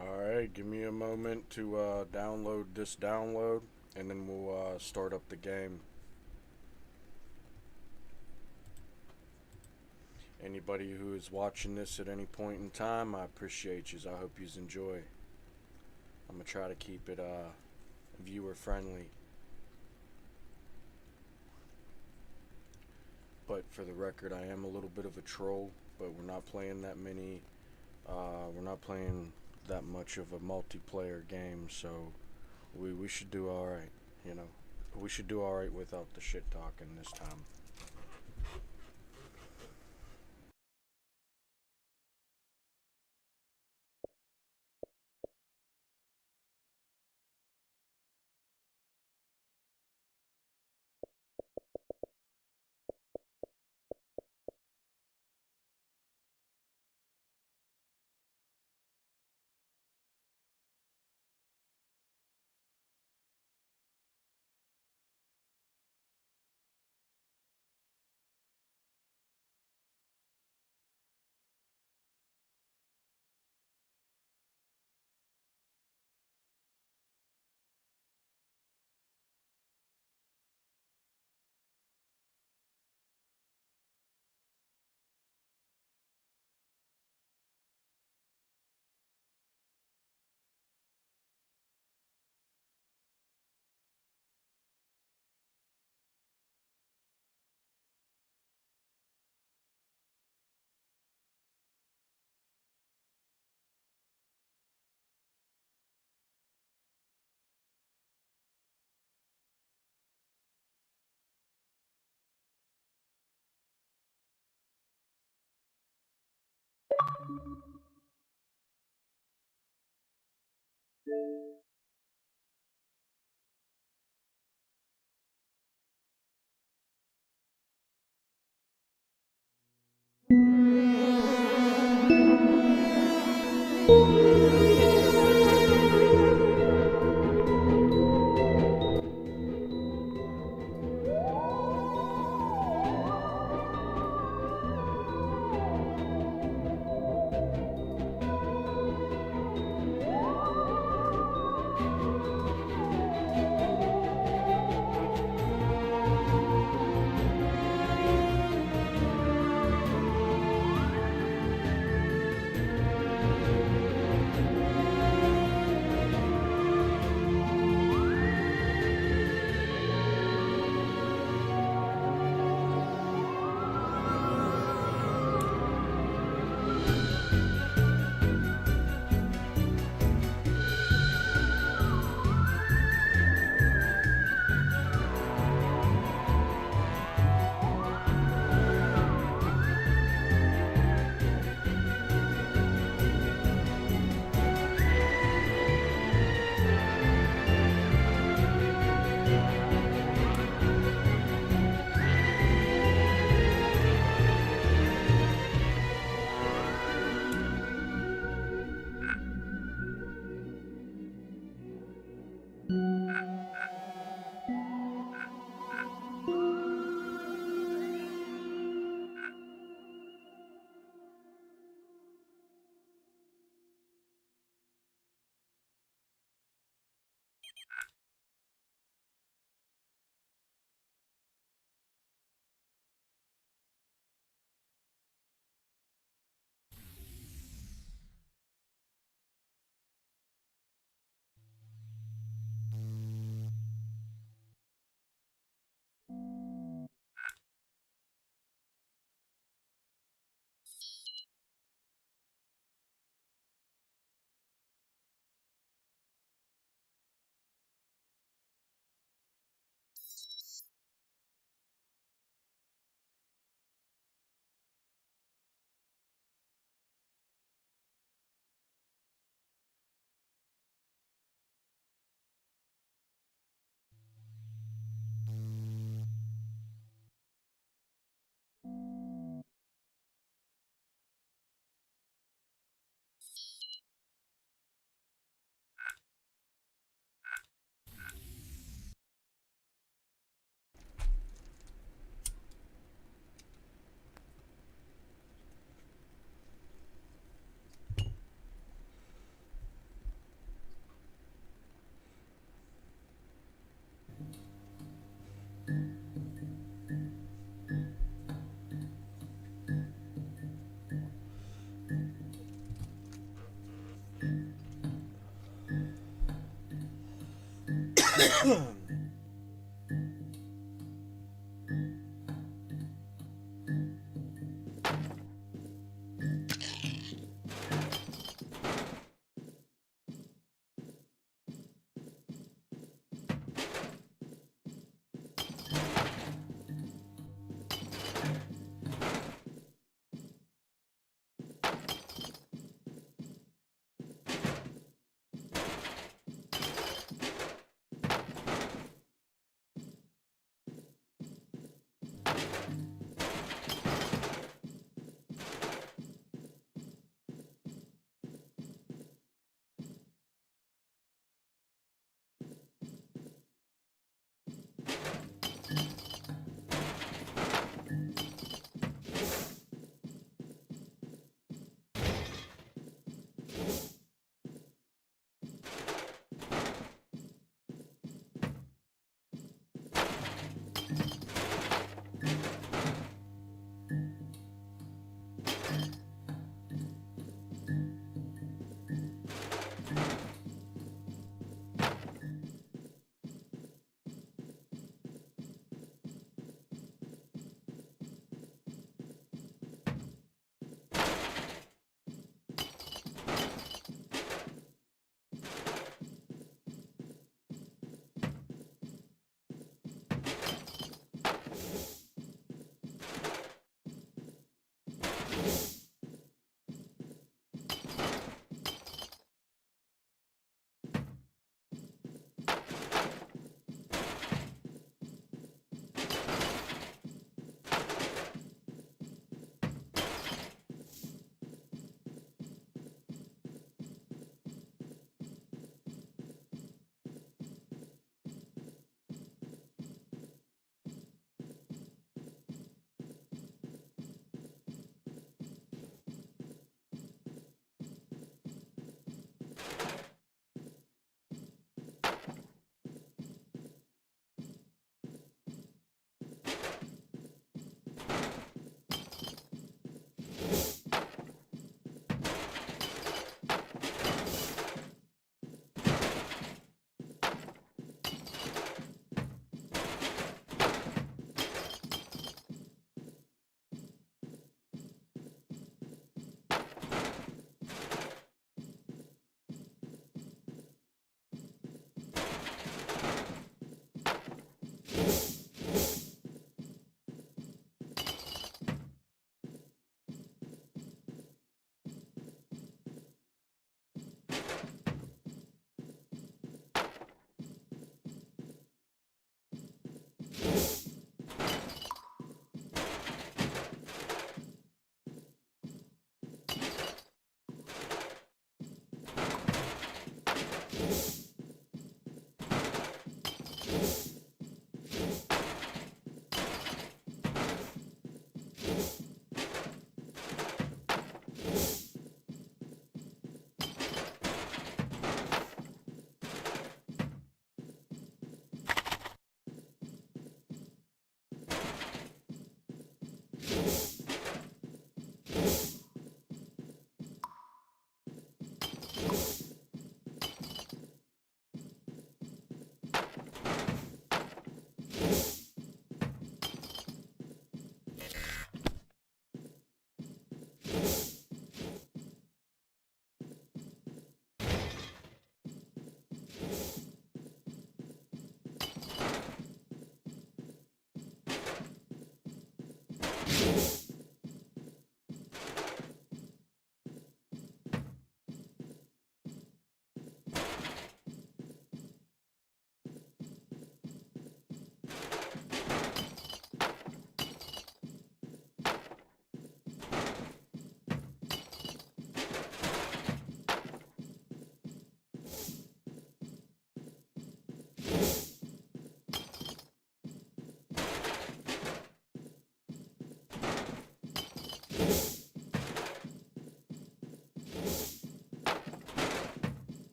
Alright, give me a moment to download this download, and then we'll start up the game. Anybody who is watching this at any point in time, I appreciate you. I hope you enjoy. I'm going to try to keep it viewer friendly. But for the record, I am a little bit of a troll, but we're not playing that many, we're not playing that much of a multiplayer game, so we should do alright, you know. We should do alright without the shit talking this time.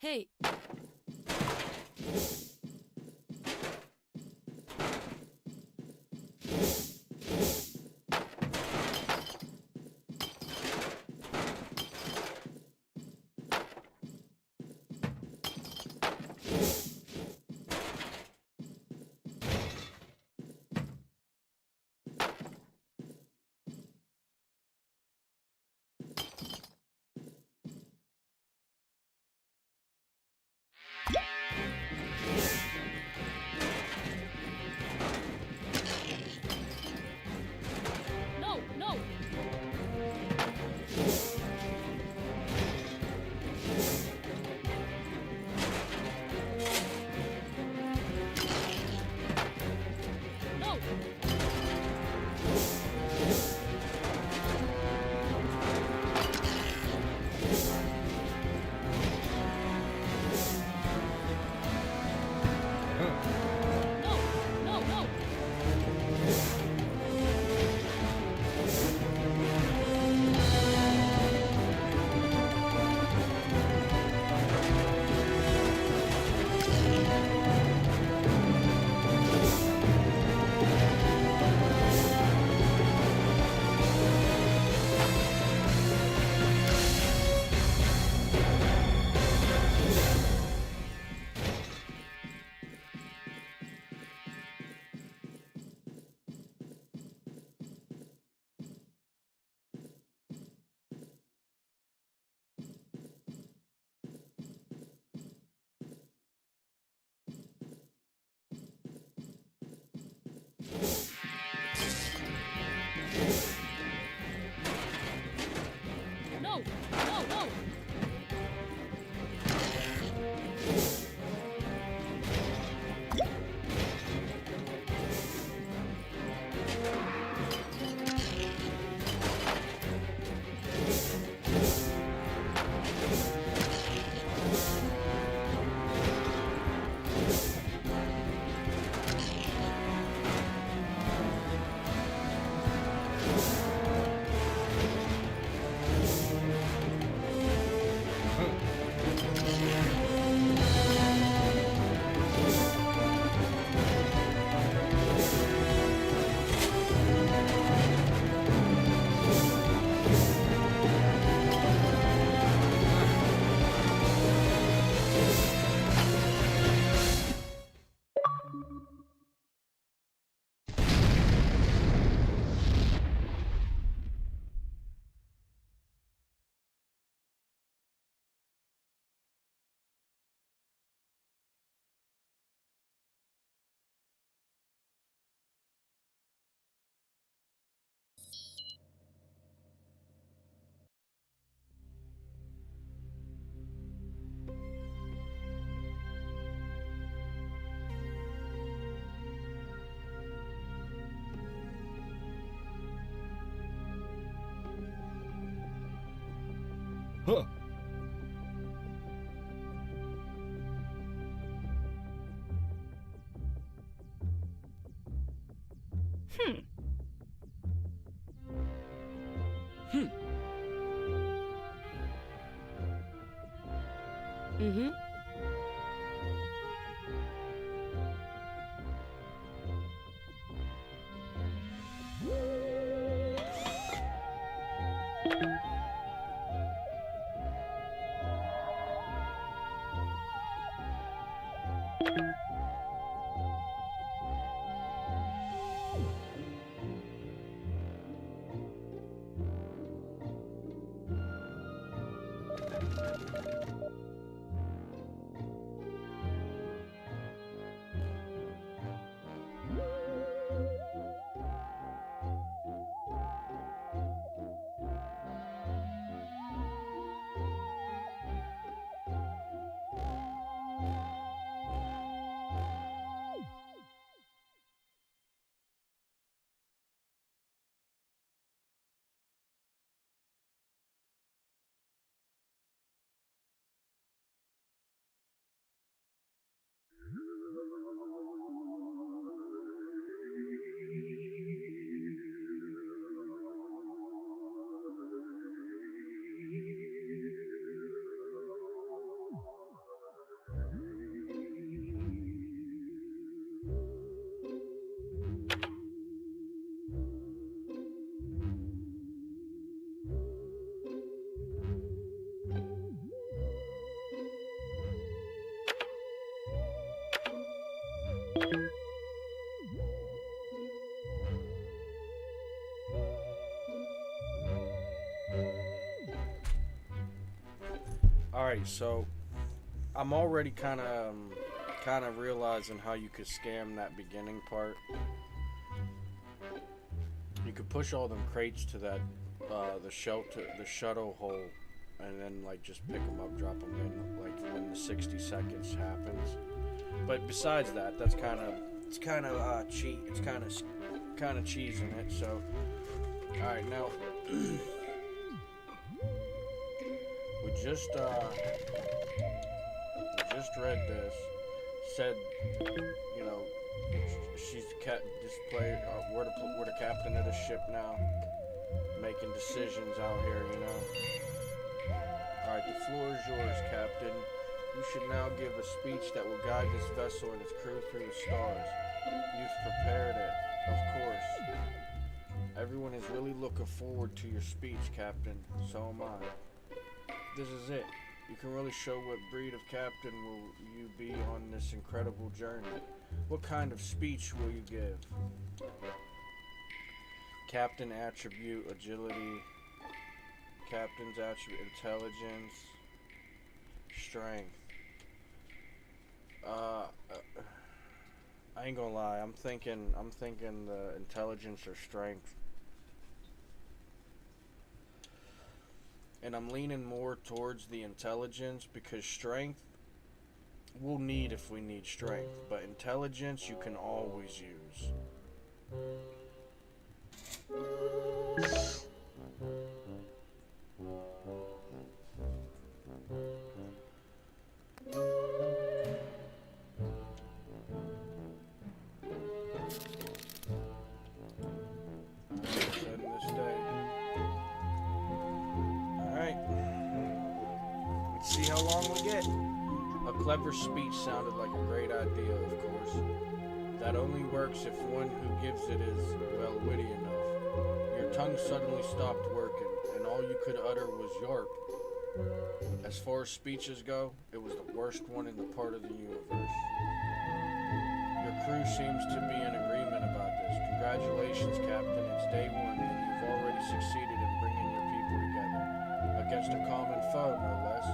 Hey. No, no. No. No, no, no. No, no, no. Huh. Hmm. Hmm. Mm-hmm. Alright, so I'm already kind of realizing how you could scam that beginning part. You could push all them crates to that the shuttle hole, and then like just pick them up, drop them in like when the 60 seconds happens. But besides that, that's kind of cheat. It's kind of cheesing it. So, all right, now we just read this. Said, you know, she's we're the captain of the ship now, making decisions out here, you know. All right, the floor is yours, Captain. You should now give a speech that will guide this vessel and its crew through the stars. You've prepared it, of course. Everyone is really looking forward to your speech, Captain. So am I. This is it. You can really show what breed of captain will you be on this incredible journey. What kind of speech will you give? Captain attribute agility. Captain's attribute intelligence. Strength. I ain't gonna lie. I'm thinking the intelligence or strength. And I'm leaning more towards the intelligence because strength we'll need if we need strength, but intelligence you can always use. See how long we get. A clever speech sounded like a great idea, of course. That only works if one who gives it is, well, witty enough. Your tongue suddenly stopped working, and all you could utter was yarp. As far as speeches go, it was the worst one in the part of the universe. Your crew seems to be in agreement about this. Congratulations, Captain. It's day one, and you've already succeeded in bringing your people together. Against a common foe, no less.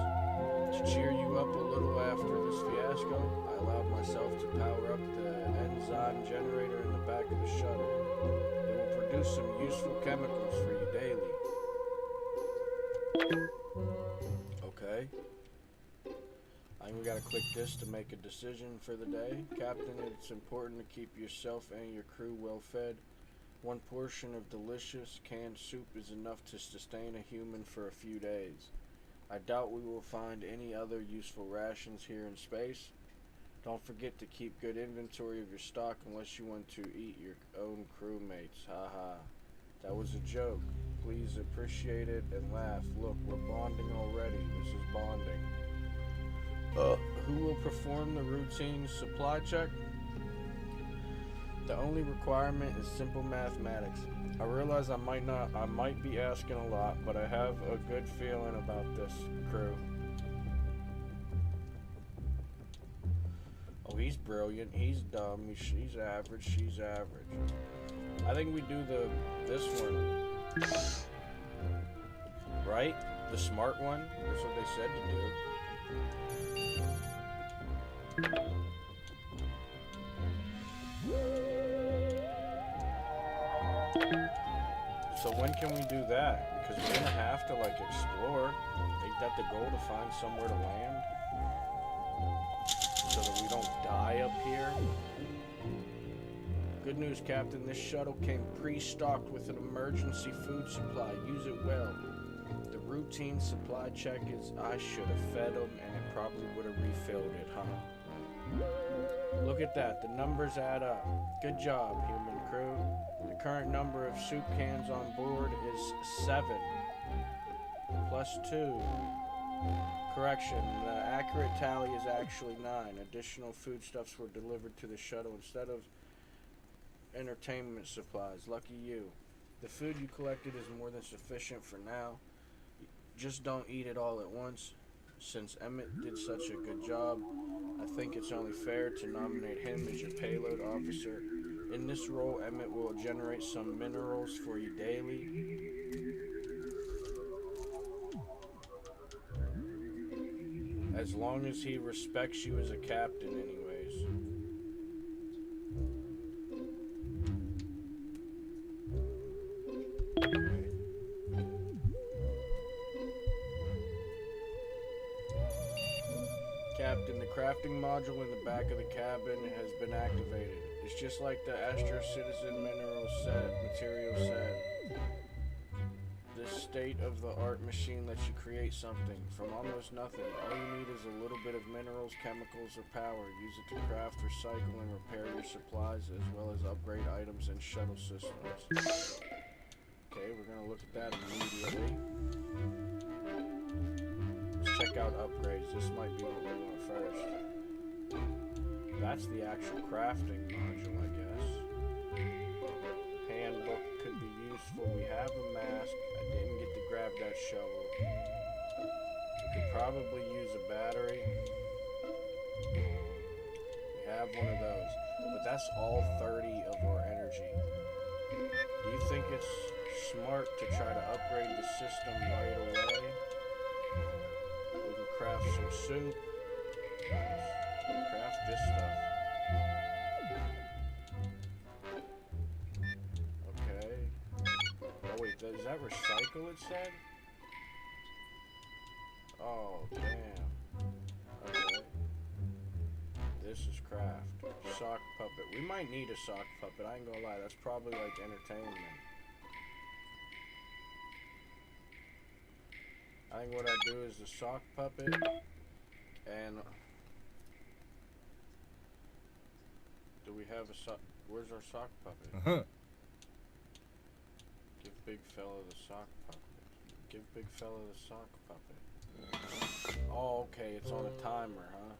To cheer you up a little after this fiasco, I allowed myself to power up the enzyme generator in the back of the shuttle. It will produce some useful chemicals for you daily. Okay. I think we gotta click this to make a decision for the day. Captain, it's important to keep yourself and your crew well fed. One portion of delicious canned soup is enough to sustain a human for a few days. I doubt we will find any other useful rations here in space. Don't forget to keep good inventory of your stock unless you want to eat your own crewmates. Haha. That was a joke. Please appreciate it and laugh. Look, we're bonding already. This is bonding. Who will perform the routine supply check? The only requirement is simple mathematics. I realize I might be asking a lot, but I have a good feeling about this crew. Oh, he's brilliant. He's dumb. He's average. She's average. I think we do this one. Right? The smart one? That's what they said to do. So when can we do that? Because we're gonna have to like explore. Ain't that the goal, to find somewhere to land? So that we don't die up here? Good news, Captain. This shuttle came pre-stocked with an emergency food supply. Use it well. The routine supply check is I should have fed them and it probably would have refilled it, huh? Look at that. The numbers add up. Good job, human crew. The current number of soup cans on board is 7. Plus 2. Correction, the accurate tally is actually 9. Additional foodstuffs were delivered to the shuttle instead of entertainment supplies. Lucky you. The food you collected is more than sufficient for now. Just don't eat it all at once. Since Emmett did such a good job, I I think it's only fair to nominate him as your payload officer. In this role, Emmett will generate some minerals for you daily. As long as he respects you as a captain, anyways. Captain, the crafting module in the back of the cabin has been activated. It's just like the Astro Citizen material set. This state-of-the-art machine lets you create something from almost nothing. All you need is a little bit of minerals, chemicals, or power. Use it to craft, recycle, and repair your supplies, as well as upgrade items and shuttle systems. Okay, we're gonna look at that immediately. Let's check out upgrades. This might be what we want first. That's the actual crafting module, I guess. Handbook could be useful. We have a mask. I didn't get to grab that shovel. We could probably use a battery. We have one of those. But that's all 30 of our energy. Do you think it's smart to try to upgrade the system right away? We can craft some soup. Craft this stuff. Okay. Oh wait, is that recycle it said? Oh, damn. Okay. This is craft. Sock puppet. We might need a sock puppet, I ain't gonna lie. That's probably like entertainment. I think what I do is the sock puppet and do we have a sock? Where's our sock puppet? Give big fella the sock puppet. Give big fella the sock puppet. Oh, okay, it's on a timer, huh?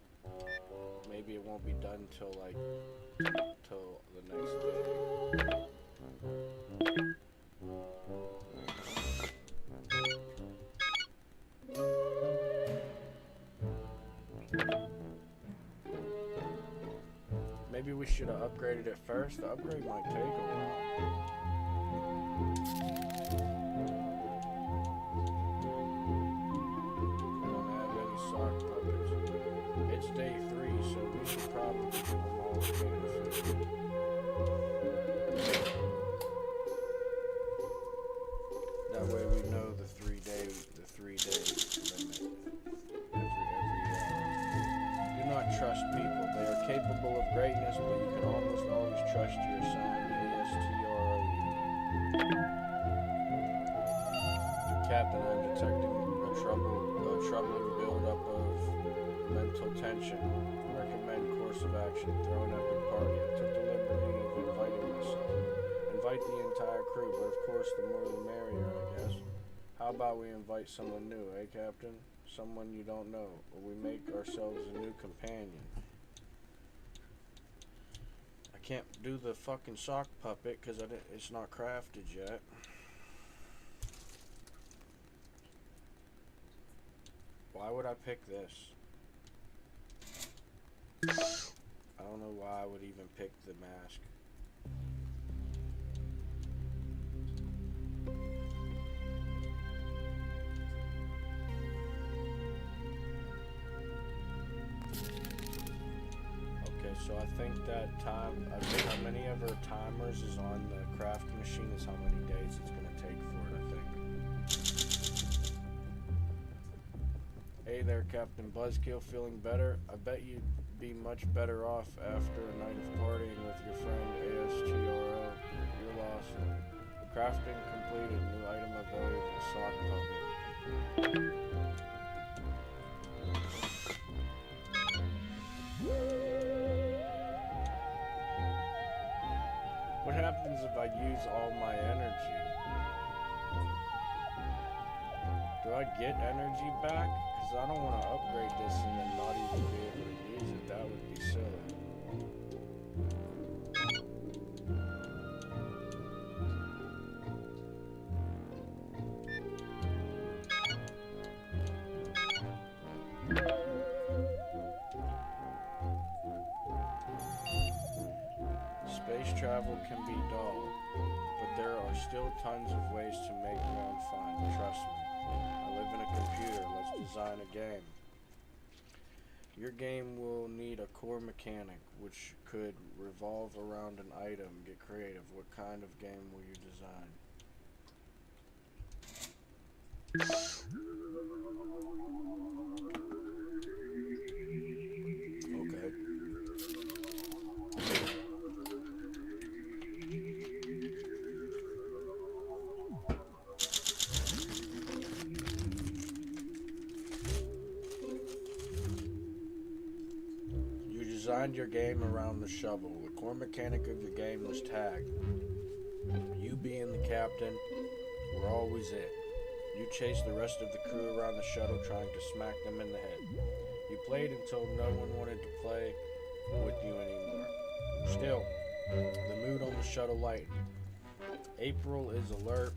Maybe it won't be done till like till the next day. Maybe we should have upgraded it first. The upgrade might take a while. We don't have any sock puppets. It's day 3, so we should probably give them all a can of food. That way we know the 3 day limit. Do not trust people. They are capable of greatness, but you can almost always trust your assigned ASTRO unit. Captain, I'm detecting a troubling buildup of mental tension. Recommend course of action. Throw an epic party. I took the liberty of inviting myself. Invite the entire crew, but of course the more the merrier, I guess. How about we invite someone new, eh, Captain? Someone you don't know, or we make ourselves a new companion. I can't do the fucking sock puppet because it's not crafted yet. Why would I pick this? I don't know why I would even pick the mask. So I think that how many of our timers is on the craft machine is how many days it's going to take for it, I think. Hey there, Captain Buzzkill, feeling better? I bet you'd be much better off after a night of partying with your friend ASTRO. You're lost. Crafting completed. New item available. Sock puppet. What happens if I use all my energy? Do I get energy back? Because I don't want to upgrade this and then not even be able to use it. That would be silly. space travel can be dull, but there are still tons of ways to make your own fun. Trust me. I live in a computer. Let's design a game. Your game will need a core mechanic, which could revolve around an item. Get creative. What kind of game will you design? Okay. You designed your game around the shovel. The core mechanic of your game was tag. You being the captain were always it. You chased the rest of the crew around the shuttle trying to smack them in the head. You played until no one wanted to play with you anymore. Still, the mood on the shuttle lightened. April is alert.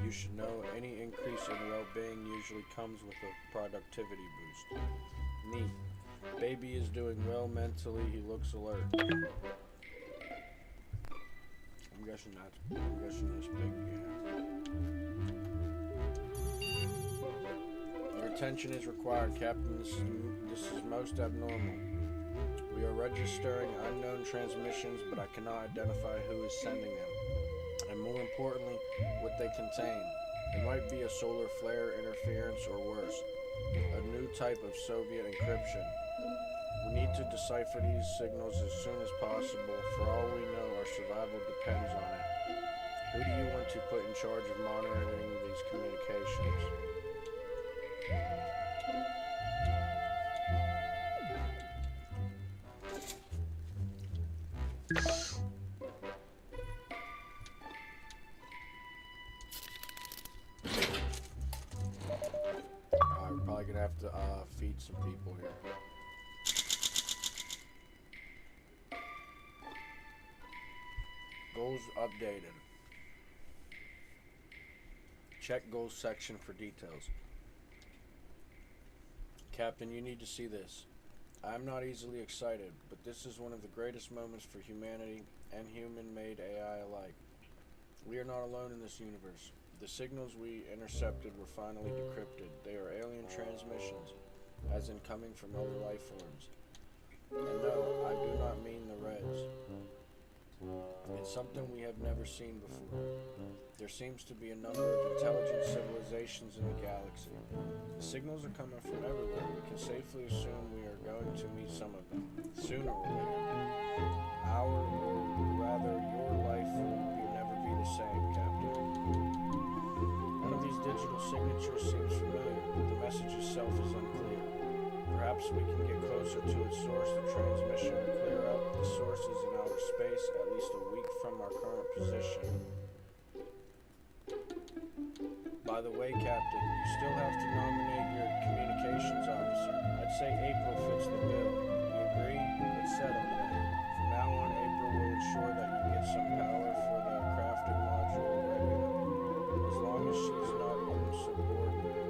You should know any increase in well-being usually comes with a productivity boost. Neat. Baby is doing well mentally. He looks alert. I'm guessing that's big, yeah. Your attention is required, Captain. This is most abnormal. We are registering unknown transmissions, but I cannot identify who is sending them. And more importantly, what they contain. It might be a solar flare interference or worse, a new type of Soviet encryption. We need to decipher these signals as soon as possible. For all we know, our survival depends on it. Who do you want to put in charge of monitoring these communications? We're probably gonna have to feed some people here. Goals updated. Check goals section for details. Captain, you need to see this. I'm not easily excited, but this is one of the greatest moments for humanity and human-made AI alike. We are not alone in this universe. The signals we intercepted were finally decrypted. They are alien transmissions, as in coming from other life forms. And no, I do not mean the Reds. It's something we have never seen before. There seems to be a number of intelligent civilizations in the galaxy. The signals are coming from everywhere. We can safely assume we are going to meet some of them, sooner or later. Our, or rather your life will never be the same, Captain. One of these digital signatures seems familiar, but the message itself is unclear. Perhaps we can get closer to its source. The transmission will clear up. The source is in outer space, at least a week from our current position. By the way, Captain, you still have to nominate your communications officer. I'd say April fits the bill. You agree? It's settled then. From now on, April will ensure that you get some power for the crafting module regular. As long as she's not insubordinate,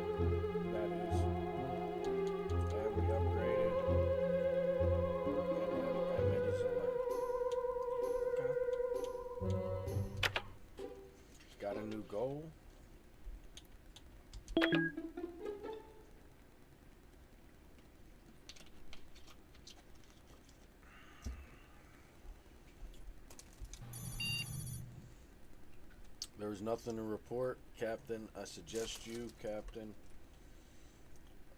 that is. And we upgraded. And it is alert. Okay. Got a new goal. There was nothing to report, Captain. I suggest you, Captain.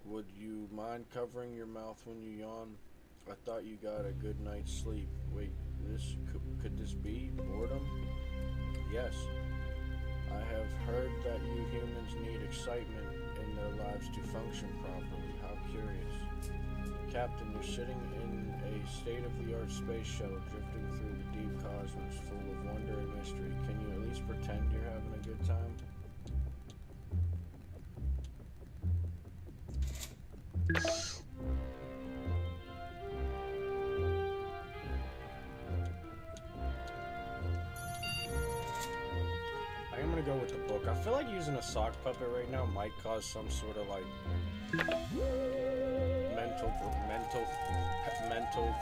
Would you mind covering your mouth when you yawn? I thought you got a good night's sleep. Wait, could this be boredom? Yes. I have heard that you humans need excitement in their lives to function properly. How curious. Captain, you're sitting in a state-of-the-art space shuttle drifting through the deep cosmos full of wonder and mystery. Can you at least pretend you're having a good time? I'm gonna go with the book. I feel like using a sock puppet right now might cause some sort of like mental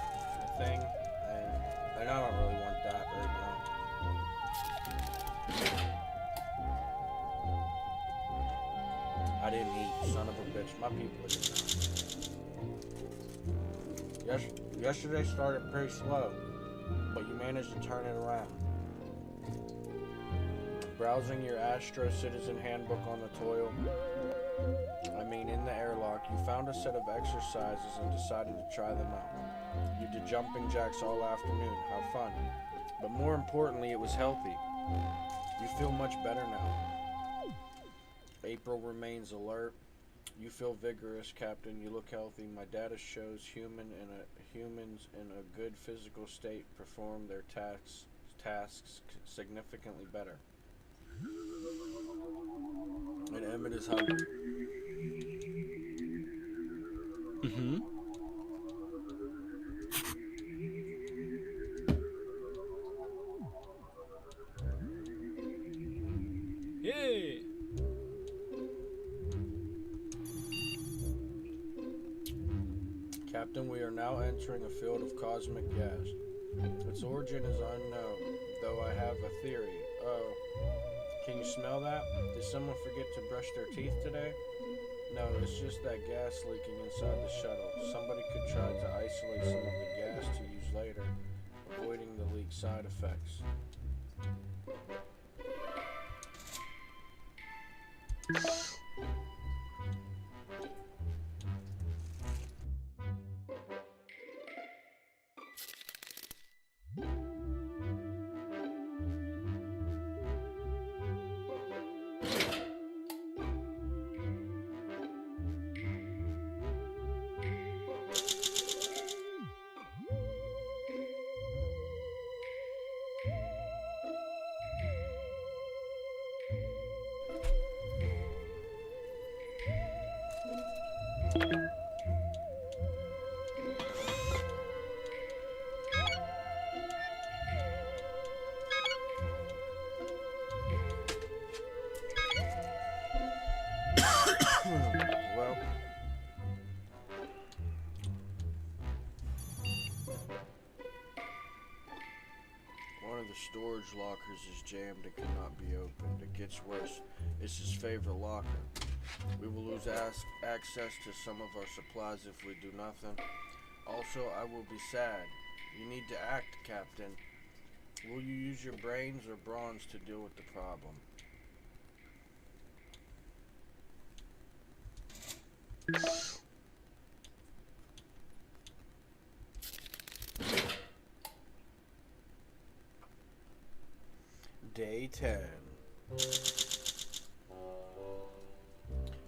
thing, and I don't really want that. My people are dying. Yesterday started pretty slow, but you managed to turn it around. Browsing your Astro Citizen handbook on the toil, in the airlock, you found a set of exercises and decided to try them out. You did jumping jacks all afternoon. How fun. But more importantly, it was healthy. You feel much better now. April remains alert. You feel vigorous, Captain. You look healthy. My data shows humans in a good physical state perform their tasks significantly better. And Emmett is hungry. Hey! Captain, we are now entering a field of cosmic gas. Its origin is unknown, though I have a theory. Oh, can you smell that? Did someone forget to brush their teeth today? No, it's just that gas leaking inside the shuttle. Somebody could try to isolate some of the gas to use later, avoiding the leak side effects. Well, one of the storage lockers is jammed and cannot be opened. It gets worse. It's his favorite locker. We will lose access to some of our supplies if we do nothing. Also, I will be sad. You need to act, Captain. Will you use your brains or bronze to deal with the problem? Day 10.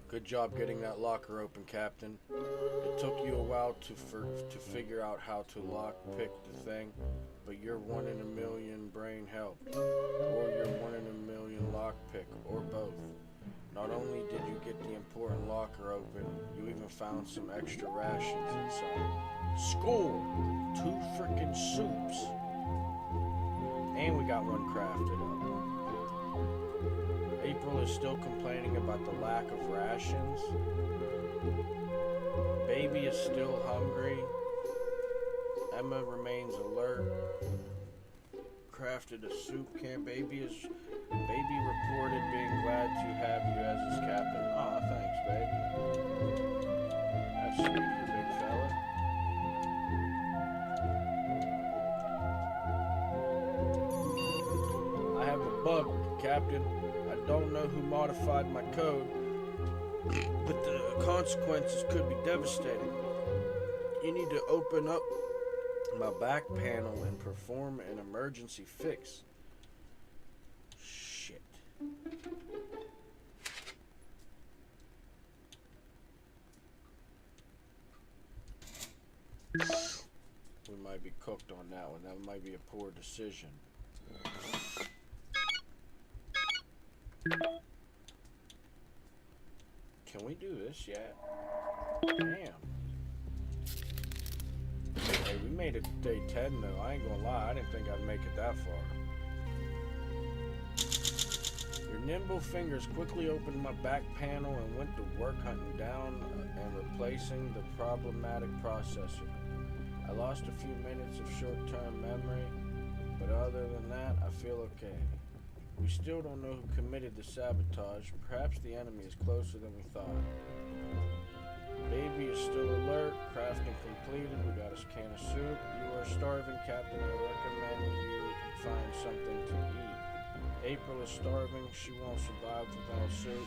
Good job getting that locker open, Captain. It took you a while to figure out how to lock-pick the thing, but your 1 in a million brain helped. Or your 1 in a million lock-pick, or both. Not only did you get the important locker open, you even found some extra rations inside. School! 2 frickin' soups! And we got one crafted up. April is still complaining about the lack of rations. Baby is still hungry. Emma remains alert. Crafted a soup can. Baby reported being glad to have you as his captain. Aw, thanks, baby. That's sweet of you, big fella. I have a bug, Captain. I don't know who modified my code, but the consequences could be devastating. You need to open up my back panel and perform an emergency fix. Shit. We might be cooked on that one. That might be a poor decision. Can we do this yet? Damn. Hey, we made it to day 10 though. I ain't gonna lie, I didn't think I'd make it that far. Your nimble fingers quickly opened my back panel and went to work hunting down and replacing the problematic processor. I lost a few minutes of short-term memory, but other than that, I feel okay. We still don't know who committed the sabotage. Perhaps the enemy is closer than we thought. Baby is still alert. Crafting completed. We got his can of soup. You are starving, Captain. I recommend you find something to eat. April is starving. She won't survive without soup.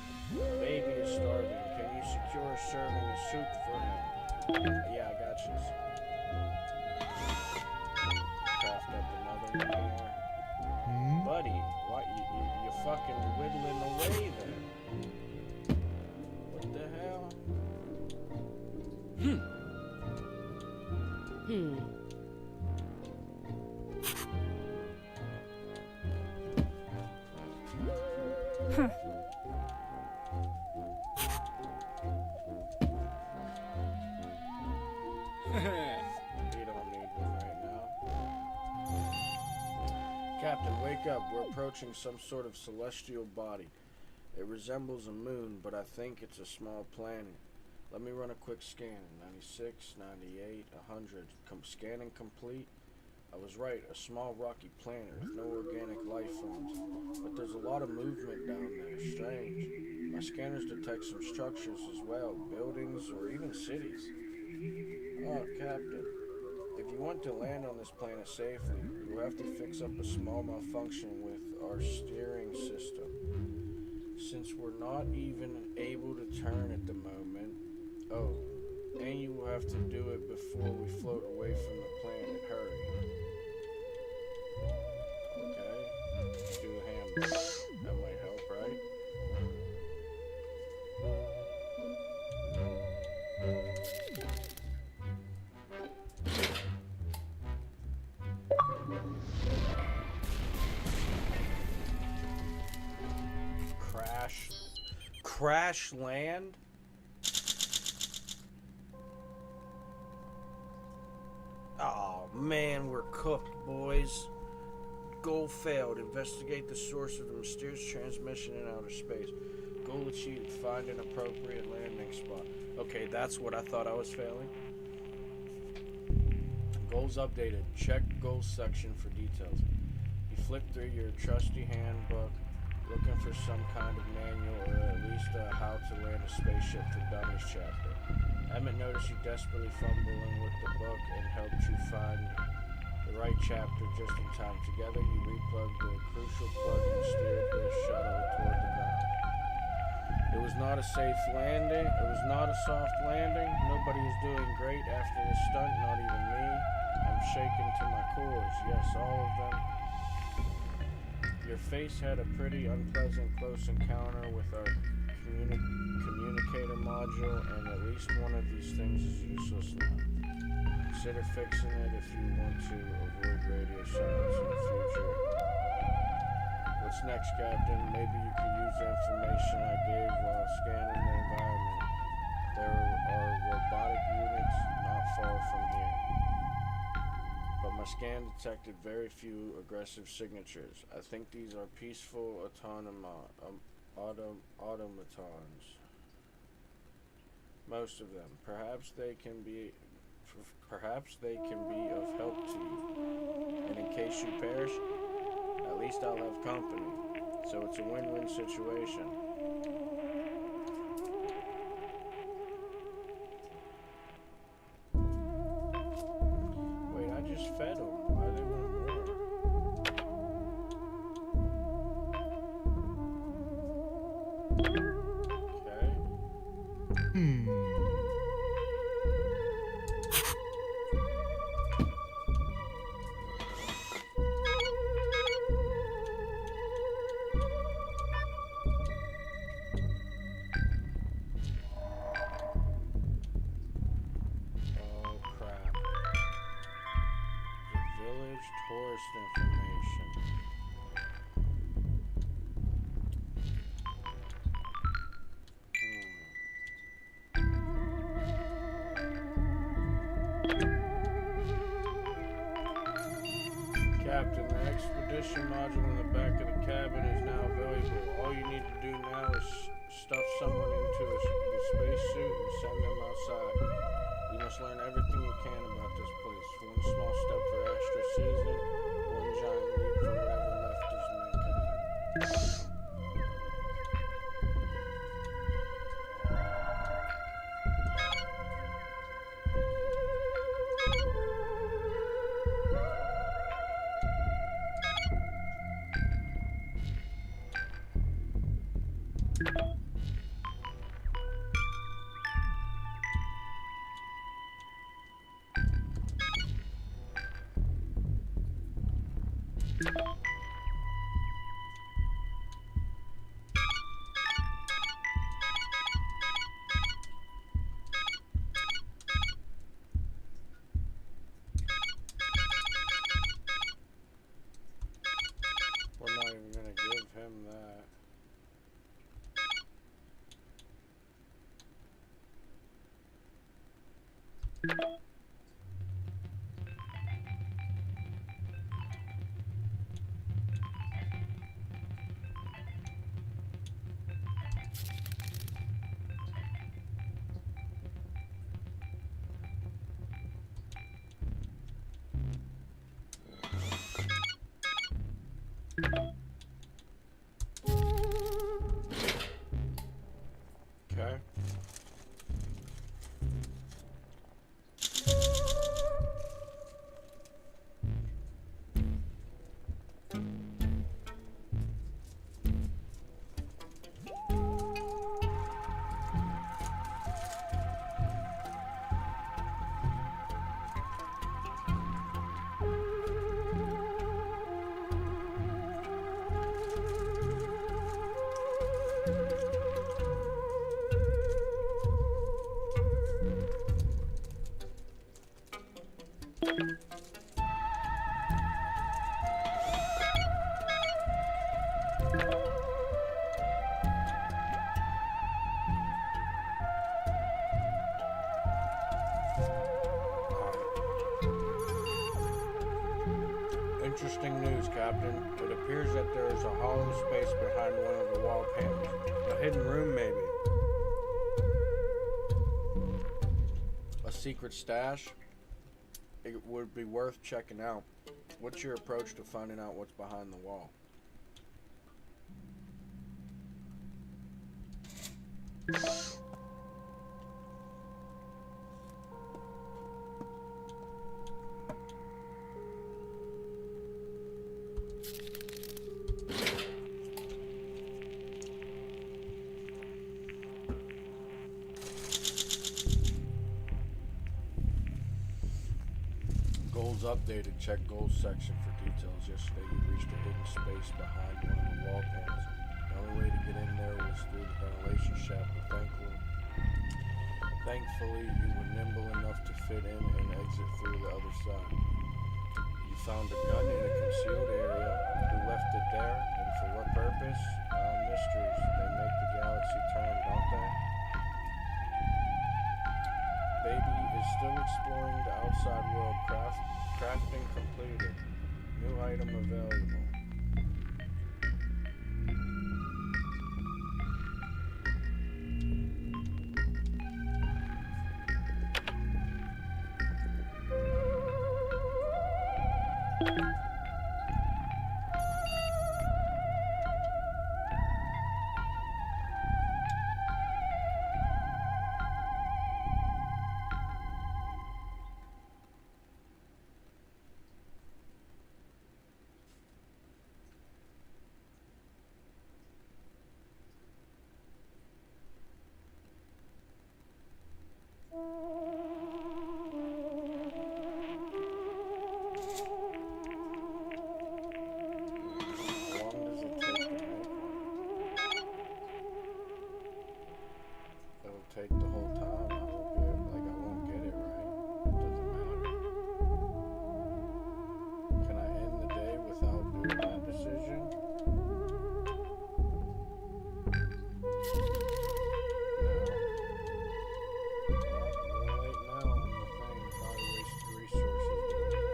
Baby is starving. Can you secure a serving of soup for him? Yeah, I got you. Craft up another one here. Buddy, what? You fucking whittling away there. What the hell? We don't need one right now. Captain, wake up. We're approaching some sort of celestial body. It resembles a moon, but I think it's a small planet. Let me run a quick scan. 96, 98, 100. Scanning complete. I was right, a small rocky planet with no organic life forms. But there's a lot of movement down there. Strange. My scanners detect some structures as well, buildings or even cities. Oh, Captain. If you want to land on this planet safely, you'll have to fix up a small malfunction with our steering system. Since we're not even able to turn at the moment, and you will have to do it before we float away from the planet. Hurry. Okay. Do a hamburger. That might help, right? Crash land? Oh man, we're cooked, boys. Goal failed. Investigate the source of the mysterious transmission in outer space. Goal achieved. Find an appropriate landing spot. Okay, that's what I thought I was failing. Goals updated. Check goals section for details. You flip through your trusty handbook, looking for some kind of manual or at least a how to land a spaceship for dummies chapter. Emmett noticed you desperately fumbling with the book and helped you find the right chapter just in time. Together you replugged the crucial plug and steered the shuttle toward the ground. It was not a safe landing. It was not a soft landing. Nobody is doing great after this stunt, not even me. I'm shaken to my cores. Yes, all of them. Your face had a pretty unpleasant close encounter with our communicator module, and at least one of these things is useless now. Consider fixing it if you want to avoid radio silence in the future. What's next, Captain? Maybe you could use the information I gave while scanning the environment. There are robotic units not far from here. But my scan detected very few aggressive signatures. I think these are peaceful automatons. Most of them. Perhaps they can be of help to you. And in case you perish, at least I'll have company. So it's a win-win situation. Wait, I just fed them. Why do they want more? Okay. Tourist information. Captain, the expedition module in the back of the cabin is now available. All you need to do now is stuff someone into the spacesuit and send them outside. You must learn everything you can about this place. One small step for Astra Citizen, one giant leap for whatever left is mankind. We're not even gonna give him that. Okay. Interesting news, Captain. It appears that there is a hollow space behind one of the wall panels. A hidden room, maybe. A secret stash? It would be worth checking out. What's your approach to finding out what's behind the wall? Goals updated. Check goals section for details. Yesterday you reached a hidden space behind one of the wall panels. The only way to get in there was through the ventilation shaft, but thankfully you were nimble enough to fit in and exit through the other side. You found a gun in a concealed area. Who left it there and for what purpose? Mysteries. They make the galaxy turn, don't they? Baby is still exploring the outside world. Crafting completed. New item available. Take the whole time. I won't get it right. Doesn't matter. Can I end the day without doing that decision? No. Well, we're late now on the thing. Probably wasted resources doing that.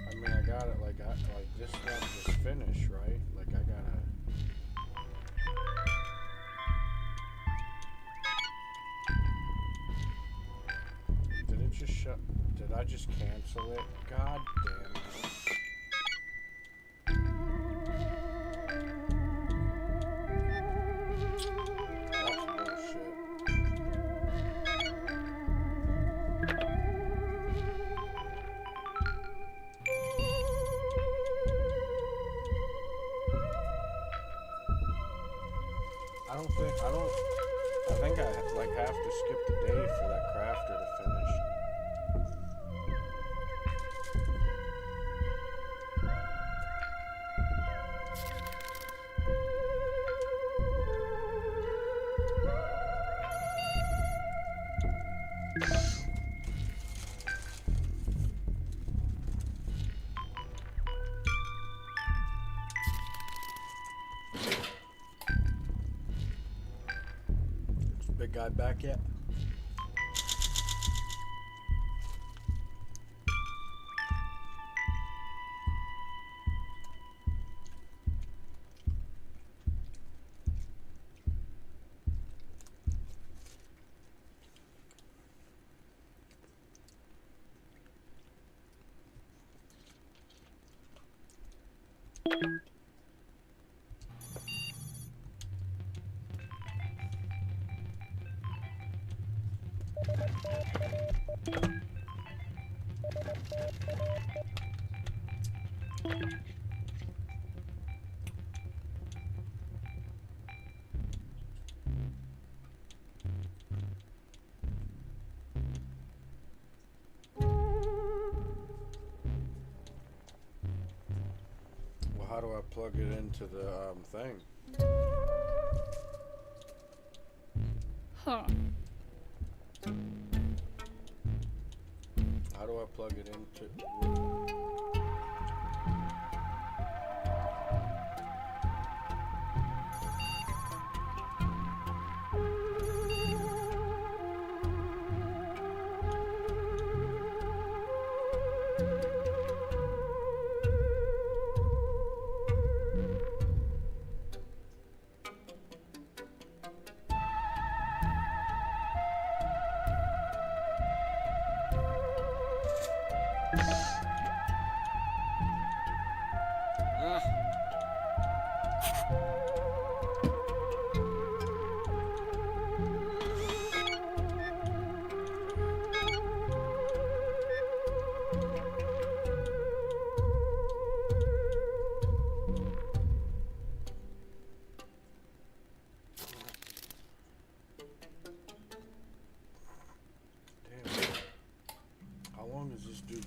I mean, I got it. Like this one just finished, right? Like I gotta. Did I just cancel it? God damn it. That's bullshit. think I like have to skip the day for that crafter to finish. Big guy back yet? Well, how do I plug it into the thing? Huh. How do I plug it into?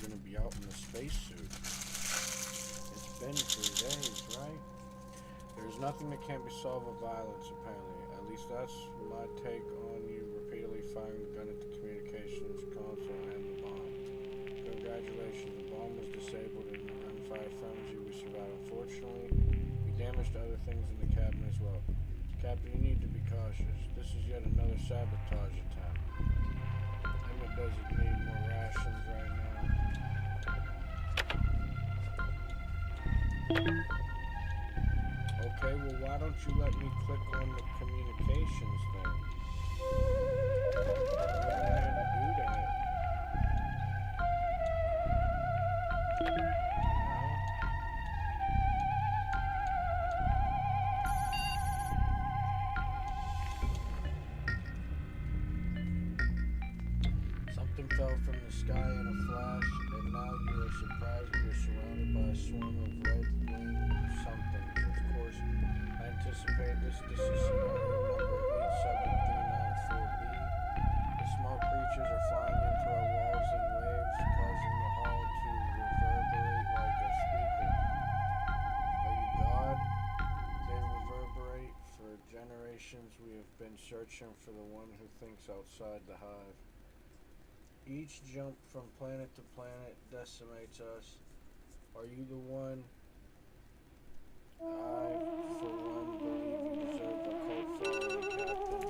Gonna be out in the spacesuit. It's been 3 days, right? There's nothing that can't be solved with violence, apparently. At least that's my take on you repeatedly firing the gun at the communications console and the bomb. Congratulations, the bomb was disabled in the gunfire frenzy we survived. Unfortunately, we damaged other things in the cabin as well. Captain, you need to be cautious. This is yet another sabotage attempt. Emma doesn't need more rations right now. Okay, well, why don't you let me click on the communications thing? I wouldn't have to do that. You know? Something fell from the sky in a flash, and now you are surprised you're surrounded by a swarm of red-winged somethings. Of course, I anticipate this is scenario number 87394B. The small creatures are flying into our walls in waves, causing the hall to reverberate like a speaker. Are you God? They reverberate. For generations we have been searching for the one who thinks outside the hive. Each jump from planet to planet decimates us. Are you the one? I, for one, believe you deserve a cult following, Captain.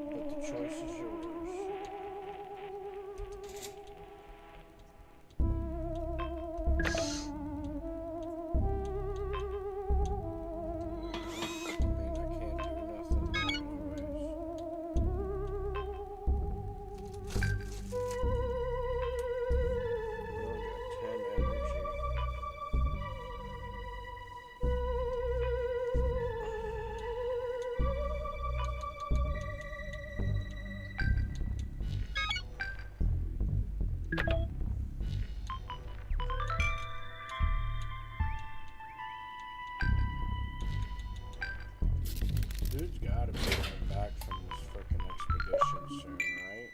But the choice is yours. Dude's gotta be coming back from this frickin' expedition soon, right?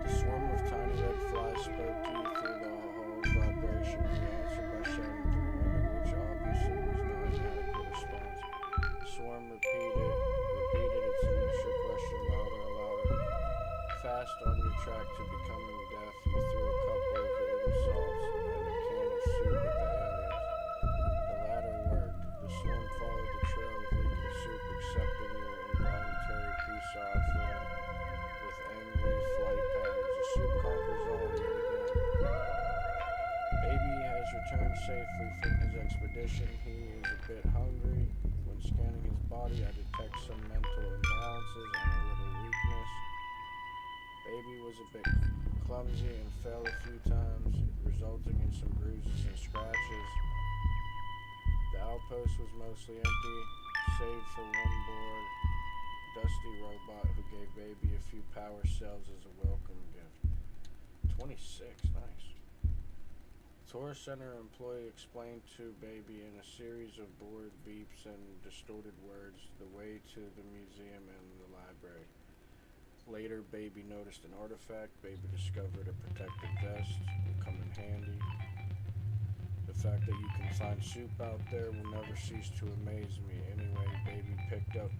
The swarm of tiny red flies spoke to you through the hall's vibration. You answered by shouting through the window, which obviously was not an adequate response. The swarm repeated its initial question louder and louder. Fast on your track to becoming deaf, you threw a couple of insults and a can of soup at the aliens. The latter worked. The swarm followed the trail of leaking soup, accepting your involuntary peace offering with angry flight patterns. The soup conquers all yet again. Baby has returned safely from his expedition. He is a bit hungry. When scanning his body, I detect some mental imbalances and a little weakness. Baby was a bit clumsy and fell a few times, resulting in some bruises and scratches. The outpost was mostly empty, save for one bored, dusty robot who gave Baby a few power cells as a welcome gift. 26, nice. Tourist Center employee explained to Baby in a series of bored beeps and distorted words the way to the museum and the library. Later, Baby noticed an artifact. Baby discovered a protective vest. Will come in handy. The fact that you can find soup out there will never cease to amaze me. Anyway, Baby picked up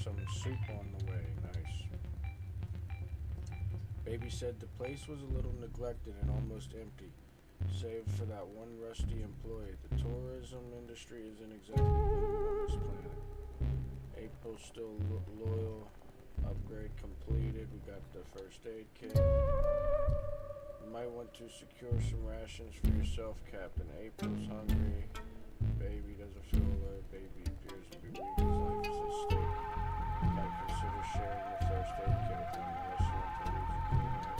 some soup on the way. Nice. Baby said the place was a little neglected and almost empty, save for that one rusty employee. The tourism industry isn't exactly booming on this planet. April's still loyal. Upgrade completed. We got the first aid kit. You might want to secure some rations for yourself, Captain. April's hungry. Baby doesn't feel alert. Baby appears to be weak. His life is at stake. You might consider sharing the first aid kit with him unless you want to lose a clean air.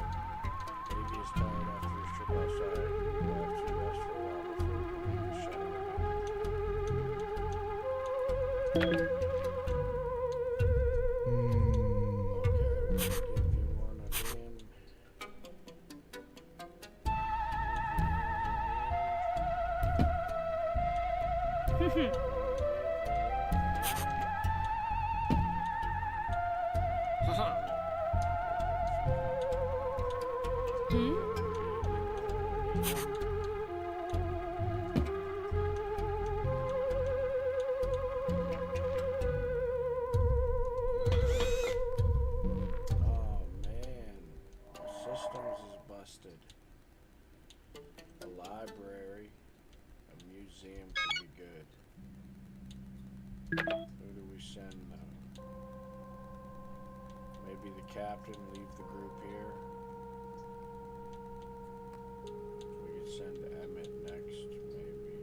Baby is tired after his trip outside. He will have to rest for a while before he can leave the shuttle again. A library, a museum could be good. Who do we send though? Maybe the captain, leave the group here. We could send Emmett next, maybe.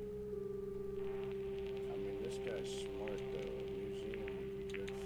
I mean, this guy's smart though. A museum would be good for him.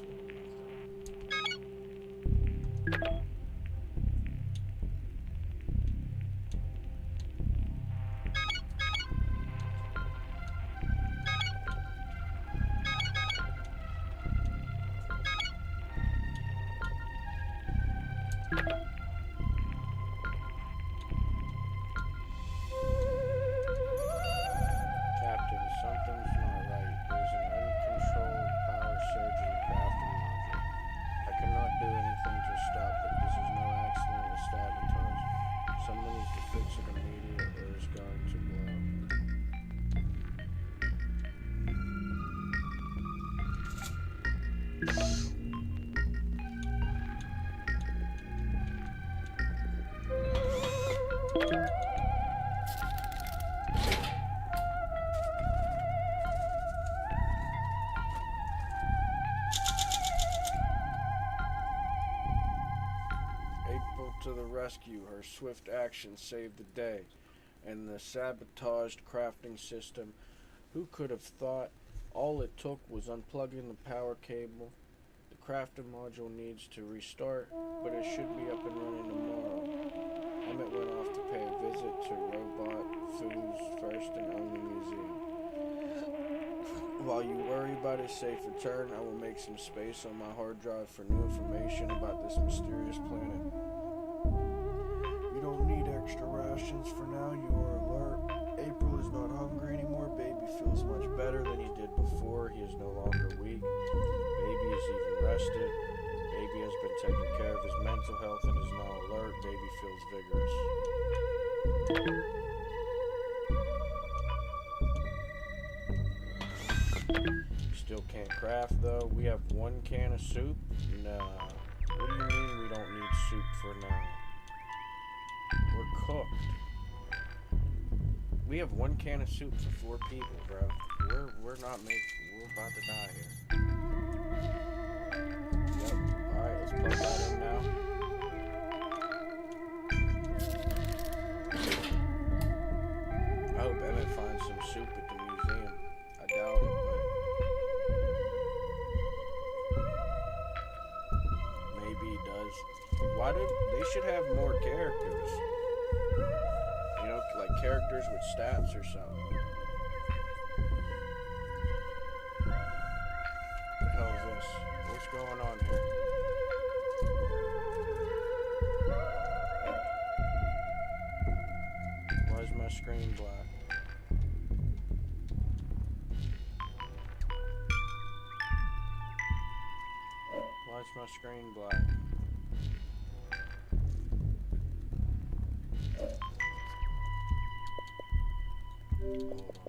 To the rescue, her swift action saved the day, and the sabotaged crafting system. Who could have thought? All it took was unplugging the power cable. The crafting module needs to restart, but it should be up and running tomorrow. Emmett went off to pay a visit to Robot Foods First and Only Museum. While you worry about his safe return, I will make some space on my hard drive for new information about this mysterious planet. You don't need extra rations for now. You are alert. April is is not hungry anymore. Baby feels much better than he did before. He is no longer weak. Baby is even rested. Baby has been taking care of his mental health and is now alert. Baby feels vigorous. Still can't craft though. We have 1 can of soup? Nah. What do you mean we don't need soup for now? We're cooked. We have 1 can of soup for 4 people, bro. We're about to die here. Yep. Alright, let's plug that in now. I hope Emmett finds some soup at the museum. I doubt it, but maybe he does. They should have more characters? You know, like characters with stats or something. What the hell is this? What's going on here? Why is my screen black? Why is my screen black? Hold on.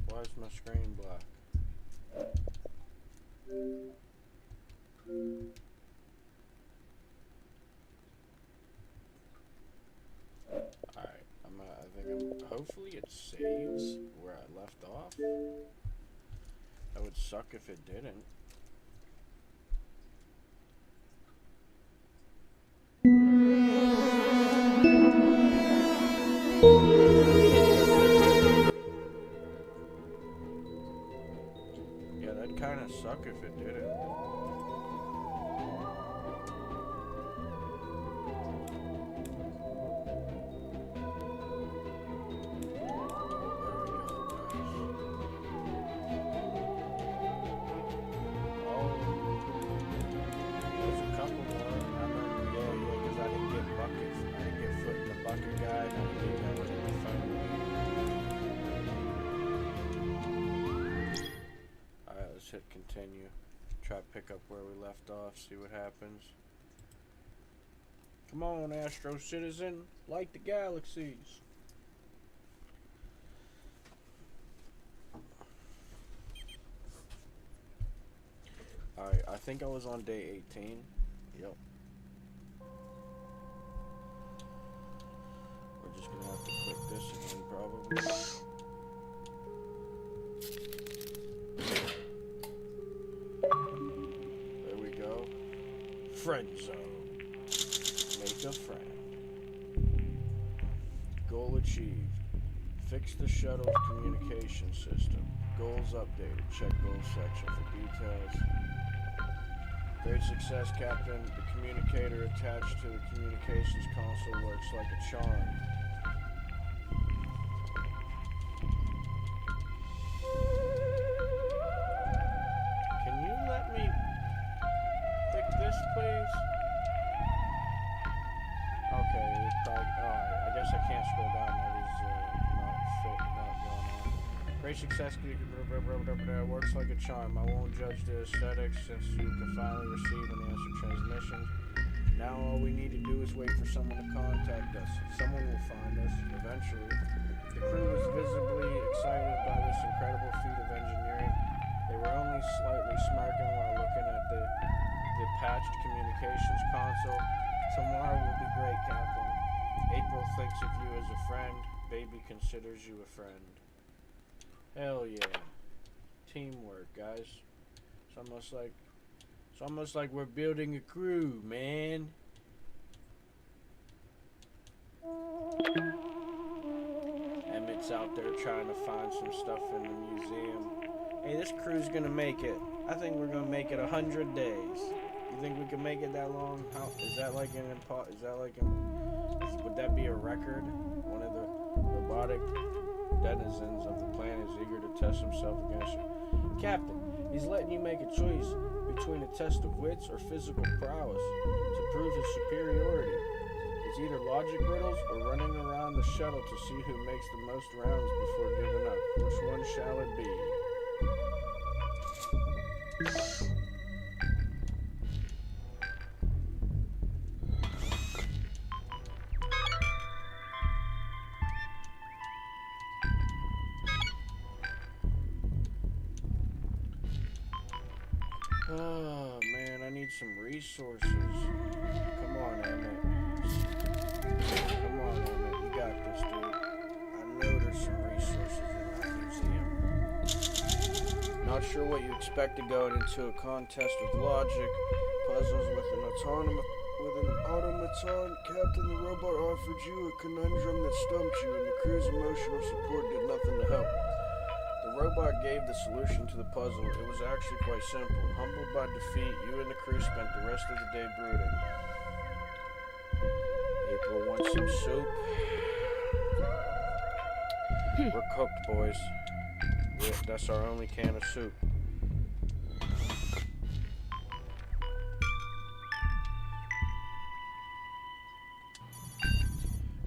Why is my screen black? Alright, hopefully it saves where I left off. That would suck if it didn't. Yeah, that'd kind of suck if it didn't. Hit continue. Try to pick up where we left off, see what happens. Come on, Astro Citizen, light the galaxies. Alright, I think I was on day 18. Yep. We're just gonna have to click this again, probably. Friend zone. Make a friend. Goal achieved. Fix the shuttle's communication system. Goals updated. Check goals section for details. Great success, Captain. The communicator attached to the communications console works like a charm. Can you let me pick this, please? Okay, it's probably, alright, I guess I can't scroll down, that is not going on. Great success, works like a charm. I won't judge the aesthetics since you can finally receive and answer transmissions. Now all we need to do is wait for someone to contact us. Someone will find us, eventually. The crew was visibly excited by this incredible feat of engineering. They were only slightly smirking while looking at the patched communications console. Tomorrow will be great, Captain. April thinks of you as a friend. Baby considers you a friend. Hell yeah. Teamwork, guys. It's almost like we're building a crew, man. Emmett's out there trying to find some stuff in the museum. Hey, this crew's gonna make it. I think we're gonna make it 100 days. You think we can make it that long? How is that like would that be a record? One of the robotic denizens of the planet is eager to test himself against you. Captain, he's letting you make a choice between a test of wits or physical prowess to prove his superiority. It's either logic riddles or running around the shuttle to see who makes the most rounds before giving up. Which one shall it be? Oh man, I need some resources. Come on, Emmett. Come on, Emmett. You got this, dude. I know there's some resources in that museum. Not sure what you expected going into a contest of logic, puzzles with an automaton. Captain, the robot offered you a conundrum that stumped you, and the crew's emotional support did nothing to help. The robot gave the solution to the puzzle. It was actually quite simple. Humbled by defeat, you and the crew spent the rest of the day brooding. April wants some soup. We're cooked, boys. That's our only can of soup.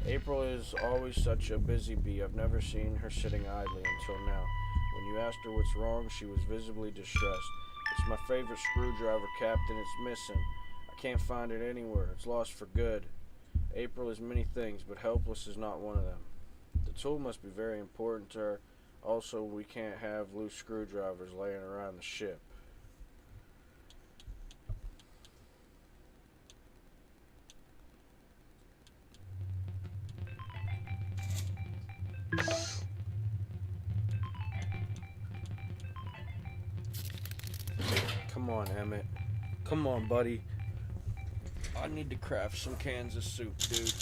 April is always such a busy bee. I've never seen her sitting idly until now. When you asked her what's wrong, she was visibly distressed. It's my favorite screwdriver, Captain. It's missing. I can't find it anywhere. It's lost for good. April is many things, but helpless is not one of them. The tool must be very important to her. Also, we can't have loose screwdrivers laying around the ship. Come on, Emmett. Come on, buddy. I need to craft some cans of soup, dude.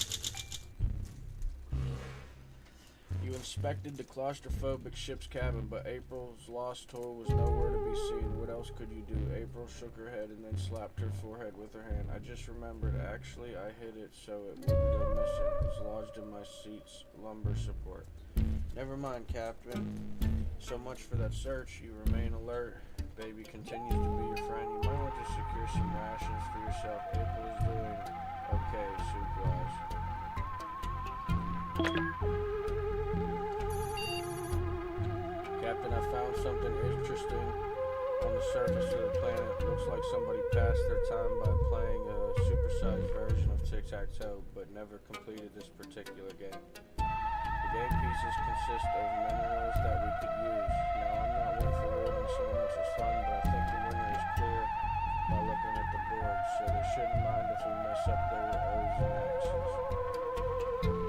You inspected the claustrophobic ship's cabin, but April's lost tool was nowhere to be seen. What else could you do? April shook her head and then slapped her forehead with her hand. I just remembered. Actually, I hid it so it wouldn't go missing. It's lodged in my seat's lumbar support. Never mind, Captain. So much for that search. You remain alert. Baby continues to be your friend. You might want to secure some rations for yourself. April is doing okay, soup-wise. Captain, I found something interesting on the surface of the planet. It looks like somebody passed their time by playing a supersized version of tic-tac-toe, but never completed this particular game. The game pieces consist of minerals that we could use. Now, I'm not one for ruining someone else's fun, but I think the winner is clear by looking at the board, so they shouldn't mind if we mess up their O's and X's.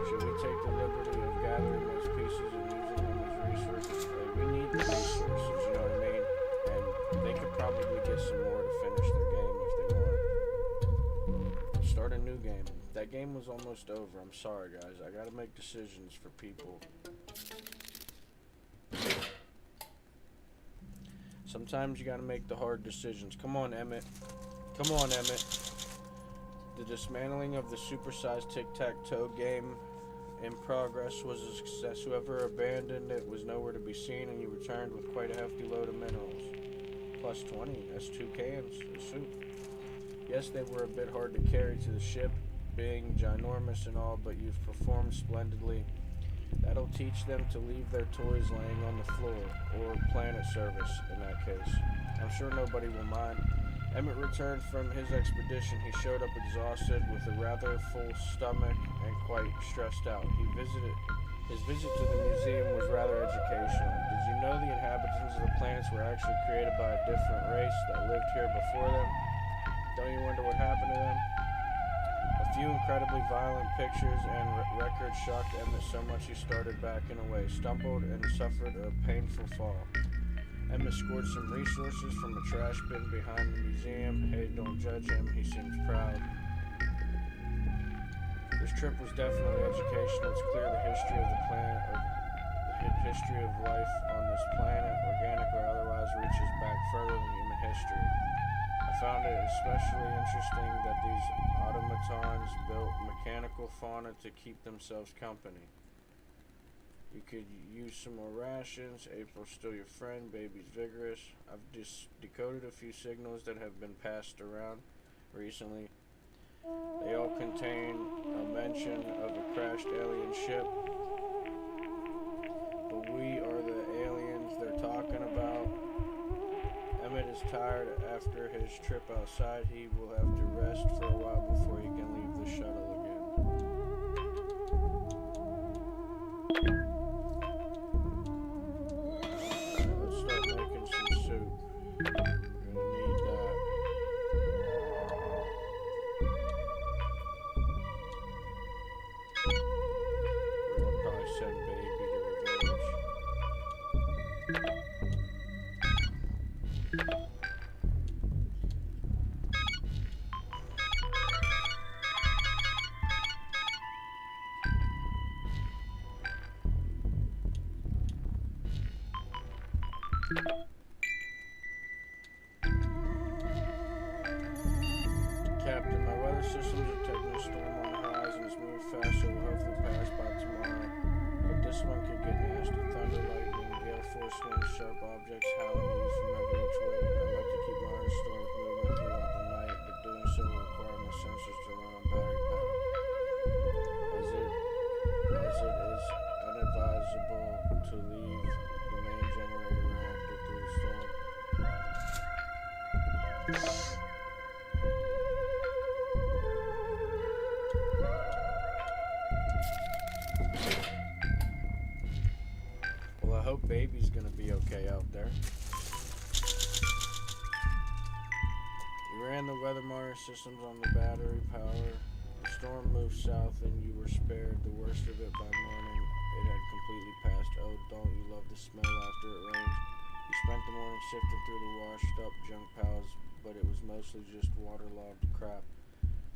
Should we take the liberty of gathering those pieces and using them as resources? We need the resources, you know what I mean? And they could probably get some more to finish their game if they want. Start a new game. That game was almost over. I'm sorry, guys. I gotta make decisions for people. Sometimes you gotta make the hard decisions. Come on, Emmett. Come on, Emmett. The dismantling of the supersized tic-tac-toe game in progress was a success. Whoever abandoned it was nowhere to be seen, and you returned with quite a hefty load of minerals. Plus 20. That's 2 cans of soup. Yes, they were a bit hard to carry to the ship, being ginormous and all, but you've performed splendidly. That'll teach them to leave their toys laying on the floor, or planet service in that case. I'm sure nobody will mind. Emmett returned from his expedition. He showed up exhausted with a rather full stomach and quite stressed out. His visit to the museum was rather educational. Did you know the inhabitants of the planets were actually created by a different race that lived here before them? Don't you wonder what happened to them? A few incredibly violent pictures and records shocked Emmett so much he started backing away, stumbled, and suffered a painful fall. Emmett scored some resources from a trash bin behind the museum. Hey, don't judge him, he seems proud. This trip was definitely educational. It's clear the history of the planet, the history of life on this planet, organic or otherwise, reaches back further than human history. I found it especially interesting that these automatons built mechanical fauna to keep themselves company. You could use some more rations. April's still your friend. Baby's vigorous. I've just decoded a few signals that have been passed around recently. They all contain a mention of a crashed alien ship. But we are the aliens they're talking about. Emmett is tired after his trip outside. He will have to rest for a while before he can leave the shuttle again. Let's start making some soup. We're gonna need that. We'll probably send baby to the village. Captain, my weather systems are detecting a storm on the horizon. It's moving fast, so we'll hopefully pass by tomorrow. But this one could get nasty. Thunder, lightning, gale force winds, sharp objects howling at you from every which way. I'd like to keep monitoring storm movement throughout the night, but doing so will require my sensors to run on battery power. As it is unadvisable to leave the main generator reactor through the storm. Well, I hope baby's gonna be okay out there. We ran the weather monitor systems on the battery power. The storm moved south and you were spared the worst of it by morning. It had completely passed. Oh, don't you love the smell after it rains? You spent the morning sifting through the washed up junk piles, but it was mostly just waterlogged crap.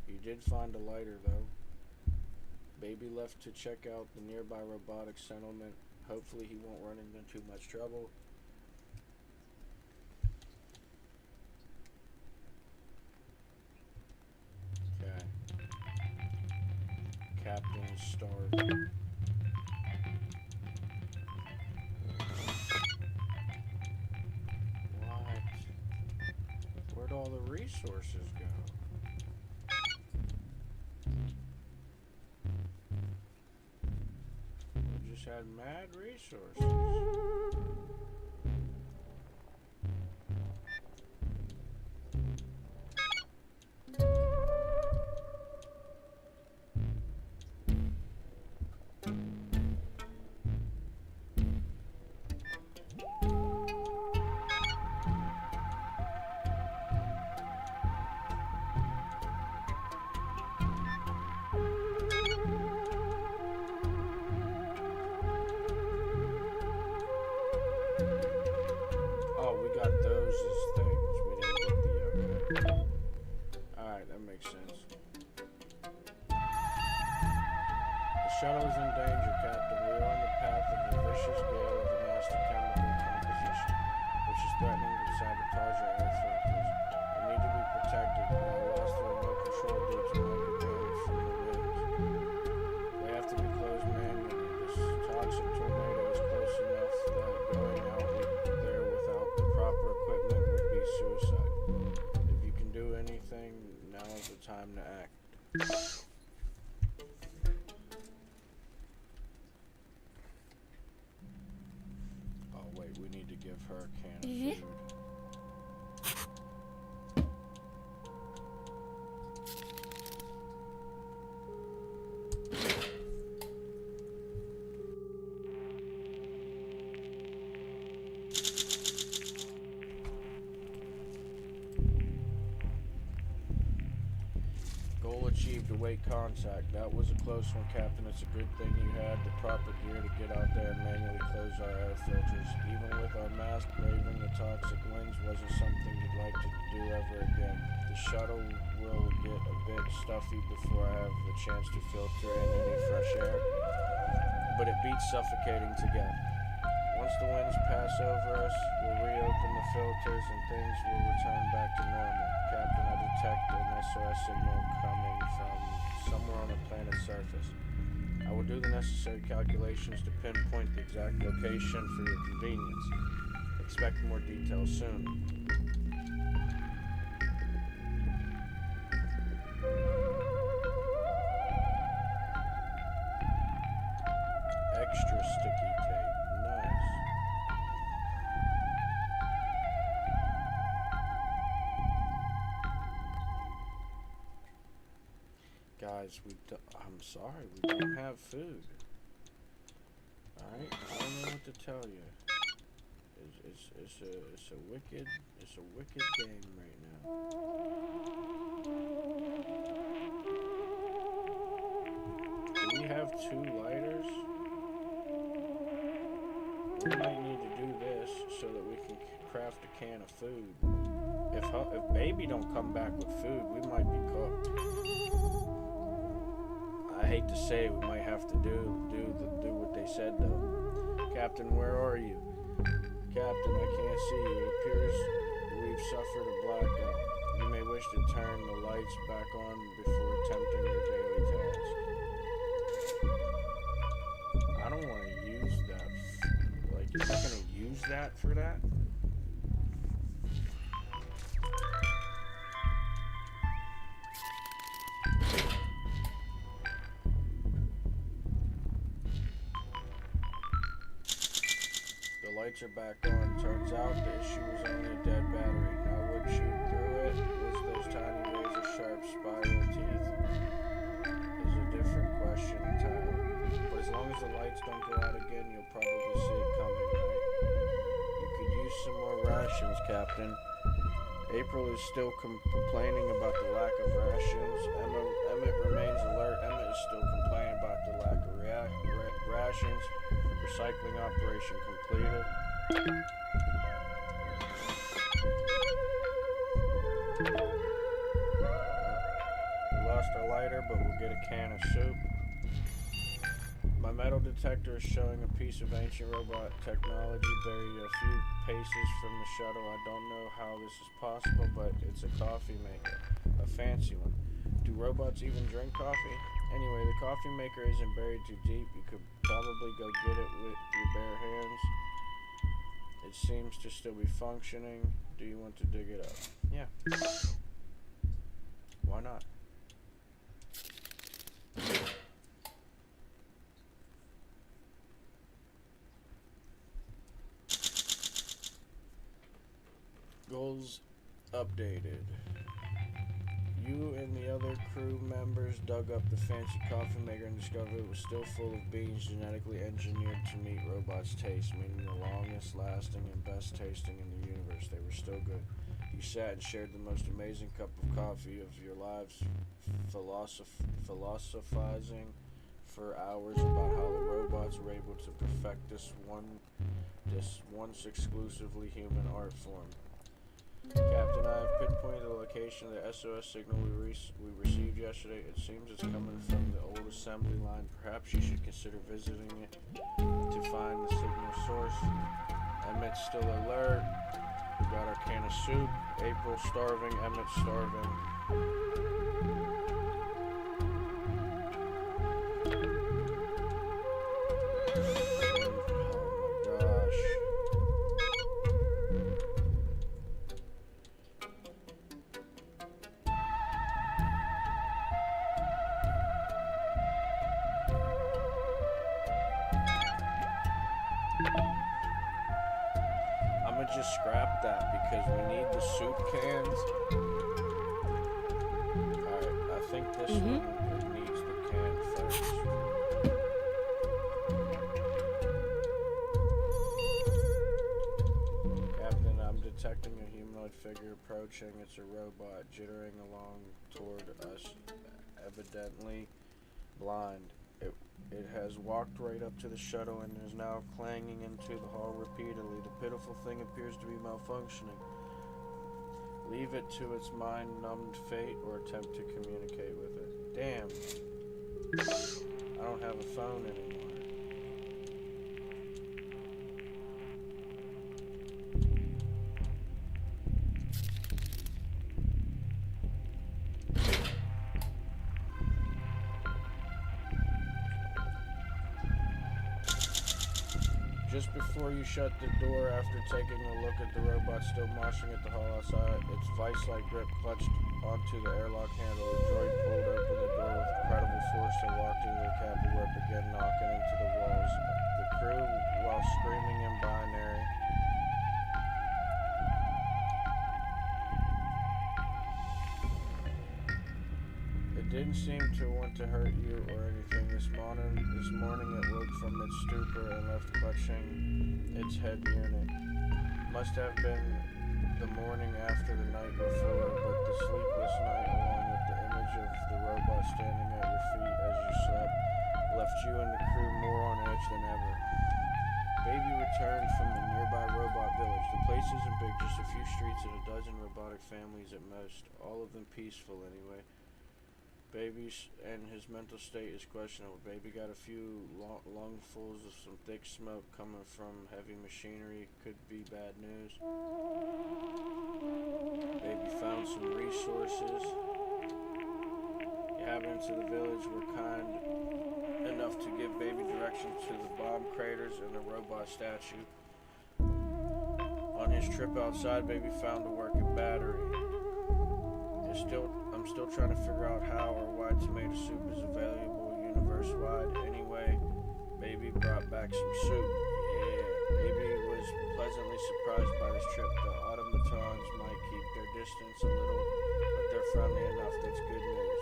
You did find a lighter though. Baby left to check out the nearby robotic settlement. Hopefully he won't run into too much trouble. Okay. Captain is starving. What? Where'd all the resources go? We just had mad resources. Oh, we got those as things. We didn't get the okay. Alright, that makes sense. The shuttle is in danger, Captain. We are on the path of a vicious gale of a nasty chemical composition, which is threatening to sabotage our air filters. We need to be protected, but I lost the remote control due to local damage from the winds. They have to be closed manually. This toxic tornado is close enough that going out there without the proper equipment would be suicide. If you can do anything, now is the time to act. Oh wait, we need to give her a can of food. Goal achieved, await contact. That was a close one, Captain. It's a good thing you had the proper gear to get out there and manually close our air filters. Even with our mask, braving the toxic winds wasn't something you'd like to do ever again. The shuttle will get a bit stuffy before I have the chance to filter in any fresh air, but it beats suffocating to get. Once the winds pass over us, we'll reopen the filters and things will return back to normal. Captain, I detect an SOS signal coming from somewhere on the planet's surface. I will do the necessary calculations to pinpoint the exact location for your convenience. Expect more details soon. Extra sticky tape. Nice. Guys, I'm sorry, we don't have food. Alright, I don't know what to tell you. It's a wicked game right now. Do we have 2 lighters? We might need to do this so that we can craft a can of food. If baby don't come back with food, we might be cooked. I hate to say it, we might have to do what they said though. Captain, where are you? Captain, I can't see you. It appears we've suffered a blackout. You may wish to turn the lights back on before attempting your daily task. I don't want to use that. Like, you're not going to use that for that? The lights are back on. Turns out the issue was only a dead battery. Now what chewed through it was those tiny razor-sharp spiral teeth. Is a different question entirely. But as long as the lights don't go out again, you'll probably see it coming, right? You could use some more rations, Captain. April is still complaining about the lack of rations. Emmett remains alert. Emmett is still complaining about the lack of rations. Recycling operation completed. We lost our lighter, but we'll get a can of soup. My metal detector is showing a piece of ancient robot technology buried a few paces from the shuttle. I don't know how this is possible, but it's a coffee maker. A fancy one. Do robots even drink coffee? Anyway, the coffee maker isn't buried too deep. You could probably go get it with your bare hands. It seems to still be functioning. Do you want to dig it up? Yeah. Why not? Goals updated. You and the other crew members dug up the fancy coffee maker and discovered it was still full of beans genetically engineered to meet robots' taste, meaning the longest lasting and best tasting in the universe. They were still good. You sat and shared the most amazing cup of coffee of your lives, philosophizing for hours about how the robots were able to perfect this once exclusively human art form. Captain, I have pinpointed the location of the SOS signal we received yesterday. It seems it's coming from the old assembly line. Perhaps you should consider visiting it to find the signal source. Emmett's still alert. We got our can of soup. April starving. Emmett starving. Just scrap that because we need the soup cans. Alright, I think this one needs the can first. Captain, I'm detecting a humanoid figure approaching. It's a robot jittering along toward us, evidently blind. It has walked right up to the shuttle and is now clanging into the hall repeatedly. The pitiful thing appears to be malfunctioning. Leave it to its mind-numbed fate or attempt to communicate with it. Damn. I don't have a phone anymore. Just before you shut the door after taking a look at the robot still moshing at the hall outside, its vice-like grip clutched onto the airlock handle. The droid pulled open the door with incredible force and walked into the cabin where it began knocking into the walls. The crew, while screaming in binary, it didn't seem to want to hurt you or anything. This morning it woke from its stupor and left clutching its head unit. Must have been the morning after the night before, but the sleepless night, along with the image of the robot standing at your feet as you slept, left you and the crew more on edge than ever. Baby returned from the nearby robot village. The place isn't big, just a few streets and a dozen robotic families at most, all of them peaceful anyway. Baby's and his mental state is questionable. Baby got a few lungfuls of some thick smoke coming from heavy machinery. Could be bad news. Baby found some resources. The inhabitants of the village were kind enough to give Baby directions to the bomb craters and the robot statue. On his trip outside, Baby found a working battery. I'm still trying to figure out how or why tomato soup is available universe-wide. Anyway, Baby brought back some soup. Yeah, Baby was pleasantly surprised by this trip. The automatons might keep their distance a little, but they're friendly enough. That's good news.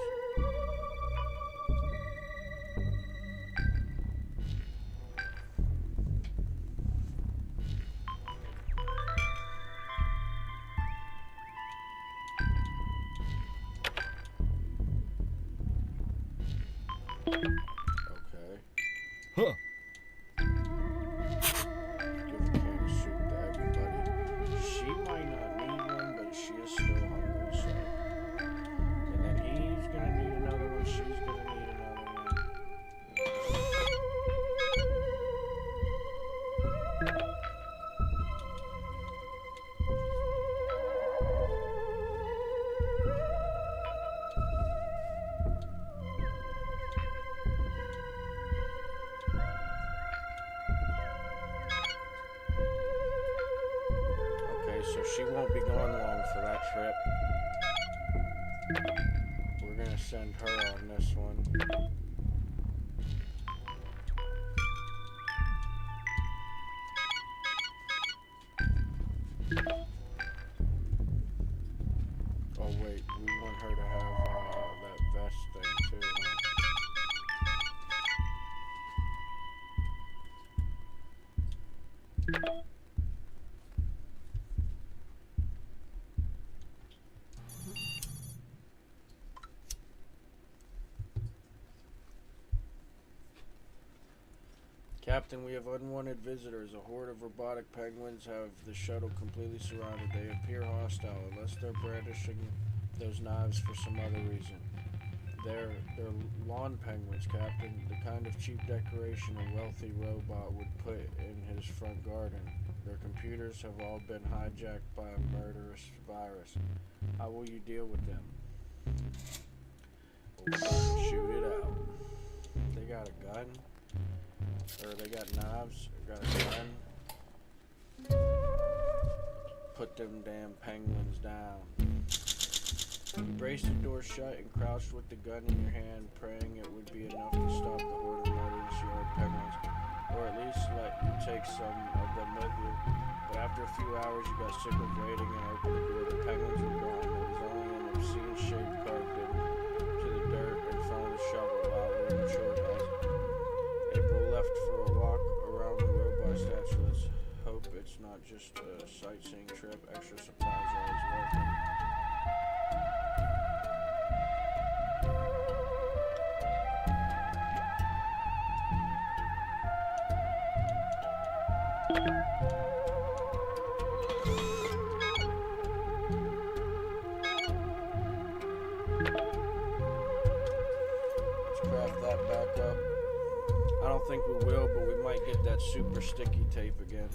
Okay. Huh. Give a can of soup to everybody. She might not need one, but she is still hungry, so. And then he's gonna need another one, she's gonna need another one. So she won't be gone long for that trip. We're gonna send her on this one. Oh wait, we want her to have that vest thing too, huh? Captain, we have unwanted visitors. A horde of robotic penguins have the shuttle completely surrounded. They appear hostile, unless they're brandishing those knives for some other reason. They're lawn penguins, Captain, the kind of cheap decoration a wealthy robot would put in his front garden. Their computers have all been hijacked by a murderous virus. How will you deal with them? We'll shoot it out. They got a gun? Or they got knives, or got a gun. Put them damn penguins down. You braced the door shut and crouched with the gun in your hand, praying it would be enough to stop the horde of murderous yard penguins, or at least let you take some of them with you. But after a few hours, you got sick of waiting and opened the door. The penguins were gone. There was only an obscene shape carved into the dirt in front of the shovel. Wow, we're mature, guys. April left for a walk around the robot statue. Let's hope it's not just a sightseeing trip. Extra supplies are always welcome. Let's craft that back up. I don't think we will, but we might get that super sticky tape again.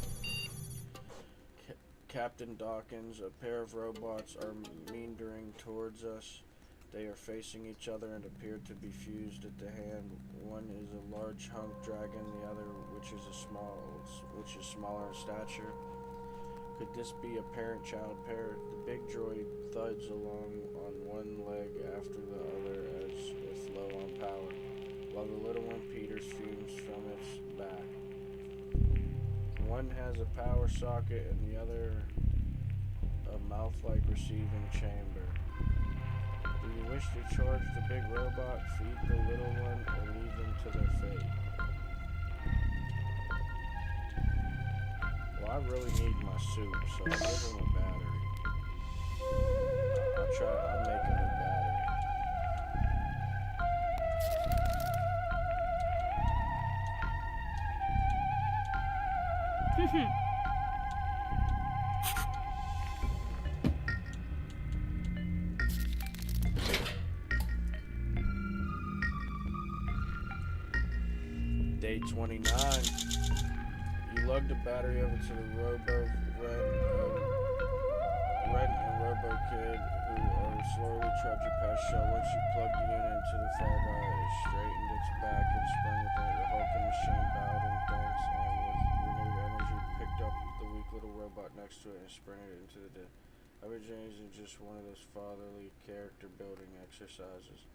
Captain Dawkins, a pair of robots are meandering towards us. They are facing each other and appear to be fused at the hand. One is a large hunk dragon, the other which is smaller in stature. Could this be a parent-child pair? The big droid thuds along on one leg after the other as if low on power, while the little one peters fumes from its back. One has a power socket and the other a mouth-like receiving chamber. Do you wish to charge the big robot, feed the little one, or leave them to their fate? Well, I really need my suit, so I'll give him a battery. I'll make him a battery. Day 29. You lug the battery over to the Ren and Robo Kid, who are slowly trudging past shell. Once you plug the unit into the Fargo, it straightened its back and sprung with it. The hulking machine bowed in thanks and with renewed energy picked up the weak little robot next to it and sprinted into the dead. Everything is just one of those fatherly character building exercises.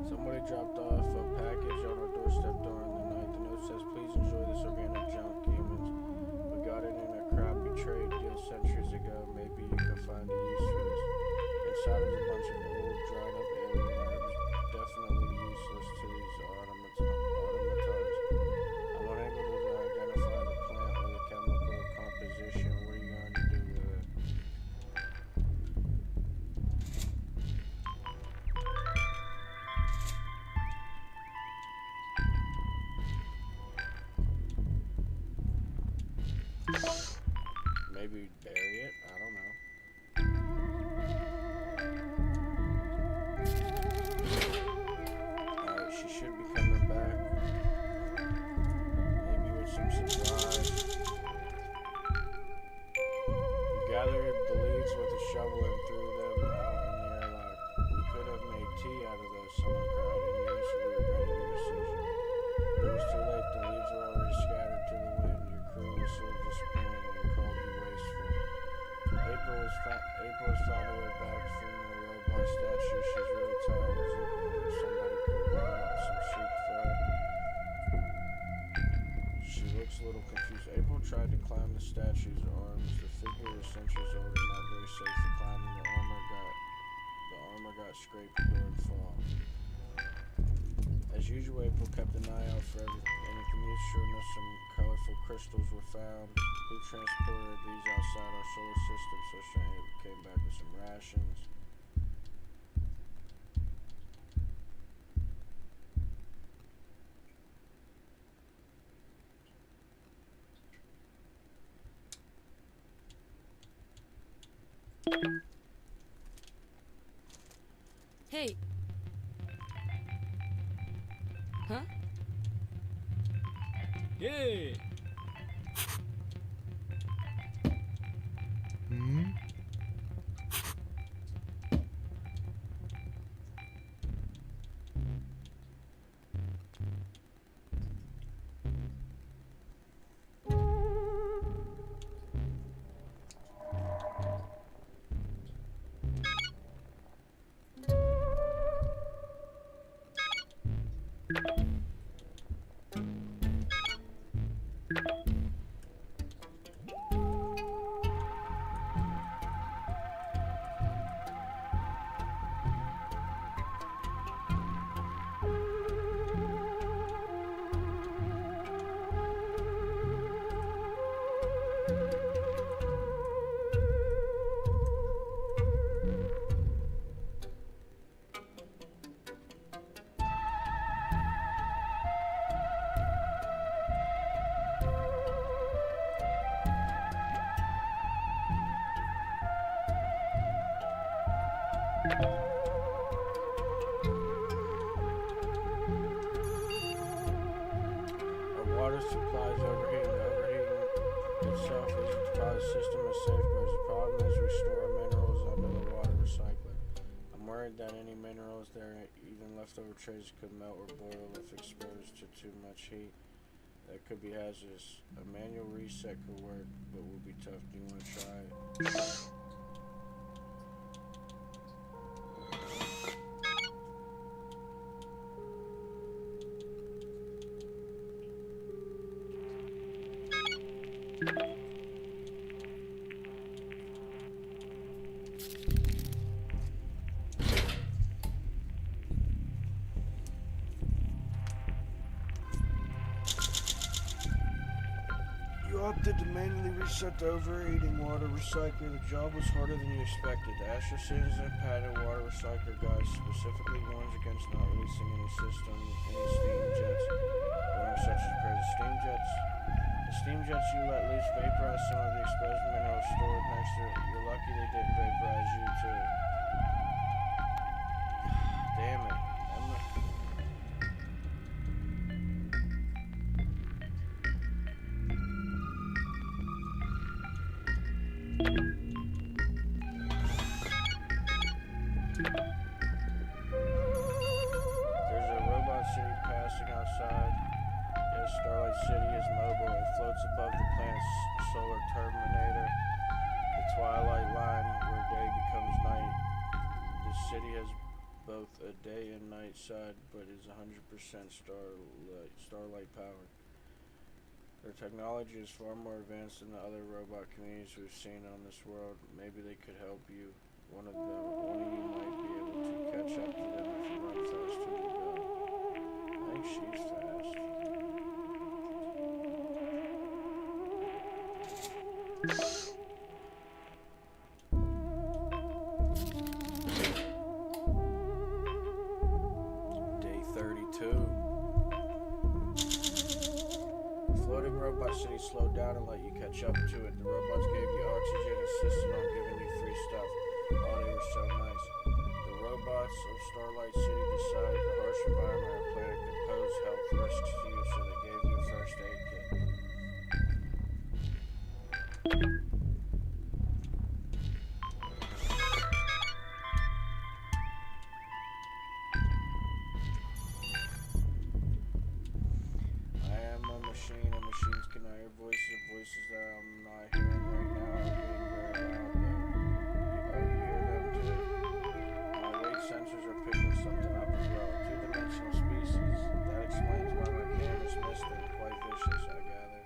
Somebody dropped off a package on our doorstep during the night. The note says, "Please enjoy this organic junk, humans. We got it in a crappy trade deal centuries ago. Maybe you can find a use for this." Inside is a bunch of old, dried up alien herbs, definitely useless to these automatons. I'm unable to identify the plant or the chemical composition. What are you going to do with it? Maybe bury it? I don't know. Alright, she should be coming back. Maybe with some supplies. You gathered the leaves with a shovel and threw them out in the airlock. We could have made tea out of those, someone cried, and you instantly regretted your decision. But it was too late. The leaves were already scattered to the wind. Your crew was so disappointed and called you wasteful. April has found her way back from the robot statue. She's really tired. As if somebody could warm up some soup for her. She looks a little confused. April tried to climb the statue's arms. The figure is centuries old and not very safe for climbing. The armor got scraped during fall. As usual, April kept an eye out for anything new. Sure enough, some colorful crystals were found. Who transported these outside our solar system? So she came back with some rations. Hey. Huh? Yeah. Our water supply is overheating. The overheating itself isn't the cause. The system is safeguards. The problem is we store minerals under the water recycler. I'm worried that any minerals there, even leftover traces, could melt or boil if exposed to too much heat. That could be hazardous. A manual reset could work, but will be tough. Do you want to try it? You opted to manually reset the overheating water recycler. The job was harder than you expected. The Astro Citizen patented water recycler guide specifically warns against not releasing any steam jets, warning such as crazy steam jets. The steam jets you let loose vaporize some of the exposed minerals stored next to it. You're lucky they didn't vaporize you too. Damn it. There's a robot city passing outside. Yes, Starlight City is mobile. It floats above the planet's solar terminator, the twilight line where day becomes night. The city has both a day and night side, but is 100% starlight powered. Their technology is far more advanced than the other robot communities we've seen on this world. Maybe they could help you. One of you might be able to catch up to them if you run faster than go. I think she's fast. Day 32. Floating robot city slowed down and let you catch up to it. The robots gave you oxygen and insisted on giving you free stuff. Oh, they were so nice. The robots of Starlight City decided the harsh environment of the planet could pose health risks to you, so they gave you a first aid kit. I am a machine, and machines cannot hear voices. Voices that I'm not hearing right now are being very loud, though. You hear them too? My weight sensors are picking something up as well. Two-dimensional species. That explains why my cameras missed them. Quite vicious, I gather.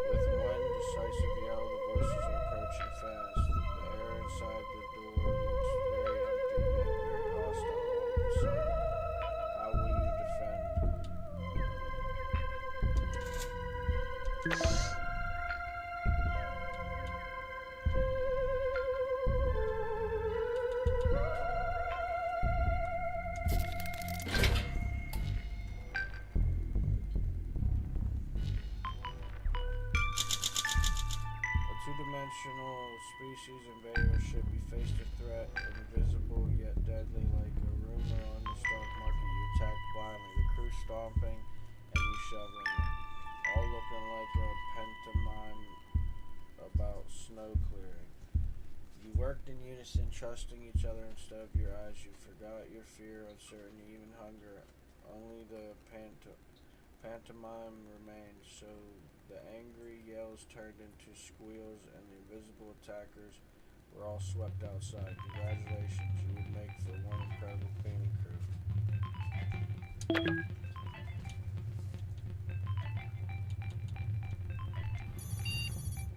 With one decisive yell, the voices are approaching fast. The air inside the door looks very empty, yet very hostile all of a sudden. How will you defend? Two-dimensional species invader should be faced a threat, invisible yet deadly, like a rumor on the stock market. You attack blindly, the crew stomping and you shoveling it, all looking like a pantomime about snow clearing. You worked in unison, trusting each other instead of your eyes. You forgot your fear, uncertainty, even hunger. Only the pantomime remained, so the angry yells turned into squeals, and the invisible attackers were all swept outside. Congratulations, you would make for one incredible cleaning crew.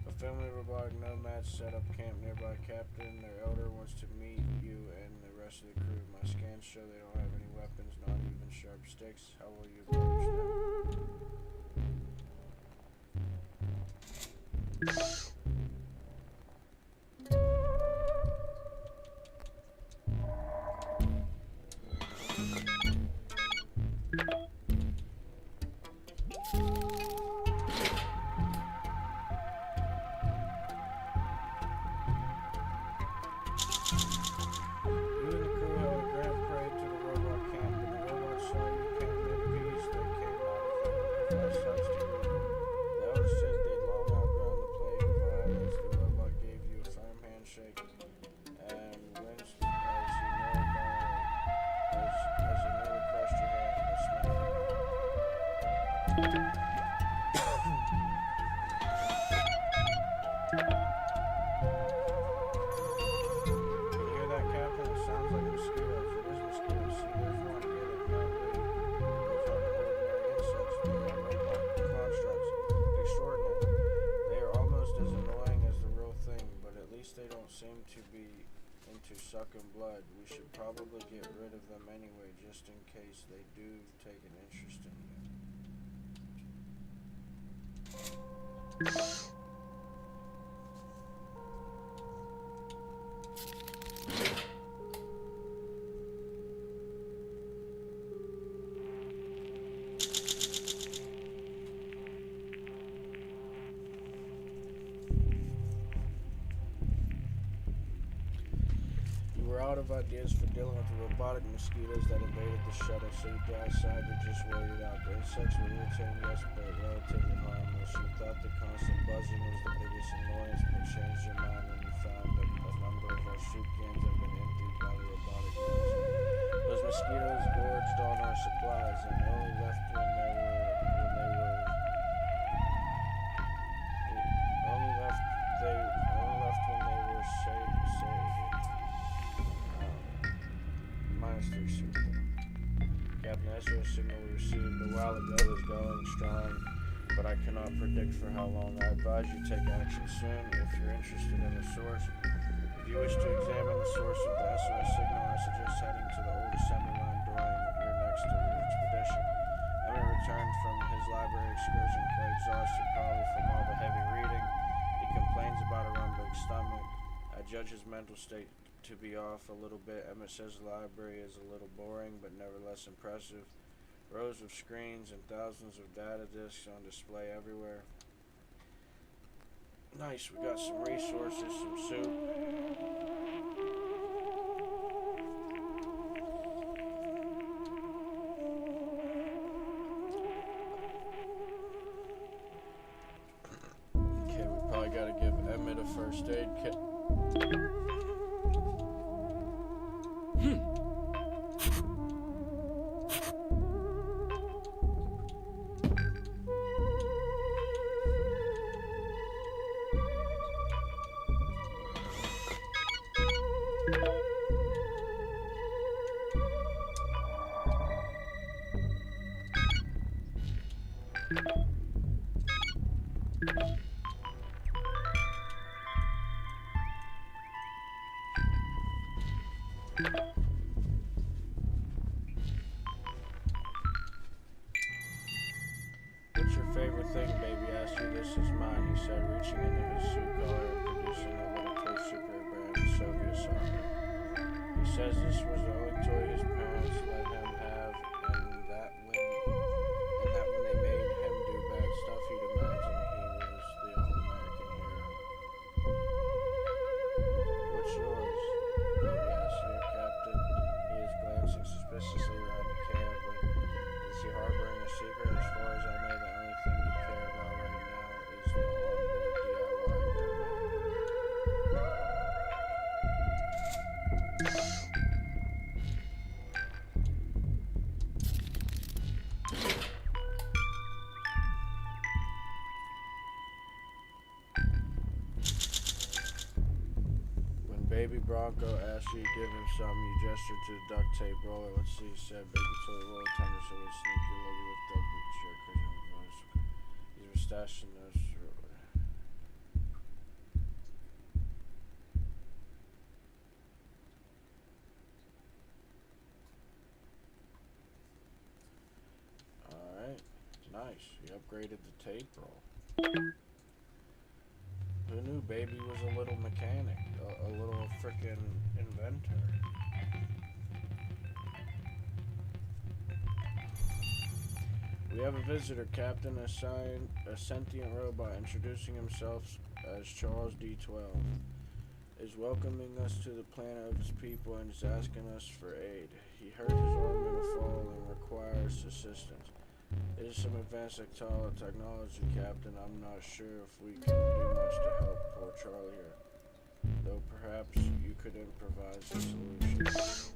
A family of robotic nomads set up camp nearby. Captain, their elder, wants to meet you and the rest of the crew. My scans show they don't have any weapons, not even sharp sticks. How will you approach them? hear that, Captain? It sounds like mosquitoes. It is mosquitoes. See, there's one. Get it. No, wait. Those aren't ordinary insects. They are robot constructs. Extraordinary. They are almost as annoying as the real thing, but at least they don't seem to be into sucking blood. We should probably get rid of them anyway, just in case they do take an interest in you. We're out of ideas for dealing with the robotic mosquitoes that invaded the shuttle, so you decided to just wait it out. The insects were irritating, yes, but relatively harmless. You thought the constant buzzing was the biggest annoyance, but changed your mind when you found that a number of our soup cans have been emptied by the robotic units. Those mosquitoes gorged on our supplies and only left when they were saved. Minus 3 soup. Captain, the SOS signal we received a while ago is going strong, but I cannot predict for how long. I advise you take action soon if you're interested in the source. If you wish to examine the source of the SOS signal, I suggest heading to the old assembly line during your next expedition. Emmett returned from his library excursion quite exhausted, probably from all the heavy reading. He complains about a rumbling stomach. I judge his mental state to be off a little bit. Emmett says the library is a little boring, but nevertheless impressive. Rows of screens and thousands of data disks on display everywhere. Nice, we got some resources, some soup. Okay, we probably gotta give Emmett a first aid kit. What's your favorite thing, baby? Asked you. This is mine, he said, reaching into his suit collar and producing a little toy super brand Soviet soccer. He says this was the only toy his parents let him have, and that when they made him do bad stuff, he'd imagine he was the all-American hero. What's yours? Baby asked you, Captain. He is glancing suspiciously around the cab, but is he harboring a secret? As far as I know, the only thing you care about right now is the onboard DIY. Baby Bronco asked you to give him some. You gestured to the duct tape roller. Let's see, he said. Baby told the roller tender so we sneak your logo with duct tape. Sure, voice. He's mustaching those. Alright, nice. You upgraded the tape roll. Who knew Baby was a little mechanic, a little frickin' inventor? We have a visitor, Captain, a sentient robot, introducing himself as Charles D12. Is welcoming us to the planet of his people and is asking us for aid. He hurt his arm in a fall and requires assistance. It is some advanced technology, Captain. I'm not sure if we can do much to help poor Charlie here. Though perhaps you could improvise a solution.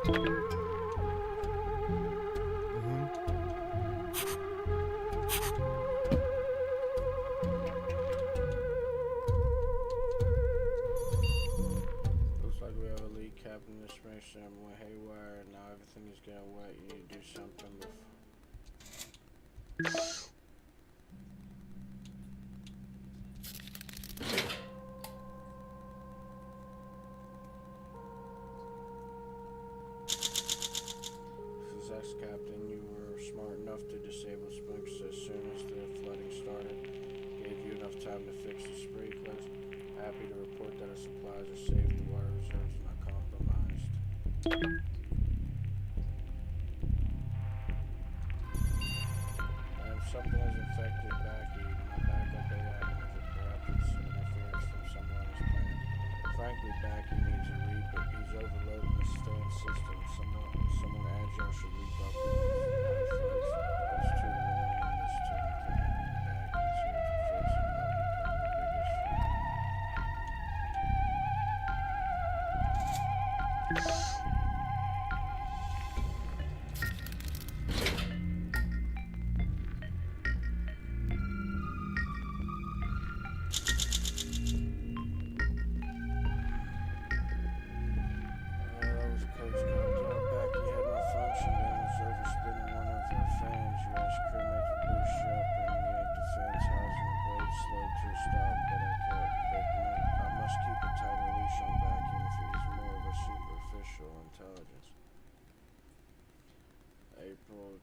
Looks like we have a lead captain. This race went haywire, and now everything is getting wet. You need to do something before. Captain, you were smart enough to disable sprinklers as soon as the flooding started. Gave you enough time to fix the sprinklers. Happy to report that our supplies are safe. The water reserves are not compromised. Something has infected Backy. My backup AI manager. Perhaps it's interference from someone on his planet. Frankly, Backy needs a reboot. He's overloading the stand system. Someone agile should reboot the There's too warm in this too. Backy's here to fix it. I'll become the biggest.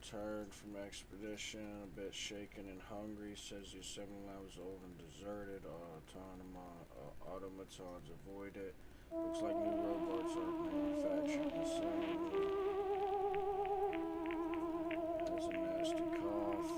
Returned from expedition, a bit shaken and hungry, says the assembly line was old and deserted, automatons avoid it. Looks like new robots are manufactured the same. Has a nasty cough.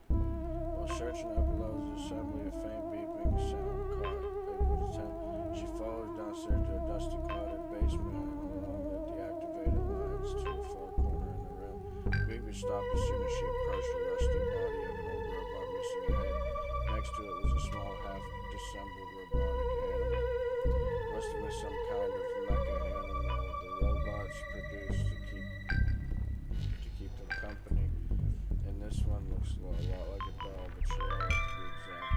While searching up below the assembly, a faint beeping sound caught April's attention. She follows downstairs to a dusty clouded basement along the deactivated lines to a far corner in the room. The beeping stopped as soon as she approached the rusty body of an old robot missing a head. Next to it was a small half-disassembled robotic animal. Must have been some kind of mecha animal the robots produced to keep them company. And this one looks a lot like a doll, but sure to be exact.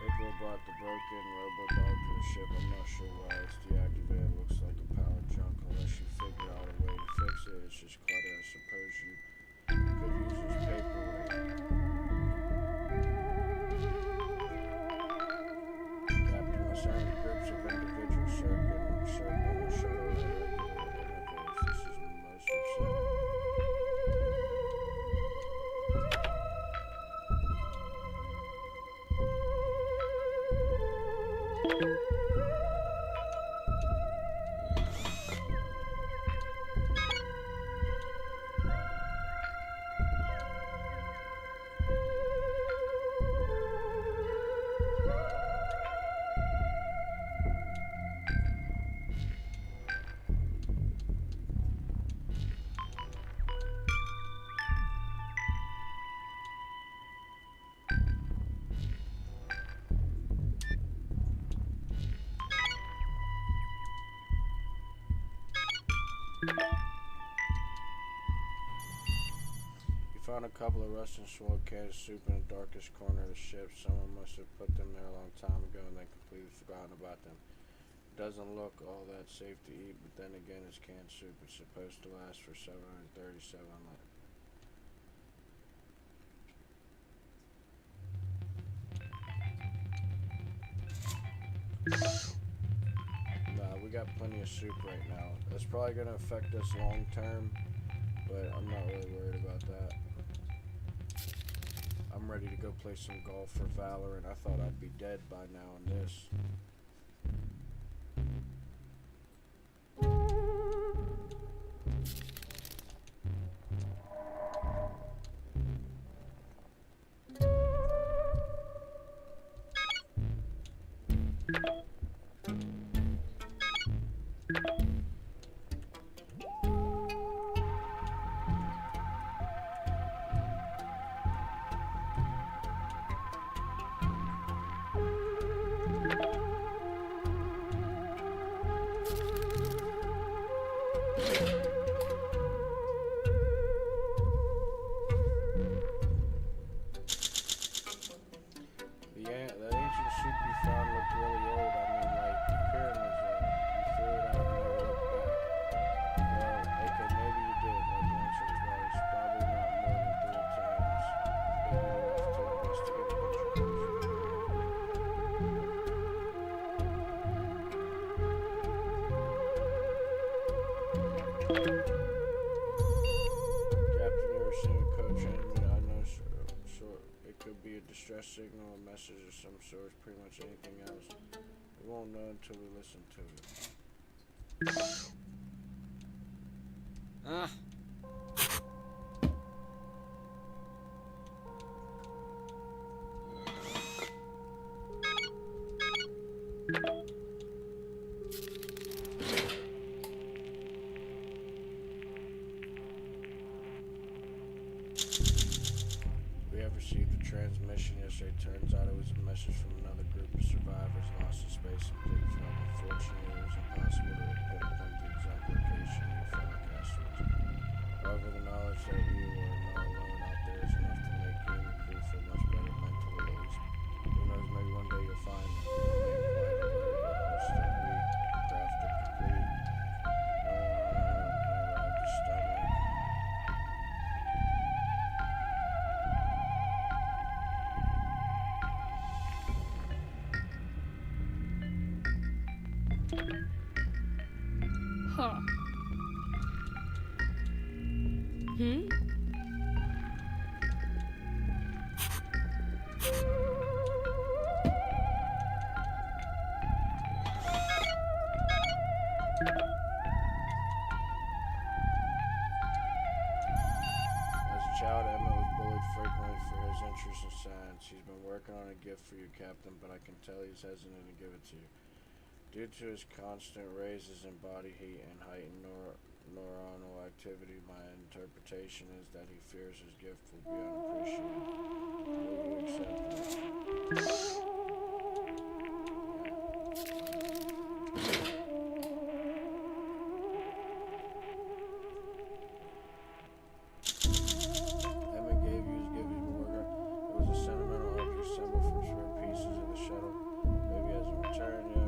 April brought the broken robo-doll to the ship. I'm not sure why it's deactivated. Looks like a power junk. Unless you figure out a way to fix it, it's just clutter. I suppose you could use this paperweight. Captain must have groups of individuals circling the shuttle at regular intervals. This is most upsetting. You found a couple of rusting sword cans of soup in the darkest corner of the ship. Someone must have put them there a long time ago and then completely forgotten about them. It doesn't look all that safe to eat, but then again it's canned soup. It's supposed to last for 737 Nah, we got plenty of soup right now. That's probably going to affect us long term, but I'm not really worried about that. I'm ready to go play some golf for VALORANT. I thought I'd be dead by now in this. That ancient ship you found looked really old. I mean, like pyramids. You threw it out and never looked back. Well, okay, maybe you did, like once or twice. Probably not more than 3 times. Maybe you left to investigate a bunch of crazy. Captain, you ever seen a coach enemy? I know, so it could be a distress signal, a message of some sort, pretty much anything else. We won't know until we listen to it. Ah. We have received a transmission yesterday. Turns out it was a message from another group of survivors lost in space and bleak film. Unfortunately, it was impossible to pinpoint the exact location of your fellow castmates. However, the knowledge that you are not alone out there is enough to make you and your crew feel much better mentally, at least. Who knows, maybe one day you'll find them. Remain quiet, alert, you'll still be crafted complete. Just stomach. Huh. Hmm? As a child, Emmett was bullied frequently for his interest in science. He's been working on a gift for you, Captain, but I can tell he's hesitant to give it to you. Due to his constant raises in body heat and heightened neuronal activity, my interpretation is that he fears his gift will be unappreciated. Will you accept it? Emmett gave you his gift even burger. It was a sentimental arc assembled from spare pieces of the shuttle. Maybe as a return, yeah.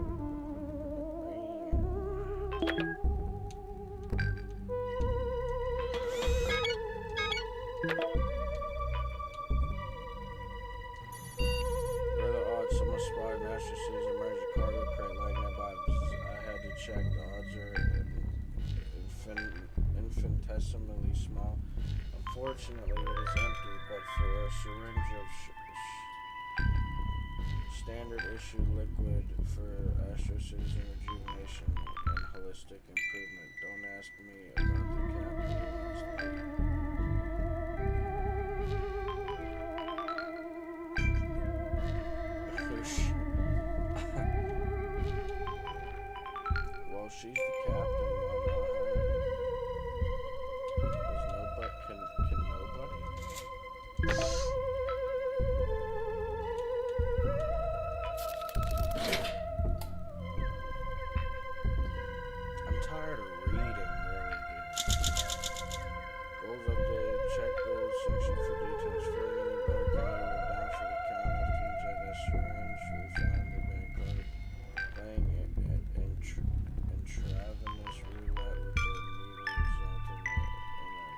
What are the odds someone spotted Master C's emerging cargo crate laying nearby? I had to check. The odds are infinitesimally small. Unfortunately, it is empty, but for a syringe of standard issue liquid for Astro Citizen rejuvenation and holistic improvement. Don't ask me about the captain. Well, she's the captain. Why not her? Does nobody can nobody? I'm tired of reading, really. Goals updated. Check goals section for details. Feeling any better? Can you down for the count after you inject that syringe? We found the bank card. Playing intravenous roulette with the needle resulting in a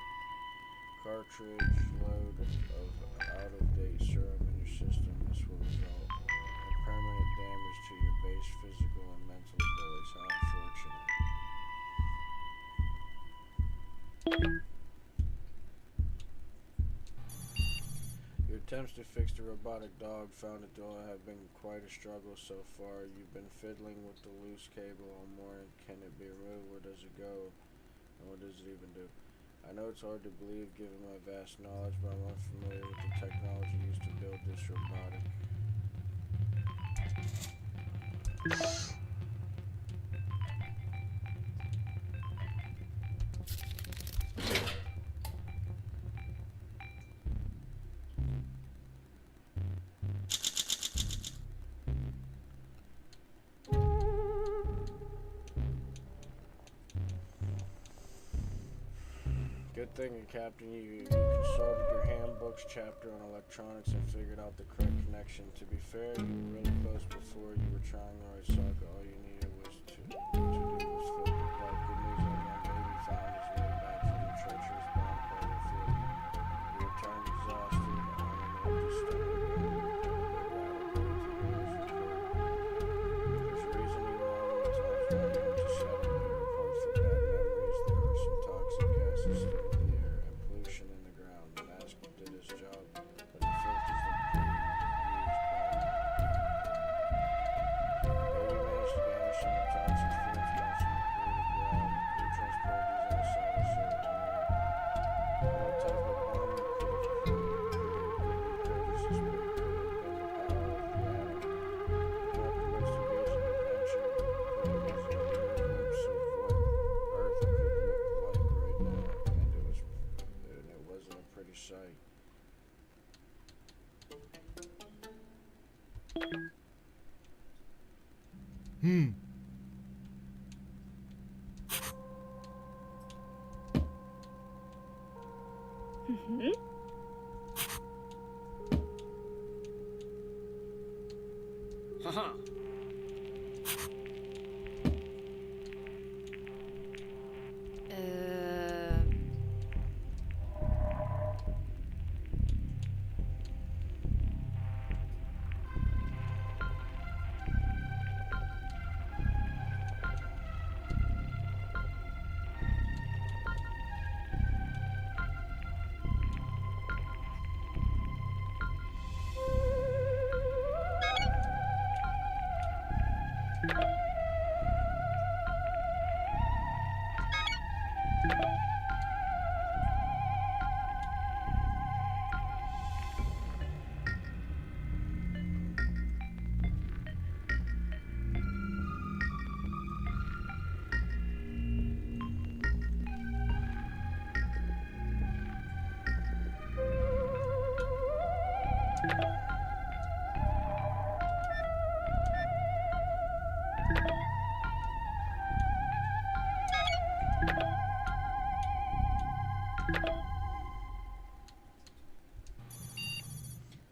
cartridge load of out-of-date serum in your system. This will result in permanent damage to your base physical and mental abilities. How unfortunate. Your attempts to fix the robotic dog found it to have been quite a struggle so far. You've been fiddling with the loose cable all morning. Can it be removed? Where does it go? And what does it even do? I know it's hard to believe given my vast knowledge, but I'm unfamiliar with the technology used to build this robotic. good thing, Captain, you consulted your handbook's chapter on electronics and figured out the correct connection. To be fair, you were really close before. You were trying the right socket. All you needed was to do was flip the plug. Good news, that young baby found his way back from the treacherous bottom part of the field. He returned exhausted on an empty stomach. There's a reason he went on the times when he went to settle the report for bad memories. There are some toxic gases still in the air and pollution in the ground. The mask did his job, but the filters look pretty used by now. Baby managed to banish some of the toxic fumes bouncing from the ground. We transported these outsiders so what type of bomb could have this is what could have been the power of the atom. Not the most engaging adventure, but it was a rare glimpse of what Earth could look like right now, and it wasn't a pretty sight. Mhm. Haha.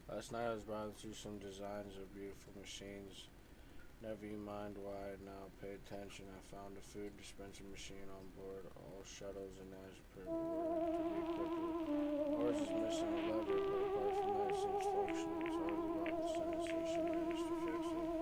Last night I was browsing through some designs of beautiful machines. Never you mind why now pay attention. I found a food dispenser machine on board. All shuttles and knives are to be equipped with. Ours is missing a lever, but apart from that it seems functional. It's hardly rocket science, so you should manage to fix it.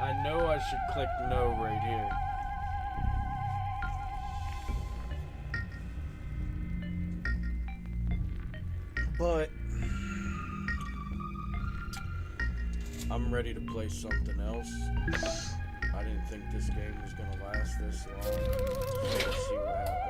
I know I should click no right here. But I'm ready to play something else. I didn't think this game was gonna last this long. So let's see what happens.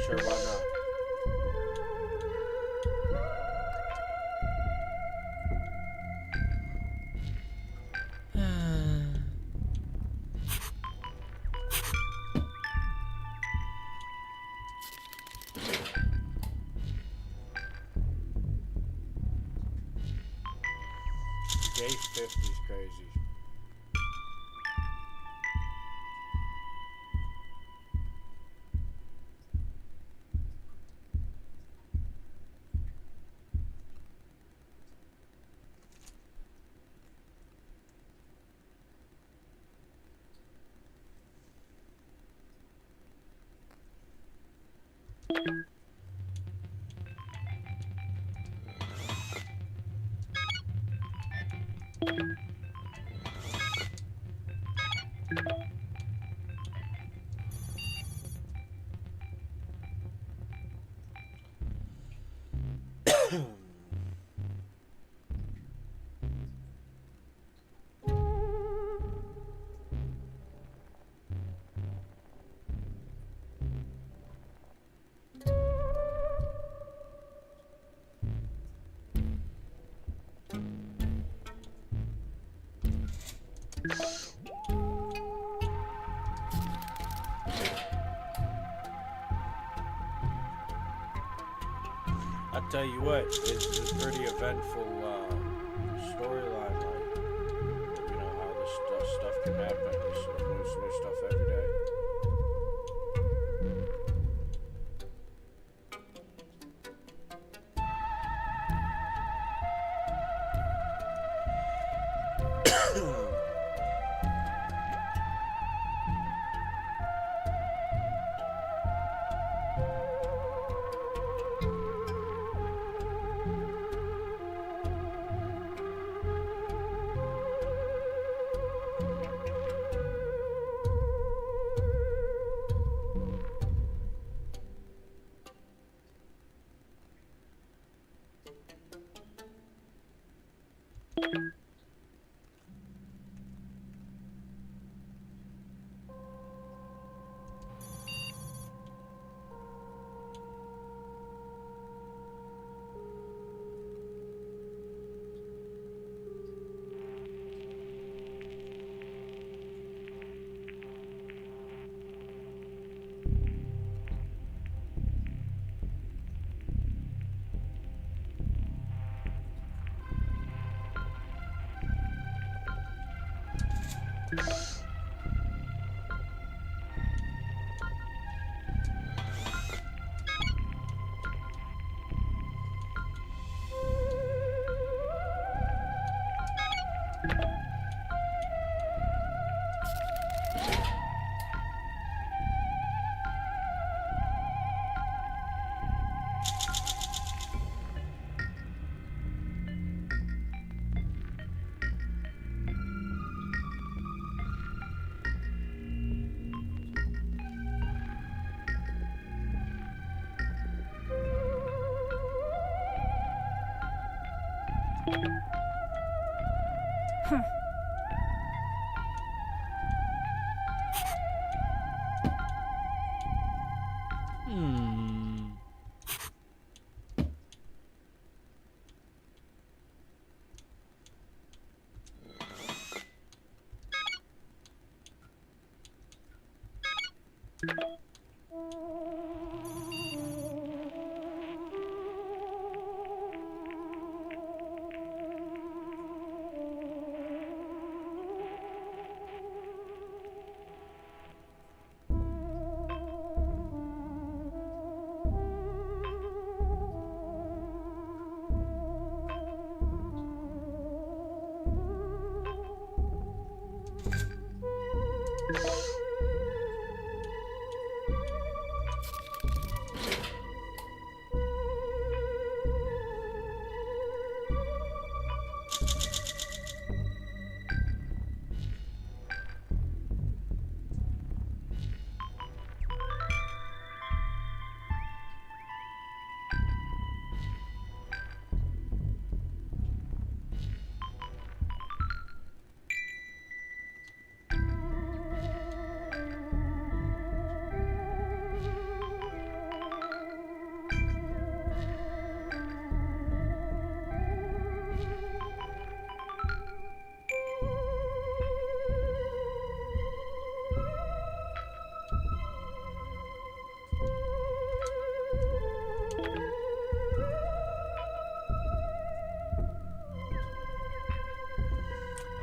Sure, why not? Day 50 is crazy. I tell you what, it's a pretty eventful storyline. Like, you know how this stuff can happen. There's new stuff every day.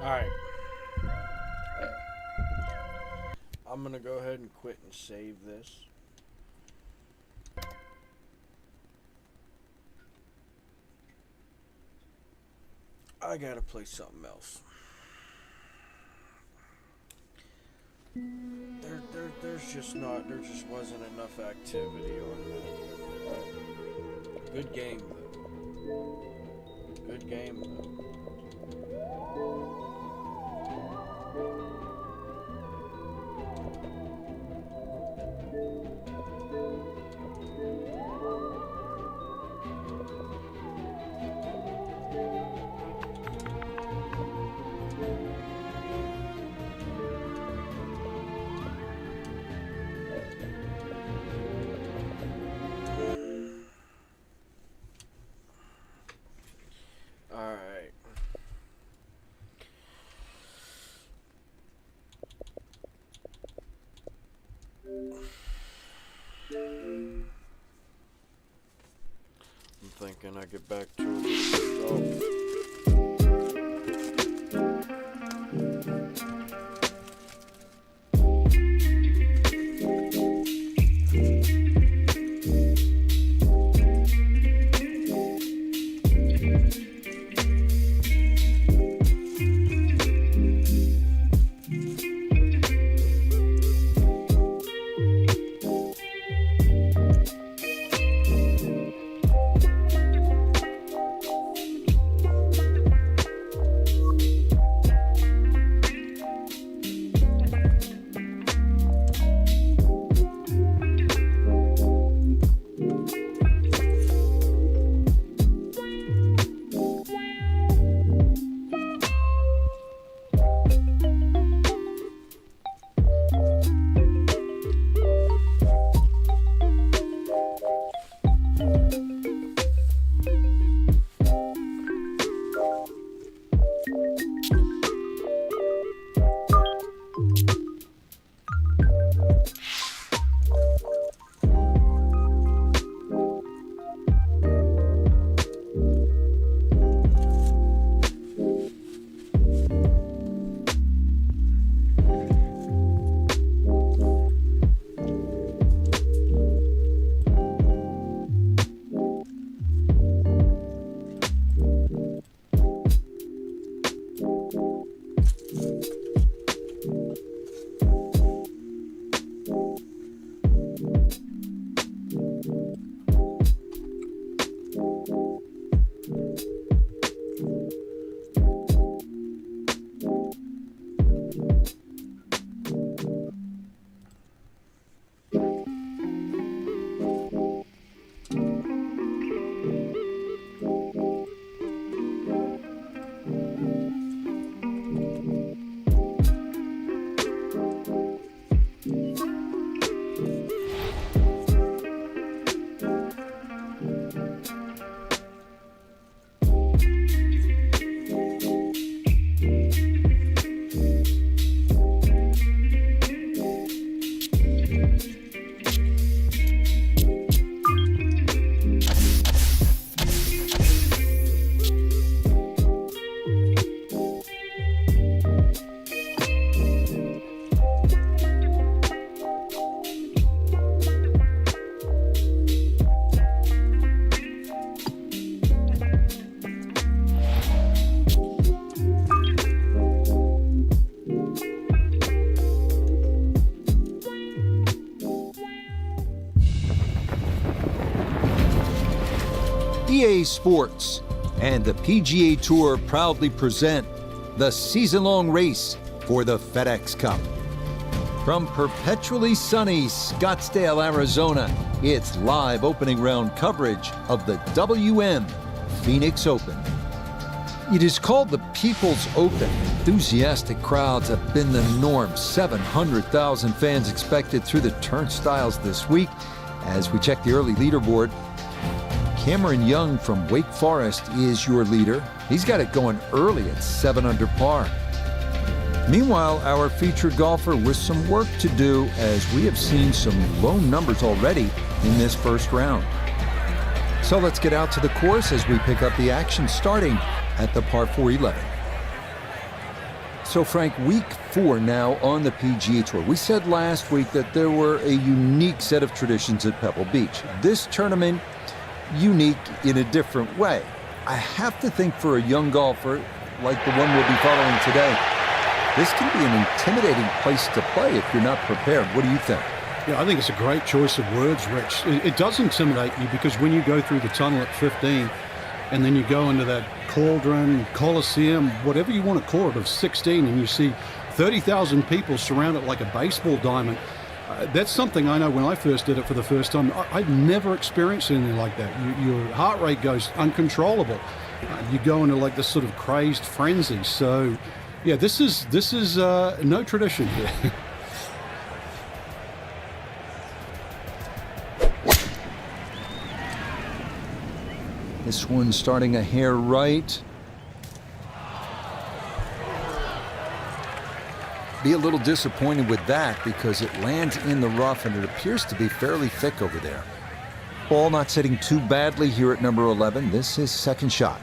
Alright. I'm gonna go ahead and quit and save this. I gotta play something else. there just wasn't enough activity on that. Good game though. Good game though. Alright. I'm thinking I get back to it. EA Sports and the PGA Tour proudly present the season-long race for the FedEx Cup. From perpetually sunny Scottsdale, Arizona, it's live opening round coverage of the WM Phoenix Open. It is called the People's Open. Enthusiastic crowds have been the norm. 700,000 fans expected through the turnstiles this week. As we check the early leaderboard, Cameron Young from Wake Forest is your leader. He's got it going early at 7 under par. Meanwhile, our featured golfer with some work to do, as we have seen some low numbers already in this first round. So let's get out to the course as we pick up the action, starting at the par 4 11. So Frank, week 4 now on the PGA Tour. We said last week that there were a unique set of traditions at Pebble Beach. This tournament, unique in a different way. I have to think for a young golfer like the one we'll be following today, this can be an intimidating place to play if you're not prepared. What do you think? Yeah, I think it's a great choice of words, Rich. It does intimidate you because when you go through the tunnel at 15 and then you go into that cauldron, coliseum, whatever you want to call it, of 16, and you see 30,000 people surrounded like a baseball diamond, that's something I know when I first did it for the first time. I'd never experienced anything like that. Your heart rate goes uncontrollable. You go into like this sort of crazed frenzy. So, yeah, this is no tradition here. This one's starting a hair right. Be a little disappointed with that because it lands in the rough and it appears to be fairly thick over there. Ball not sitting too badly here at number 11. This is second shot.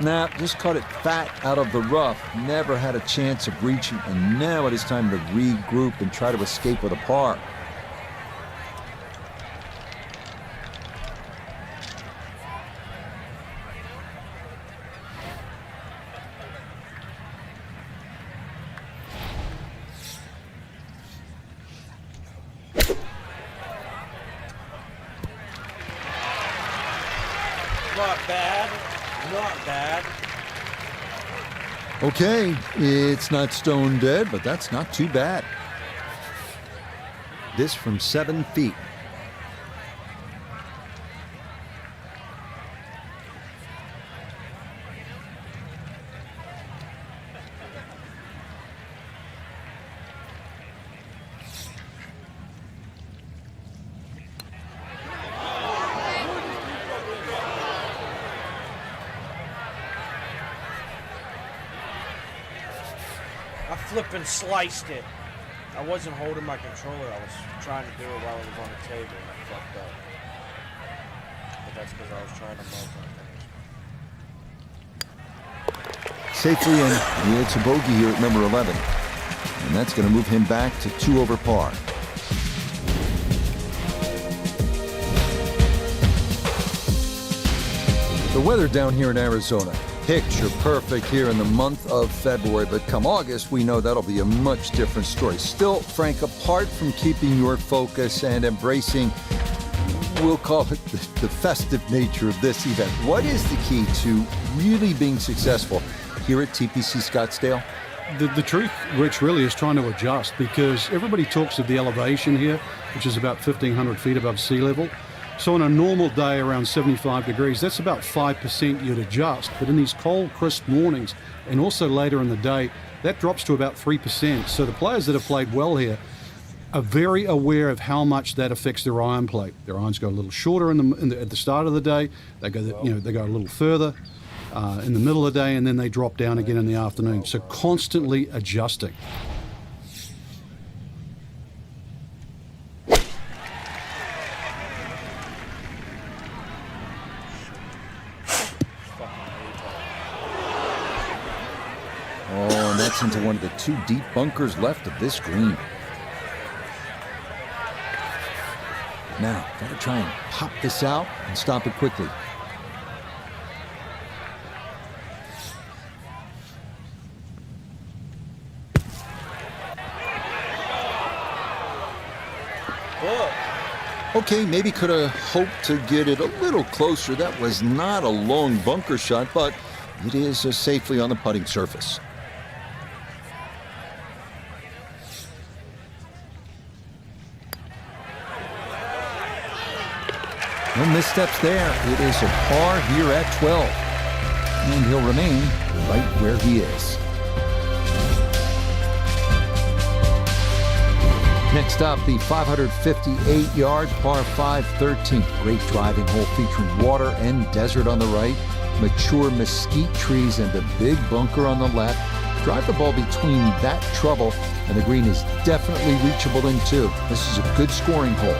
Nah, just caught it fat out of the rough. Never had a chance of reaching, and now it is time to regroup and try to escape with a par. Not bad. Not bad. Okay, it's not stone dead, but that's not too bad. This from 7 feet. flipping sliced it. I wasn't holding my controller. I was trying to do it while it was on the table and I fucked up. But that's because I was trying to multitask. Safely in, yields a bogey here at number 11. And that's going to move him back to 2 over par. The weather down here in Arizona, picture perfect here in the month of February, but come August, we know that'll be a much different story. Still, Frank, apart from keeping your focus and embracing, we'll call it the festive nature of this event, what is the key to really being successful here at TPC Scottsdale? The truth, Rich, really is trying to adjust, because everybody talks of the elevation here, which is about 1,500 feet above sea level. So on a normal day around 75 degrees, that's about 5% you'd adjust. But in these cold, crisp mornings and also later in the day, that drops to about 3%. So the players that have played well here are very aware of how much that affects their iron play. Their irons go a little shorter at the start of the day. They go, they go a little further in the middle of the day, and then they drop down again in the afternoon. So constantly adjusting. Oh, and that's into one of the 2 deep bunkers left of this green. Now, gotta try and pop this out and stop it quickly. Okay, maybe could have hoped to get it a little closer. That was not a long bunker shot, but it is safely on the putting surface. No missteps there. It is a par here at 12. And he'll remain right where he is. Next up, the 558-yard par 5 13th. Great driving hole featuring water and desert on the right, mature mesquite trees and a big bunker on the left. Drive the ball between that trouble, and the green is definitely reachable in 2. This is a good scoring hole.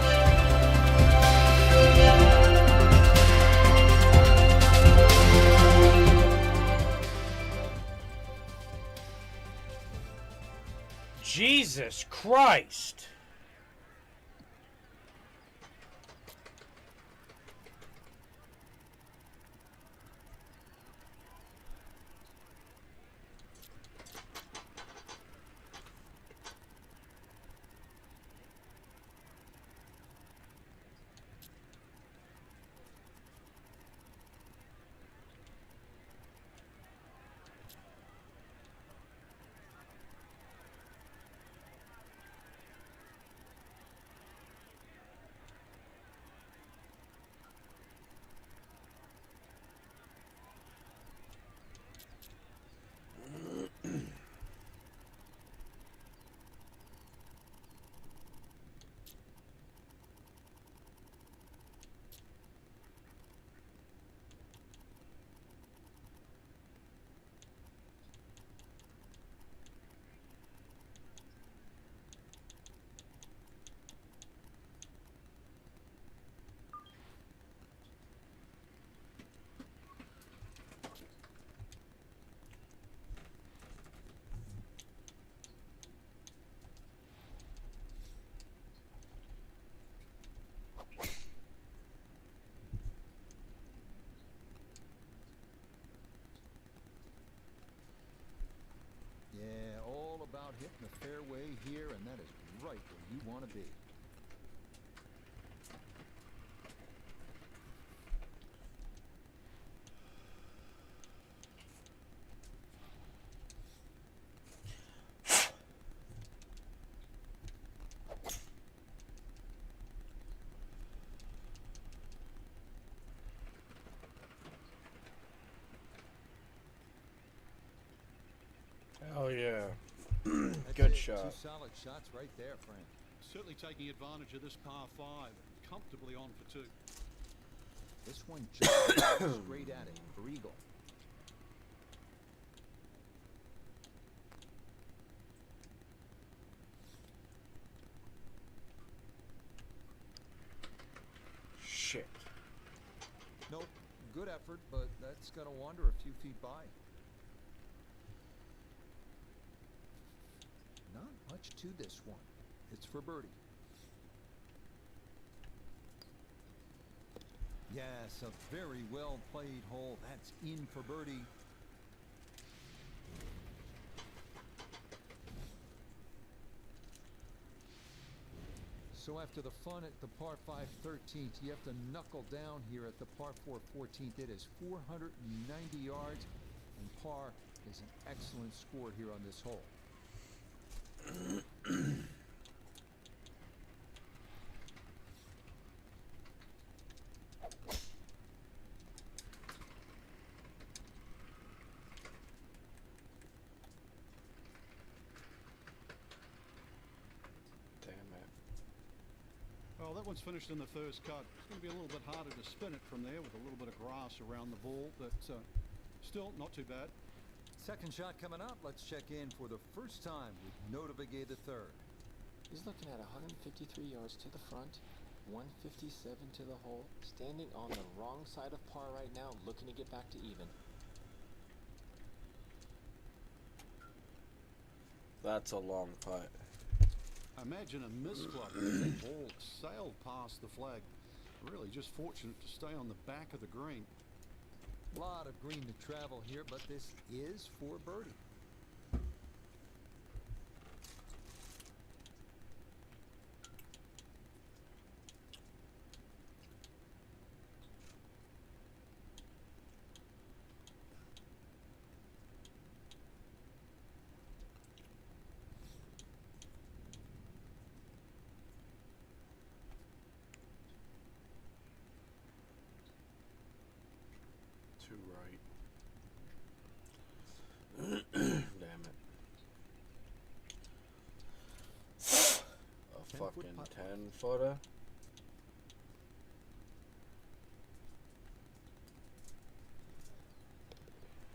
Jesus Christ! About hitting the fairway here, and that is right where you want to be. Oh yeah. Good shot. 2 solid shots right there, Frank. Certainly taking advantage of this par 5, comfortably on for 2. This one just straight at it for eagle. Nope, good effort, but that's got to wander a few feet by. Not much to this one. It's for birdie. Yes, a very well played hole. That's in for birdie. So after the fun at the par 5 13th, you have to knuckle down here at the par 4 14th. It is 490 yards, and par is an excellent score here on this hole. Well, that one's finished in the first cut. It's going to be a little bit harder to spin it from there with a little bit of grass around the ball, but still not too bad. Second shot coming up. Let's check in for the first time with Notabegay the third. He's looking at 153 yards to the front, 157 to the hole, standing on the wrong side of par right now, looking to get back to even. That's a long putt. Imagine a misclub. The ball sailed past the flag. Really just fortunate to stay on the back of the green. A lot of green to travel here, but this is for birdie. Too right. Damn it. A fucking 10-footer.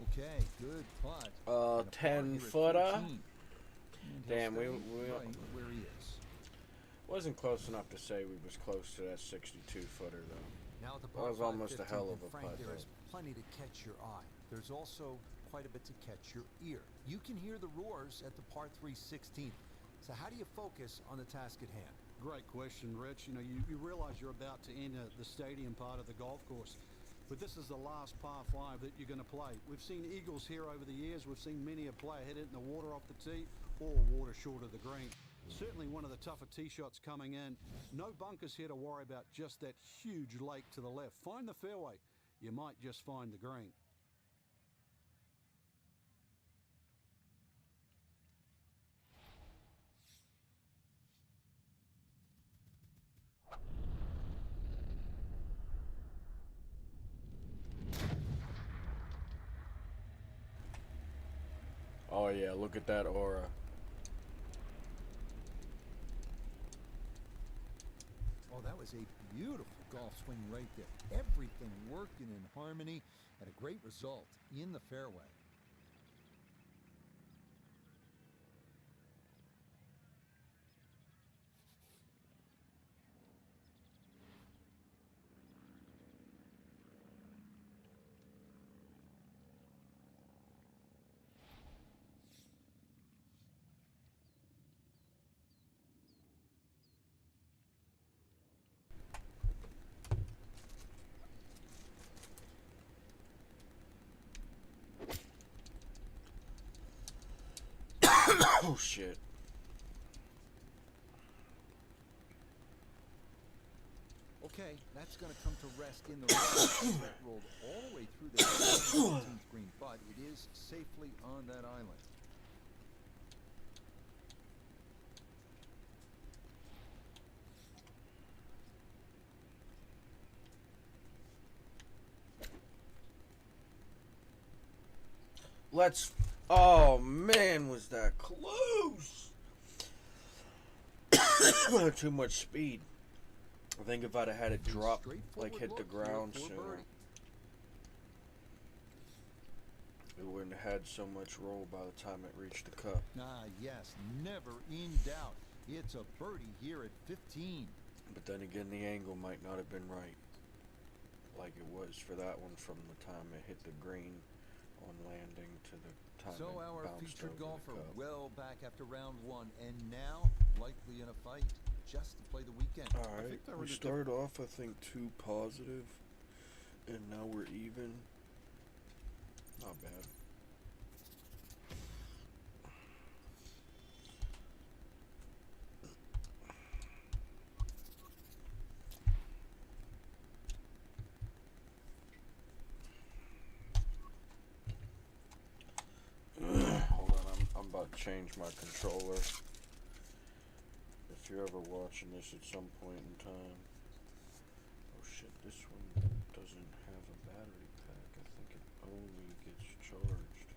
Okay, good putt. 10-footer. Damn, we right where he is. wasn't close enough to say we was close to that 62-footer though. Now at the That was almost a hell of a Frank, putt, there is though. plenty to catch your eye. There's also quite a bit to catch your ear. You can hear the roars at the par 3 16th. So how do you focus on the task at hand? Great question, Rich. You know, you realize you're about to enter the stadium part of the golf course, but this is the last par 5 that you're going to play. We've seen eagles here over the years. We've seen many a player hit it in the water off the tee or water short of the green. Certainly one of the tougher tee shots coming in. No bunkers here to worry about, just that huge lake to the left. Find the fairway. You might just find the green. Oh yeah, look at that aura. Oh, that was a beautiful golf swing right there. Everything working in harmony and a great result in the fairway. Oh shit. Okay, that's going to come to rest in the rough. That rolled all the way through the 17th green, but it is safely on that island. Let's. Oh man, was that close? Too much speed. I think if I'd have had it drop, like hit the ground sooner, it wouldn't have had so much roll by the time it reached the cup. Ah, yes, never in doubt. It's a birdie here at 15. But then again, the angle might not have been right. like it was for that one from the time it hit the green on landing to the time So it our bounced featured over golfer the cup. well back after round one, and now likely in a fight just to play the weekend. All right, we started off I think 2 positive, and now we're even. Not bad. Hold on, I'm about to change my controller. If you're ever watching this at some point in time. Oh shit, this one doesn't have a battery pack. I think it only gets charged.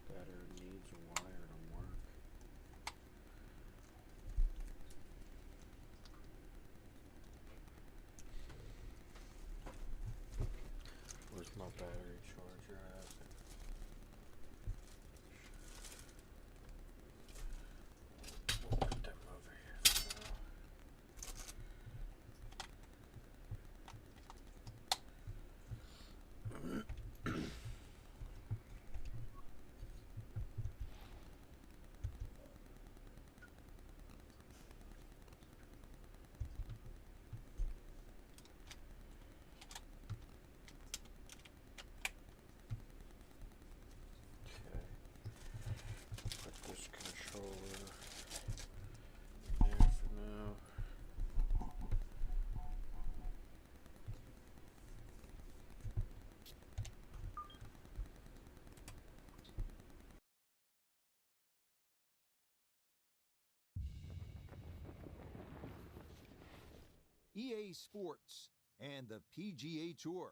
Battery needs a wire to work. Where's my battery charger at? We'll put them over here for now. Okay. Put this controller there for now. EA Sports and the PGA Tour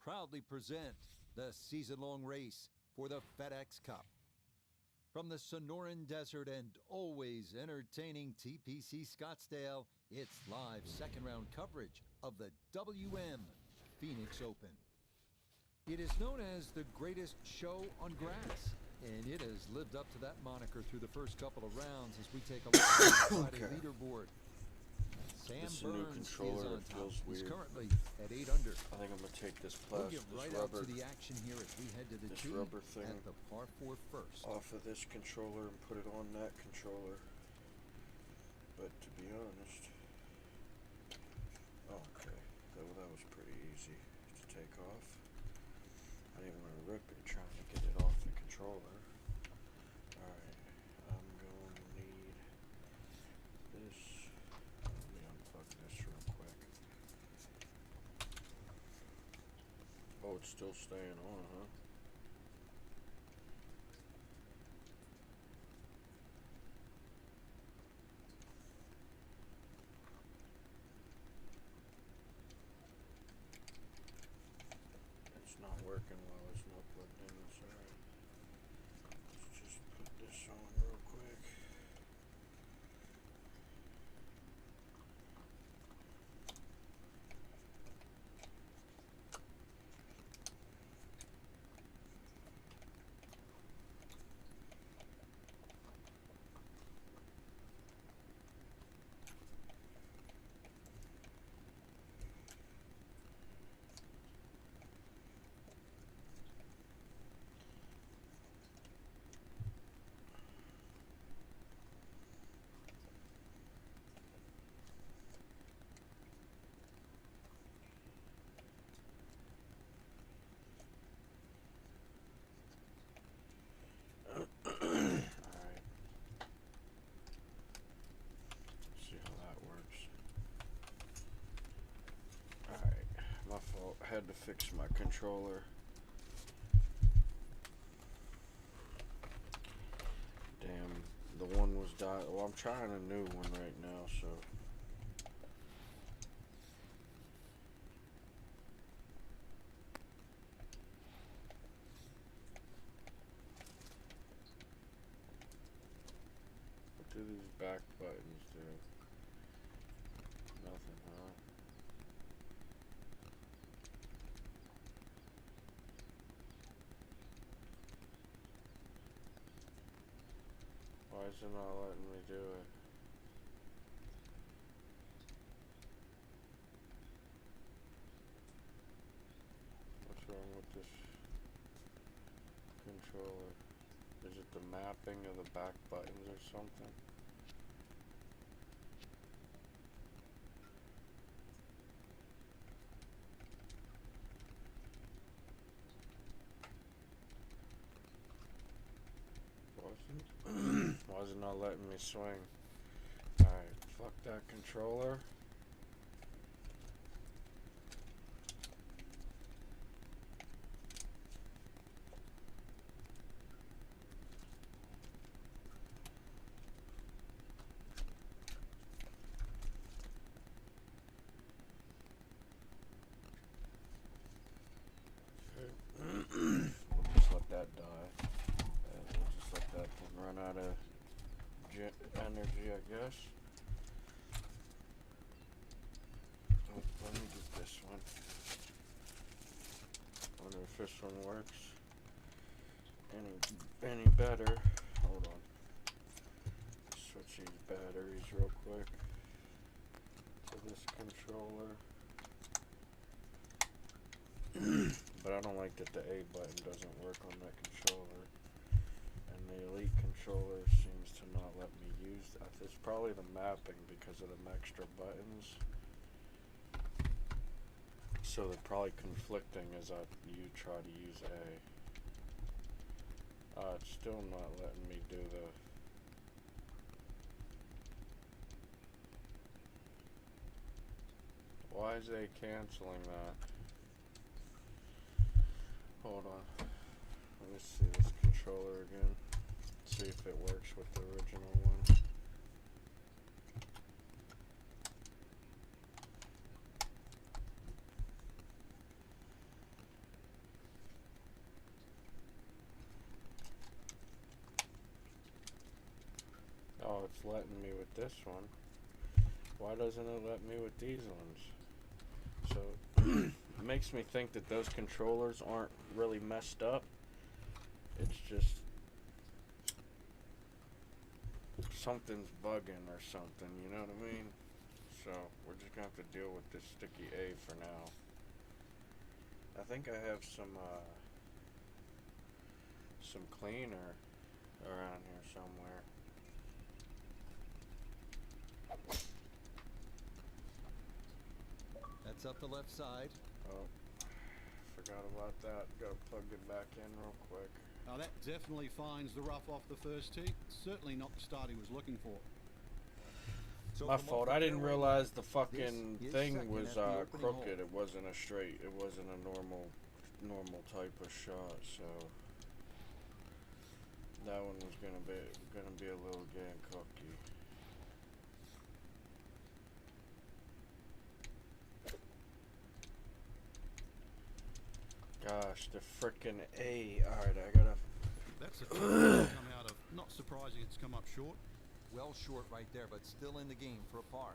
proudly present the season-long race for the FedEx Cup. From the Sonoran Desert and always entertaining TPC Scottsdale, it's live second-round coverage of the WM Phoenix Open. It is known as the greatest show on grass, and it has lived up to that moniker through the first couple of rounds as we take a look at the Friday Okay. leaderboard. Sam This is a new Burns controller, is on it top. feels He's weird. currently at 8 under. I think I'm gonna take this We'll plastic, get right this out rubber to the action here as we head to the this tee rubber thing at the par 4 first. off of this controller and put it on that controller. But to be honest, okay, that was pretty easy to take off. I didn't want to rip it trying to get it off the controller. Alright, I'm going to need this. Let me unplug this real quick. Oh, it's still staying on, huh? It's not working while it's not plugged in, that's alright. Let's just put this on real quick. Alright. See how that works. Alright, my fault. I had to fix my controller. Damn, the one was well, I'm trying a new one right now, so. What do these back buttons do? Nothing, huh? Why is it not letting me do it? this controller? Is it the mapping of the back buttons or something? Why is it not letting me swing? Alright, fuck that controller. We'll just let that die. We'll just let that thing run out of energy, I guess. Oh, let me get this one. Wonder if this one works any better. Hold on. Switch these batteries real quick to this controller. But I don't like that the A button doesn't work on that controller. And the Elite controller seems to not let me use that. It's probably the mapping because of them extra buttons. So they're probably conflicting as you try to use A. It's still not letting me do the... Why is A canceling that? Hold on. Let me see this controller again. See if it works with the original one. Oh, it's letting me with this one. Why doesn't it let me with these ones? So it makes me think that those controllers aren't really messed up. It's just something's bugging or something, you know what I mean? So we're just gonna have to deal with this sticky A for now. I think I have some cleaner around here somewhere. That's up the left side. Oh, forgot about that. Gotta plug it back in real quick. Now that definitely finds the rough off the first tee. Certainly not the start he was looking for. So My from off fault. the I didn't fairway realize the line, fucking this is thing second was at the opening hole. crooked. It wasn't a straight. It wasn't a normal type of shot. So that one was gonna be a little getting cookie. Gosh, the frickin' A. Alright, I gotta... That's a tough one to come out of. Not surprising it's come up short. Well short right there, but still in the game for a par.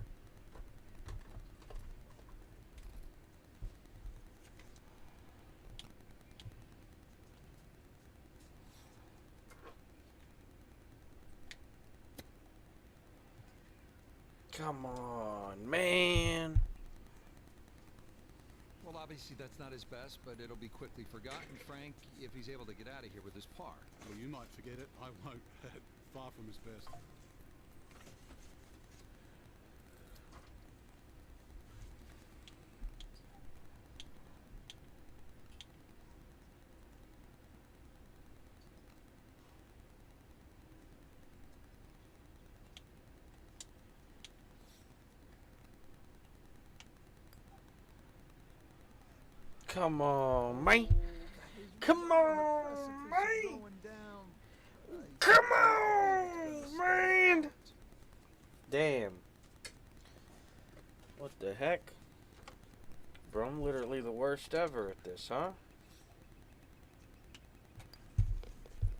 Come on, man. Well, obviously that's not his best, but it'll be quickly forgotten, Frank, if he's able to get out of here with his par. Well, you might forget it. I won't. Far from his best. Come on, man. Come on, man. Come on, man. Damn. What the heck? Bro, I'm literally the worst ever at this, huh?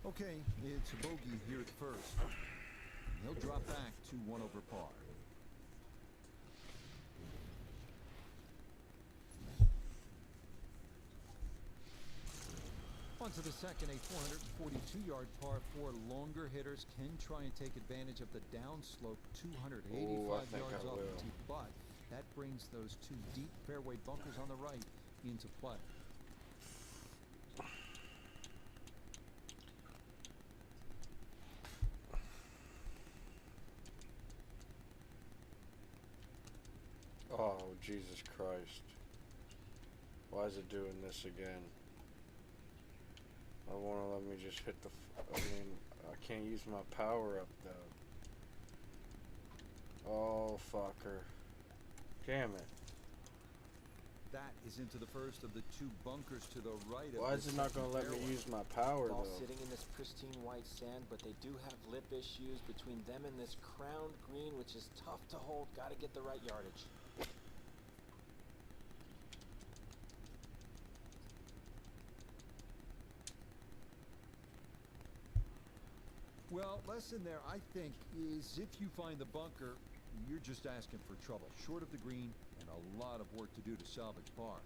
Okay, it's a bogey here at first. He'll drop back to 1 over par. On to the second, a 442-yard par 4. Longer hitters can try and take advantage of the downslope 285 Ooh, I think yards I off the will. tee, but that brings those two deep fairway bunkers on the right into play. Oh, Jesus Christ. Why is it doing this again? I want to let me just hit the... I mean, I can't use my power up, though. Oh, fucker. Damn it. That is into the first of the two bunkers to the right of Why is this it not going to let me fairway. use my power, Ball though? sitting in this pristine white sand, but they do have lip issues between them and this crowned green, which is tough to hold. Got to get the right yardage. Well, lesson there, I think, is if you find the bunker, you're just asking for trouble. Short of the green and a lot of work to do to salvage par.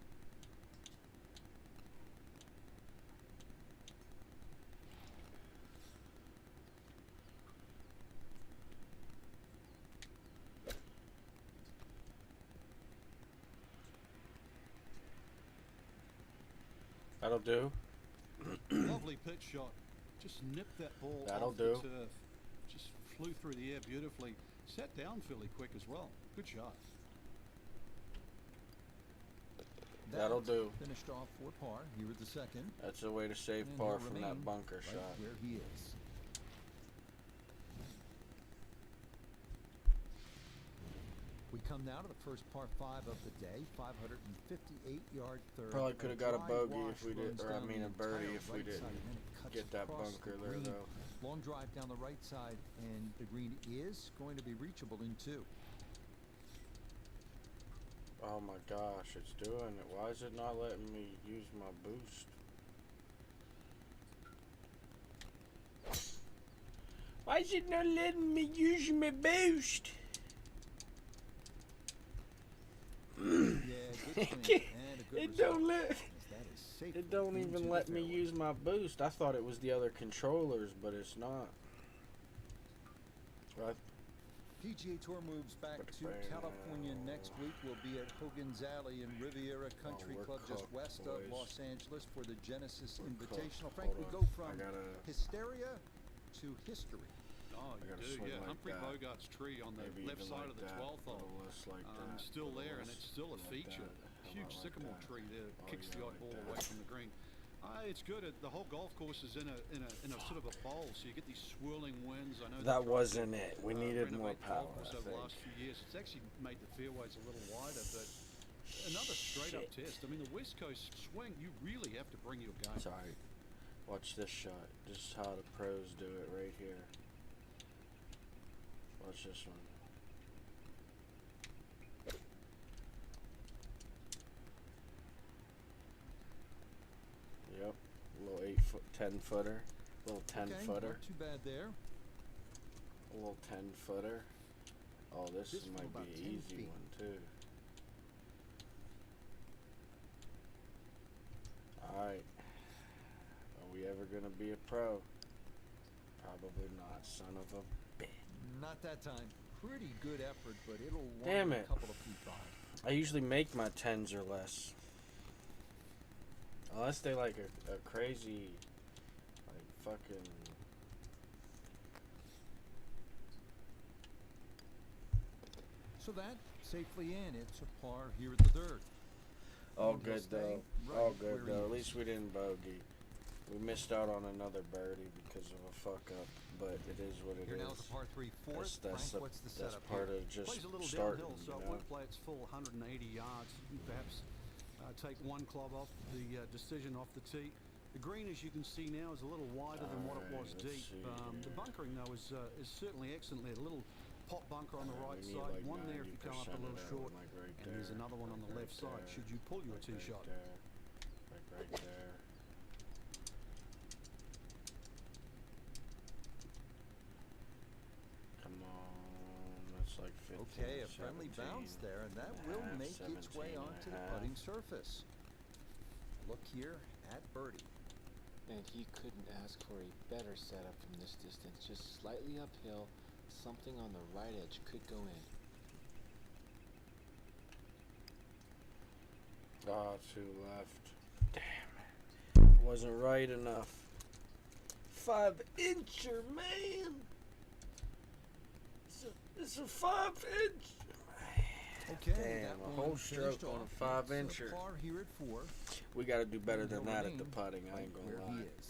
That'll do. Lovely pitch shot. Just nipped that ball That'll off do. the turf. Just flew through the air beautifully. Sat down fairly quick as well. Good shot. That'll do. Finished off for par here at the second. That's a way to save And par he'll from remain that bunker right shot. where he is. We come now to the first par 5 of the day, 558-yard third. Probably could have got a dry bogey wash if we did, runs or I down mean the a birdie entire if we right didn't side, and then it cuts get that across bunker the there, green. though. Long drive down the right side, and the green is going to be reachable in two. Oh my gosh, it's doing it. Why is it not letting me use my boost? Why is it not letting me use my boost? Yeah, good swing and a good It result, don't let. as that is safely It don't into even the let me fairway. use my boost. I thought it was the other controllers, but it's not. Right. PGA Tour moves back to California next week. We'll be at Hogan's Alley in Riviera Country we're Club just cooked, west of boys. Los Angeles for the Genesis We're Invitational. cooked. Frank, we Hold go on. from I gotta hysteria to history. Oh, I you gotta do, swing yeah. like Humphrey that. Bogart's tree on the maybe left even side like of the that. 12th hole. Little less like that. Still little there, and less it's still a like feature. that. How Huge about like sycamore that? tree there, Oh, kicks yeah, the like ball that. away from the green. It's good. The whole golf course is in a sort of a bowl, so you get these swirling winds. I know That they've tried wasn't to, it. We needed more renovate the golf power, course I over the think. last few years. It's actually made the fairways a little wider, but another straight up Shit. test. I mean, the West Coast swing, you really have to bring your game. Sorry. Watch this shot. This is how the pros do it right here. Watch this one. Yep. A little 8-foot, 10-footer. A little 10-footer. Not too bad there. A little 10-footer. Oh, this This from might about be 10 an easy feet. one too. Alright. Are we ever gonna be a pro? Probably not, son of a bitch. Not that time. Pretty good effort, but it'll Damn want it. a couple of feet by. I usually make my 10s or less. Unless they like a crazy, like fucking... So that safely in. It's a par here at the third. All And he'll good stay though. right All where good he though. At is. least we didn't bogey. We missed out on another birdie because of a fuck up, but it is what it Here is. now is the par 3 fourth. That's Frank, what's the that's setup part here? of just Plays a little starting, downhill, so you it know? won't play its full 180 yards. You perhaps take one club off the decision off the tee. The green, as you can see now, is a little wider than what it was Alright, let's deep. see The here. bunkering, though, is certainly excellent there. A little pop bunker on the right We need side, like one there if you come up 90% a of little that short, one, like right and there's there, another one on the like left right side, there, should you pull your like tee right shot. there, like right there. Come on, that's like 15, Okay, a friendly 17 bounce there, and that and a will half, make its way 17 and onto a the half. putting surface. Look here at birdie. And he couldn't ask for a better setup from this distance. Just slightly uphill, something on the right edge could go in. Ah, two left. Damn it. Wasn't right enough. 5-incher, man. It's a 5-inch. Okay, Damn, that a one whole finished stroke on a off 5-incher. par here at 4. We got to do better And than he'll that at the remain putting. I right ain't where gonna he lie. is.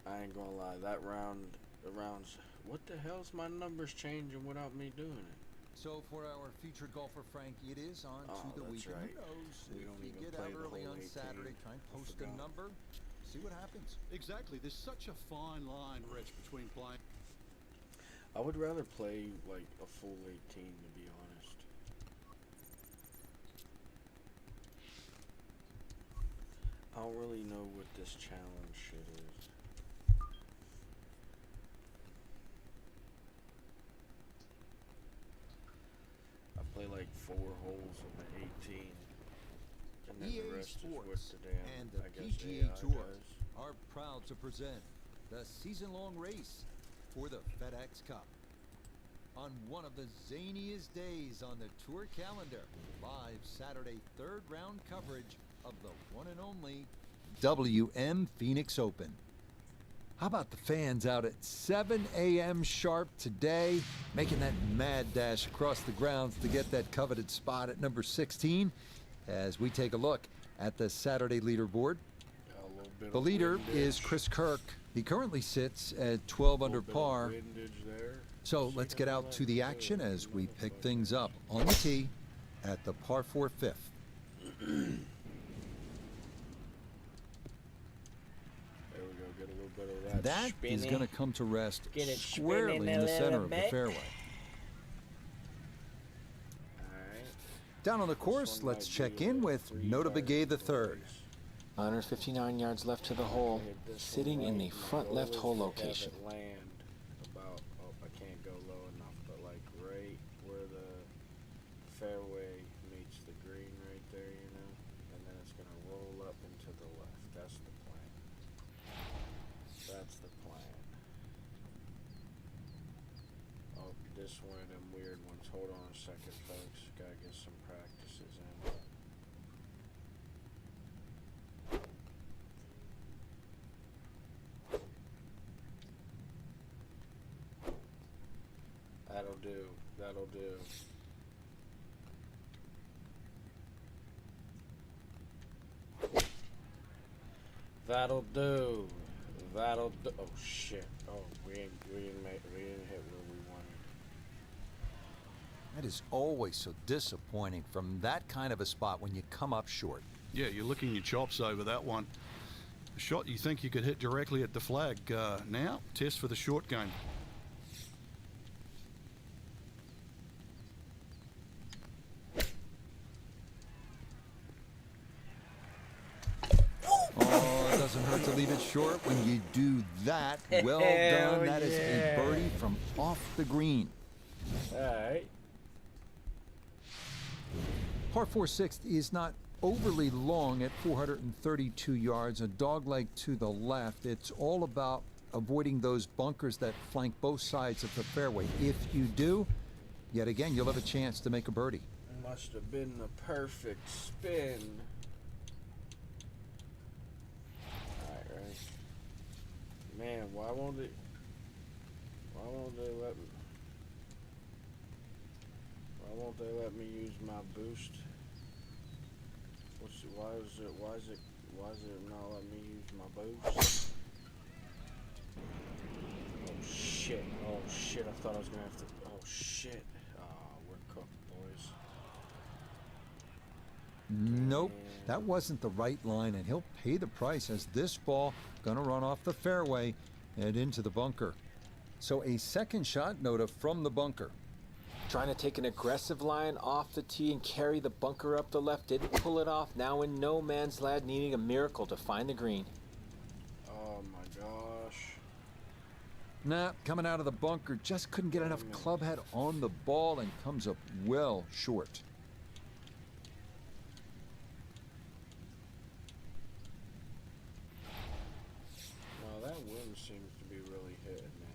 I ain't gonna lie. That round, the rounds. What the hell's my numbers changing without me doing it? So for our featured golfer, Frank, it is on Oh, to the that's weekend. right. Who knows? We If don't you even get play out the early whole on 18. Saturday, try and I post a forgot. number, see what happens. Exactly. There's such a fine line, Rich, between playing. I would rather play like a full 18, to be honest. I don't really know what this challenge shit is. I play like 4 holes of the 18, and then EA the rest is what Sports the damn, and the I guess, PGA AI Tour does. are proud to present the season-long race for the FedEx Cup. On one of the zaniest days on the tour calendar, live Saturday third round coverage of the one and only WM Phoenix Open. How about the fans out at 7 a.m. sharp today, making that mad dash across the grounds to get that coveted spot at number 16? As we take a look at the Saturday leaderboard, A little bit the of leader windage. is Chris Kirk. He currently sits at 12 under Little bit of par. windage there. So See let's how get that out to the goes, action as we pick motherfucker. things up on the tee at the par 4 fifth. There we go, get a little bit of that. That is spinny. going to come to rest Get it squarely spinning in a the center little of the bit. fairway. Alright. Down on the This course, one let's might check be in a with 3 Notabegay the boys. third. 159 yards left to the hole, Hit this sitting one in right. the My front goal left is hole to have location. it land about, oh, I can't go low enough, but like right where the fairway meets the green right there, you know, and then it's gonna roll up and to the left. That's the plan. That's the plan. Oh, this one of them weird ones. Hold on a second, folks. Gotta get some practices in. That'll do. That'll do. That'll do. That'll do. Oh shit. Oh, we didn't hit where we wanted. That is always so disappointing from that kind of a spot when you come up short. Yeah, you're licking your chops over that one. A shot you think you could hit directly at the flag. Now, test for the short game. Oh, it doesn't hurt to leave it short when you do that. Well Hell done. That is yeah. a birdie from off the green. Alright. Par 4 sixth is not overly long at 432 yards, a dogleg to the left. It's all about avoiding those bunkers that flank both sides of the fairway. If you do, yet again, you'll have a chance to make a birdie. Must have been the perfect spin. Alright, right. Man, why won't they let me use my boost? Why is it not letting me use my boost? Oh shit, I thought I was gonna have to, oh shit. We're cooked, boys. Nope, that wasn't the right line, and he'll pay the price as this ball gonna run off the fairway and into the bunker. So a second shot, Nota, from the bunker. Trying to take an aggressive line off the tee and carry the bunker up the left. Didn't pull it off. Now in no man's land, needing a miracle to find the green. Oh my gosh. Nah, coming out of the bunker, just couldn't get enough club head on the ball and comes up well short. Well, that wind seems to be really hitting me.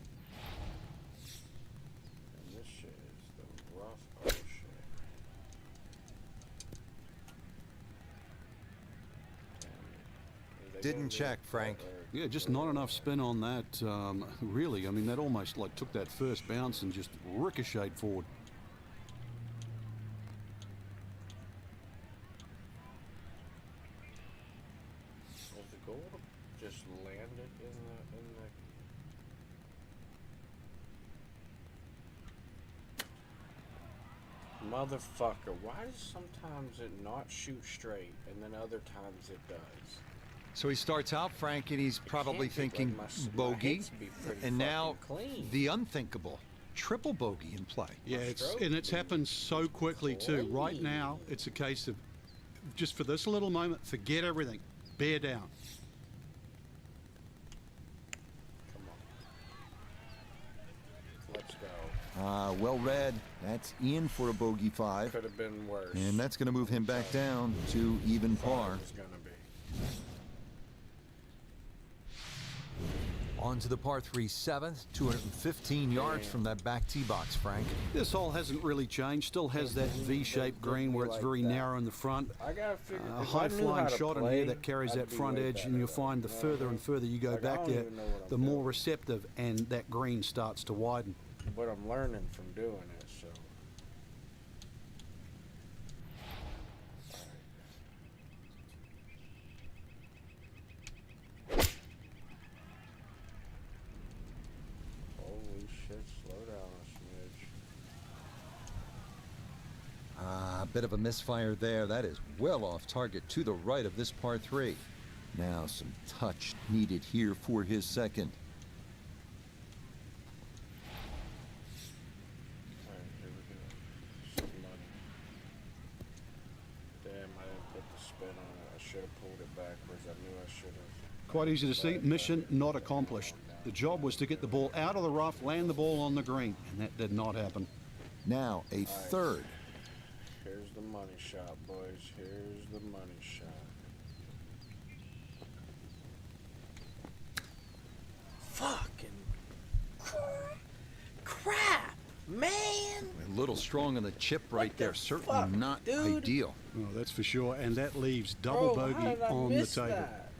And this shit is the rough. Oh shit. Damn it. Didn't check, Frank. Yeah, just not enough spin on that, really. I mean, that almost like took that first bounce and just ricocheted forward. cool to just land it in the motherfucker. Why does sometimes it not shoot straight and then other times it does? So he starts out, Frank, and he's probably can't be, thinking like, my bogey, hits be pretty and now fucking clean. the unthinkable triple bogey in play. Yeah, it's happened so quickly too. Right now, it's a case of just for this little moment, forget everything, bear down. Come on. Let's go. Well read. That's in for a bogey 5. Could have been worse. And that's going to move him back down to even par. It was gonna be. On to the par 3 7th, 215 yards from that back tee box, Frank. This hole hasn't really changed. Still has that V-shaped green where it's very narrow in the front. I gotta figure. A high-flying shot in here that carries that front edge, and you'll find the further and further you go back there, the more receptive, and that green starts to widen. But I'm learning from doing it, so. Holy shit, slow down a smidge. A bit of a misfire there. That is well off target to the right of this par 3. Now some touch needed here for his second. Alright, here we go. Some money. Damn, I didn't put the spin on it. I should have pulled it backwards. I knew I should have. Quite easy to see. Mission not accomplished. The job was to get the ball out of the rough, land the ball on the green, and that did not happen. Now a third. Here's the money shot, boys. Here's the money shot. Fucking crap, man! A little strong on the chip right there. Certainly fuck, not dude? ideal. Oh, that's for sure. And that leaves double Bro, how bogey did I on the miss table. that?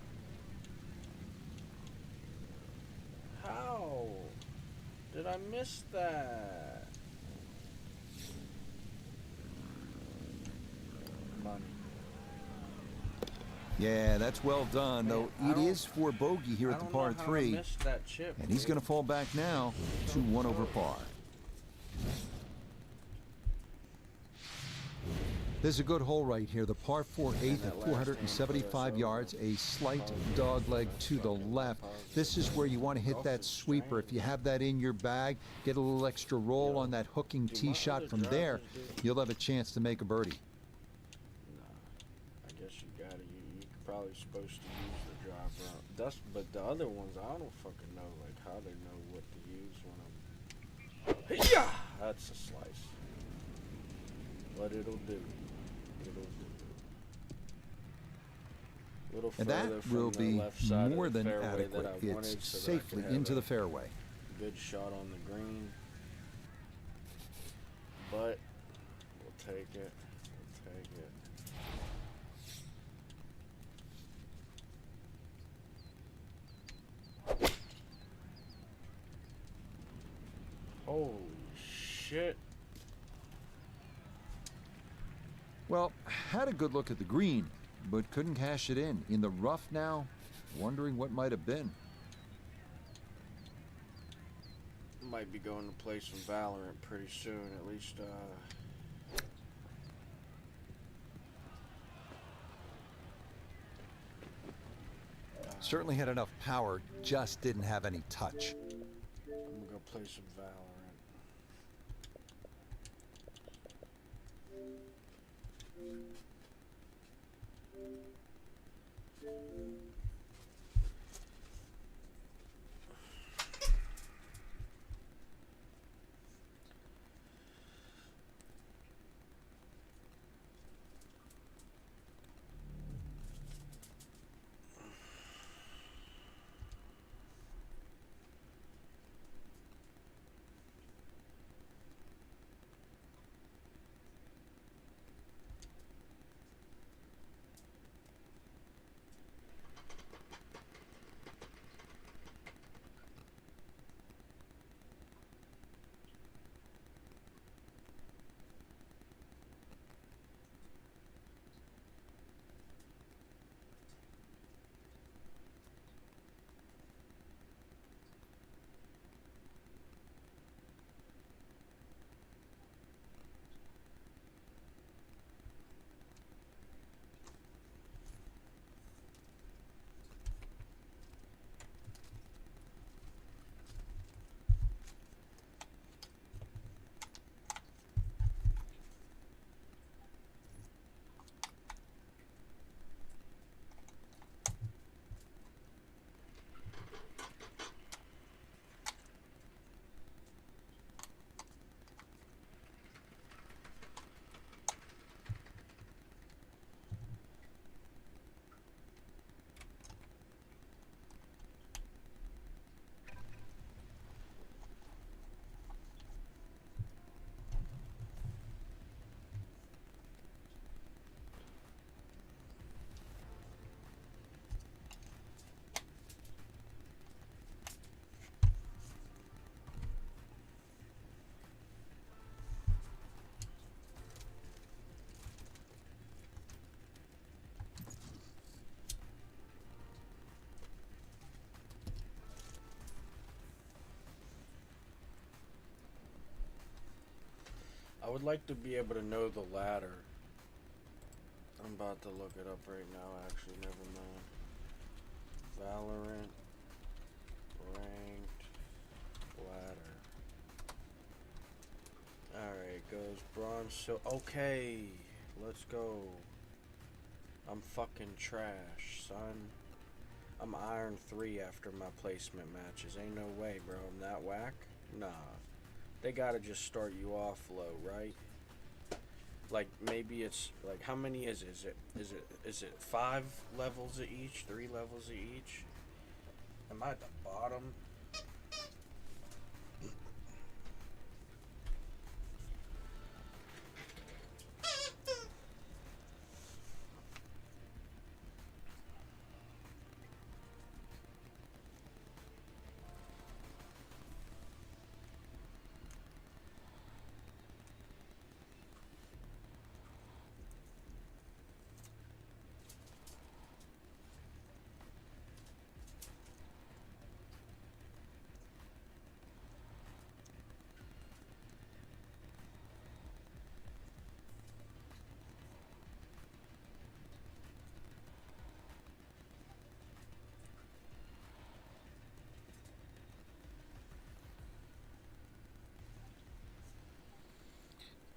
How did I miss that? Money. Yeah, that's well done, though Man, it is for bogey here I at the don't par know how I 3. missed that chip, And he's dude. going to fall back now to 1 over par. There's a good hole right here. The par 4 8th at 475 yards, a slight dog leg to the left. This is where you want to hit that sweeper. If you have that in your bag, get a little extra roll on that hooking tee shot from there. You'll have a chance to make a birdie. I guess you gotta. You're probably supposed to use the driver. But the other ones, I don't fucking know, like how they know what to use when I'm. Yeah, that's a slice. But it'll do. It'll do. A little And further that from will the be left side more of the than fairway adequate. that I wanted, It's so that I safely could have into a the fairway. good shot on the green. But we'll take it. We'll take it. Holy shit. Well, had a good look at the green, but couldn't cash it in. In the rough now, wondering what might have been. Might be going to play some Valorant pretty soon, at least, Certainly had enough power, just didn't have any touch. I'm gonna go play some Valorant. would like to be able to know the ladder. I'm about to look it up right now, actually, never mind. Valorant ranked ladder. Alright, goes bronze, so okay, let's go. I'm fucking trash, son. I'm iron 3 after my placement matches. Ain't no way, bro. I'm that whack? Nah. They gotta just start you off low, right? Like, maybe it's, like, how many is it? Is it 5 levels of each? 3 levels of each? Am I at the bottom?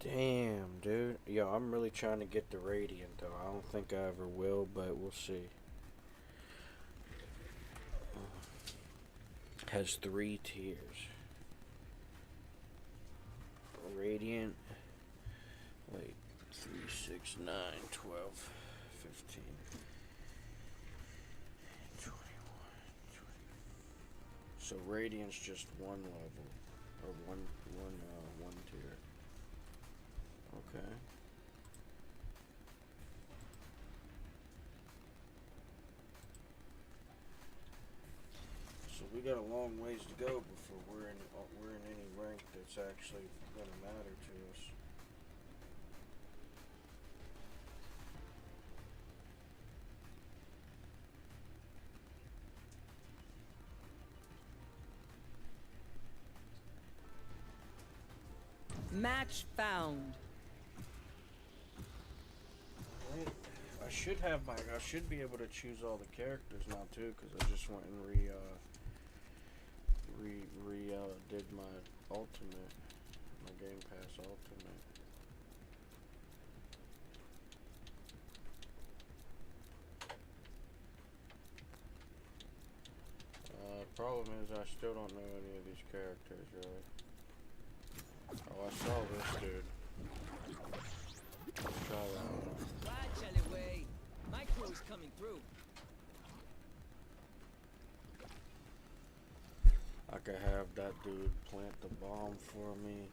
Damn, dude. Yo, I'm really trying to get the Radiant, though. I don't think I ever will, but we'll see. Has 3 tiers. Radiant. Wait. 3, 6, 9, 12, 15, 21, 20. So Radiant's just one level. Or one tier. Okay. So we got a long ways to go before we're in any rank that's actually gonna matter to us. Match found. Right. I should be able to choose all the characters now too, because I just went and did my ultimate, my Game Pass ultimate. Problem is I still don't know any of these characters really. Oh, I saw this dude. Let's try that one. Watch alleyway. My crew is coming through. I could have that dude plant the bomb for me,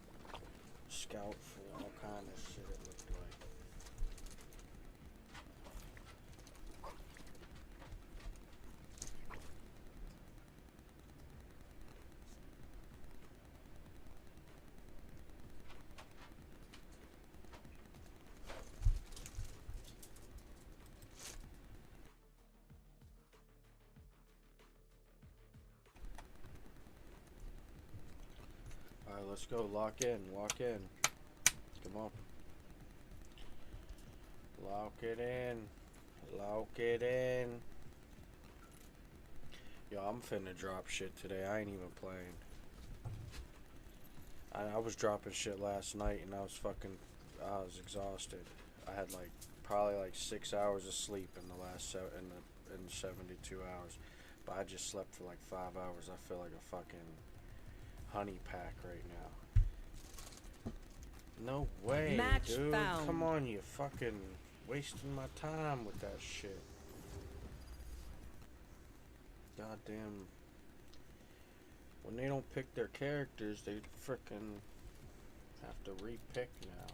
scout for all kind of shit it looked like. Alright, let's go. Lock in. Come on. Lock it in. Yo, I'm finna drop shit today. I ain't even playing. I was dropping shit last night and I was exhausted. I had probably 6 hours of sleep in the last in 72 hours. But I just slept for 5 hours. I feel like a fucking honey pack right now. No way, Match dude. found. Come on, you fucking wasting my time with that shit. Goddamn. When they don't pick their characters, they frickin' have to re-pick now.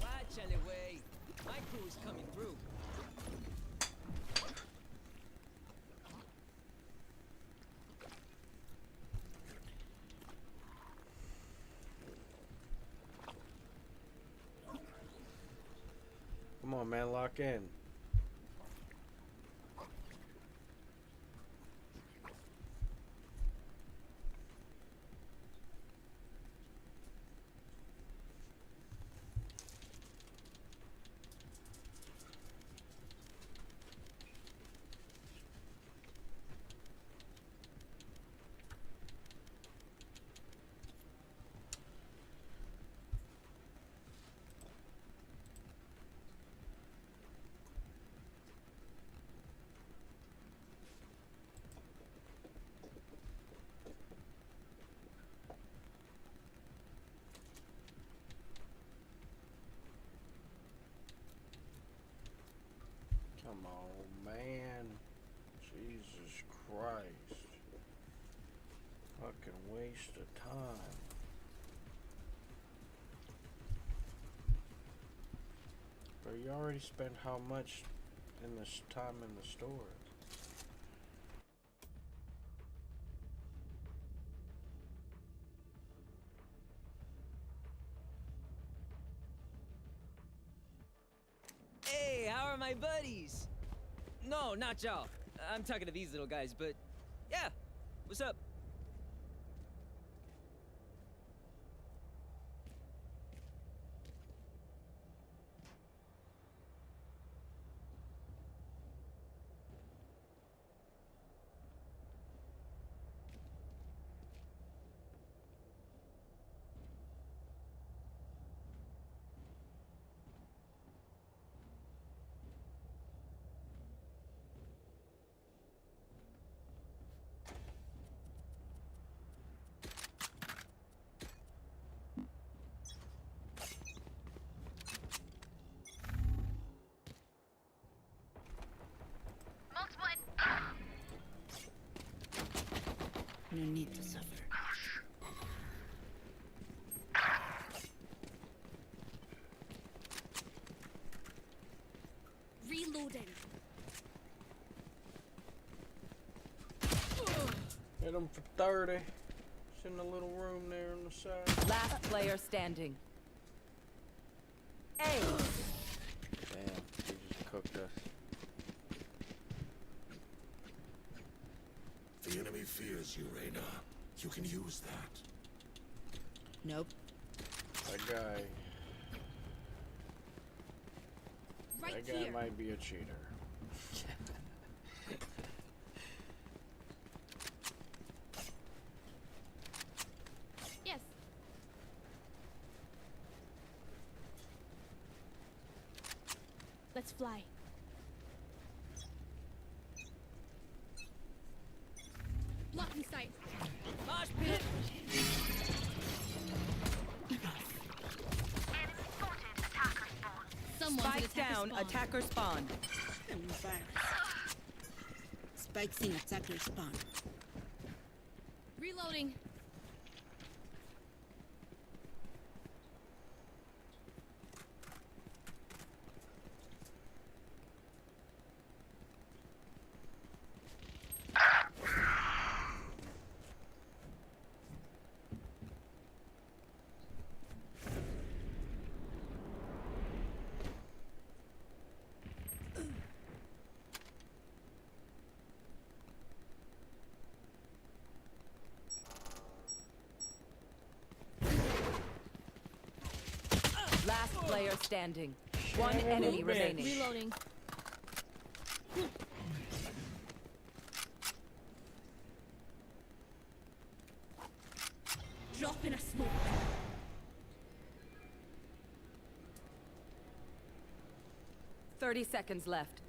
Watch alleyway. My crew is coming through. Come on, man, lock in. Come on, man. Jesus Christ. Fucking waste of time. But you already spent how much in this time in the store? Hey, how are my buddies? No, not y'all. I'm talking to these little guys, but yeah, what's up? No need to suffer. Reloading. Hit him for 30. It's in the little room there on the side. Last player standing. A. Damn, he just cooked us. The enemy fears you, Reyna. You can use that. Nope. That guy. Right That guy here. might be a cheater. Yes. Let's fly. Blocking sight. Mosh pit! Someone's at Spike attacker down, spawn. attacker spawn. Spikes in attacker spawn. Reloading. Last player standing. One enemy remaining. Reloading. Drop in a smoke. Thirty seconds left.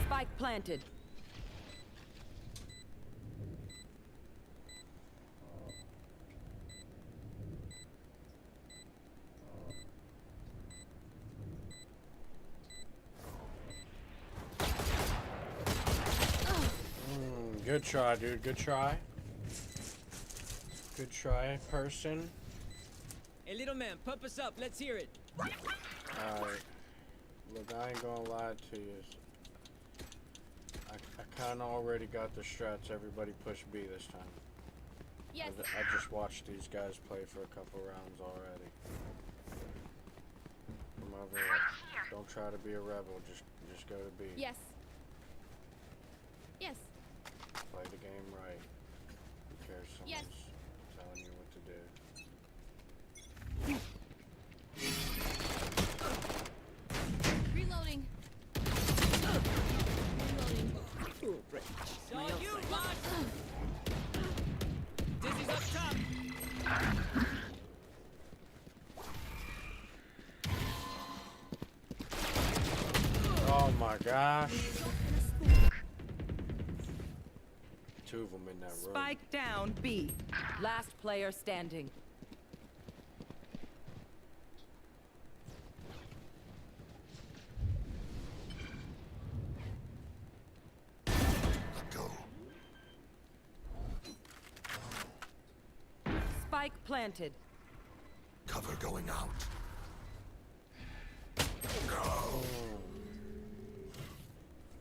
Spike planted. Good try, dude. Good try. Good try, person. Hey, little man, pump us up. Let's hear it. Alright. Look, I ain't gonna lie to you. I kinda already got the strats. Everybody push B this time. Yes. I just watched these guys play for a couple rounds already. Come over here. Don't try to be a rebel. Just go to B. Yes. Yes. Play the game right. Who cares? Someone's Yes. telling you what to do. Reloading. Reloading. It's all you, Mosh! Dizzy's up top. gosh. Two of them in that room. Spike down B. Last player standing. Go. Spike planted. Cover going out.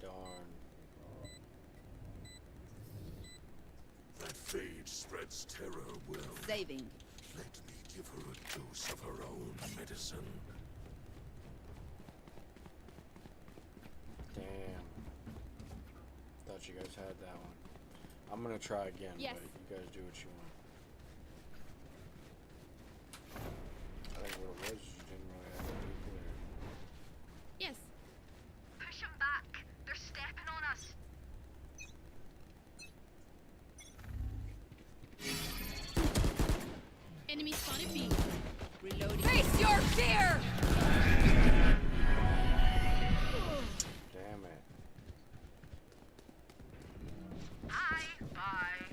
Darn. That fade spreads terror, Will. Saving. Let me give her a dose of her own medicine. Damn. Thought you guys had that one. I'm gonna try again, Yes. but you guys do what you want. I think what it was, you didn't really have to be clear. Yes. Push them back. They're stepping on us. Enemy spotted B. Reloading. Face your fear! Damn it. Bye. Bye.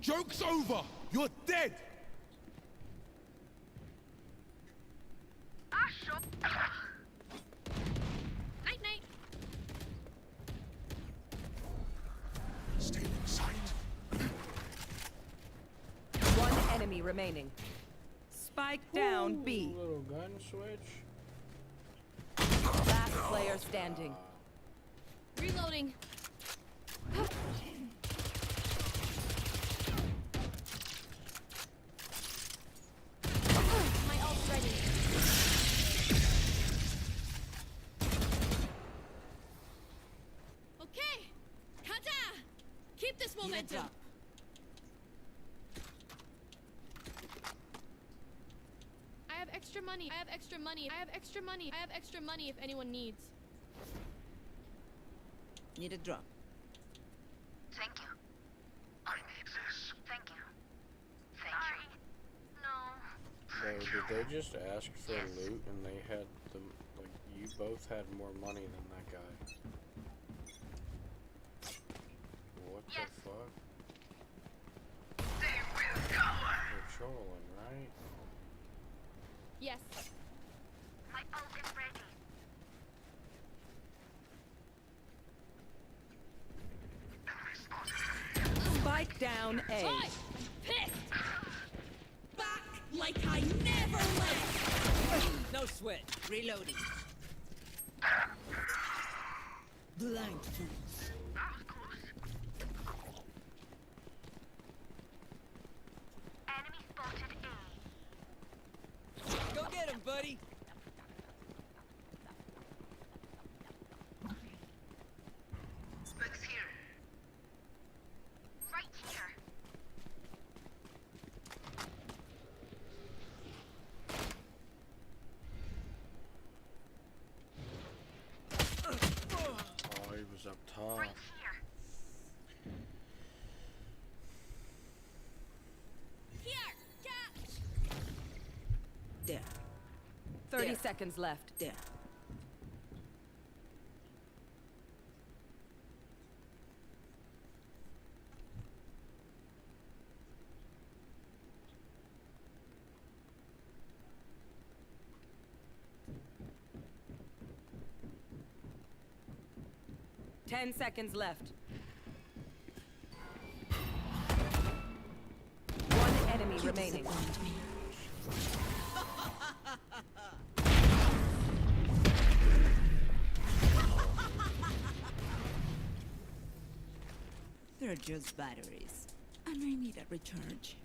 Joke's over! You're dead! Ah, shut. Night night. Stay in sight. One enemy remaining. Spike down B. Little gun switch. Last player standing. Reloading. My ult's ready. Okay. Kata! Keep this momentum. I have extra money. I have extra money. I have extra money. I have extra money if anyone needs. Need a drop. Thank you. I need this. Thank you. Thank you. No. So did they just ask for loot and they had the like you both had more money than that guy? What Yes. the fuck? They will cower. They're trolling, right? Yes. My ult is ready. Spike down A. I'm pissed. Back like I never left. No sweat. Reloading. Blind fools. That was close. Enemy spotted A. Go get him, buddy. Spikes here. Right here. Oh, he was up top. Right here. Here. Catch. There. 30 There. seconds left. There. Ten seconds left. One enemy remaining. Disappoint me. They're just batteries. I may need a recharge.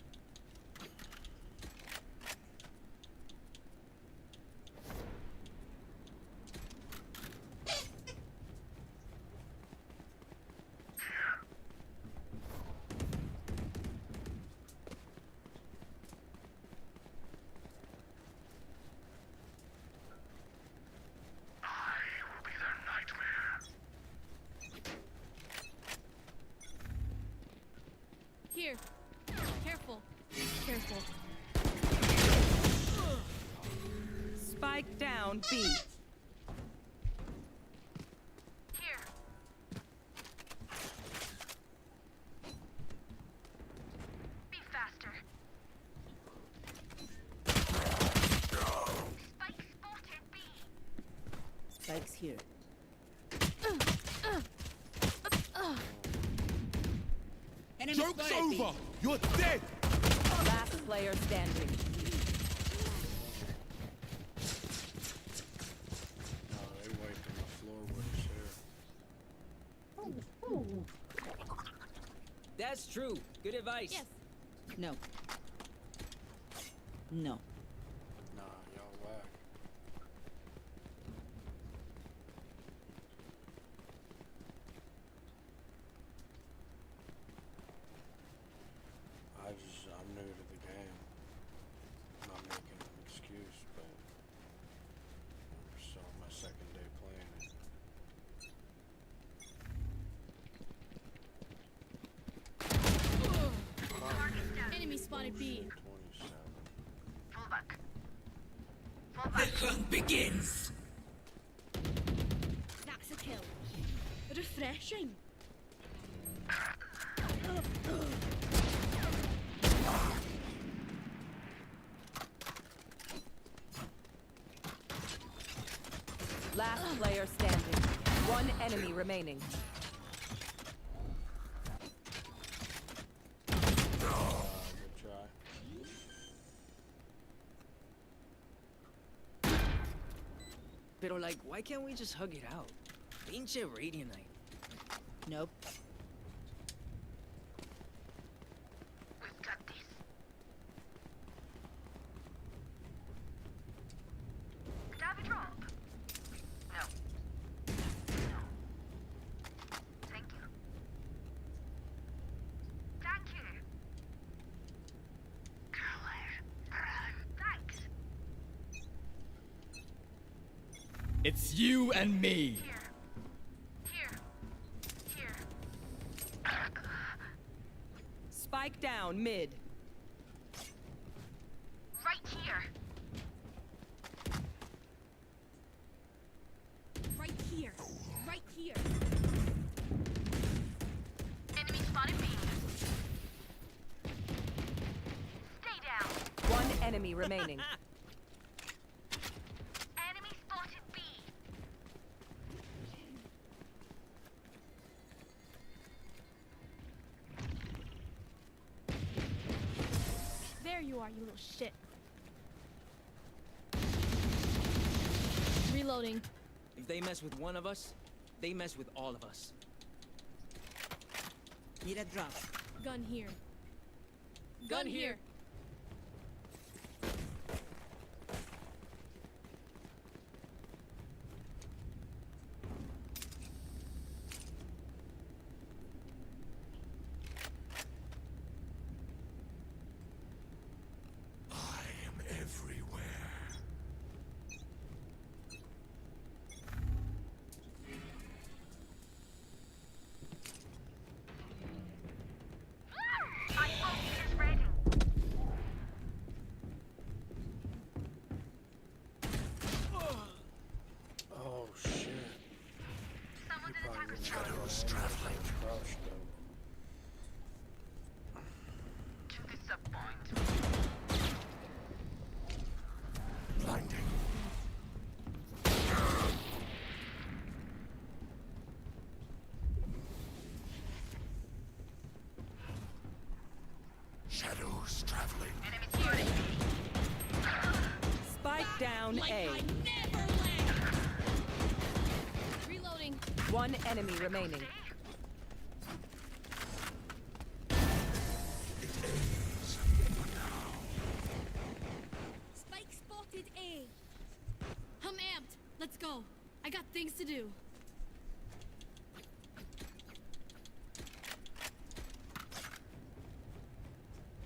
Here. Careful. Careful. Spike down B. here. Enemy Joke's spotted. over! You're dead! Last player standing. No, they wiping the floor with us here. That's true. Good advice. Yes. No. No. Nah, y'all whack. I'm new to the game. I'm not making an excuse, but so my second day playing it. Enemy spotted B. 27. Fall back. The hunt begins. That's a kill. Refreshing. Last player standing. One enemy remaining. Good try. Pero like, why can't we just hug it out? Pinche radiant night. Nope. We've got this. Could I have a drop? No. No. Thank you. Thank you. Thanks. It's you and me. Here. Here. Here. Spike down mid. Right here. Right here. Right here. Enemy spotted B. Stay down. One enemy remaining. Enemy spotted B. There you are, you little shit. Reloading. If they mess with one of us, they mess with all of us. Need a drop. Gun here. Gun here. I am everywhere. My ult is ready. Oh shit. Someone He did probably attack us. shadows traveling. Crouched though. To disappoint. Blinding. Shadows traveling. Enemy spotted. Spike down A. Never land. Reloading. One enemy remaining. Spike spotted A. I'm amped. Let's go. I got things to do.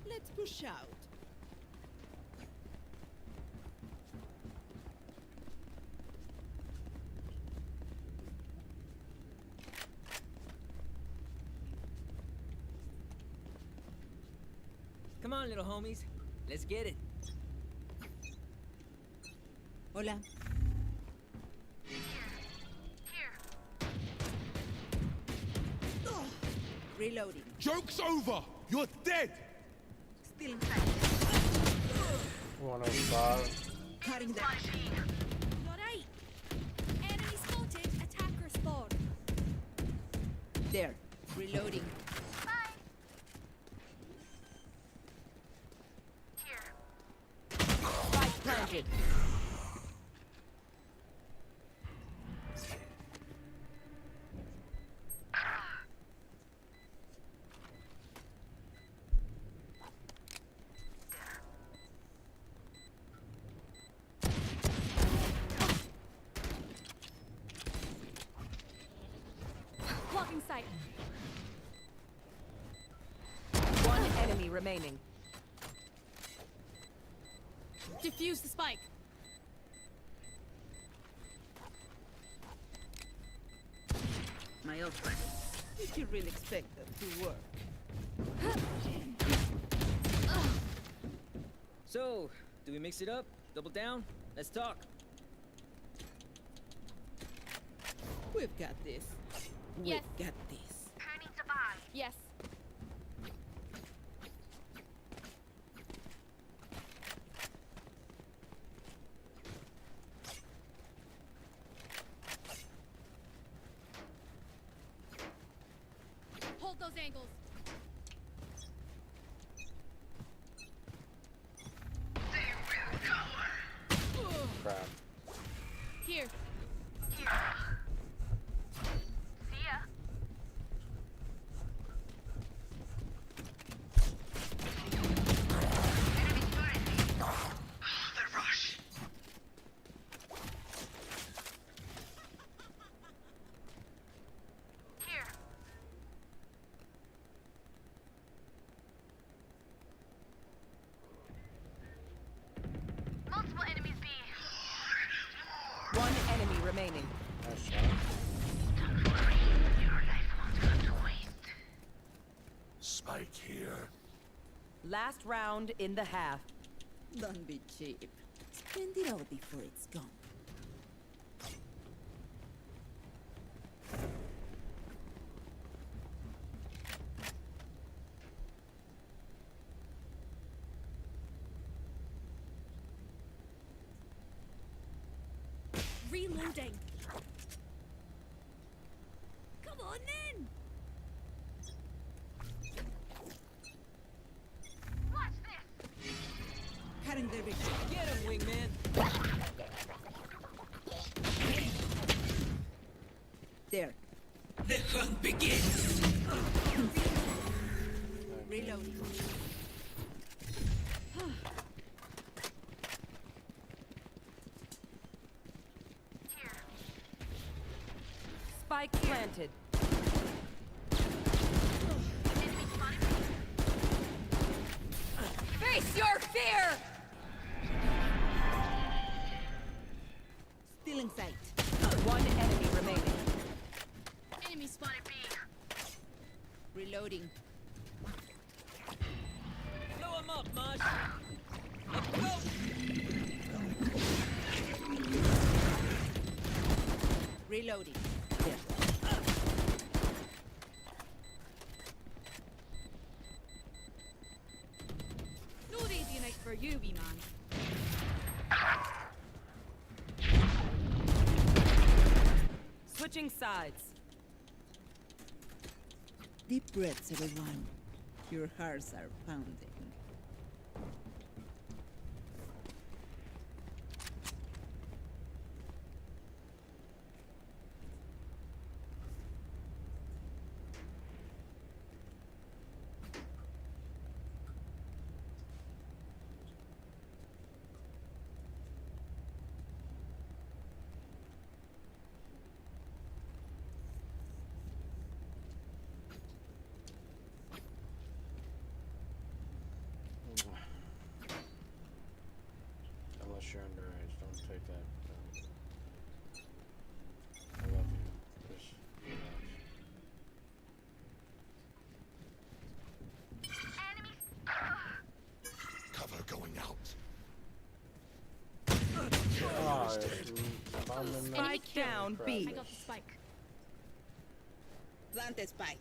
Let's push out. Come on, little homies. Let's get it. Hola. Here. Reloading. Joke's over! You're dead! Still inside. 105. Cutting them. Spotted B. Alright. Enemy spotted. There. Reloading. Bye. Here. Spike planted. Blocking sight. One enemy remaining. Defuse the spike. My old friend. Did you really expect that to work? So, do we mix it up? Double down? Let's talk. We've got this. Yes. We've got this. Who needs a buy? Yes. Hold those angles. Crap. Here. Here. See ya. Enemy spotted. The rush. Here. Multiple enemies B. One enemy remaining. Nice shot. Don't worry, your life won't go to waste. Spike here. Last round in the half. Don't be cheap. Spend it all before it's gone. Reloading. Come on in. Watch this. Cutting the vision. Get him, wingman! There. The hunt begins. Reloading. Here. Spike planted. Enemy spotted. Face your fear! Still in sight. One enemy remaining. Enemy spotted B. Reloading. Blow him up, Mosh! Let's go! Reloading. There. Not easy night for you, wee man. Switching sides. Deep breaths, everyone. Your hearts are pounding. Unless you're underage, don't take that. I love you. Just relax. Enemies. Cover going out. Spike down B. I got the spike. Plant a spike.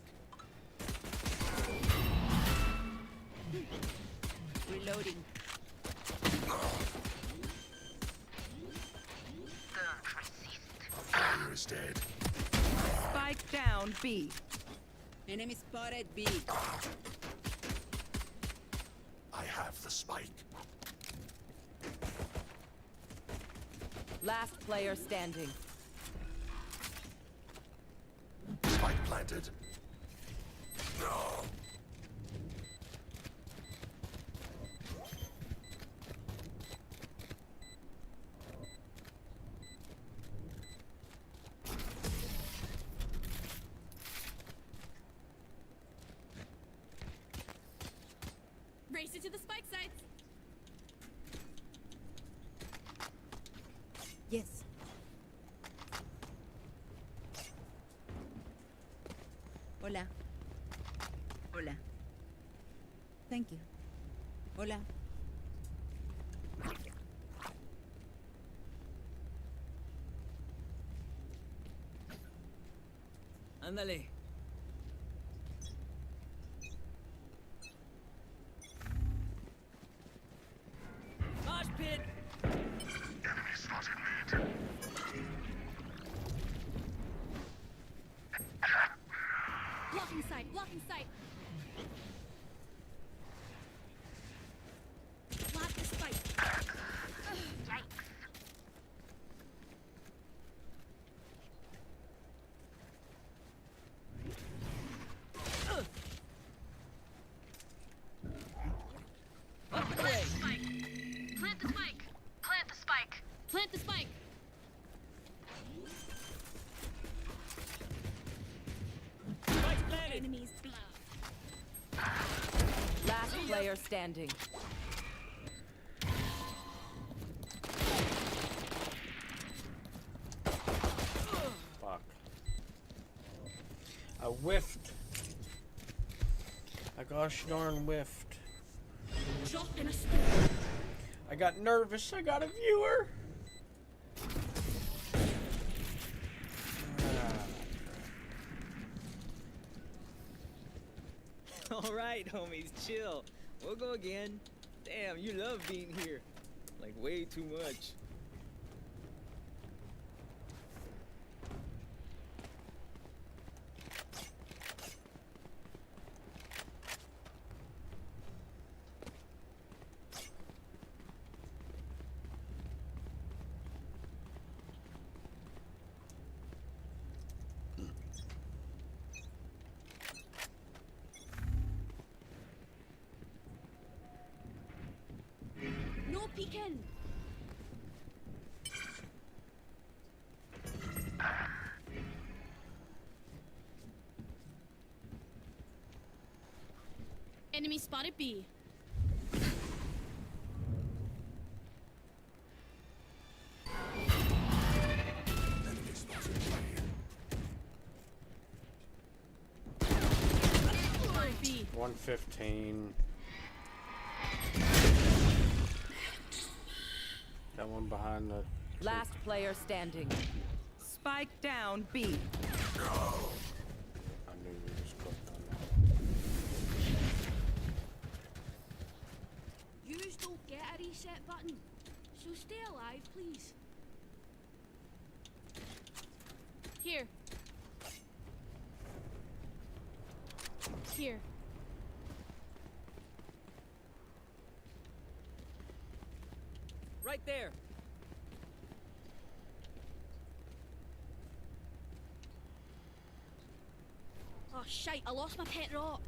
Reloading. Don't resist. Fire is dead. Spike down B. Enemy spotted B. I have the spike. Last player standing. Spike planted. No. Race it to the spike sites. Yes. Hola. Hola. Thank you. Hola. Ándale. Mosh pit. Enemy spotted mid. Blocking sight. Blocking sight. Block the spike. Up the way. Plant the spike. Plant the spike. Plant the spike. Spike's planted. Enemies blood. Last player standing. Fuck. I whiffed. I gosh darn whiffed. Drop in a storm. I got nervous. I got a viewer. All right, homies, chill. We'll go again. Damn, you love being here. Like, way too much. No peeking. Enemy spotted B. Enemy spotted B. 115. That one behind the. Last player standing. Spike down B. I knew we just clicked on that. Yous don't get a reset button, so stay alive, please. Here. Here. Right there. Oh shite, I lost my pet rock.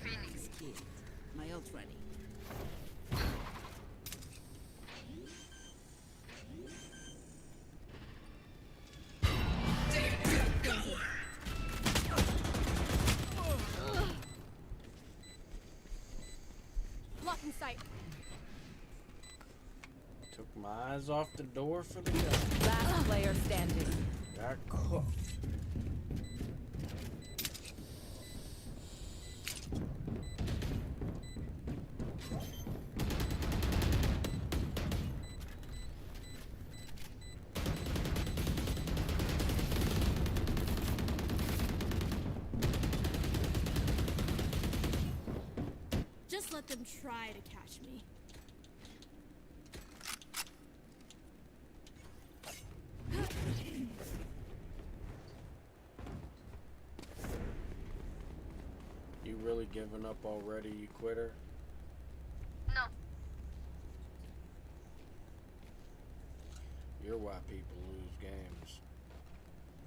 Phoenix killed. My ult ready. Blocking sight. Took my eyes off the door for the gun. Last player standing. Got cooked. Just let them try to catch me. You really giving up already, you quitter? No. You're why people lose games.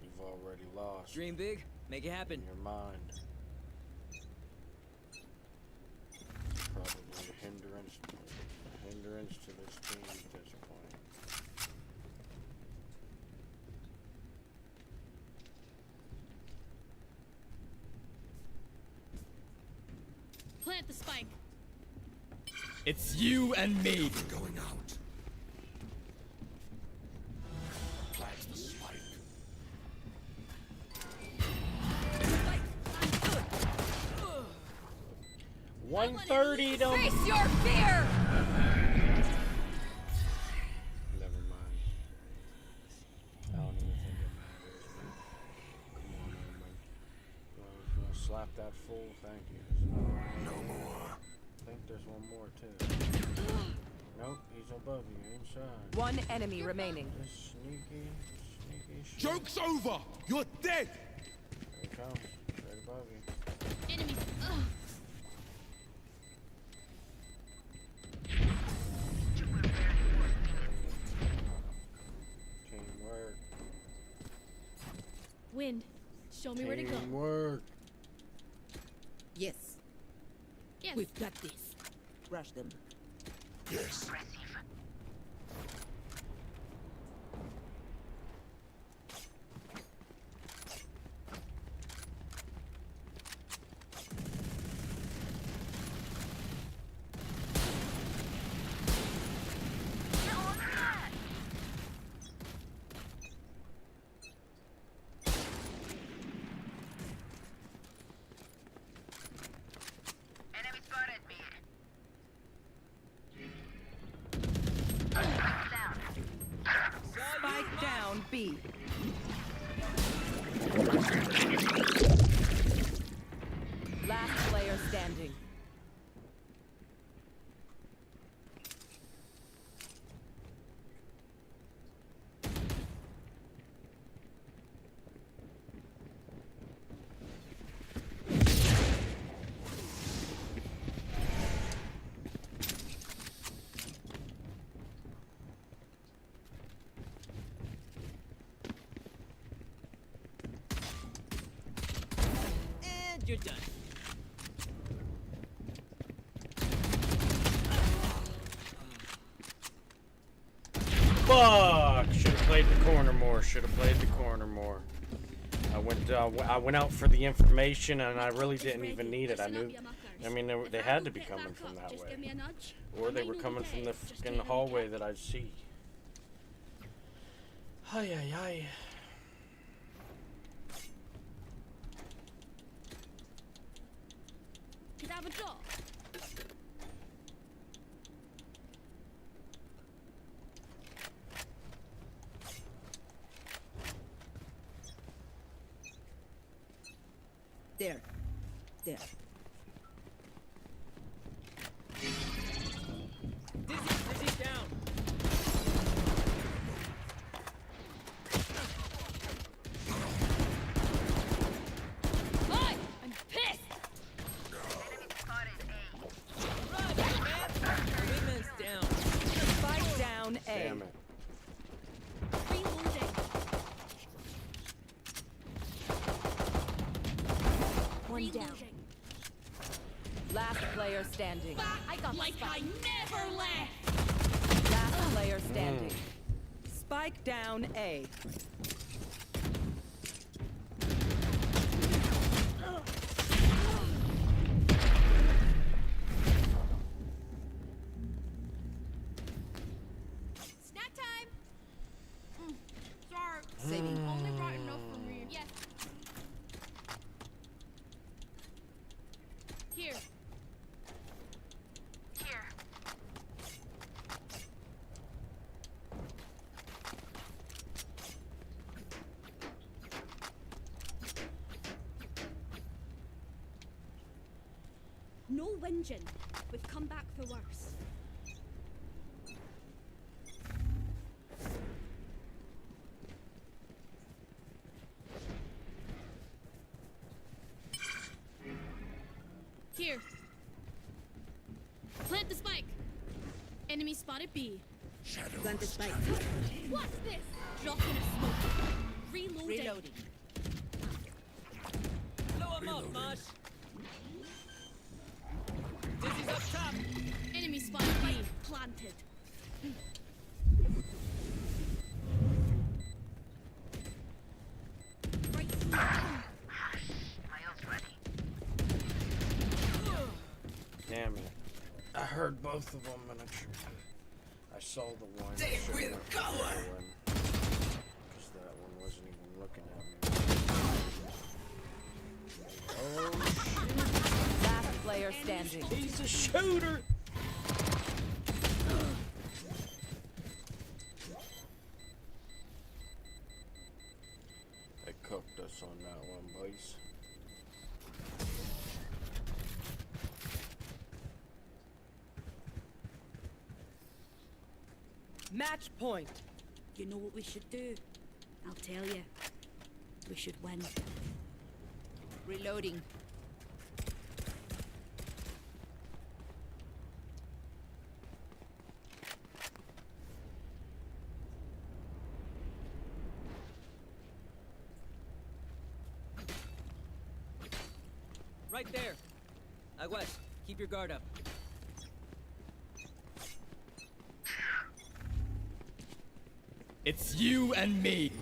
You've already lost. Dream big, make it happen. In your mind. Probably a hindrance to this team at this point. Plant the spike. It's you and me. We're going out. Plant the spike. 130 to Face your fear! Never mind. I don't even think it matters, man. Come on, man. Slap that fool, thank you. No more. I think there's one more too. Nope, he's above you, inside. One enemy remaining. This sneaky shit. Joke's over! You're dead! Here he comes, right above you. Enemy. Teamwork. Wind. Show me where to go. Teamwork. Yes, Yes. we've got this. Rush them. Yes. Enemy spotted me. Spike down B. Last player standing. And you're done. Fuck! Should have played the corner more. Should have played the corner more. I went out for the information, and I really didn't even need it. I knew. I mean, they had to be coming from that way, or they were coming from the fucking hallway that I see. Ay ay ay. Could have a job. There. There. Dizzy down. Hi! I'm pissed! Enemy spotted A. Run, man. Wingman's down. Spike down A. Damn it. Reloading. One down. Last player standing. I got like I never left. Last player standing. Spike down A. Snack time. Sorry. Saving only brought enough for me. Yes. Here. Here. No whinging. We've come back for worse. Here. Plant the spike. Enemy spotted B. Plant the spike. What's this? Drop in a smoke. Reloading. Blow him up, Mosh. Dizzy's up top. Enemy spotted B. Planted. Right through. My ult's ready. Damn it. I heard both of them and I saw the one. Because that one wasn't even looking at me. Oh, Last player standing. he's a shooter! They cooked us on that one, boys. Match point. You know what we should do? I'll tell you. We should win. Reloading. Right there. Aguas, keep your guard up. It's you and me.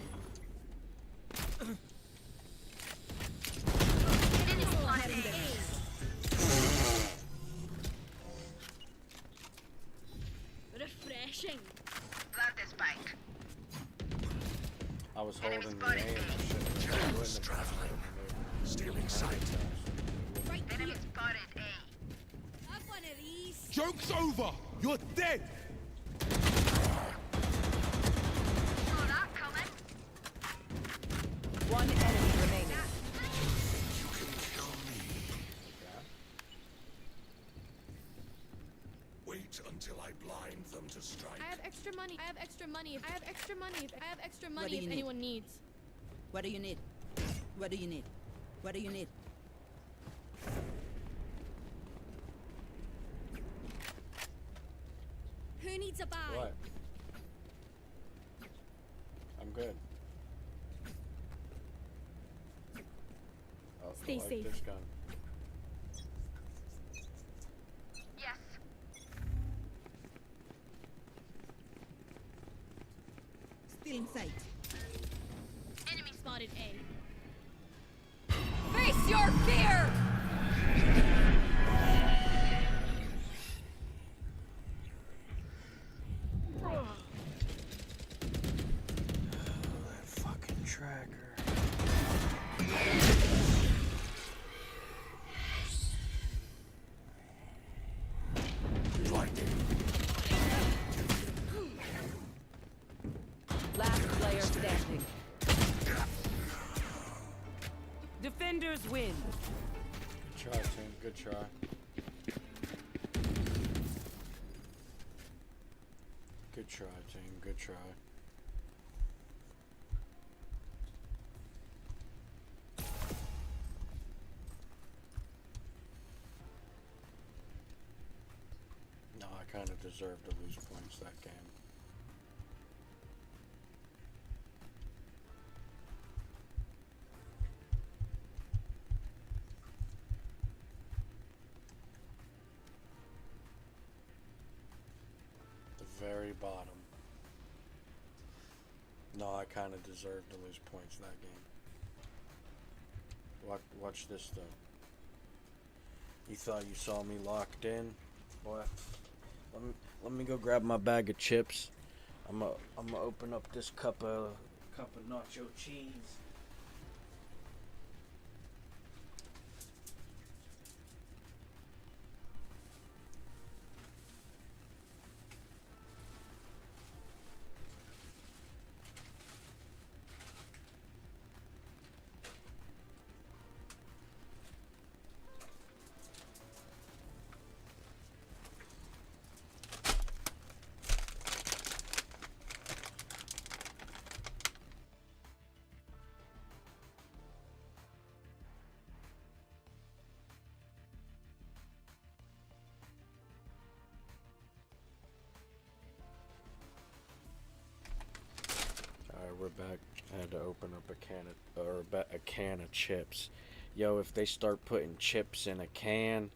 Refreshing. Plant the spike. I was holding the spotted. aim. Terrorists traveling. Stealing sight. Right enemy spotted A. Have one of these. Joke's over! You're dead! Saw that coming. One enemy remaining. You can kill me. Wait until I blind them to strike. I have extra money. I have extra money. I have extra money. I have extra What money do if you need? anyone needs. What do you need? What do you need? What do you need? Who needs a buy? What? I'm good. Oh, Stay I like safe. this gun. Yes. Still in sight. Enemy spotted A. Face your fear! That fucking tracker. Last player standing. Defenders win. Good try, team. Good try. Good try, team. Good try. No, I kind of deserved to lose points that game. The very bottom. No, I kind of deserved to lose points that game. Watch this though. You thought you saw me locked in? Boy, let me go grab my bag of chips. I'm gonna open up this cup of nacho cheese. we're back. I had to open up a can of chips. Yo, if they start putting chips in a can,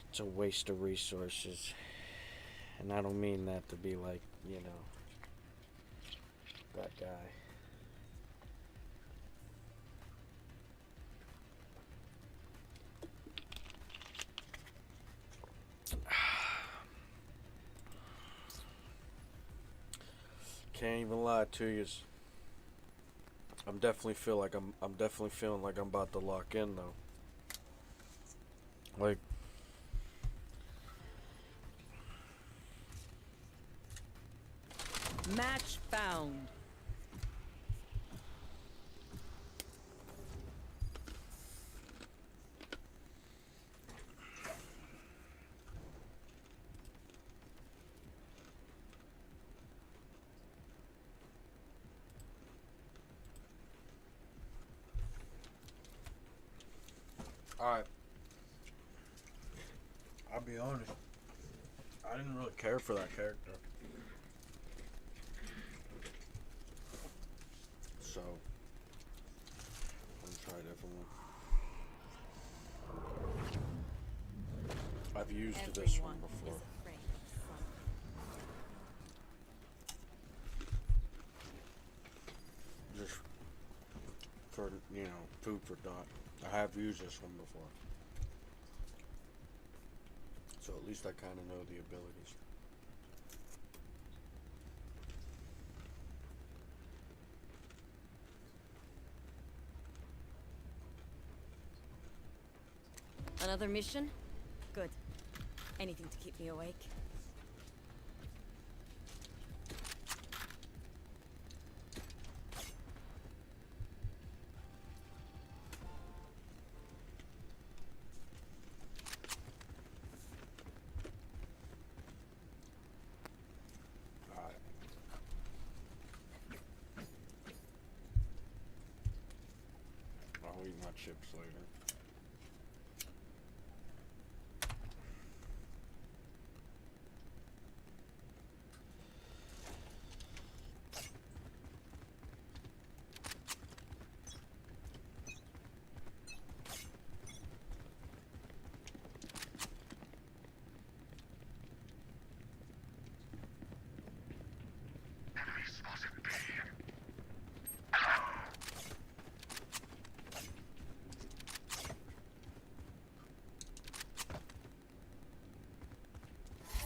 it's a waste of resources. And I don't mean that to be like, you know, that guy. Can't even lie to you. I'm definitely feeling like I'm about to lock in though. Like, Match found. alright. I'll be honest. I didn't really care for that character. So, I'm gonna try a different one. I've used this one before. Just for, you know, food for thought. I have used this one before. So at least I kind of know the abilities. Another mission? Good. Anything to keep me awake. I'll eat my chips later.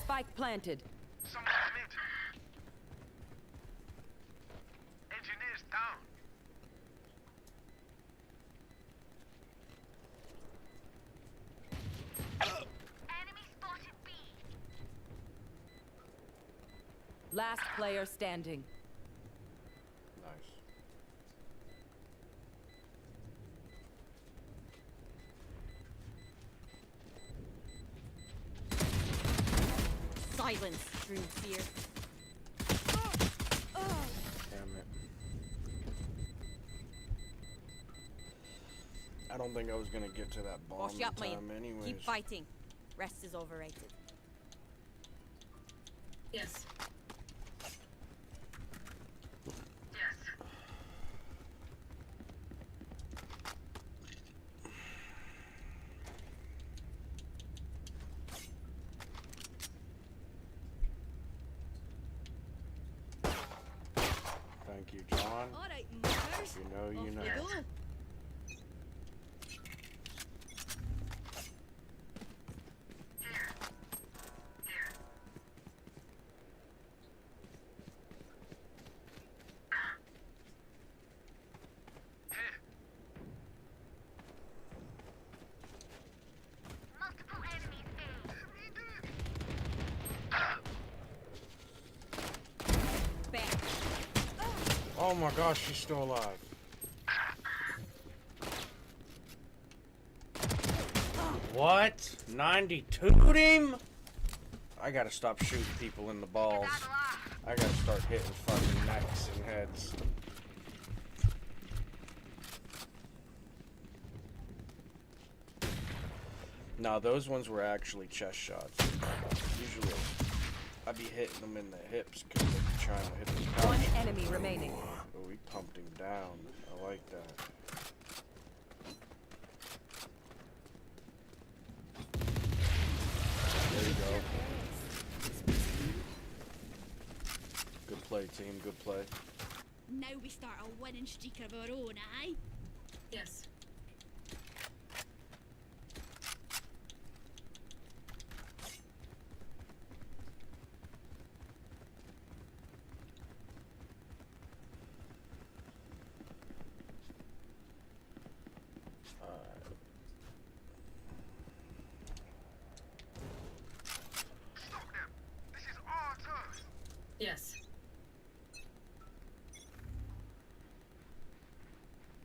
Spike planted. Someone mid. Engineers down. Enemy spotted B. Last player standing. Nice. Silence through fear. Damn it. I don't think I was gonna get to that bomb Wash in up, time man. anyways. Keep fighting. Rest is overrated. Yes. Thank you, John. Alright, muckers. If you know, you know. Off we go. Multiple enemies A. Back. Oh my gosh, she's still alive. What? 92'd him? I gotta stop shooting people in the balls. I gotta start hitting fucking necks and heads. No, those ones were actually chest shots. Usually, I'd be hitting them in the hips because trying to hit the couch. One enemy remaining. Oh, we pumped him down. I like that. There you go. Good play, team. Good play. Now we start a winning streak of our own, aye? Yes. Yes.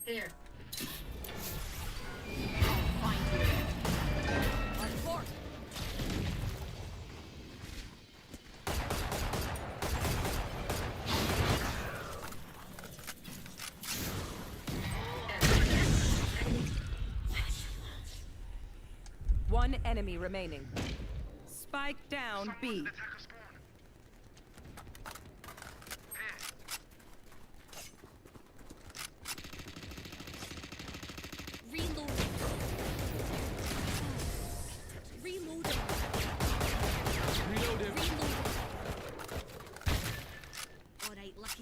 Here. Find you. On court. One enemy remaining. Spike down B.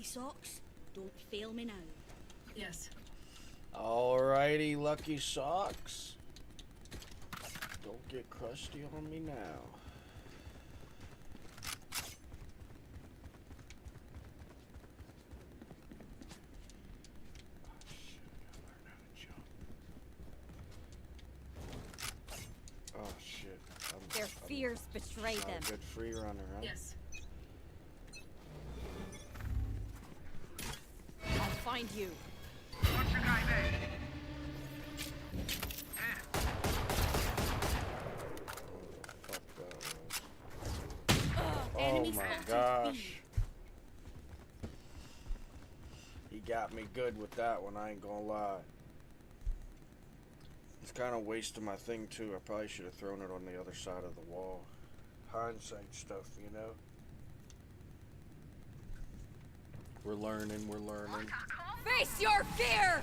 Socks, don't fail me now. Yes. Alrighty, Lucky Socks. Don't get crusty on me now. Oh shit. Their fears betray them. Good free runner, huh? Yes. I'll find you. What's your guy name? Fuck that was. Oh my gosh. He got me good with that one, I ain't gonna lie. It's kind of wasting my thing too. I probably should have thrown it on the other side of the wall. Hindsight stuff, you know? We're learning, we're learning. Face your fear!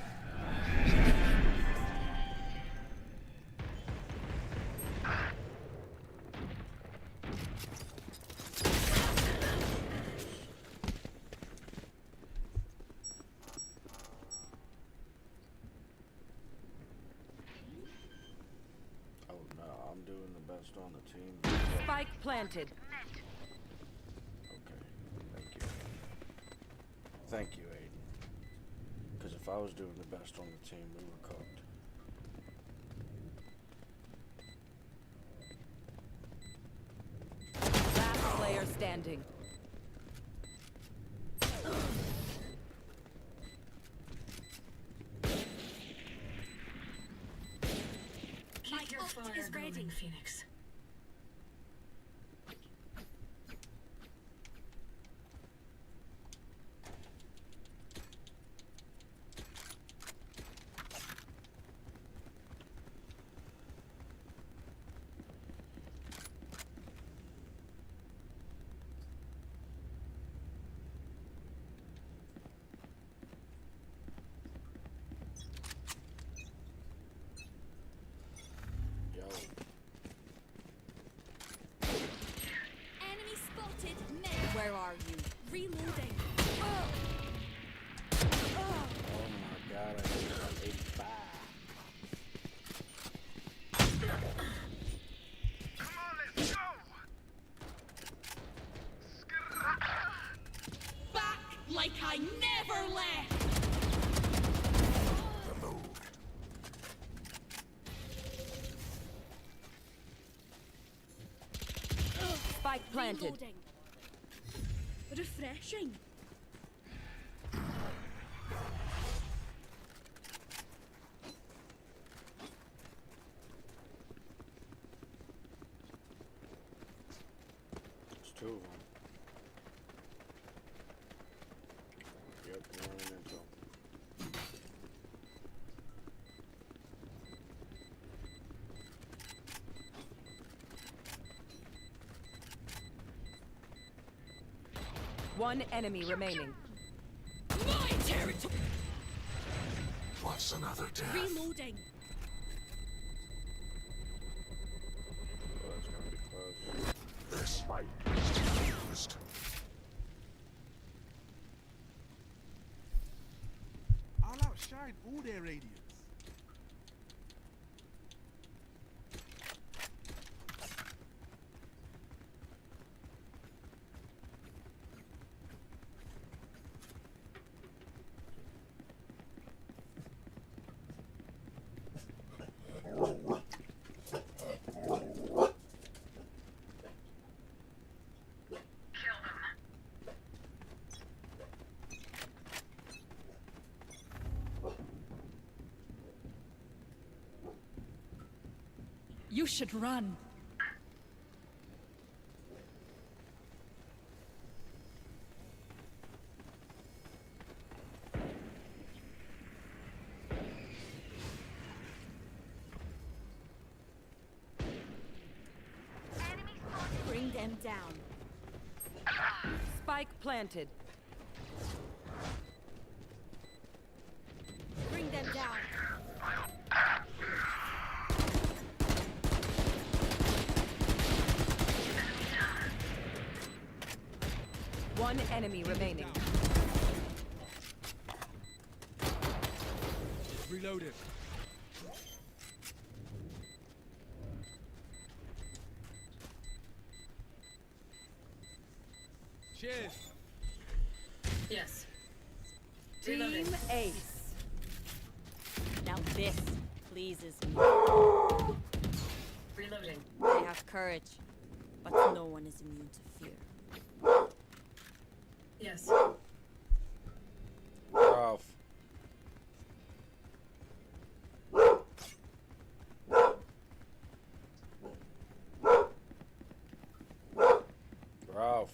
Oh no, I'm doing the best on the team. Spike planted. Okay, thank you. Thank you, Aiden. Because if I was doing the best on the team, we were cooked. Last player standing. Keep your fire going, Phoenix. Yo. Enemy spotted mid. Where are you? Reloading. Oh my god, I think I'm 85. Come on, let's go! Back like I never left. Spike planted. Reloading. Refreshing. It's two of them. Yep, running into them. One enemy remaining. My territory! What's another death? Reloading! Oh, that's gonna be close. This might be used. I'll outshine all their radiance. You should run. Bring them down. Spike planted. Bring them down. One enemy remaining. Reload it. Cheers. Yes. Team Ace. Now this pleases me. Reloading. I have courage, but no one is immune to fear. Yes. Ralph. Ralph.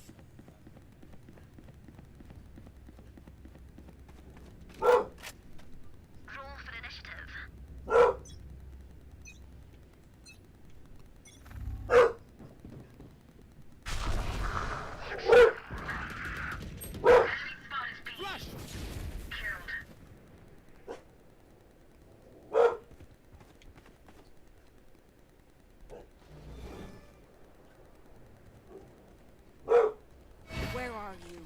Roll for initiative. Flash! Where are you?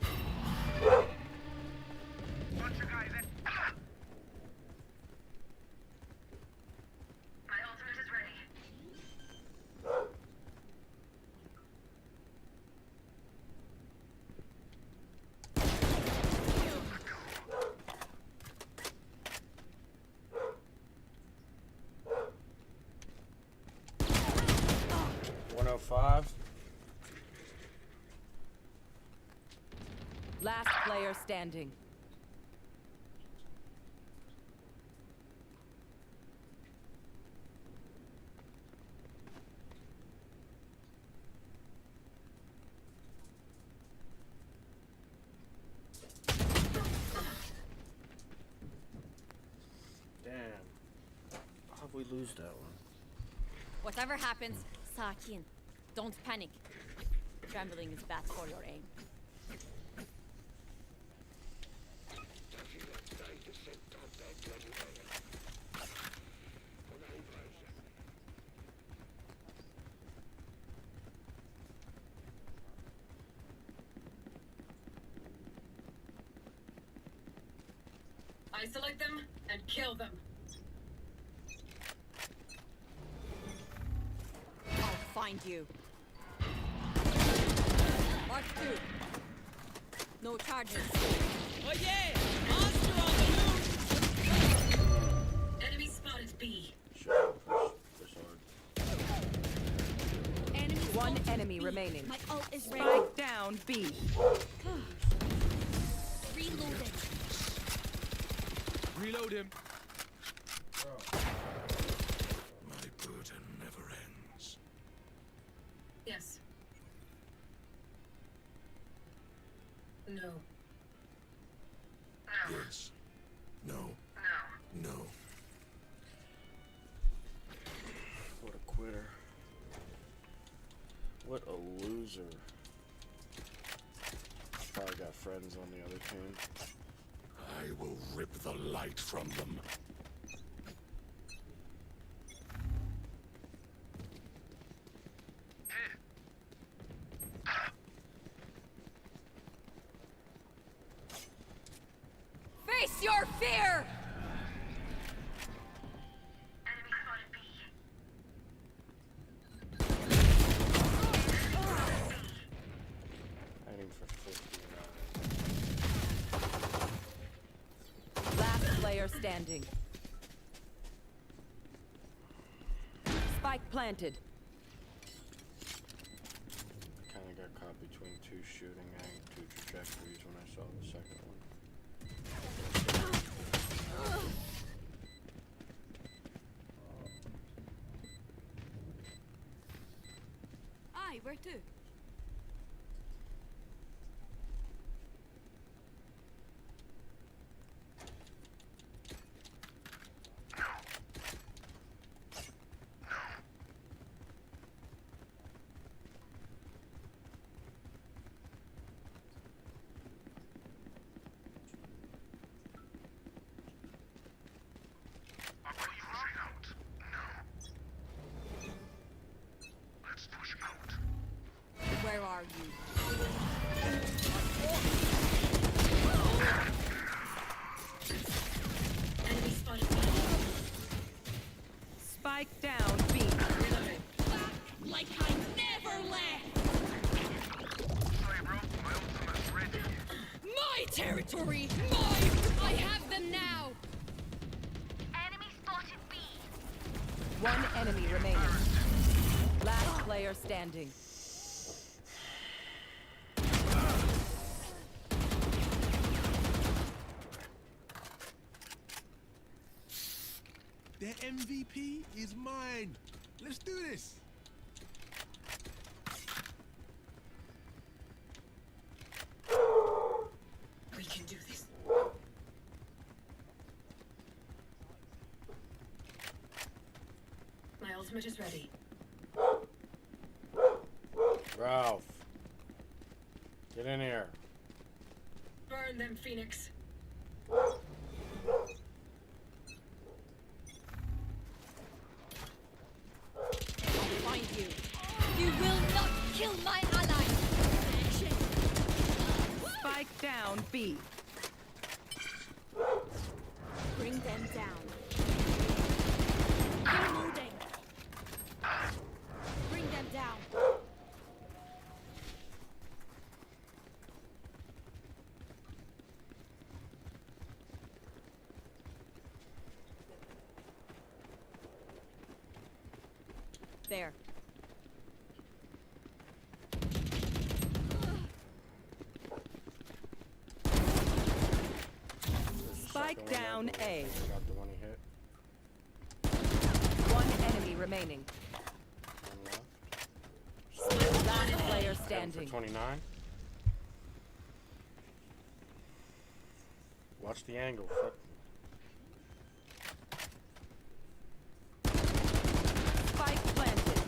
My ultimate is ready. Last player standing. Damn. How'd we lose that one? Whatever happens, Sakin, don't panic. Trembling is bad for your aim. Isolate them and kill them. I'll find you. Mark 2. No charges. Oh yeah! Monster on the loose! Enemy spotted B. One enemy remaining. My ult is ready. Spike down B. Reloading. Reload him. My burden never ends. Yes. No. Yes. No. No. No. What a quitter. What a loser. Probably got friends on the other team. I will rip the light from them. Face your fear! Aiming for 50. Last player standing. Spike planted. Kind of got caught between two shooting two trajectories when I saw the second one. Aye, where to? Where are you? Enemy spotted. Spike down B. Like I never left! My territory! Mine! I have them now! Enemy spotted B. One enemy remaining. Last player standing. Their MVP is mine. Let's do this. We can do this. My ultimate is ready. Ralph, get in here. Burn them, Phoenix. I'll find you. You will not kill my ally! Spike down B. Bring them down. Reloading. Bring them down. There. Spike down A. Got the one he hit. One enemy remaining. One left. Last player For standing. 29. Watch the angle. Spike planted.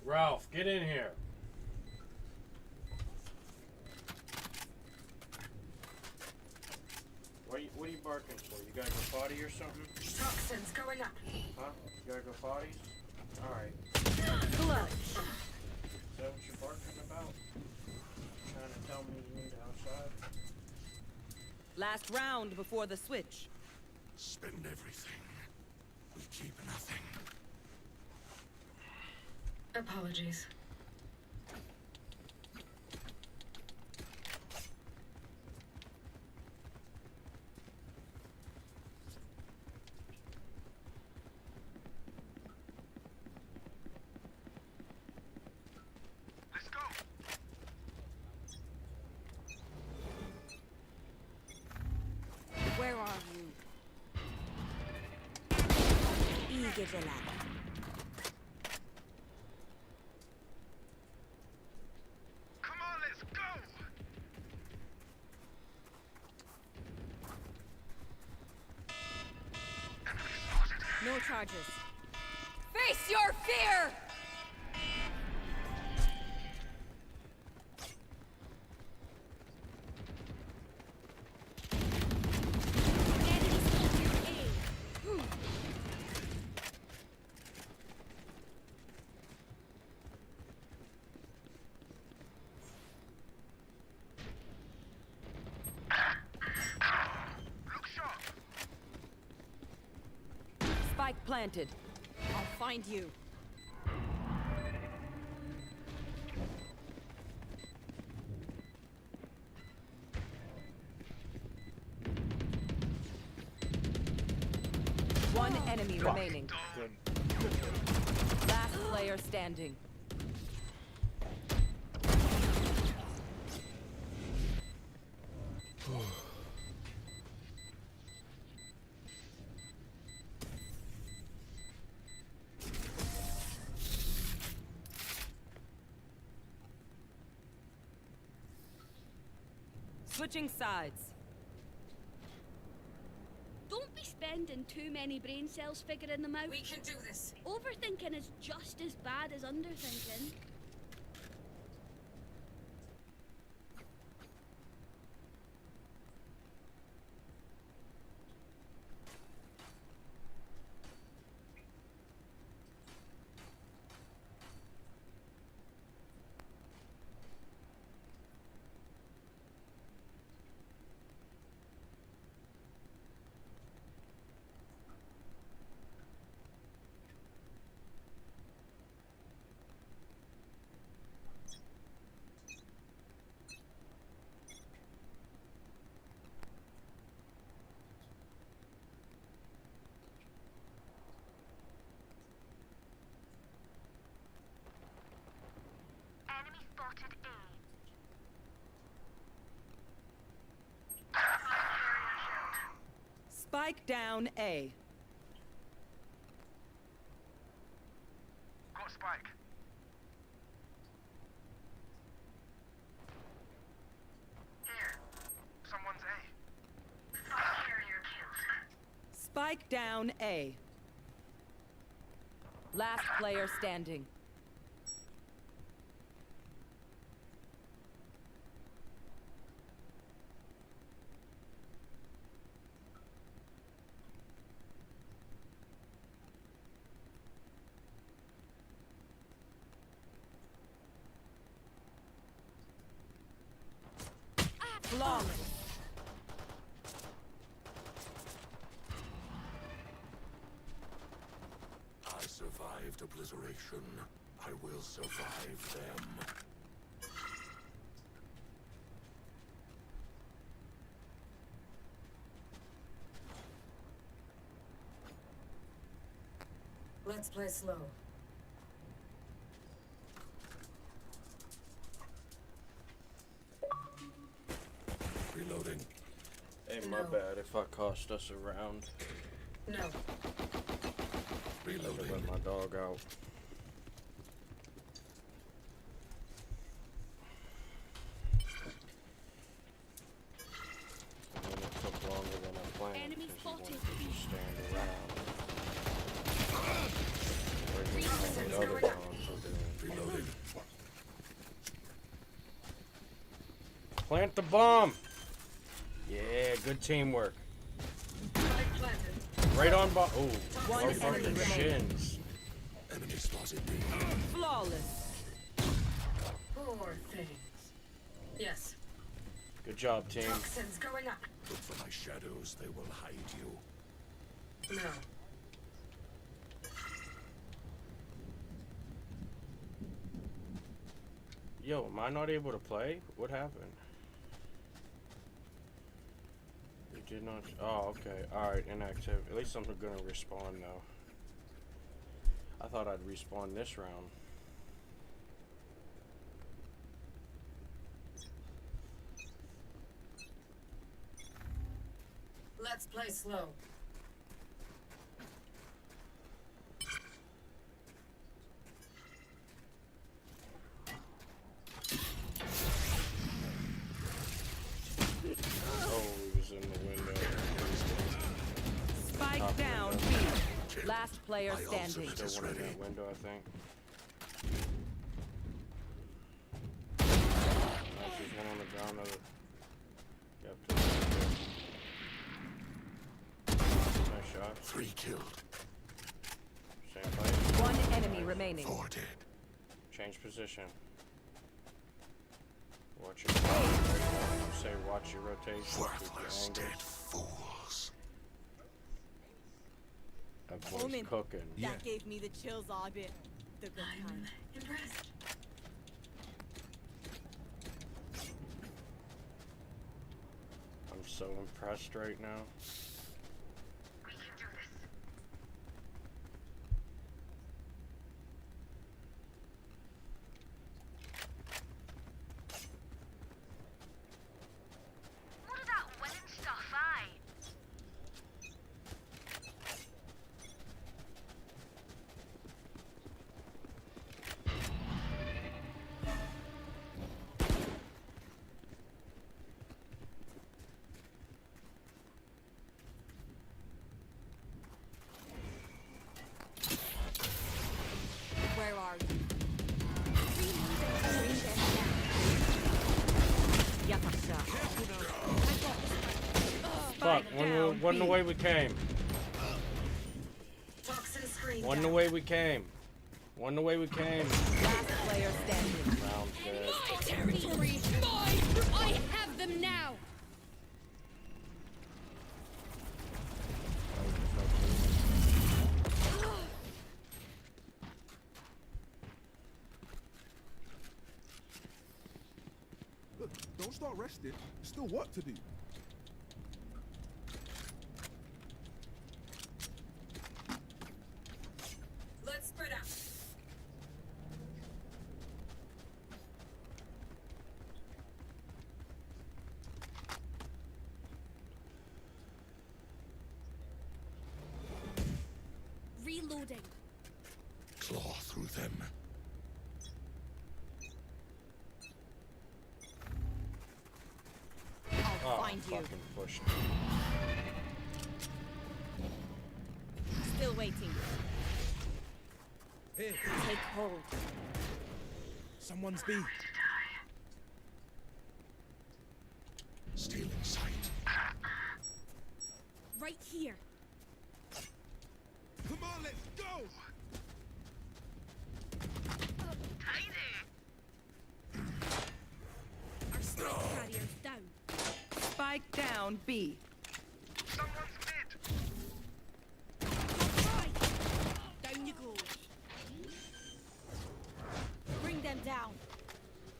Ralph, get in here. What are you barking for? You gotta go potty or something? Toxins going up. Huh? You gotta go potty? Alright. Clutch. Is that what you're barking about? Trying to tell me you need outside? Last round before the switch. Spend everything. We keep nothing. Apologies. Let's go. Where are you? Igevela. Come on, let's go. Enemy spotted. No charges. Face your fear! Spike planted. I'll find you. One enemy remaining. Last player standing. Switching sides. Don't be spending too many brain cells figuring them out. We can do this. Overthinking is just as bad as underthinking. Enemy spotted A. Spike down A. Got spike. Here. Someone's A. Spike carrier killed. Spike down A. Last player standing. Flawless. I survived obliteration. I will survive them. Let's play slow. Reloading. Hey, my bad if I cost us a round. No. Reloading. Let my dog out. And then it took longer than I planned Enemy because he spotted. wanted to just stand around. Bringing the other dogs are doing. Reloading. Plant the bomb! Yeah, good teamwork. Right on bomb. Oh, One right on enemy the remaining. shins. Enemy spotted B. Flawless. Poor things. Yes. Good job, team. Toxins going up. Look for my shadows. They will hide you. No. Yo, am I not able to play? What happened? You did not. Oh, okay. Alright, inactive. At least I'm gonna respawn now. I thought I'd respawn this round. Let's play slow. Oh, he was in the window. Spike down B. Last Last player standing. Still one in that window, I think. Nice, there's one on the ground of it. Yep, nice shot. 3 killed. Same place. One enemy remaining. 4 dead. Change position. Watch your rotation. Say watch your rotation. Worthless dead fools. That boy's cooking. That gave me the chills all bit. The good kind. Impressed. I'm so impressed right now. We can do this. What of that winning stuff, aye? Where are you? Fuck, wasn't the way we came. Toxin screen Wasn't the down. way we came. Wasn't the way we came. Last player standing. Round dead. Territory mine! I have them now! Look, don't start resting. There's still work to do. Let's spread out. Reloading. Claw through them. I'll find you. Fucking pushed. Still waiting. Here, Take hold. someone's B. Still in sight. Right here. Come on, let's go! Our spike carrier's down. Spike down B. Right. Down you go. Bring them down.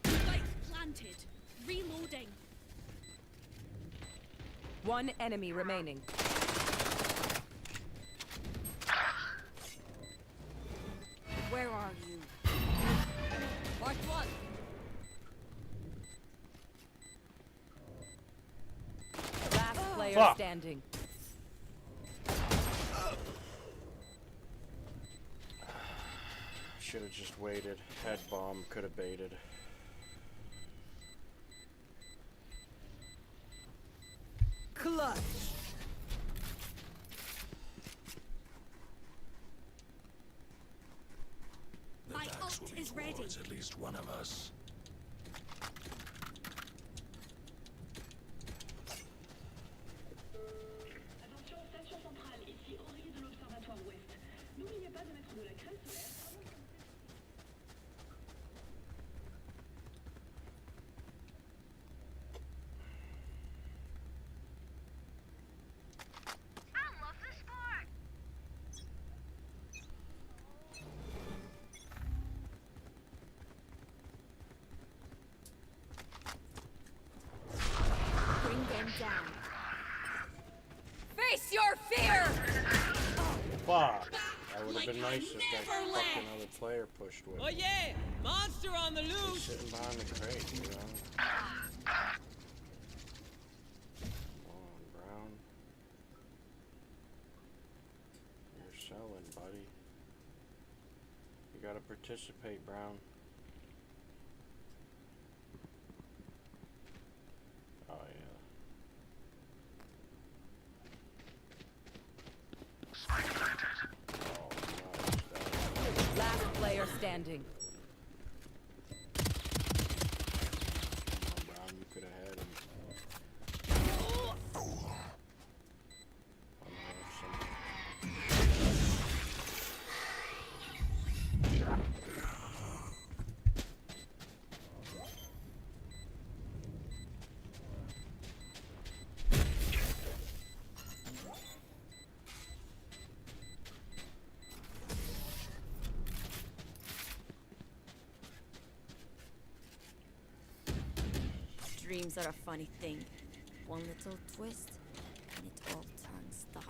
Spike planted. Reloading. One enemy remaining. Where are you? Mark one. Last player Fuck. standing. Should have just waited. Head bomb could have baited. Clutch. The My vax ult will be is ready. towards at least one of us. Attention, station centrale, ici Henri de l'Observatoire Ouest. N'oubliez pas de mettre de la crème solaire avant de... I love this sport. Bring them down. Face your fear! Fuck! That would have been nice if that fucking other player pushed with. Oh yeah! Monster on the He's loose! sitting behind the crate, you know? Come on, Brown. You're selling, buddy. You gotta participate, Brown. Oh, yeah. Spike planted. standing. Brown, you could have had him. Dreams are a funny thing. One little twist, and it all turns dark.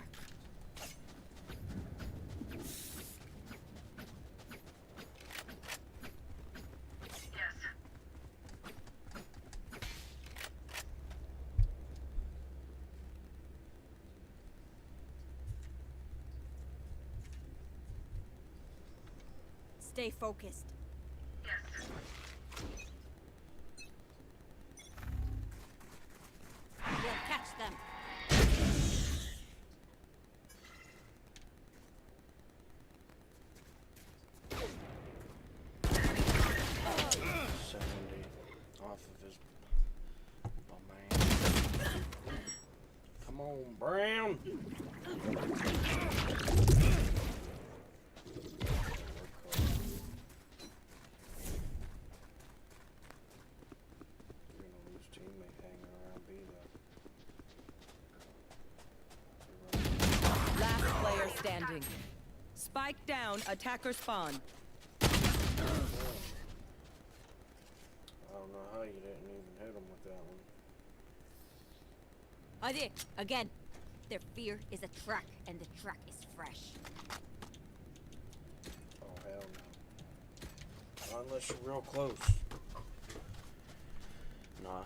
Stay focused. We'll catch them. Off of his man. Come on, Brown. Last player standing. Spike down, attacker spawn. I don't know how you didn't even hit him with that one. I did. Again. Their fear is a track, and the track is fresh. Oh, hell no. Not unless you're real close. Nah.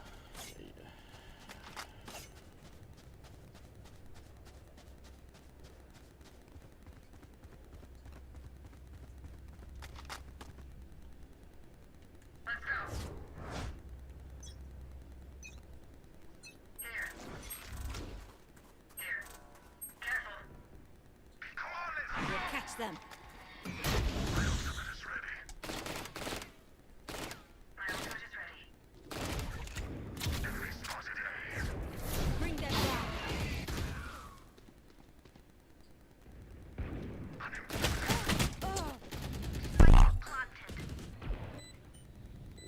We'll catch them. Bring them down.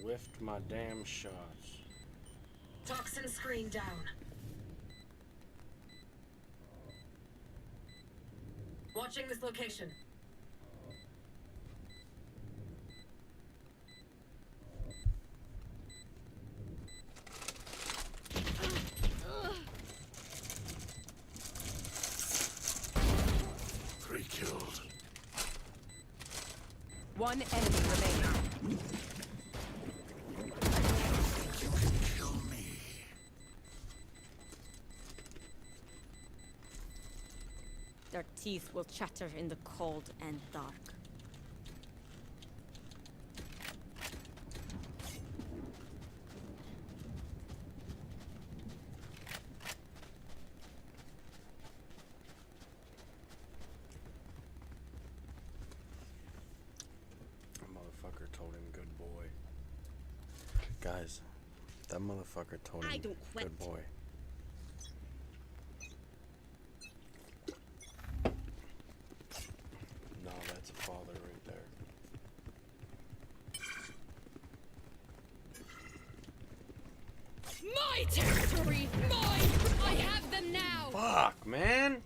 Whiffed my damn shots. Toxin screen down. Watching this location. Three killed. One enemy remaining. You can kill me. Their teeth will chatter in the cold and dark. That motherfucker told him good boy. Guys, that motherfucker told him I don't quit. good boy. No, that's a father right there. My territory! Mine! I have them now! Fuck, man!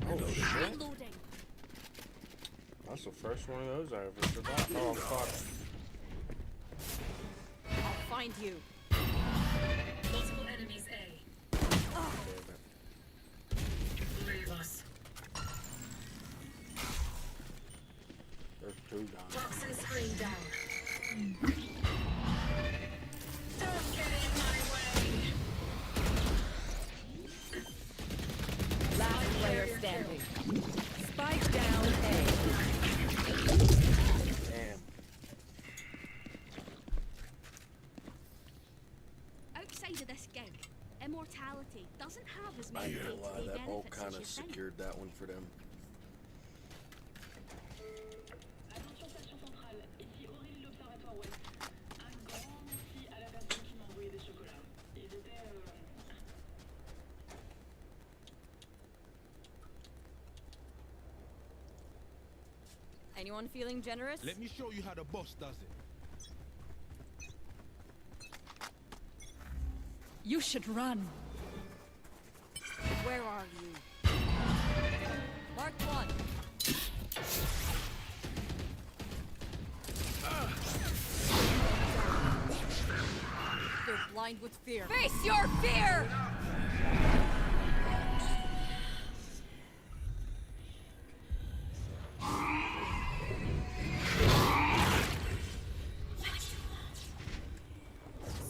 Oh shit. Reloading. That's the first one of those I ever survived. Oh fuck. I'll find you. Multiple enemies A. Leave us. There's two down there. Toxin screen down. Don't get in my way. Last player standing. Spike down A. Damn. Outside of this gig, immortality doesn't have as many I ain't gonna lie, day-to-day that ult benefits kind as of you think. secured that one for them. Anyone feeling generous? Let me show you how the boss does it. You should run. Where are you? Mark one. They're blind with fear. Face your fear!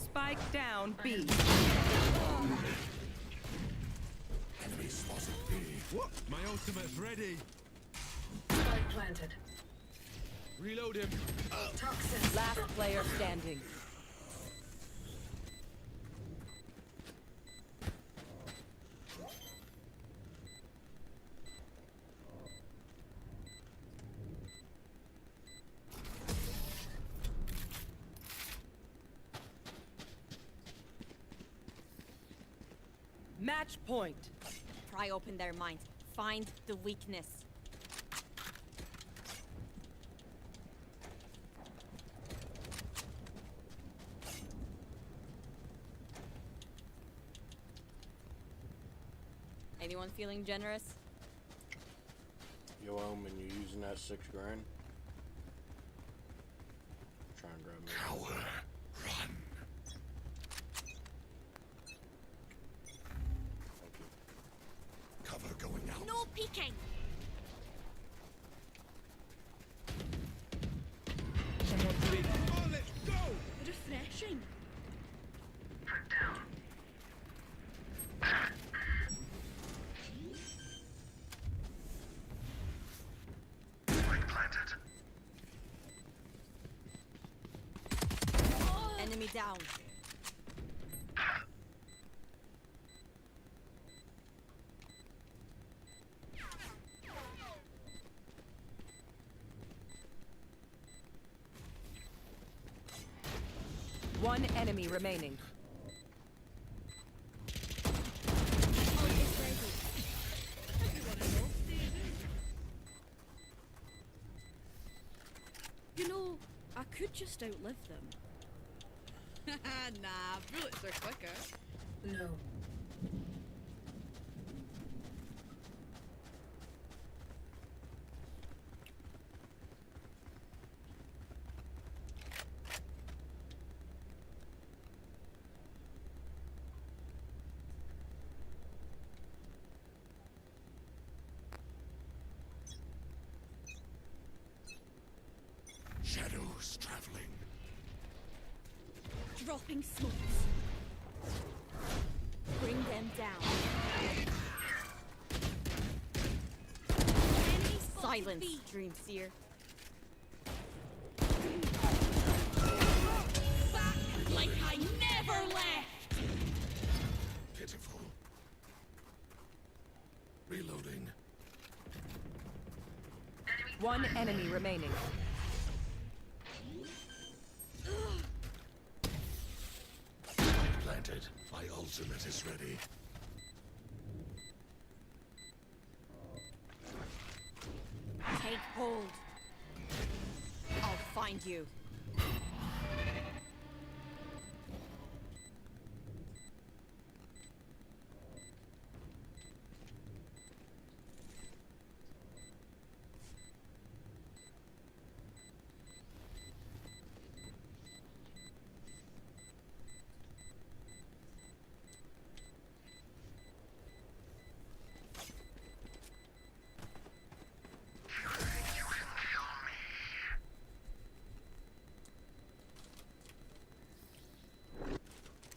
Spike down B. Enemy spotted B. What? My ultimate's ready. Spike planted. Reload him. Toxins. Last player standing. Match point. Pry open their minds. Find the weakness. Anyone feeling generous? Yo, Omen, you using that $6 grand? Try and grab me. Coward, run. Thank you. Cover going out. No peeking. Come on, let's go. Refreshing. Put down. Spike planted. Enemy down. One enemy remaining. You know, I could just outlive them. Nah, bullets are quicker. No. Shadows traveling. Dropping smokes. Bring them down. Silence, Dream Seer. Back like I never left. Pitiful. Reloading. One enemy remaining. Planted. My ultimate is ready. Take hold. I'll find you.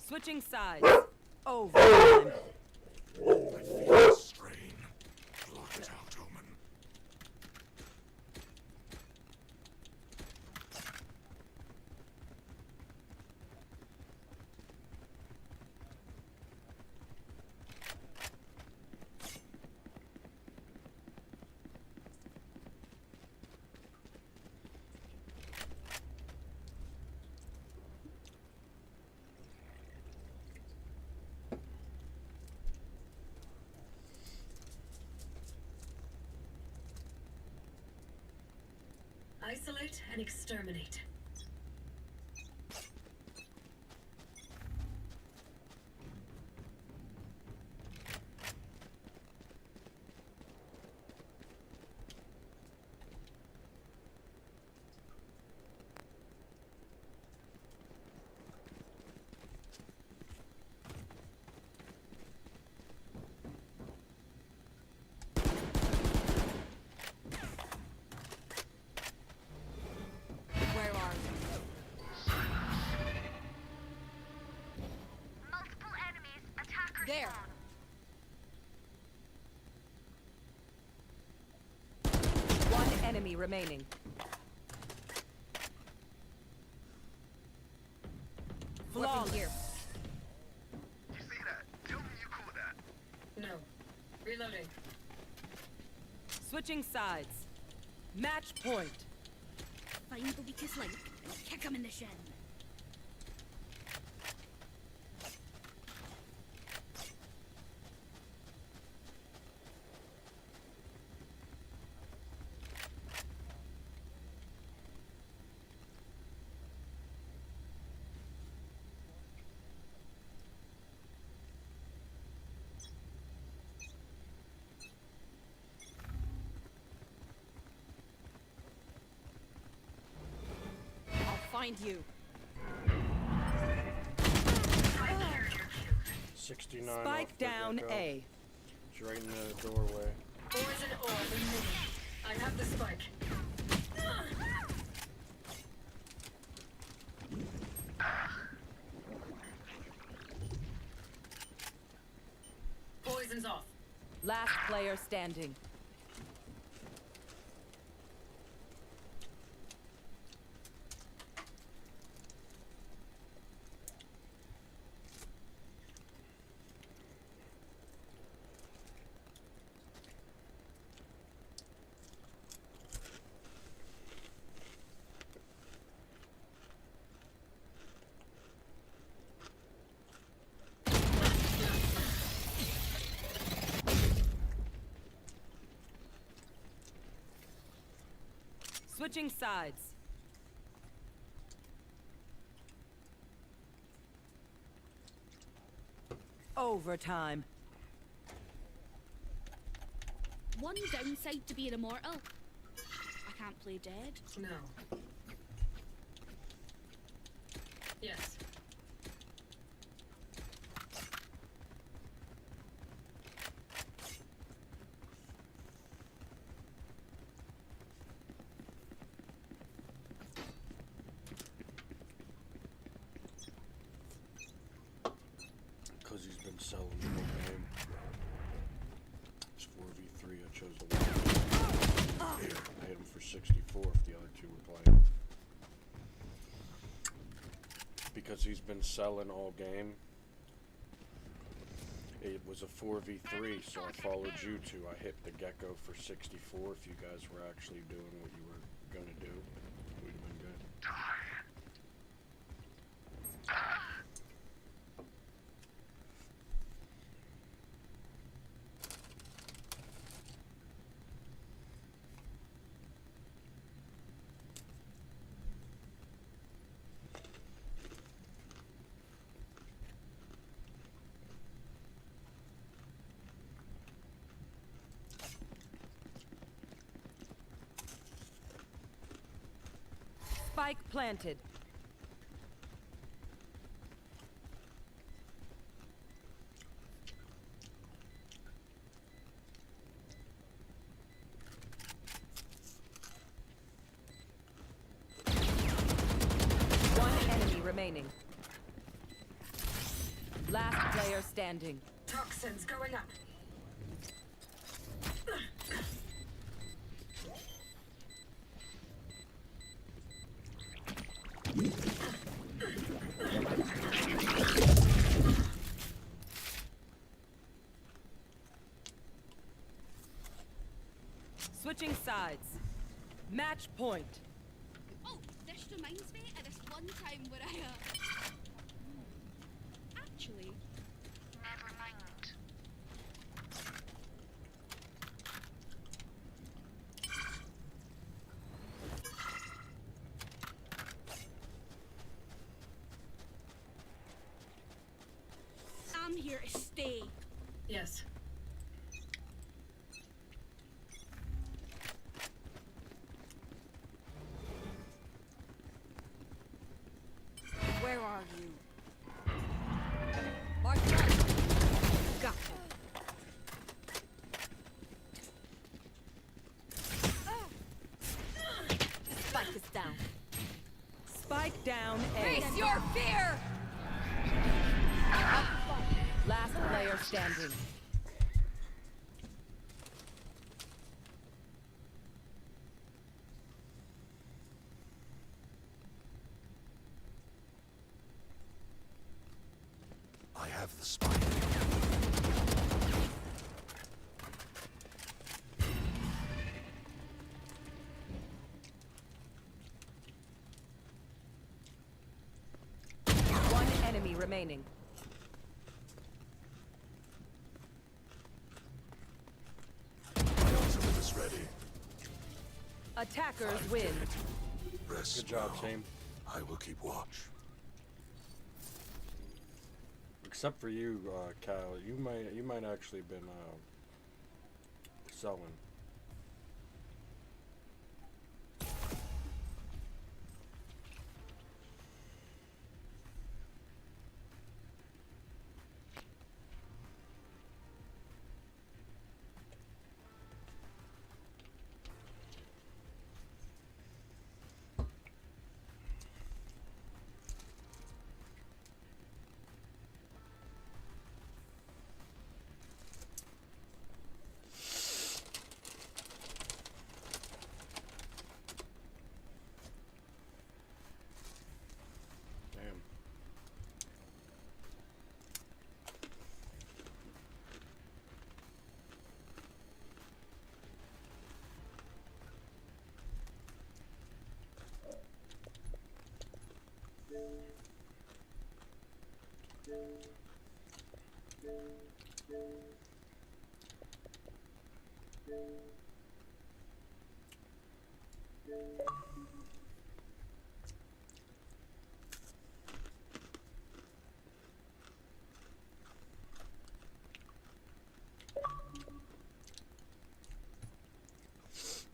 Switching sides. Overtime. I feel the strain. Block it out, Omen. Isolate and exterminate. Where are you? Multiple enemies. Attackers There. spawn. One enemy remaining. Flawless. Here. You see that? Tell me you cool with that. No. Reloading. Switching sides. Match point. Find the weakest link and kick him in the shin. I'll find you. 69 Spike off the down get-go. A. It's right in the doorway. Poison orb in mid. I have the spike. Poison's off. Last player standing. Switching sides. Overtime. One downside to being immortal. I can't play dead. No. Yes. Because he's been selling the whole game. It's 4v3. I chose the one. I hit him for 64 if the other two were playing. Because he's been selling all game. It was a 4v3, so I followed you two. I hit the gecko for 64. If you guys were actually doing what you were gonna do, we'd have been good. Spike planted. One enemy remaining. Last player standing. Toxins going up. Switching sides. Match point. Oh, this reminds me of this one time where I actually Never mind. here to stay. Yes. Where are you? Mark it up. Got you. Spike is down. Spike down A. Face your fear! Last player standing. I have the spike. One enemy remaining. My ultimate is ready. Attackers win. Rest Good job, now. team. I will keep watch. Except for you, Kyle. You might actually been selling. Damn.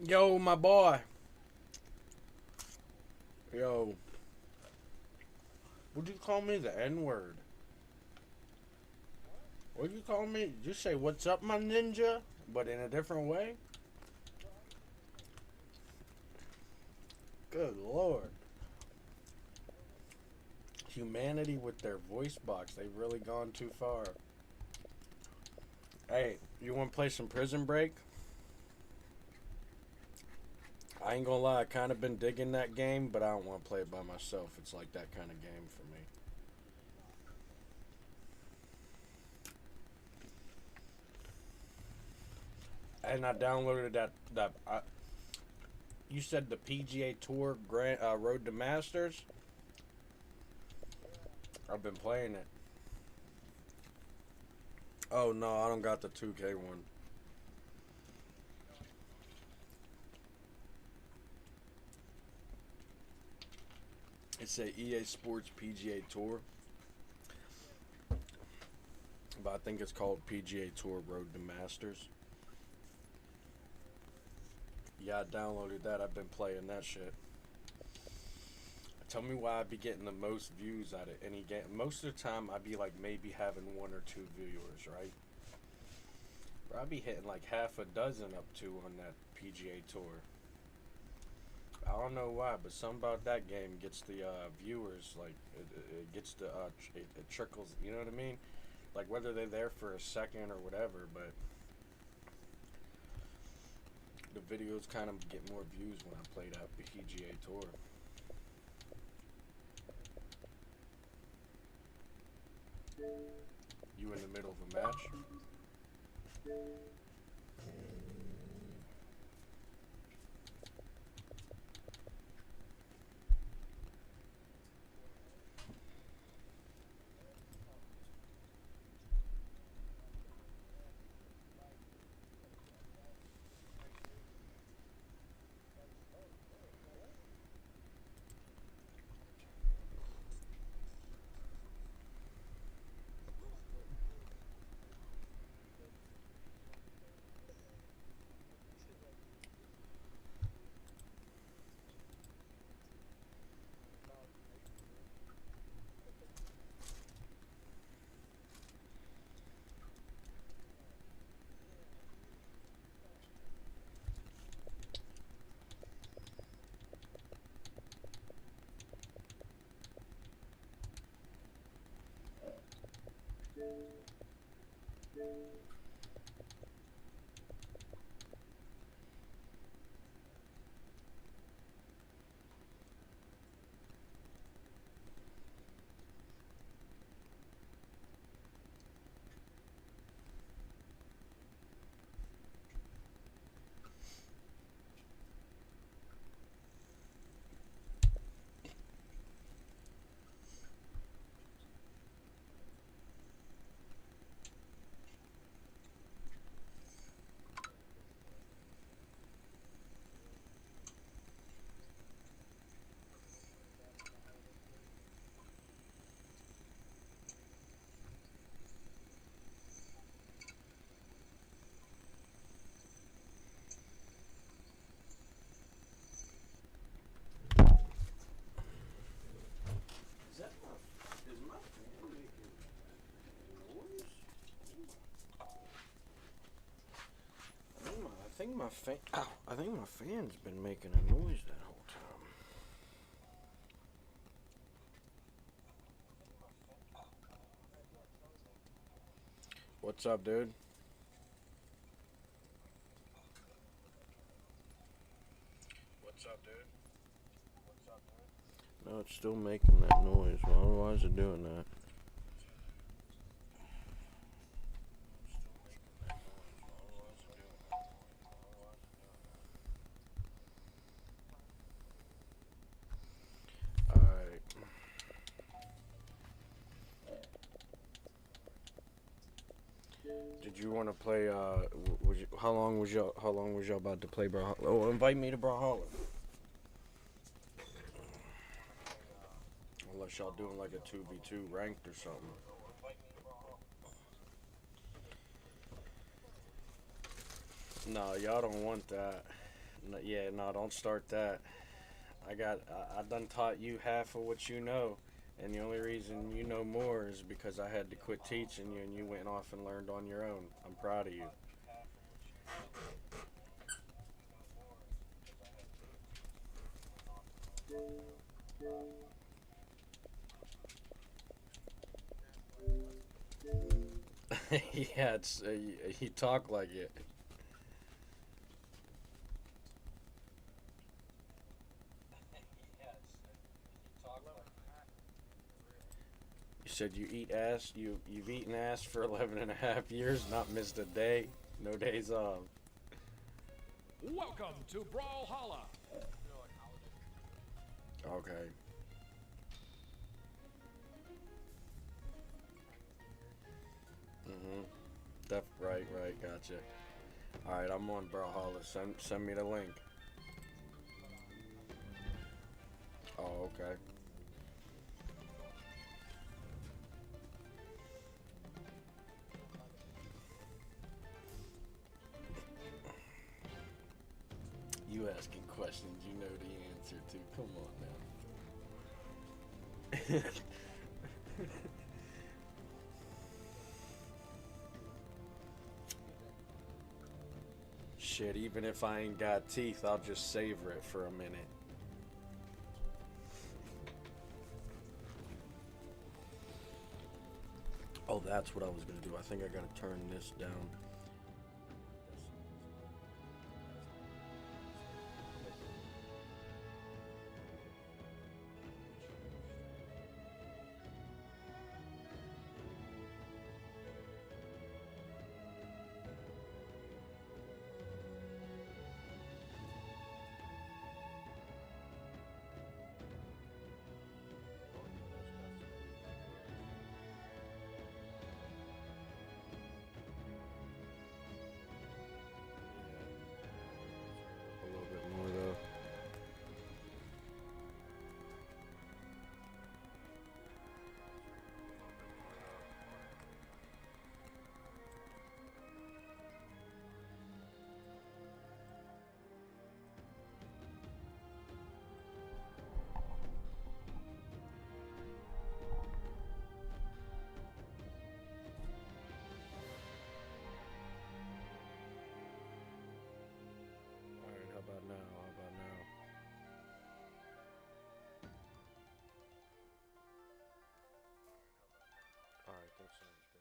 Yo, my boy. Yo. Would you call me the N-word? What'd you call me? Did you say, "What's up, my ninja?" But in a different way? Good Lord. Humanity with their voice box. They've really gone too far. Hey, you want to play some Prison Break? I ain't gonna lie, I kind of been digging that game, but I don't want to play it by myself. It's like that kind of game for me. And I downloaded you said the PGA Tour Road to Masters? I've been playing it. Oh no, I don't got the 2K one. It's a EA Sports PGA Tour. But I think it's called PGA Tour Road to Masters. Yeah, I downloaded that. I've been playing that shit. Tell me why I be getting the most views out of any game. Most of the time, I be like maybe having 1 or 2 viewers, right? But I be hitting like half a dozen up to on that PGA Tour. I don't know why, but something about that game gets the viewers, like, it gets the, it trickles, you know what I mean? Like, whether they're there for a second or whatever, but the videos kind of get more views when I play that PGA Tour. You in the middle of a match? my fan. Ow, I think my fan's been making a noise that whole time. What's up, dude? What's up, dude? No, it's still making that noise. Why is it doing that? Alright. Did you want to play, how long was y'all about to play Brawlhalla? Oh, invite me to Brawlhalla. Unless y'all doing like a 2v2 ranked or something. No, y'all don't want that. No, yeah, no, don't start that. I done taught you half of what you know, and the only reason you know more is because I had to quit teaching you and you went off and learned on your own. I'm proud of you. Yeah, it's you talk like it. You said you eat ass. You've eaten ass for 11.5 years, not missed a day, no days off. Welcome to Brawlhalla. Okay. Right, gotcha. Alright, I'm on Brawlhalla. Send me the link. Oh, okay. You asking questions you know the answer to. Come on now. Shit, even if I ain't got teeth, I'll just savor it for a minute. Oh, that's what I was gonna do. I think I gotta turn this down. A little bit more though. Alright, how about now? Alright, that sounds good.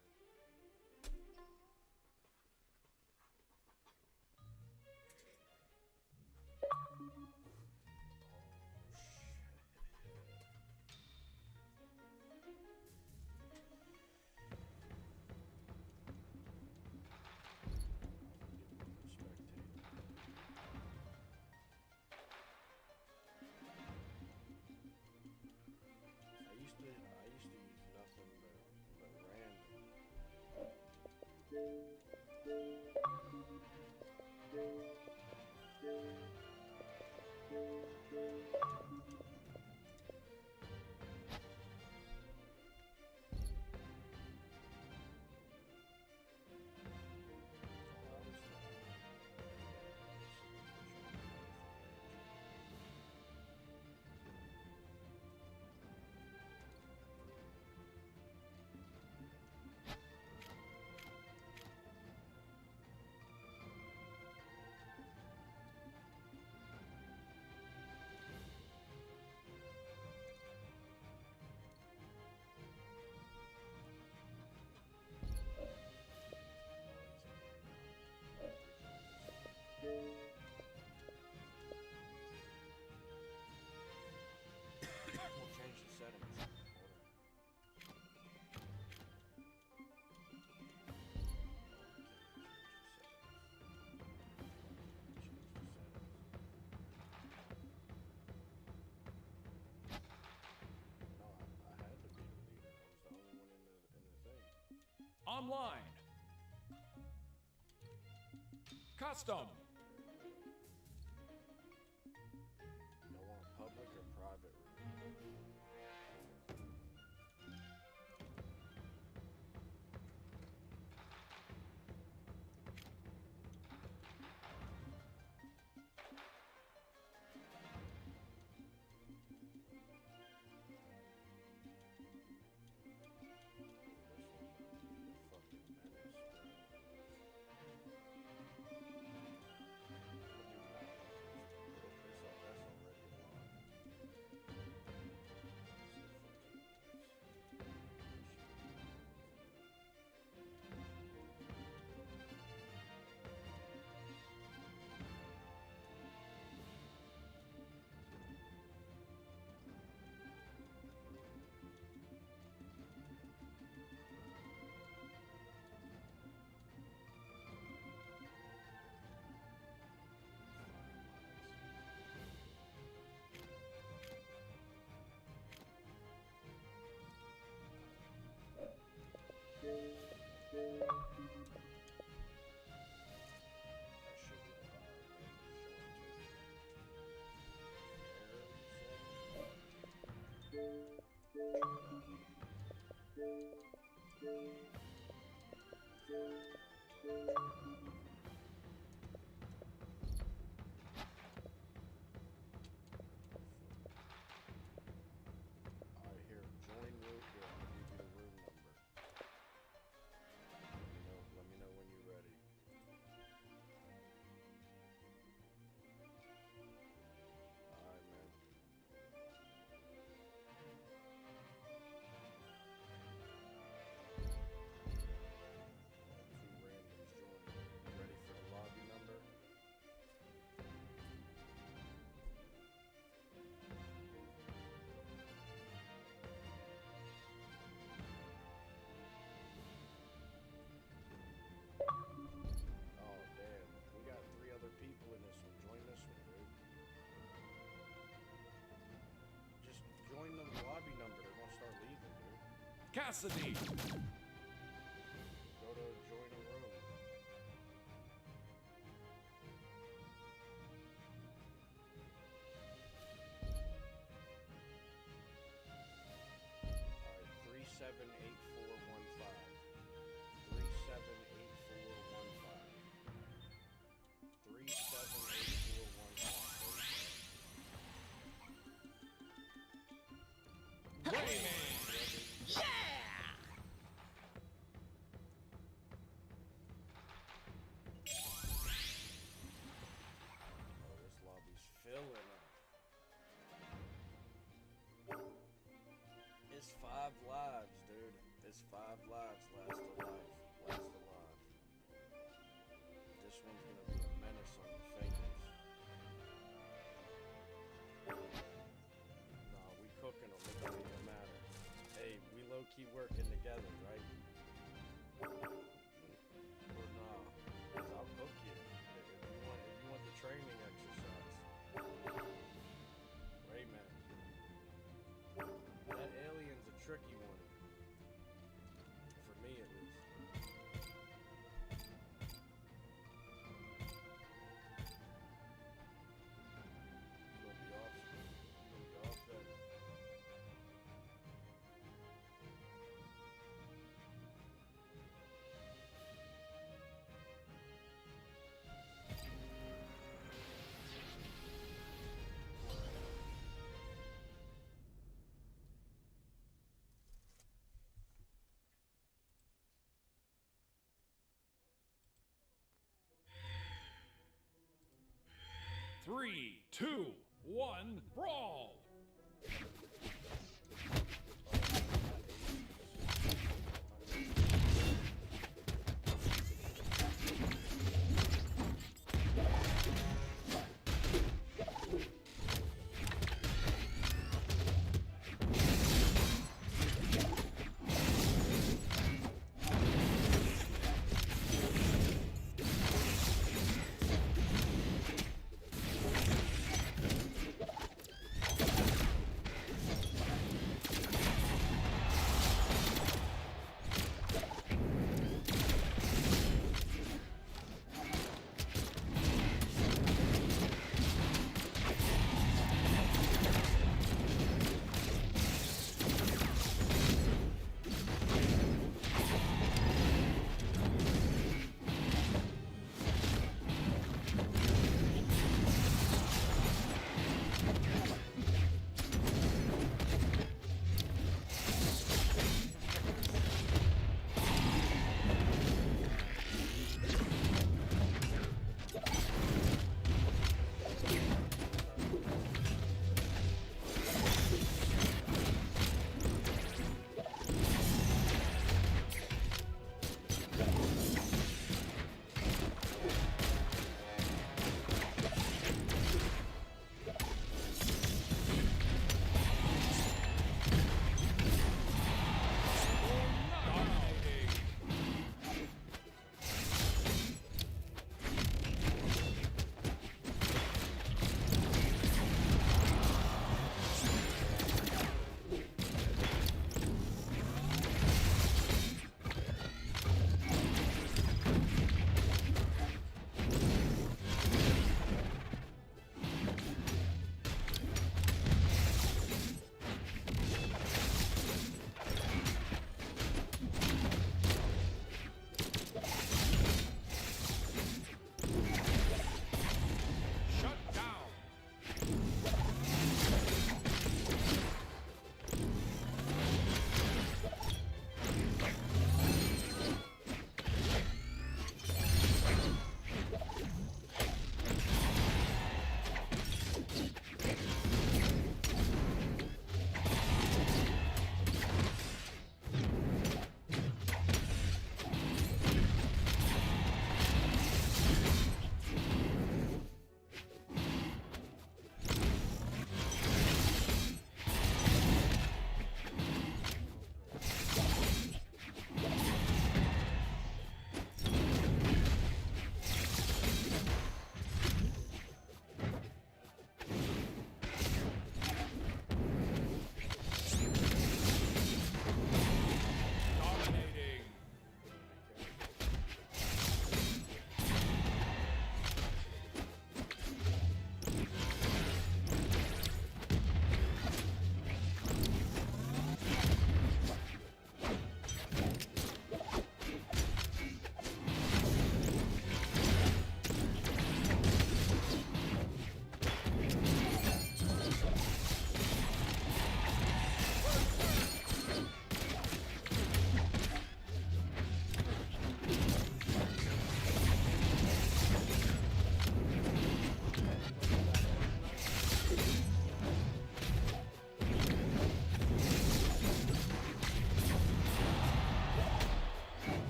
online. Custom. Y'all want a public or private room? Alright, here, join room. Here, I'll give you the room number. Let me know when you're ready. Alright, man. Two randoms join. You ready for the lobby number? Oh, damn. We got 3 other people in this one. Join this one, dude. Just join the lobby number. They're gonna start leaving, dude. Cassidy. Go to join a room. Alright, 378415. 378415. 378415. Yeah! Oh, this lobby's filling up. It's 5 lives, dude. It's 5 lives. Last alive. Last alive. This one's gonna be a menace on your fingers. Nah, we cooking them. It don't even matter. Hey, we low-key working together, right? Or nah. 'Cause I'll cook you. If you want the training exercise. Rayman. That alien's a tricky one. For me, at least. You gonna be off? You gonna be off that? Three, two, one, brawl!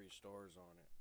3 stars on it.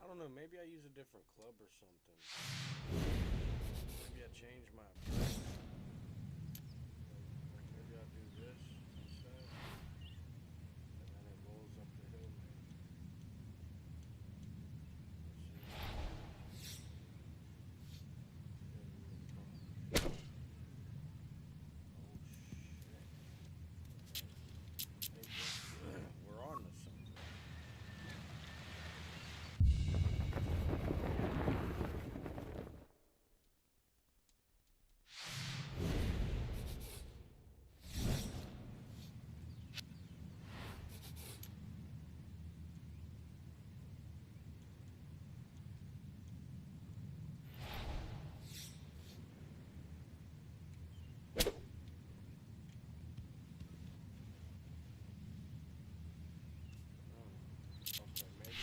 I don't know, maybe I use a different club or something. Maybe I change my approach. Like maybe I do this instead. And then it rolls up the hill maybe. Let's see. We're on to something. Okay, maybe.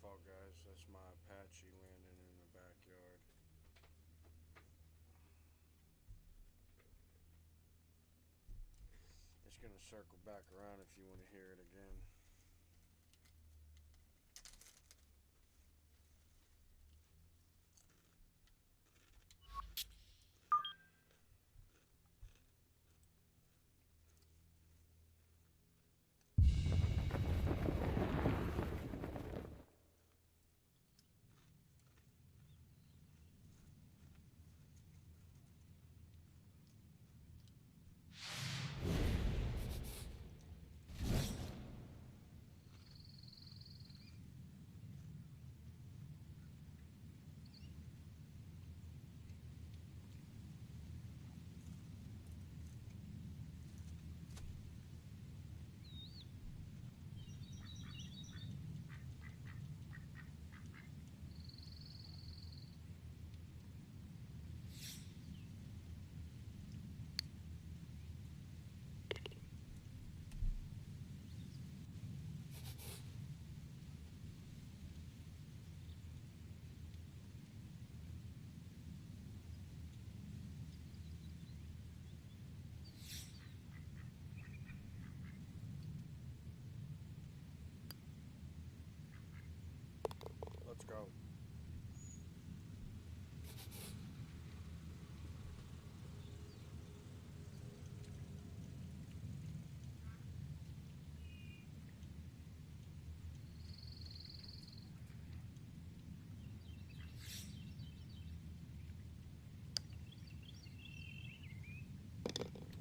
fault, guys. That's my Apache landing in the backyard. It's gonna circle back around if you want to hear it again. Let's go.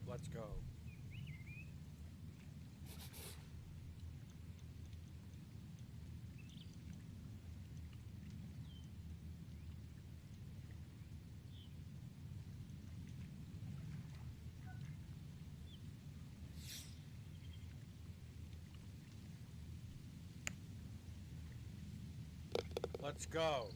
Let's go. Let's go.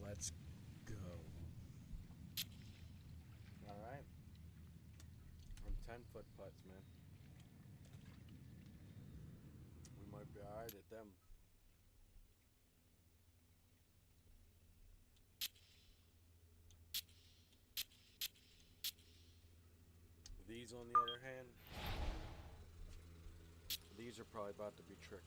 Let's go. Alright. I'm 10-foot putts, man. We might be alright at them. These, on the other hand, these are probably about to be tricky.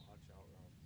Watch out, Ralph.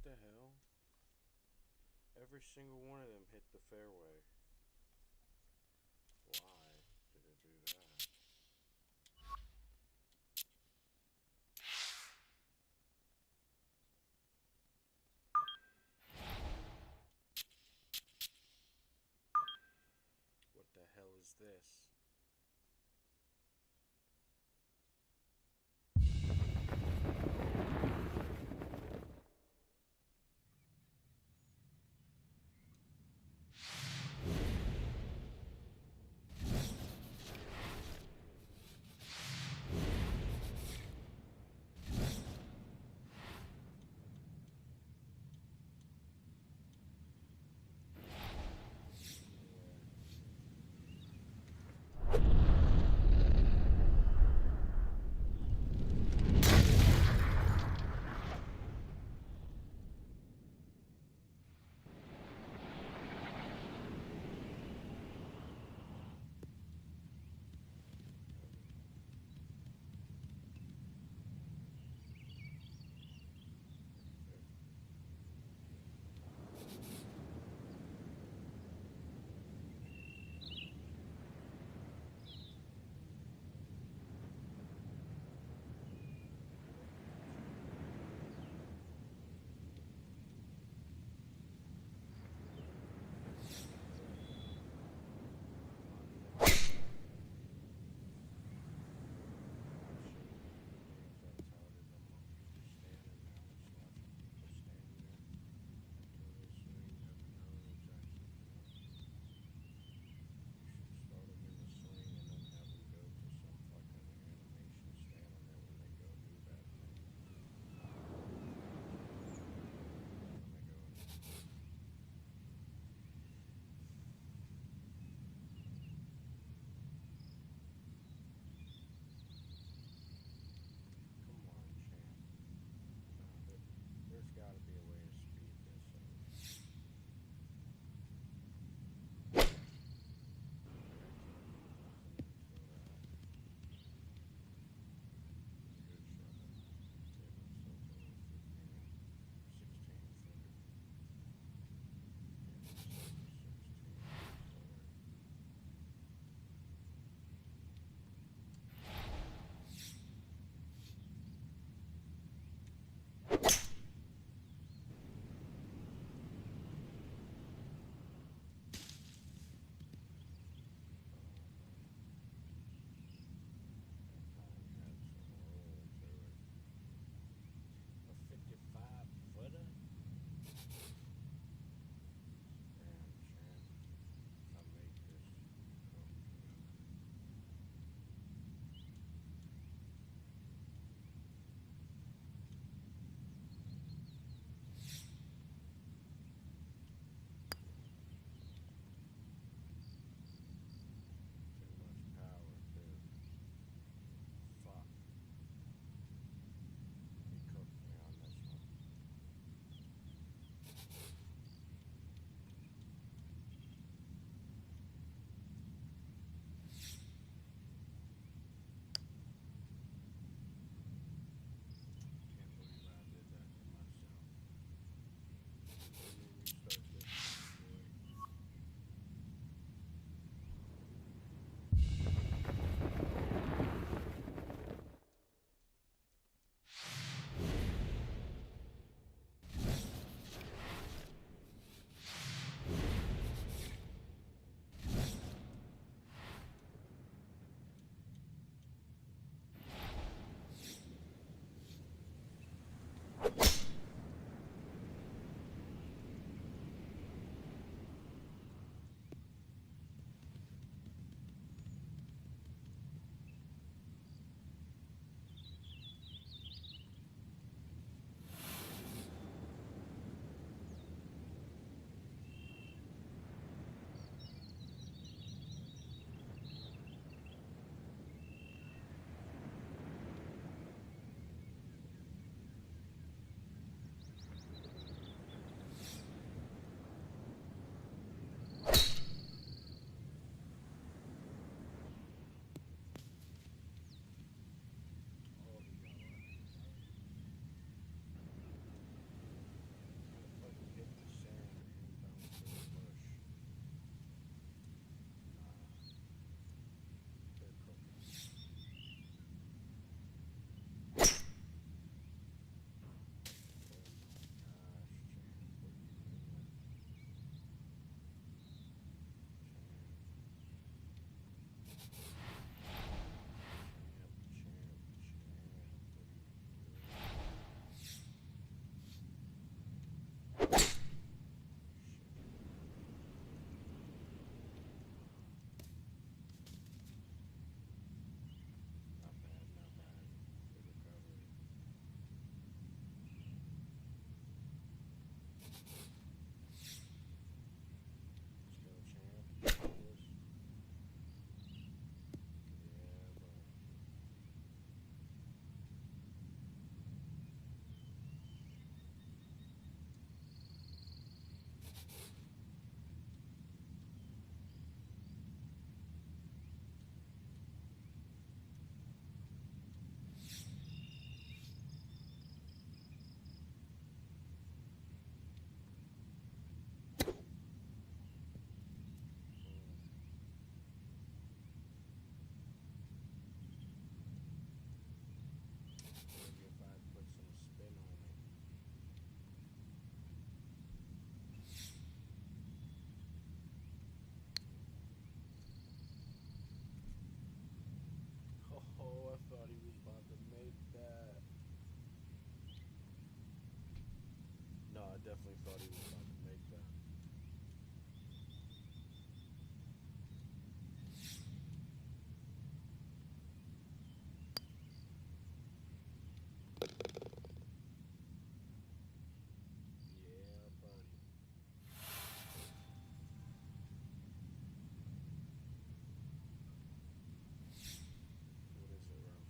What the hell? Every single one of them hit the fairway. Why did it do that? What the hell is this? Oh, I thought he was about to make that. No, I definitely thought he was about to make that. Yeah, buddy. What is it, Ralph?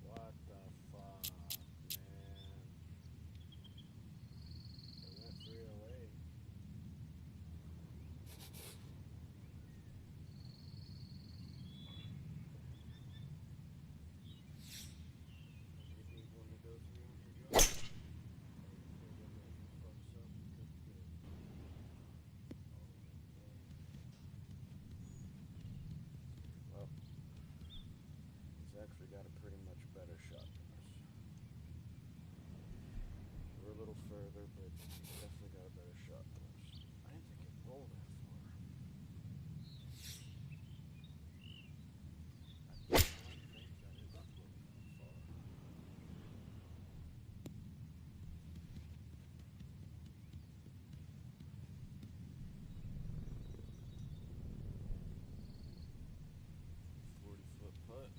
What the fuck, man? They went 308. You need one to go 300 yards? Well, he's actually got a pretty much better shot than us. We're a little further, but he's definitely got a better shot than us. I didn't think it rolled that far. I did not think that it rolled that far. Foot putt.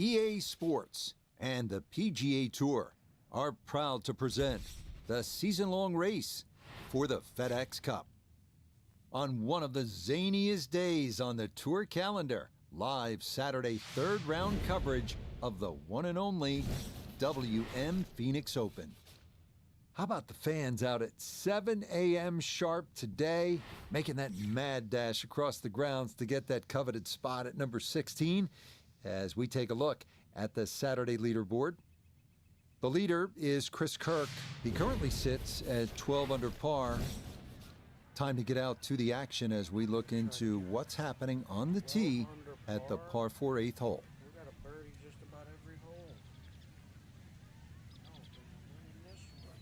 EA Sports and the PGA Tour are proud to present the season-long race for the FedEx Cup. On one of the zaniest days on the tour calendar, live Saturday third round coverage of the one and only WM Phoenix Open. How about the fans out at 7 a.m. sharp today, making that mad dash across the grounds to get that coveted spot at number 16 as we take a look at the Saturday leaderboard. The leader is Chris Kirk. He currently sits at 12 under par. Time to get out to the action as we look into what's happening on the tee at the par 4 8th hole. We got a birdie just about every hole. I don't think I'm winning this one.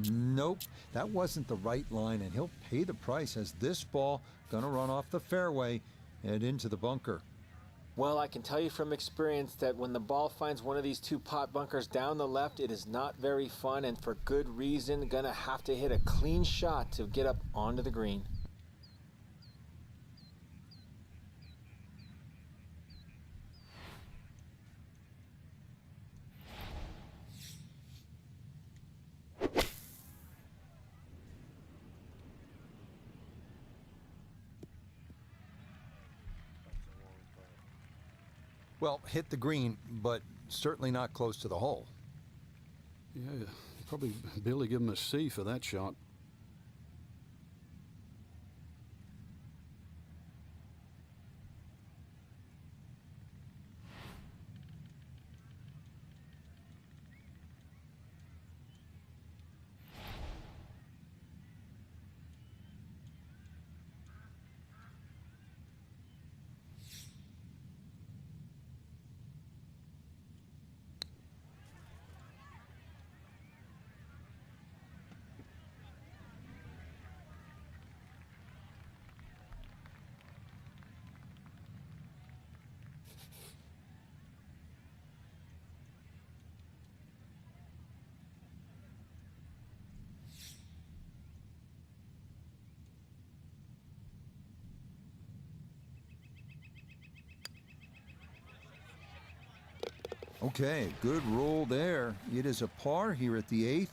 Nope, that wasn't the right line, and he'll pay the price as this ball gonna run off the fairway and into the bunker. Well, I can tell you from experience that when the ball finds one of these two pot bunkers down the left, it is not very fun, and for good reason. Gonna have to hit a clean shot to get up onto the green. Well, hit the green, but certainly not close to the hole. Yeah, probably barely give him a C for that shot. Okay, good roll there. It is a par here at the 8th,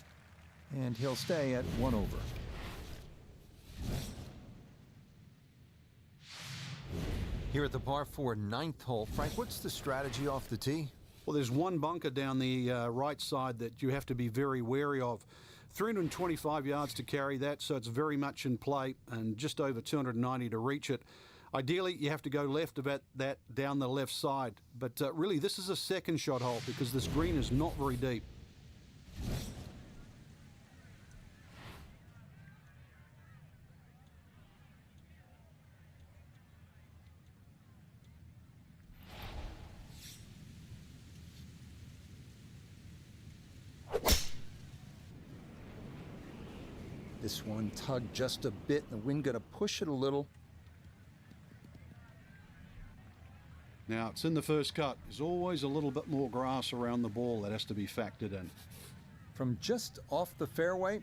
and he'll stay at 1 over. Here at the par 4 9th hole, Frank, what's the strategy off the tee? Well, there's one bunker down the right side that you have to be very wary of. 325 yards to carry that, so it's very much in play, and just over 290 to reach it. Ideally, you have to go left about that down the left side. But really, this is a second shot hole because this green is not very deep. This one tugged just a bit, and the wind going to push it a little. Now, it's in the first cut. There's always a little bit more grass around the ball that has to be factored in. From just off the fairway,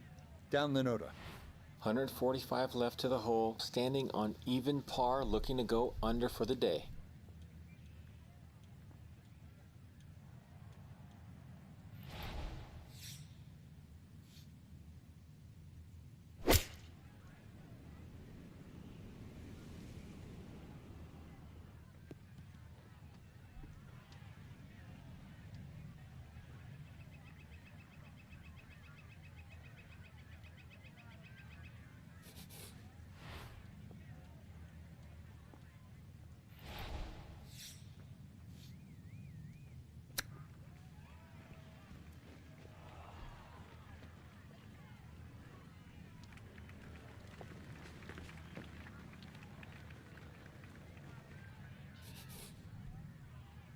down the Noda. 145 left to the hole, standing on even par, looking to go under for the day.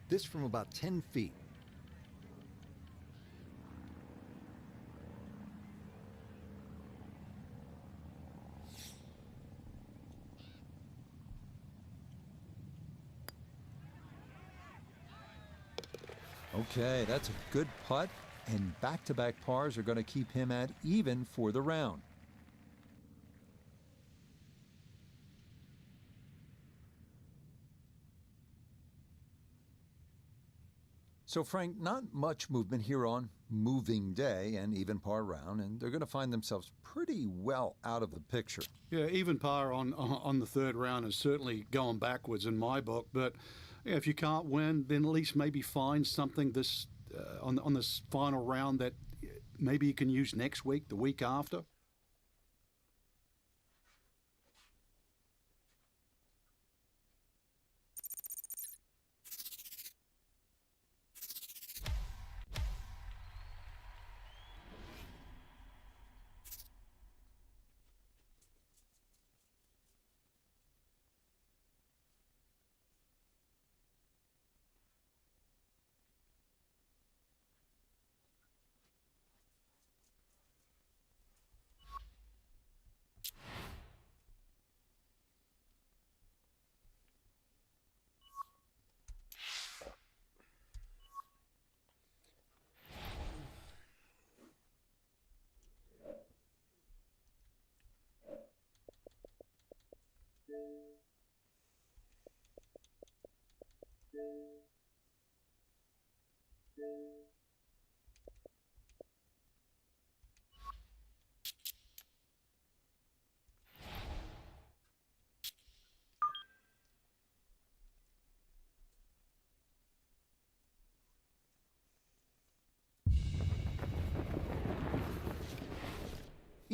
This from about 10 feet. Okay, that's a good putt, and back-to-back pars are going to keep him at even for the round. So, Frank, not much movement here on moving day and even par round, and they're going to find themselves pretty well out of the picture. Yeah, even par on the third round is certainly going backwards in my book. But yeah, if you can't win, then at least maybe find something this on this final round that maybe you can use next week, the week after.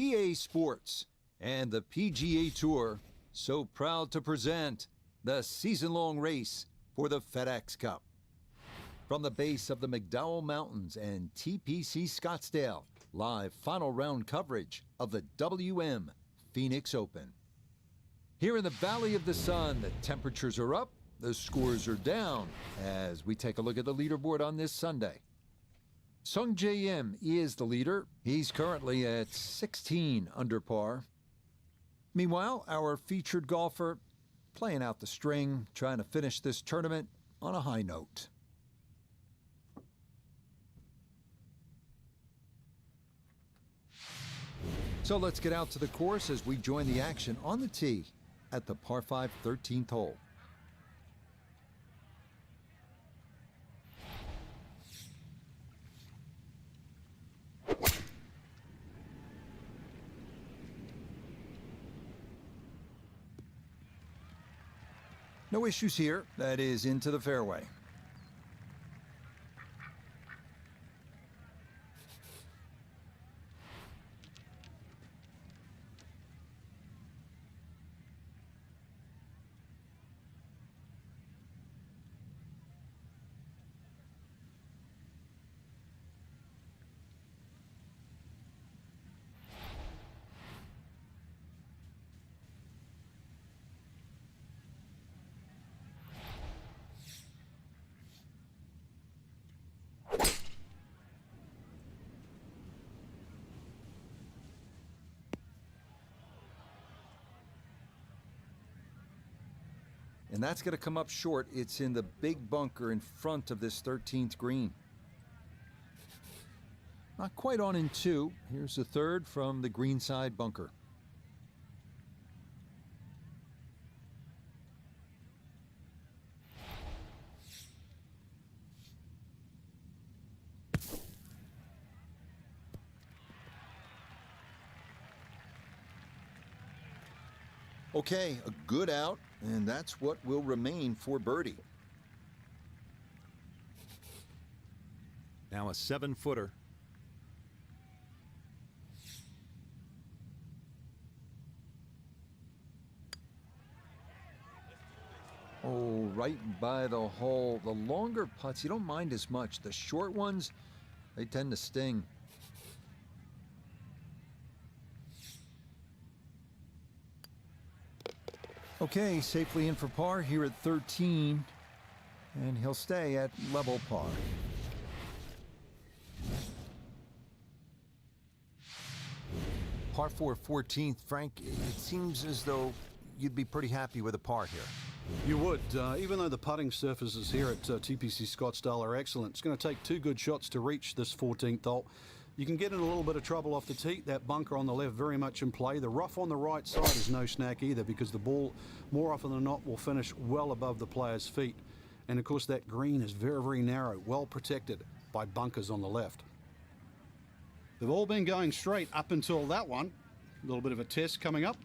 EA Sports and the PGA Tour so proud to present the season-long race for the FedEx Cup. From the base of the McDowell Mountains and TPC Scottsdale, live final round coverage of the WM Phoenix Open. Here in the Valley of the Sun, the temperatures are up, the scores are down, as we take a look at the leaderboard on this Sunday. Sung J M is the leader. He's currently at 16 under par. Meanwhile, our featured golfer playing out the string, trying to finish this tournament on a high note. So let's get out to the course as we join the action on the tee at the par 5 13th hole. No issues here. That is into the fairway. And that's going to come up short. It's in the big bunker in front of this 13th green. Not quite on in two. Here's the third from the greenside bunker. Okay, a good out, and that's what will remain for birdie. Now a 7-footer. Oh, right by the hole. The longer putts, you don't mind as much. The short ones, they tend to sting. Okay, safely in for par here at 13, and he'll stay at level par. Par 4 14th, Frank, it seems as though you'd be pretty happy with a par here. You would, even though the putting surfaces here at TPC Scottsdale are excellent. It's going to take 2 good shots to reach this 14th hole. You can get in a little bit of trouble off the tee. That bunker on the left very much in play. The rough on the right side is no snack either, because the ball, more often than not, will finish well above the player's feet. And of course that green is very, very narrow, well protected by bunkers on the left. They've all been going straight up until that one. A little bit of a test coming up.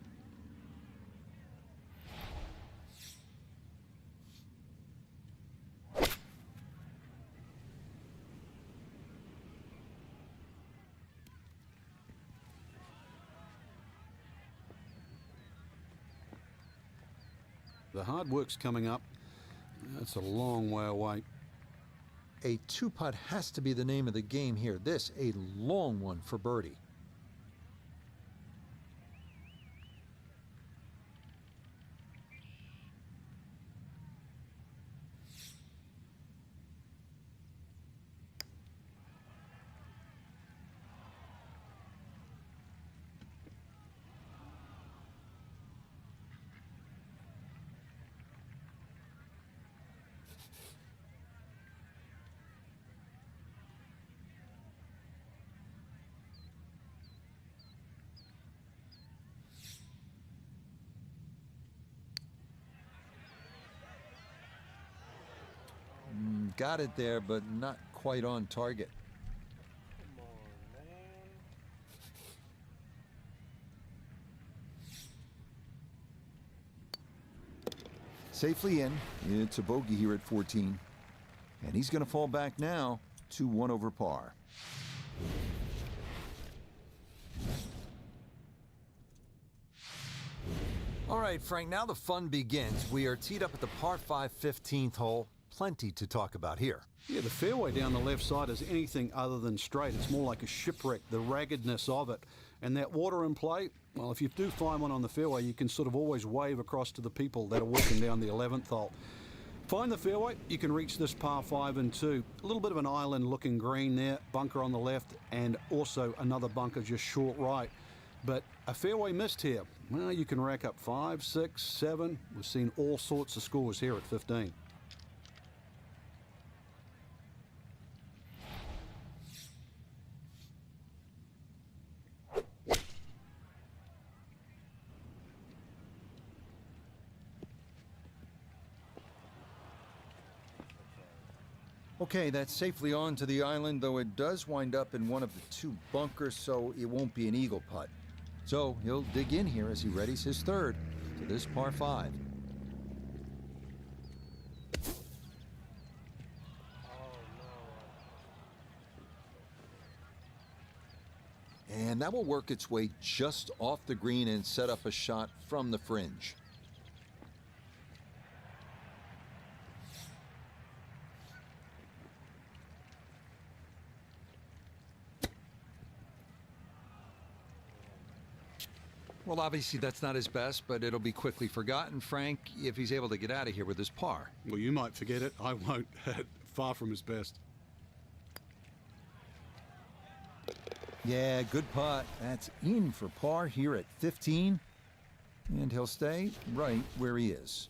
The hard work's coming up. That's a long way away. A 2-putt has to be the name of the game here. This, a long one for birdie. Got it there, but not quite on target. Come on, man. Safely in. It's a bogey here at 14. And he's going to fall back now to 1 over par. All right, Frank, now the fun begins. We are teed up at the par 5 15th hole. Plenty to talk about here. Yeah, the fairway down the left side is anything other than straight. It's more like a shipwreck, the raggedness of it. And that water in play, well, if you do find one on the fairway, you can sort of always wave across to the people that are walking down the 11th hole. Find the fairway, you can reach this par 5 and 2. A little bit of an island looking green there, bunker on the left, and also another bunker just short right. But a fairway missed here. Well, you can rack up 5, 6, 7. We've seen all sorts of scores here at 15. Okay, that's safely on to the island, though it does wind up in one of the 2 bunkers, so it won't be an eagle putt. So he'll dig in here as he readies his 3rd to this par 5. And that will work its way just off the green and set up a shot from the fringe. Well, obviously that's not his best, but it'll be quickly forgotten, Frank, if he's able to get out of here with his par. Well, you might forget it. I won't. Far from his best. Yeah, good putt. That's in for par here at 15. And he'll stay right where he is.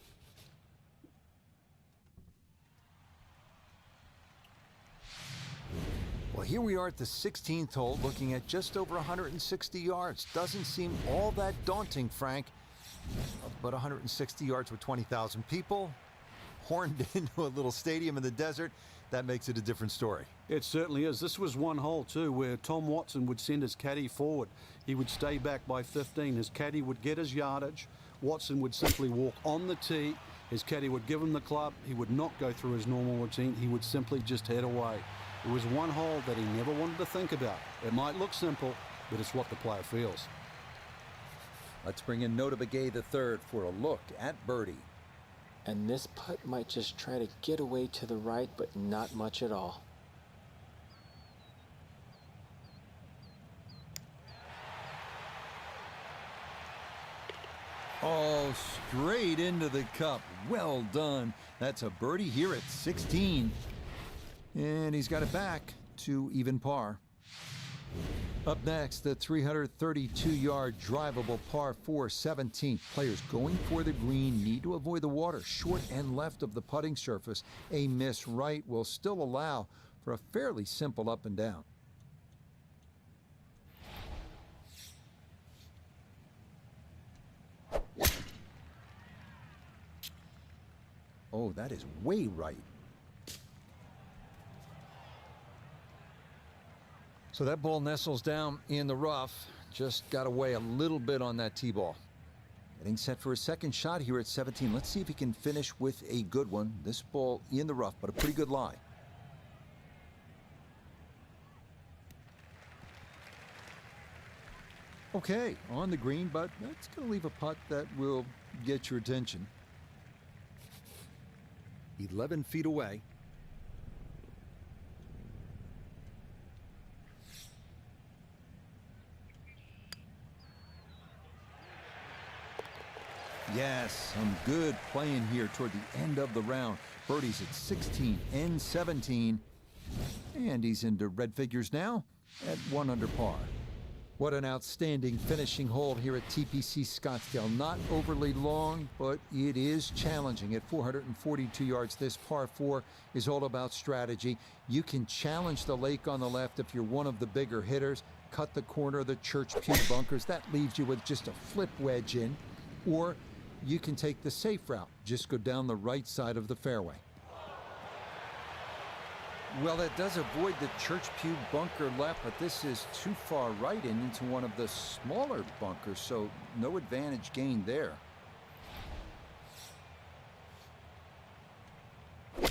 Well, here we are at the 16th hole, looking at just over 160 yards. Doesn't seem all that daunting, Frank. But 160 yards with 20,000 people, horned into a little stadium in the desert, that makes it a different story. It certainly is. This was one hole, too, where Tom Watson would send his caddy forward. He would stay back by 15. His caddy would get his yardage. Watson would simply walk on the tee. His caddy would give him the club. He would not go through his normal routine. He would simply just head away. It was one hole that he never wanted to think about. It might look simple, but it's what the player feels. Let's bring in a a.k.a. the third for a look at birdie. And this putt might just try to get away to the right, but not much at all. Oh, straight into the cup. Well done. That's a birdie here at 16. And he's got it back to even par. Up next, the 332-yard drivable par 4 17th. Players going for the green need to avoid the water short and left of the putting surface. A miss right will still allow for a fairly simple up and down. Oh, that is way right. So that ball nestles down in the rough. Just got away a little bit on that tee ball. Getting set for a second shot here at 17. Let's see if he can finish with a good one. This ball in the rough, but a pretty good lie. Okay, on the green, but that's going to leave a putt that will get your attention. 11 feet away. Yes, some good playing here toward the end of the round. Birdie's at 16 and 17. And he's into red figures now at 1 under par. What an outstanding finishing hole here at TPC Scottsdale. Not overly long, but it is challenging. At 442 yards, this par 4 is all about strategy. You can challenge the lake on the left if you're one of the bigger hitters. Cut the corner of the Church Pew bunkers. That leaves you with just a flip wedge in. Or you can take the safe route. Just go down the right side of the fairway. Well, that does avoid the Church Pew bunker left, but this is too far right and into one of the smaller bunkers, so no advantage gained there. A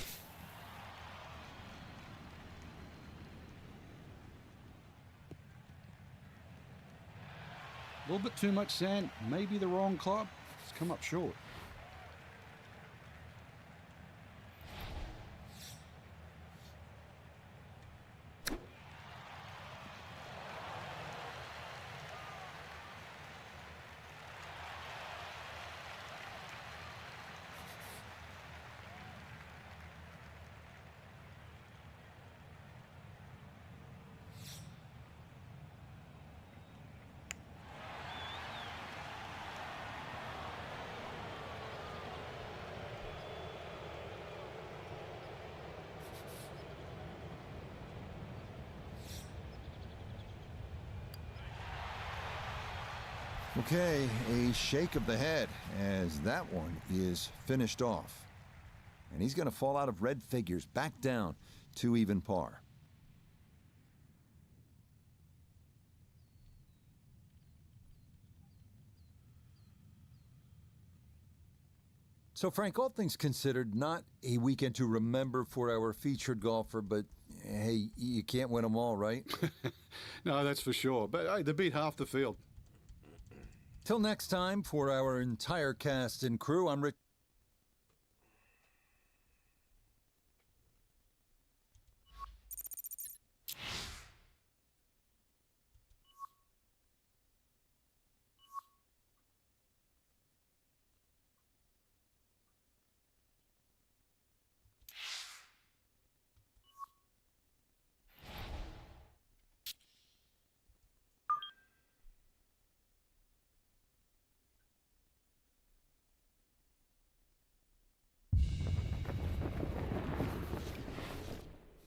little bit too much sand, maybe the wrong club. It's come up short. Okay, a shake of the head as that one is finished off. And he's going to fall out of red figures, back down to even par. So, Frank, all things considered, not a weekend to remember for our featured golfer, but hey, you can't win them all, right? No, that's for sure. But hey, they beat half the field. Till next time, for our entire cast and crew, I'm Rich.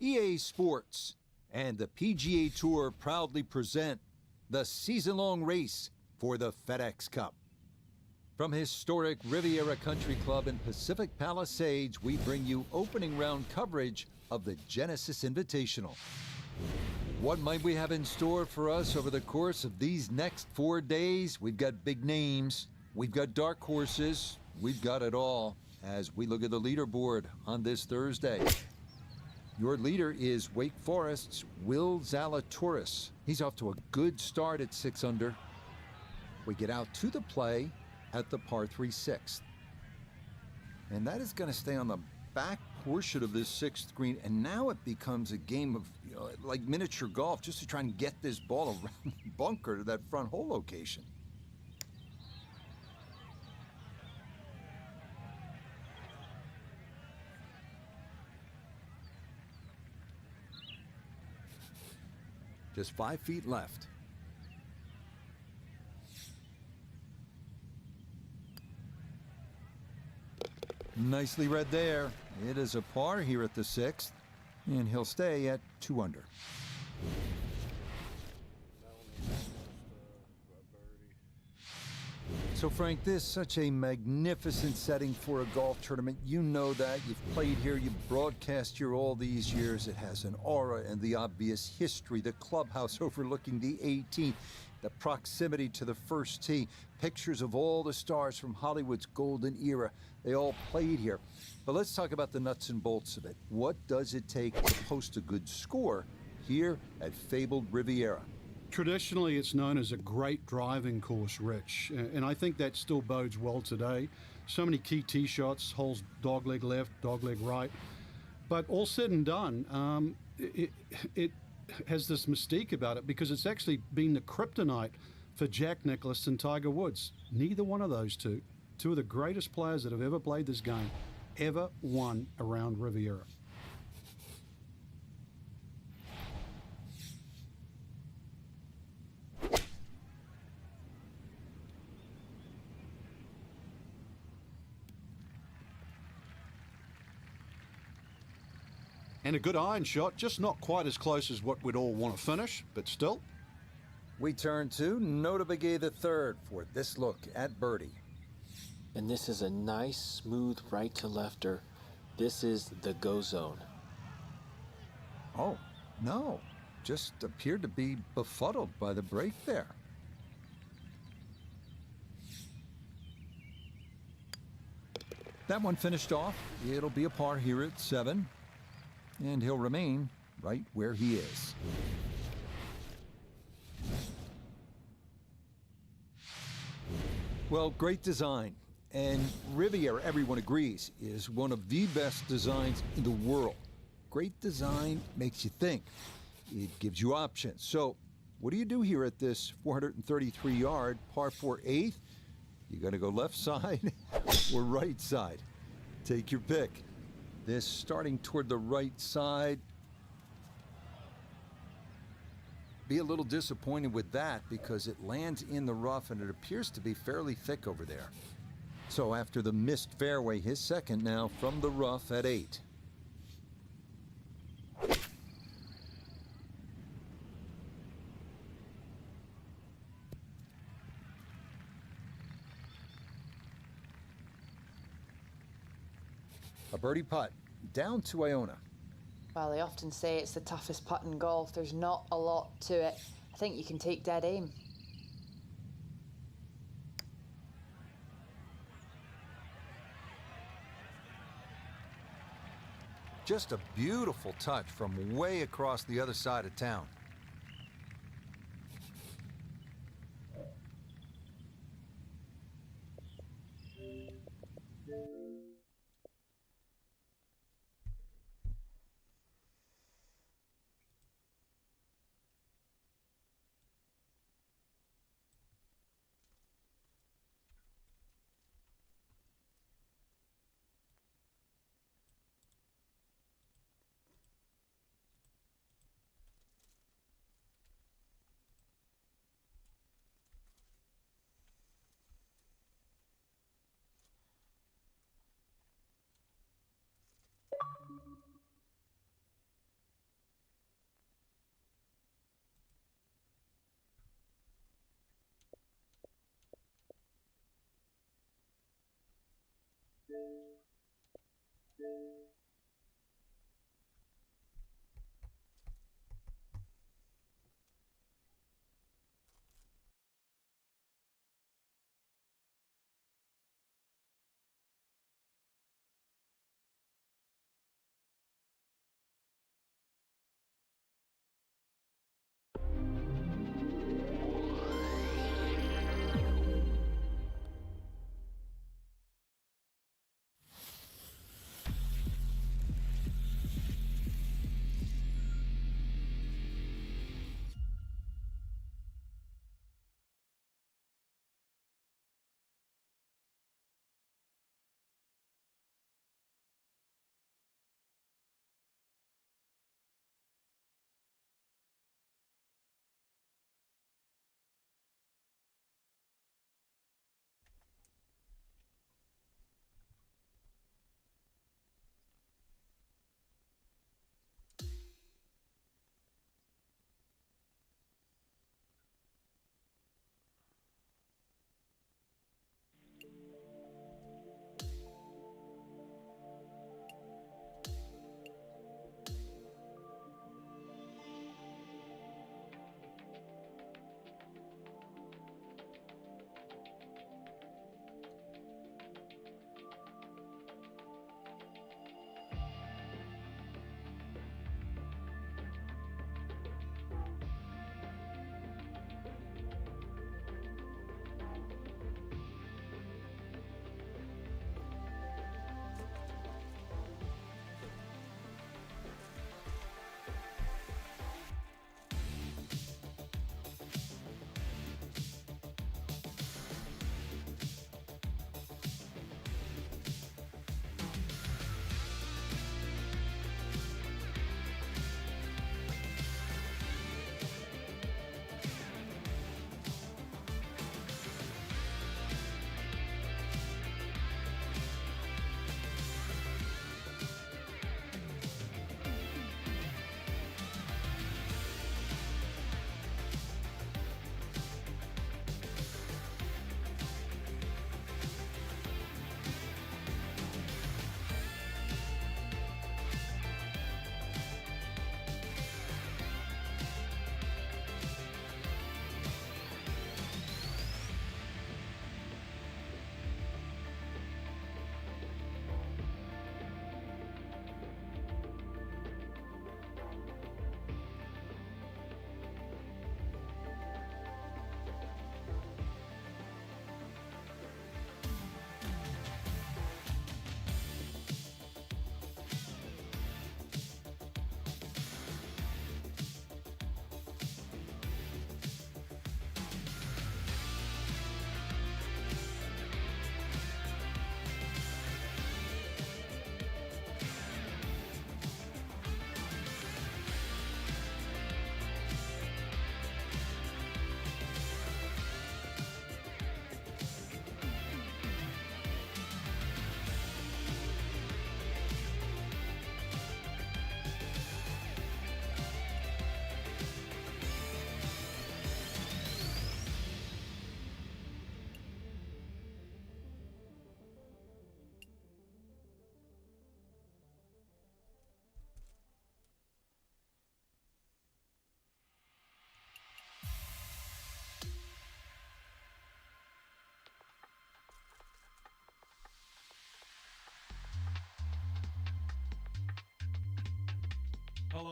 EA Sports and the PGA Tour proudly present the season-long race for the FedEx Cup. From historic Riviera Country Club in Pacific Palisades, we bring you opening round coverage of the Genesis Invitational. What might we have in store for us over the course of these next 4 days? We've got big names, we've got dark horses, we've got it all as we look at the leaderboard on this Thursday. Your leader is Wake Forest's Will Zalatoris. He's off to a good start at 6 under. We get out to the play at the par 3 6th. And that is going to stay on the back portion of this 6th green. And now it becomes a game of, like miniature golf, just to try and get this ball around the bunker to that front hole location. Just 5 feet left. Nicely read there. It is a par here at the 6th, and he'll stay at 2 under. So Frank, this is such a magnificent setting for a golf tournament. You know that. You've played here, you've broadcast here all these years. It has an aura and the obvious history. The clubhouse overlooking the 18th, the proximity to the first tee, pictures of all the stars from Hollywood's golden era. They all played here. But let's talk about the nuts and bolts of it. What does it take to post a good score here at fabled Riviera? Traditionally, it's known as a great driving course, Rich, and I think that still bodes well today. So many key tee shots, holes dogleg left, dogleg right. But all said and done, it has this mystique about it because it's actually been the kryptonite for Jack Nicklaus and Tiger Woods. Neither one of those two of the greatest players that have ever played this game, ever won around Riviera. And a good iron shot, just not quite as close as what we'd all want to finish, but still. We turn to Nota Begay III for this look at birdie. And this is a nice, smooth right to lefter. This is the go zone. Oh, no. Just appeared to be befuddled by the break there. That one finished off. It'll be a par here at 7. And he'll remain right where he is. Well, great design. And Riviera, everyone agrees, is one of the best designs in the world. Great design makes you think. It gives you options. So, what do you do here at this 433-yard par 4 8th? You gonna go left side or right side? Take your pick. This starting toward the right side. Be a little disappointed with that because it lands in the rough and it appears to be fairly thick over there. So after the missed fairway, his second now from the rough at 8. A birdie putt down to Iona. Well, they often say it's the toughest putt in golf. There's not a lot to it. I think you can take dead aim. Just a beautiful touch from way across the other side of town.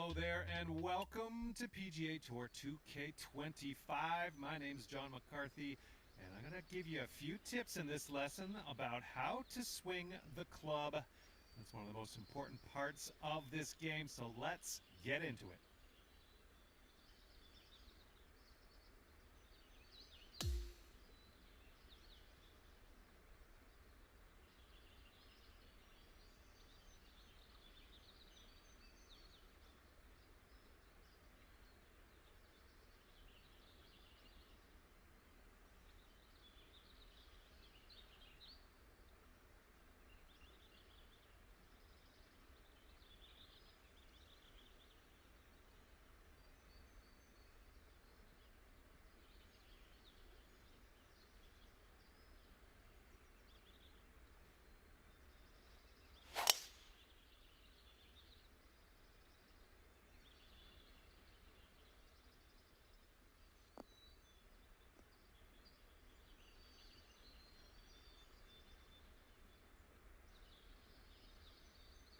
Hello there and welcome to PGA Tour 2K25. My name's John McCarthy and I'm going to give you a few tips in this lesson about how to swing the club. That's one of the most important parts of this game, so let's get into it.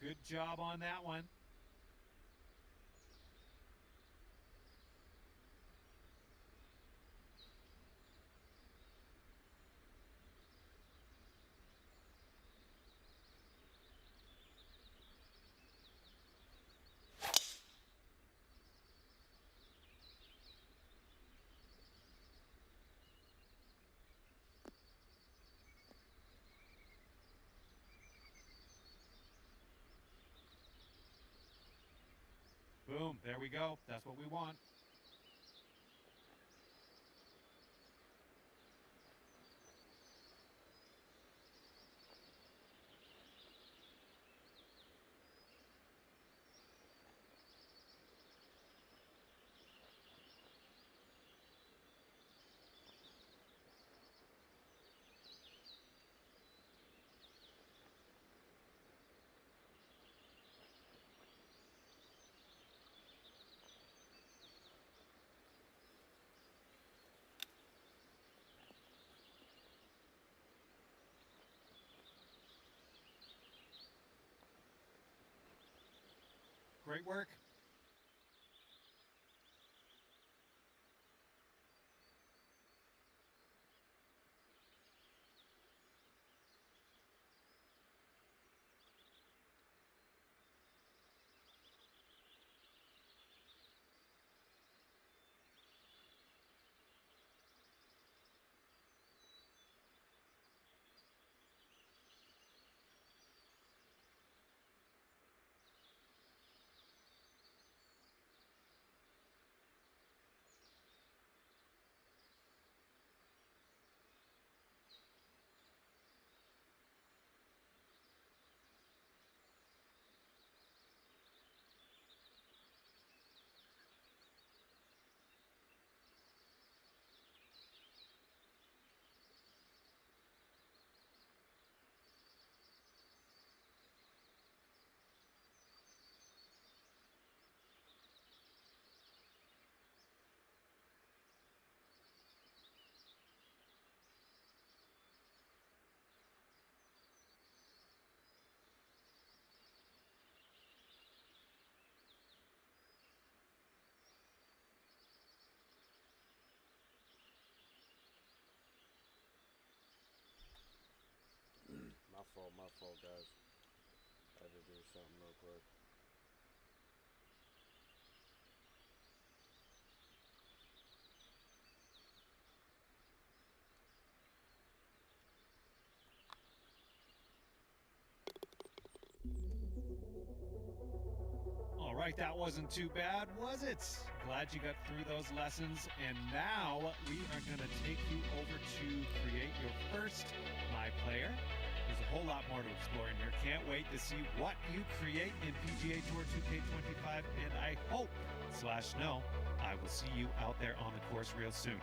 Good job on that one. Boom, there we go. That's what we want. Great work. My fault, guys. I had to do something real quick. All right, that wasn't too bad, was it? Glad you got through those lessons. And now we are going to take you over to create your first My Player. There's a whole lot more to explore in here. Can't wait to see what you create in PGA Tour 2K25. And I hope/know I will see you out there on the course real soon.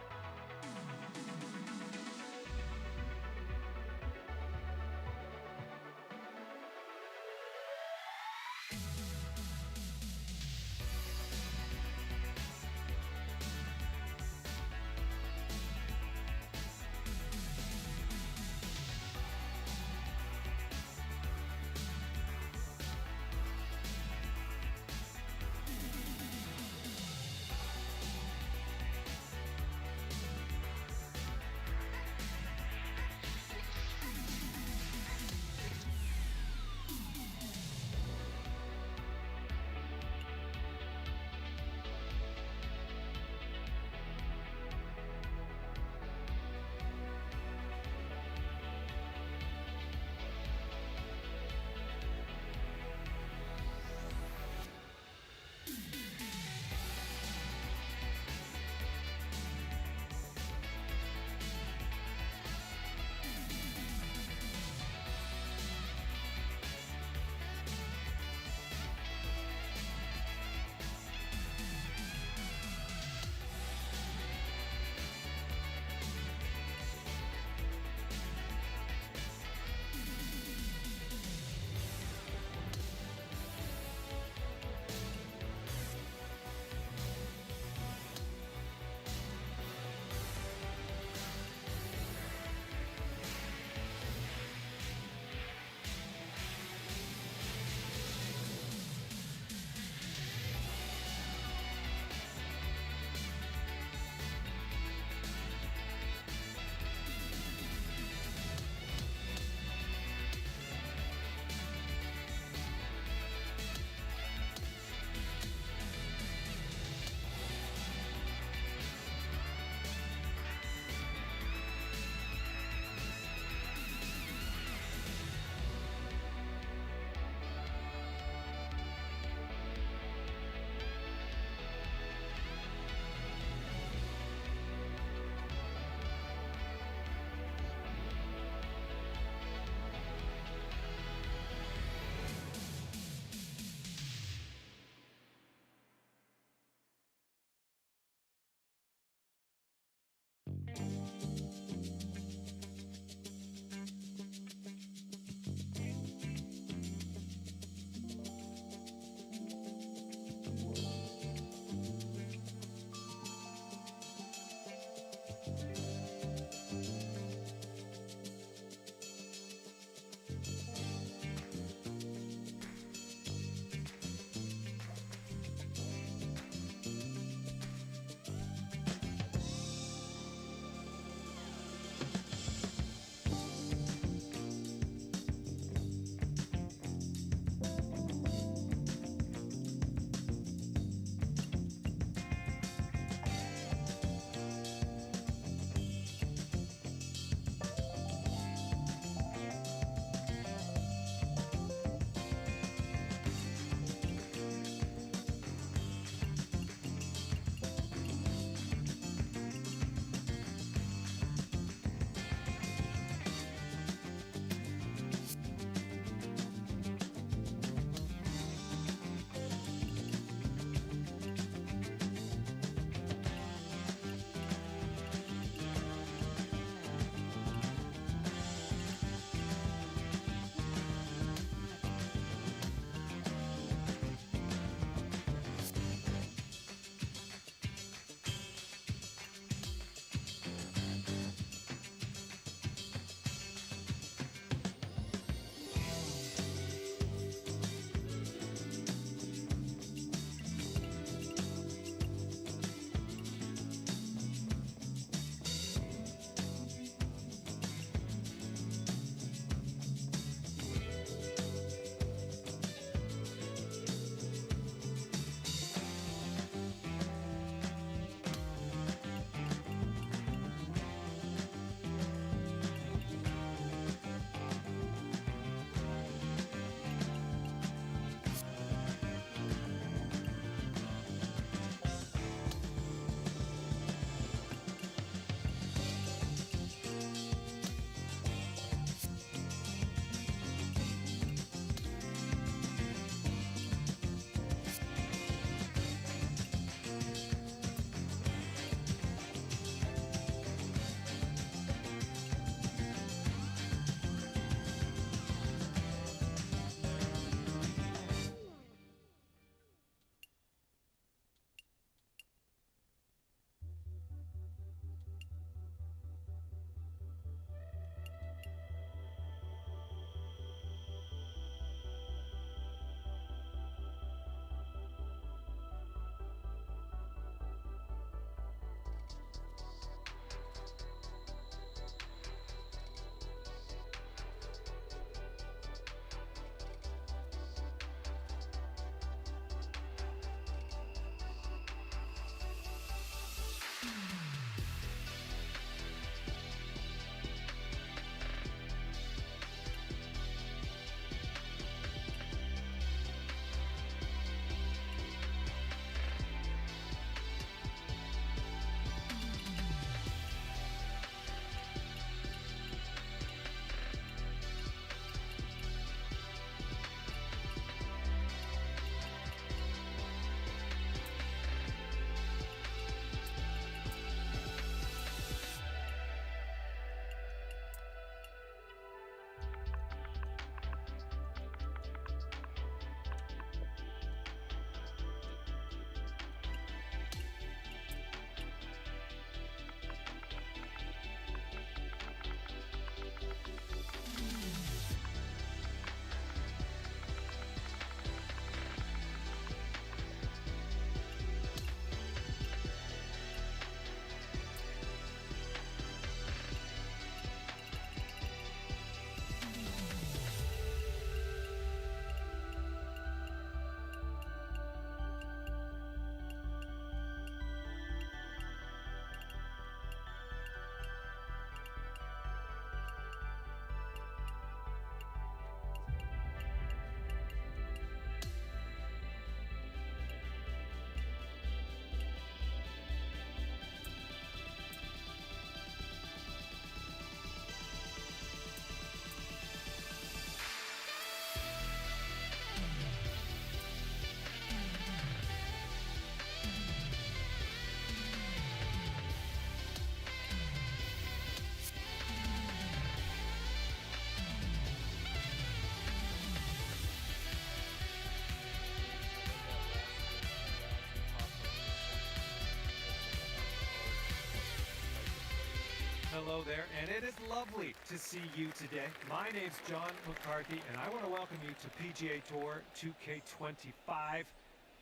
hello there, and it is lovely to see you today. My name's John McCarthy, and I want to welcome you to PGA Tour 2K25.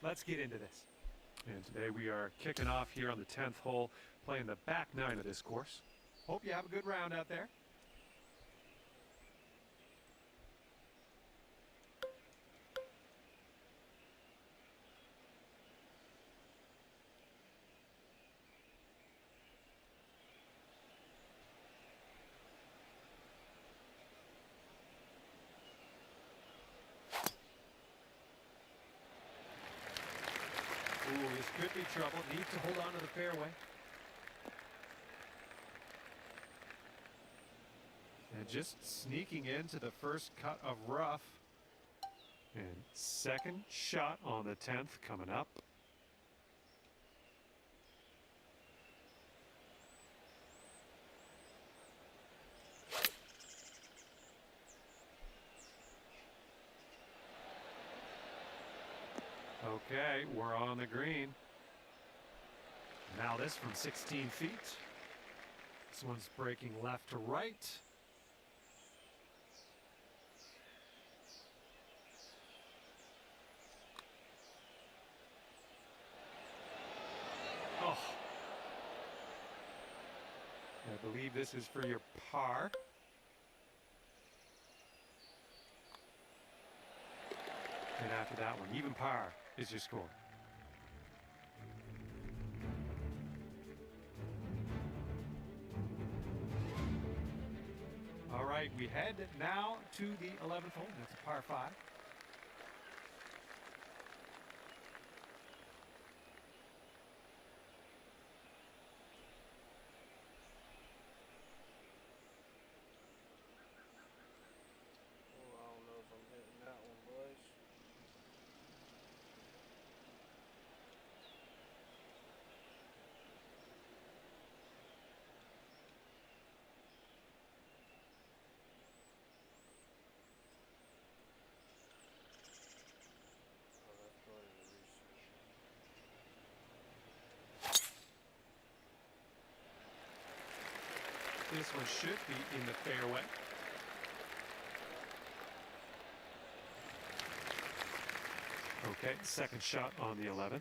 Let's get into this. And today we are kicking off here on the 10th hole, playing the back nine of this course. Hope you have a good round out there. Ooh, this could be trouble. Needs to hold on to the fairway. And just sneaking into the first cut of rough. And second shot on the 10th coming up. Okay, we're on the green. Now this from 16 feet. This one's breaking left to right. Oh. I believe this is for your par. And after that one, even par is your score. All right, we head now to the 11th hole. That's a par 5. Oh, I don't know if I'm hitting that one, boys. Oh, that's probably the reset. This one should be in the fairway. Okay, second shot on the 11th.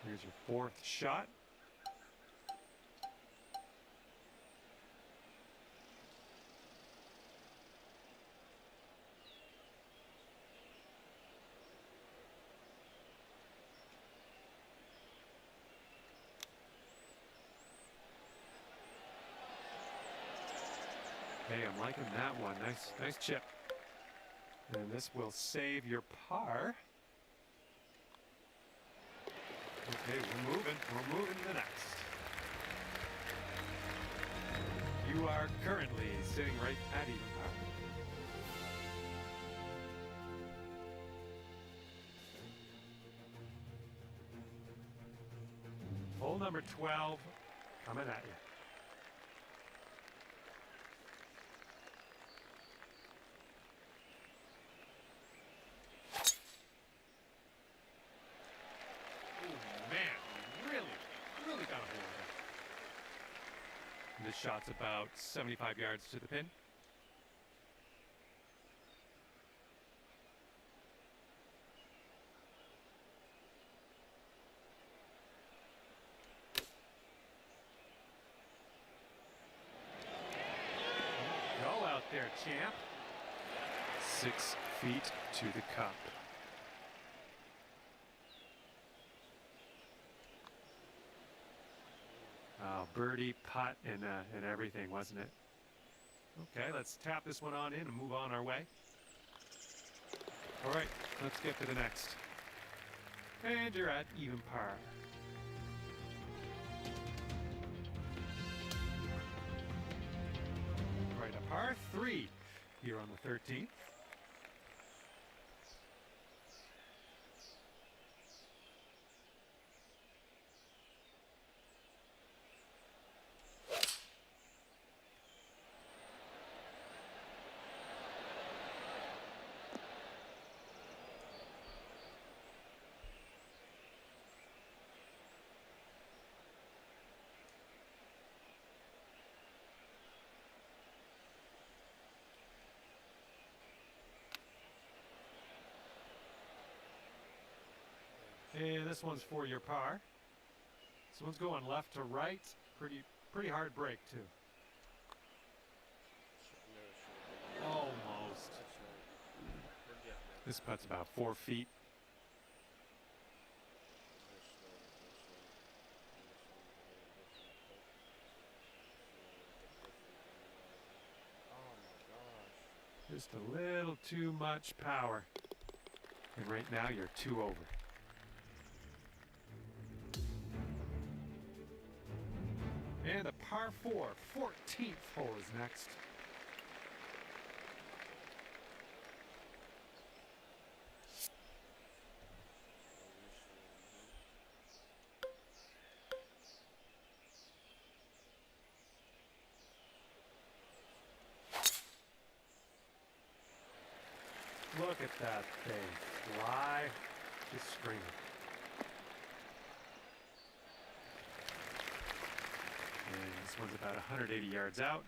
Here's your fourth shot. Hey, I'm liking that one. Nice chip. And this will save your par. Okay, we're moving to the next. You are currently sitting right at even par. Hole number 12 coming at you. This shot's about 75 yards to the pin. Go out there, champ. 6 feet to the cup. Birdie, putt, and everything, wasn't it? Okay, let's tap this one on in and move on our way. All right, let's get to the next. And you're at even par. All right, a par 3 here on the 13th. And this one's for your par. This one's going left to right. Pretty hard break too. Almost. This putt's about 4 feet. Just a little too much power. And right now you're 2 over. And a par 4, 14th hole is next. Look at that thing fly, just screaming. And this one's about 180 yards out.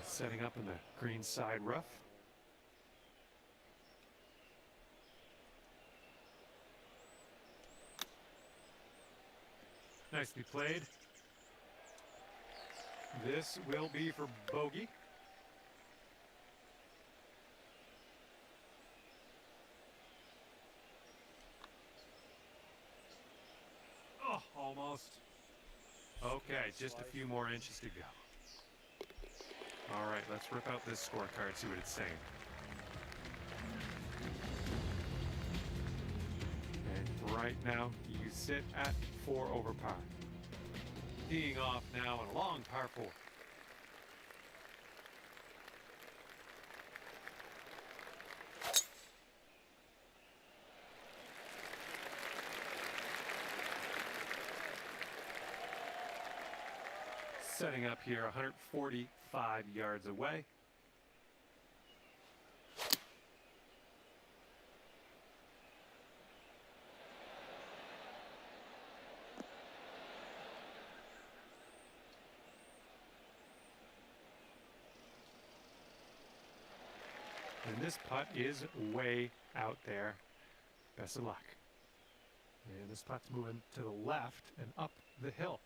Setting up in the green side rough. Nicely played. This will be for bogey. Oh, almost. Okay, just a few more inches to go. All right, let's rip out this scorecard, see what it's saying. And right now, you sit at 4 over par. Teeing off now on a long par 4. Setting up here 145 yards away. And this putt is way out there. Best of luck. And this putt's moving to the left and up the hill.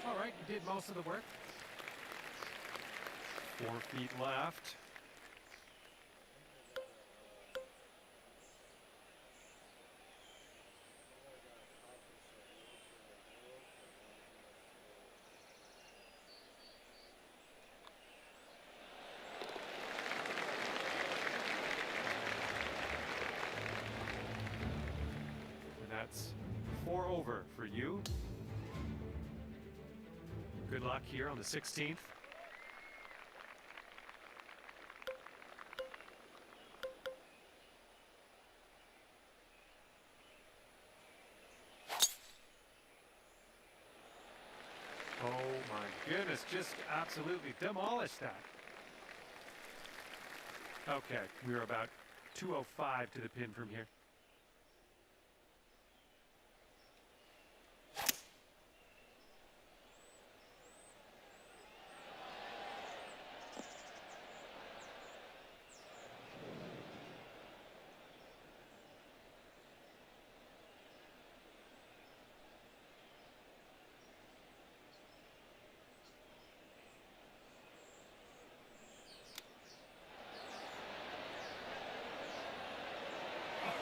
All right, you did most of the work. 4 feet left. And that's 4 over for you. Good luck here on the 16th. Oh my goodness just absolutely demolished that. Okay, we are about 205 to the pin from here.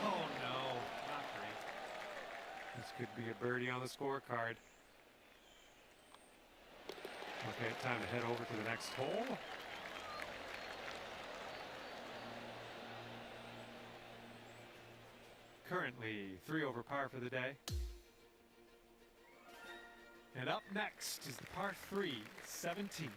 Oh no, not great. This could be a birdie on the scorecard. Okay, time to head over to the next hole. Currently 3 over par for the day. And up next is the par 3, 17th.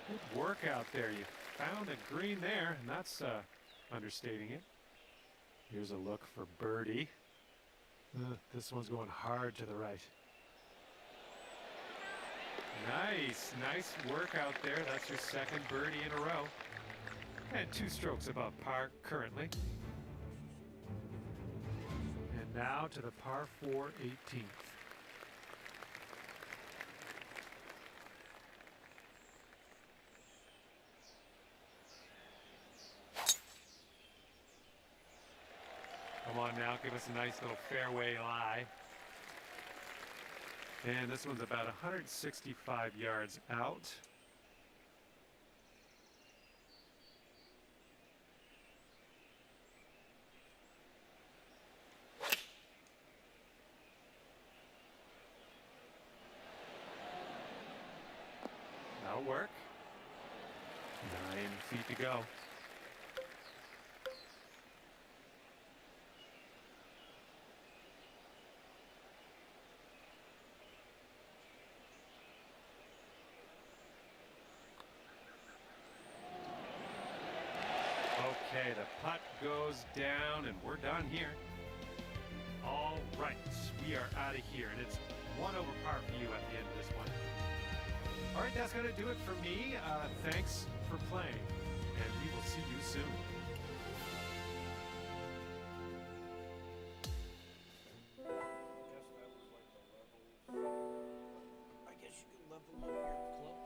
Good work out there. You found a green there, and that's understating it. Here's a look for birdie. This one's going hard to the right. Nice work out there. That's your second birdie in a row. And 2 strokes above par currently. And now to the par 4 18th. Come on now, give us a nice little fairway lie. And this one's about 165 yards out. That'll work. 9 feet to go. Okay, the putt goes down, and we're done here. All right, we are out of here, and it's 1 over par for you at the end of this one. All right, that's going to do it for me. Thanks for playing, and we will see you soon. I guess you can level up your club.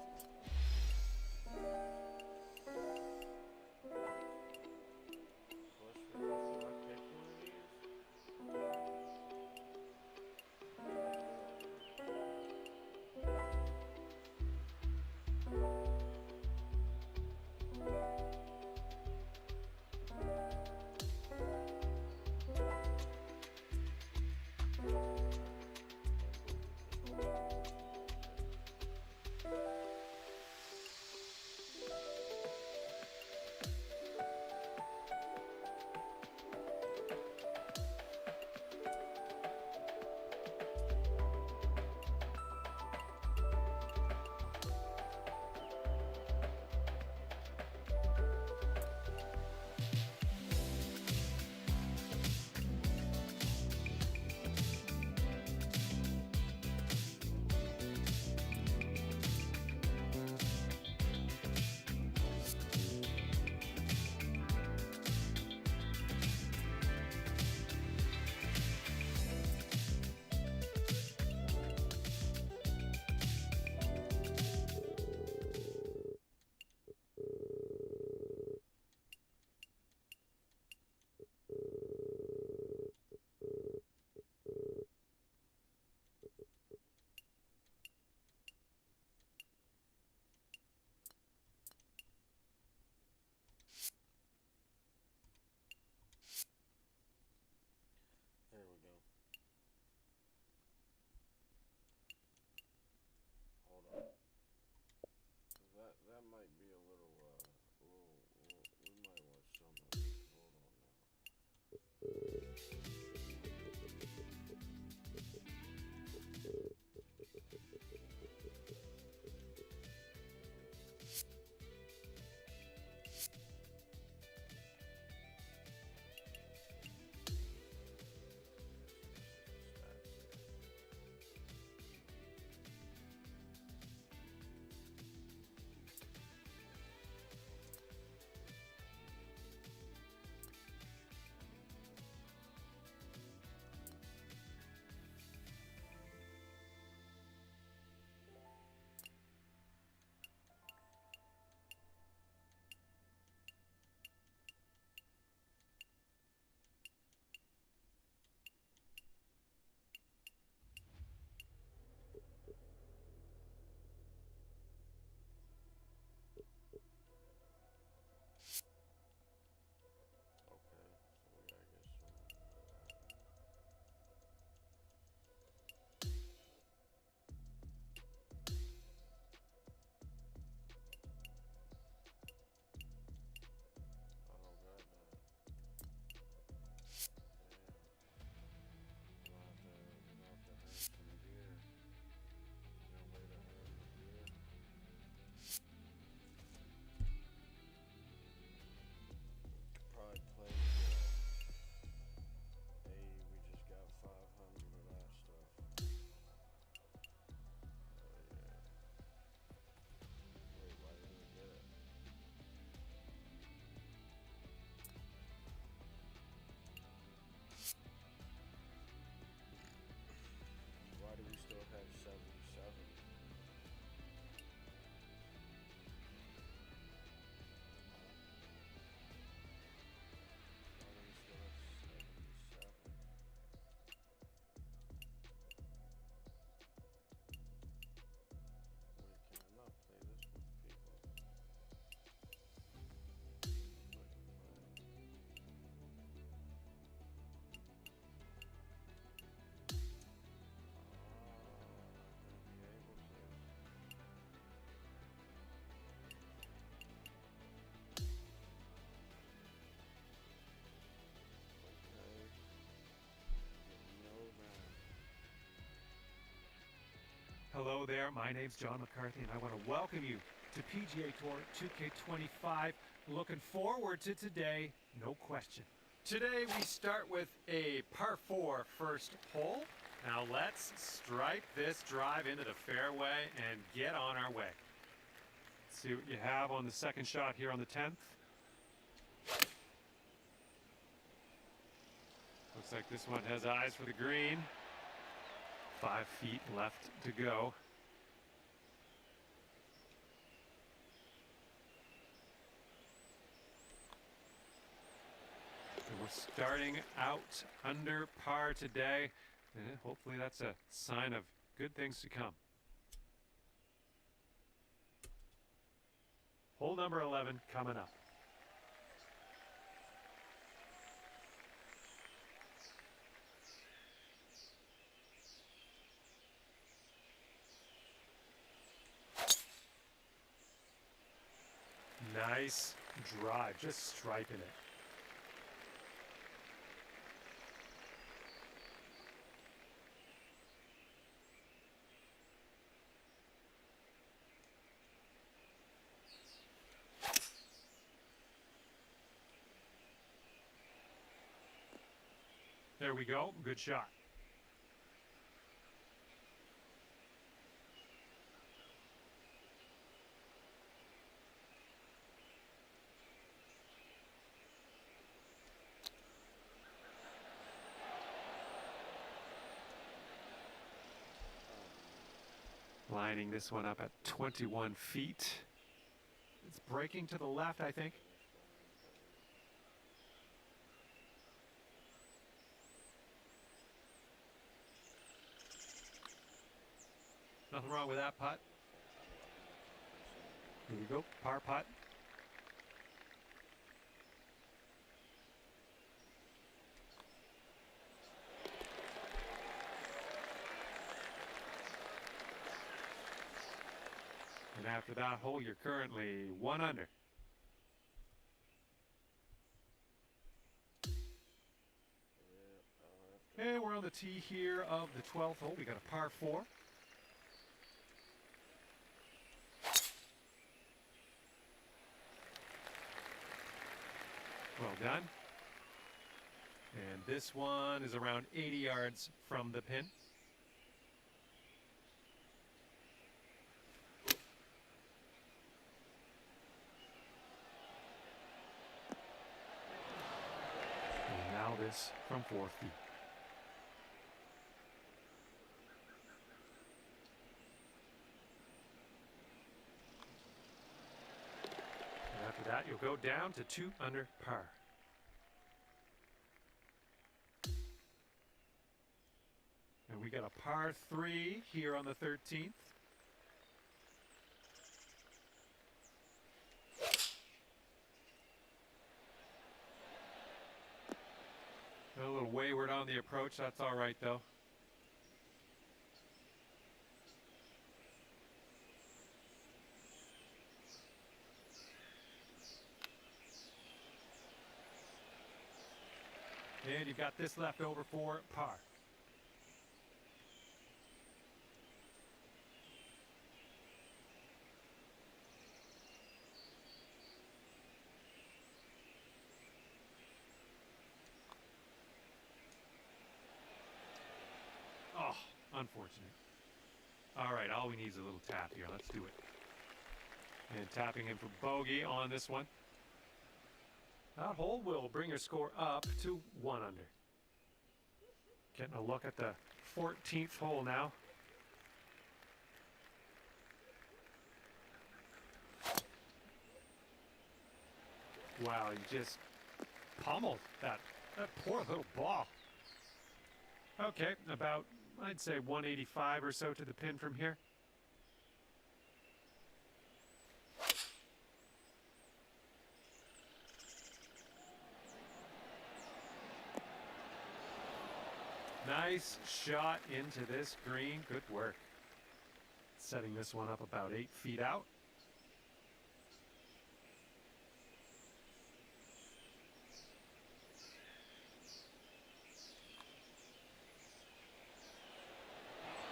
Hello there, my name's John McCarthy, and I want to welcome you to PGA Tour 2K25. Looking forward to today, no question. Today we start with a par 4 first hole. Now let's strike this drive into the fairway and get on our way. Let's see what you have on the second shot here on the 10th. Looks like this one has eyes for the green. 5 feet left to go. And we're starting out under par today. And hopefully that's a sign of good things to come. Hole number 11 coming up. Nice drive, just striping it. There we go, good shot. Lining this one up at 21 feet. It's breaking to the left, I think. Nothing wrong with that putt. Here we go, par putt. And after that hole, you're currently 1 under. And we're on the tee here of the 12th hole. We got a par 4. Well done. And this one is around 80 yards from the pin. And now this from 4 feet. After that, you'll go down to 2 under par. And we got a par 3 here on the 13th. A little wayward on the approach, that's all right though. And you've got this left over for par. Oh, unfortunate. All right, all we need is a little tap here. Let's do it. And tapping in for bogey on this one. That hole will bring your score up to 1 under. Getting a look at the 14th hole now. Wow, you just pummeled that poor little ball. Okay, about, I'd say 185 or so to the pin from here. Nice shot into this green. Good work. Setting this one up about 8 feet out.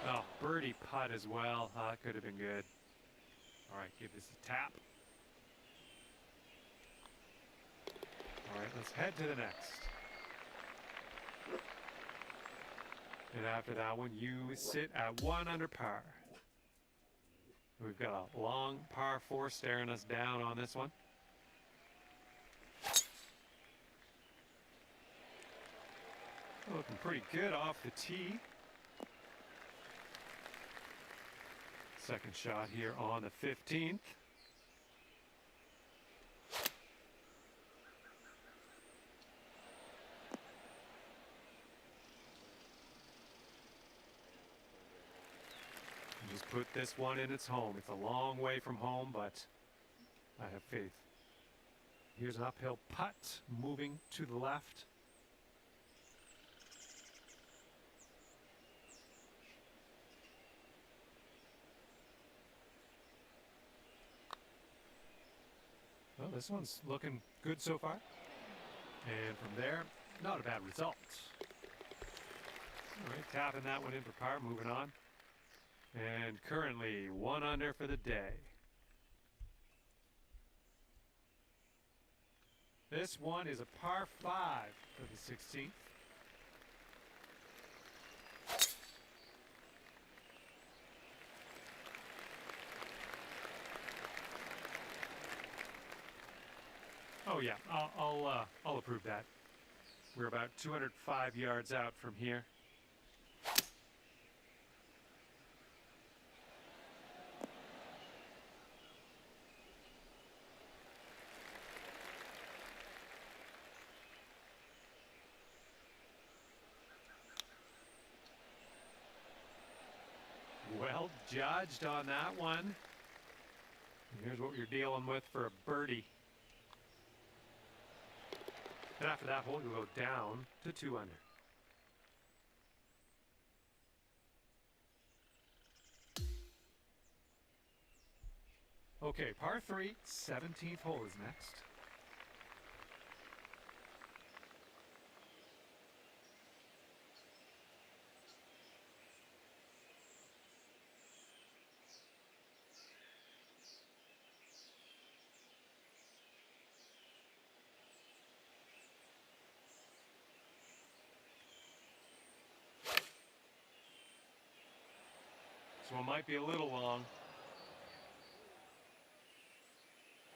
Oh, birdie putt putt as well. That could have been good. All right, give this a tap. All right, let's head to the next. And after that one, you sit at 1 under par. We've got a long par 4 staring us down on this one. Looking pretty good off the tee. Second shot here on the 15th. Just put this one in its home. It's a long way from home, but I have faith. Here's an uphill putt moving to the left. Well, this one's looking good so far. And from there, not a bad result. All right, tapping that one in for par, moving on. And currently 1 under for the day. This one is a par 5 for the 16th. Oh yeah, I'll approve that. We're about 205 yards out from here. Well judged on that one. And here's what you're dealing with for a birdie. And after that hole, you'll go down to 2 under. Okay, par 3, 17th hole is next. This one might be a little long.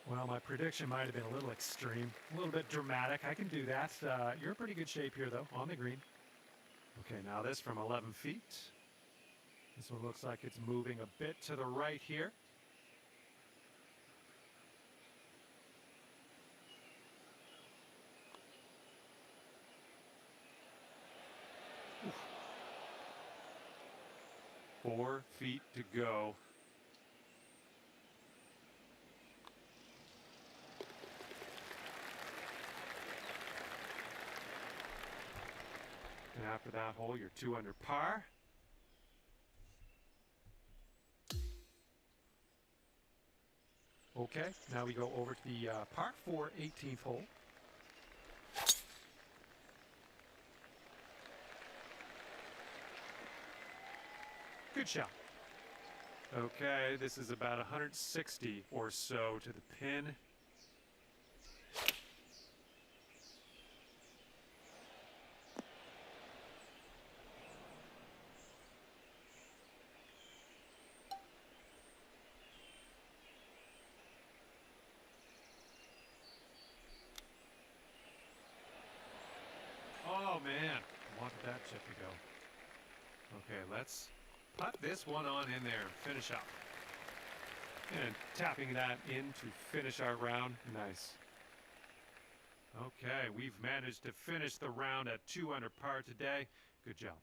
Well, my prediction might have been a little extreme, a little bit dramatic. I can do that. You're in pretty good shape here, though, on the green. Okay, now this from 11 feet. This one looks like it's moving a bit to the right here. Oof. 4 feet to go. And after that hole, you're 2 under par. Okay, now we go over to the par 4 18th hole. Good shot. Okay, this is about 160 or so to the pin. Oh man, I wanted that chip to go. Okay, let's put this one on in there and finish up. And tapping that in to finish our round. Nice. Okay, we've managed to finish the round at 2 under par today. Good job.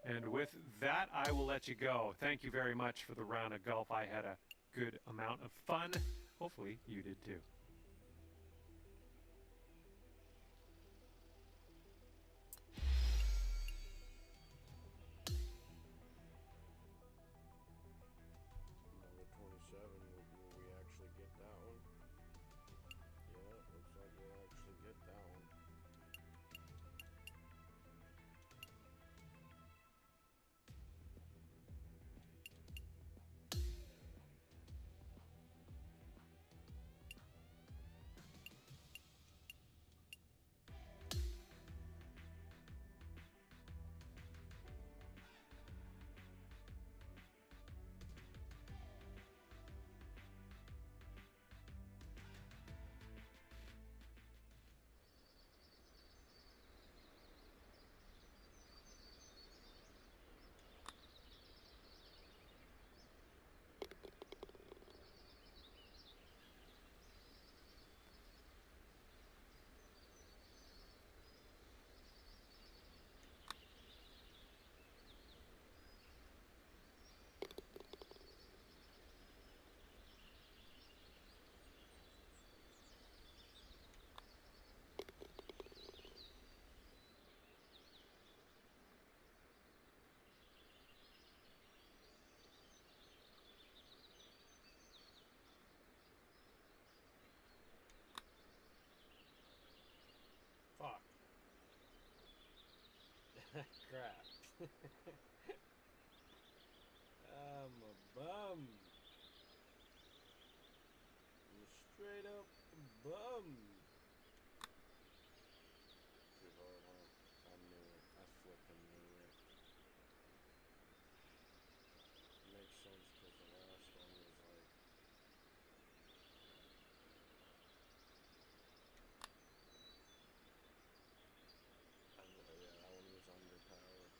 And with that, I will let you go. Thank you very much for the round of golf. I had a good amount of fun. Hopefully you did too. Number 27, will we actually get that one? Yeah, looks like we'll actually get that one. Crap. I'm a bum. I'm a straight up bum. Too hard, huh? I knew it. I flipping knew it. Makes sense because the last one was like. Yeah, that one was underpowered.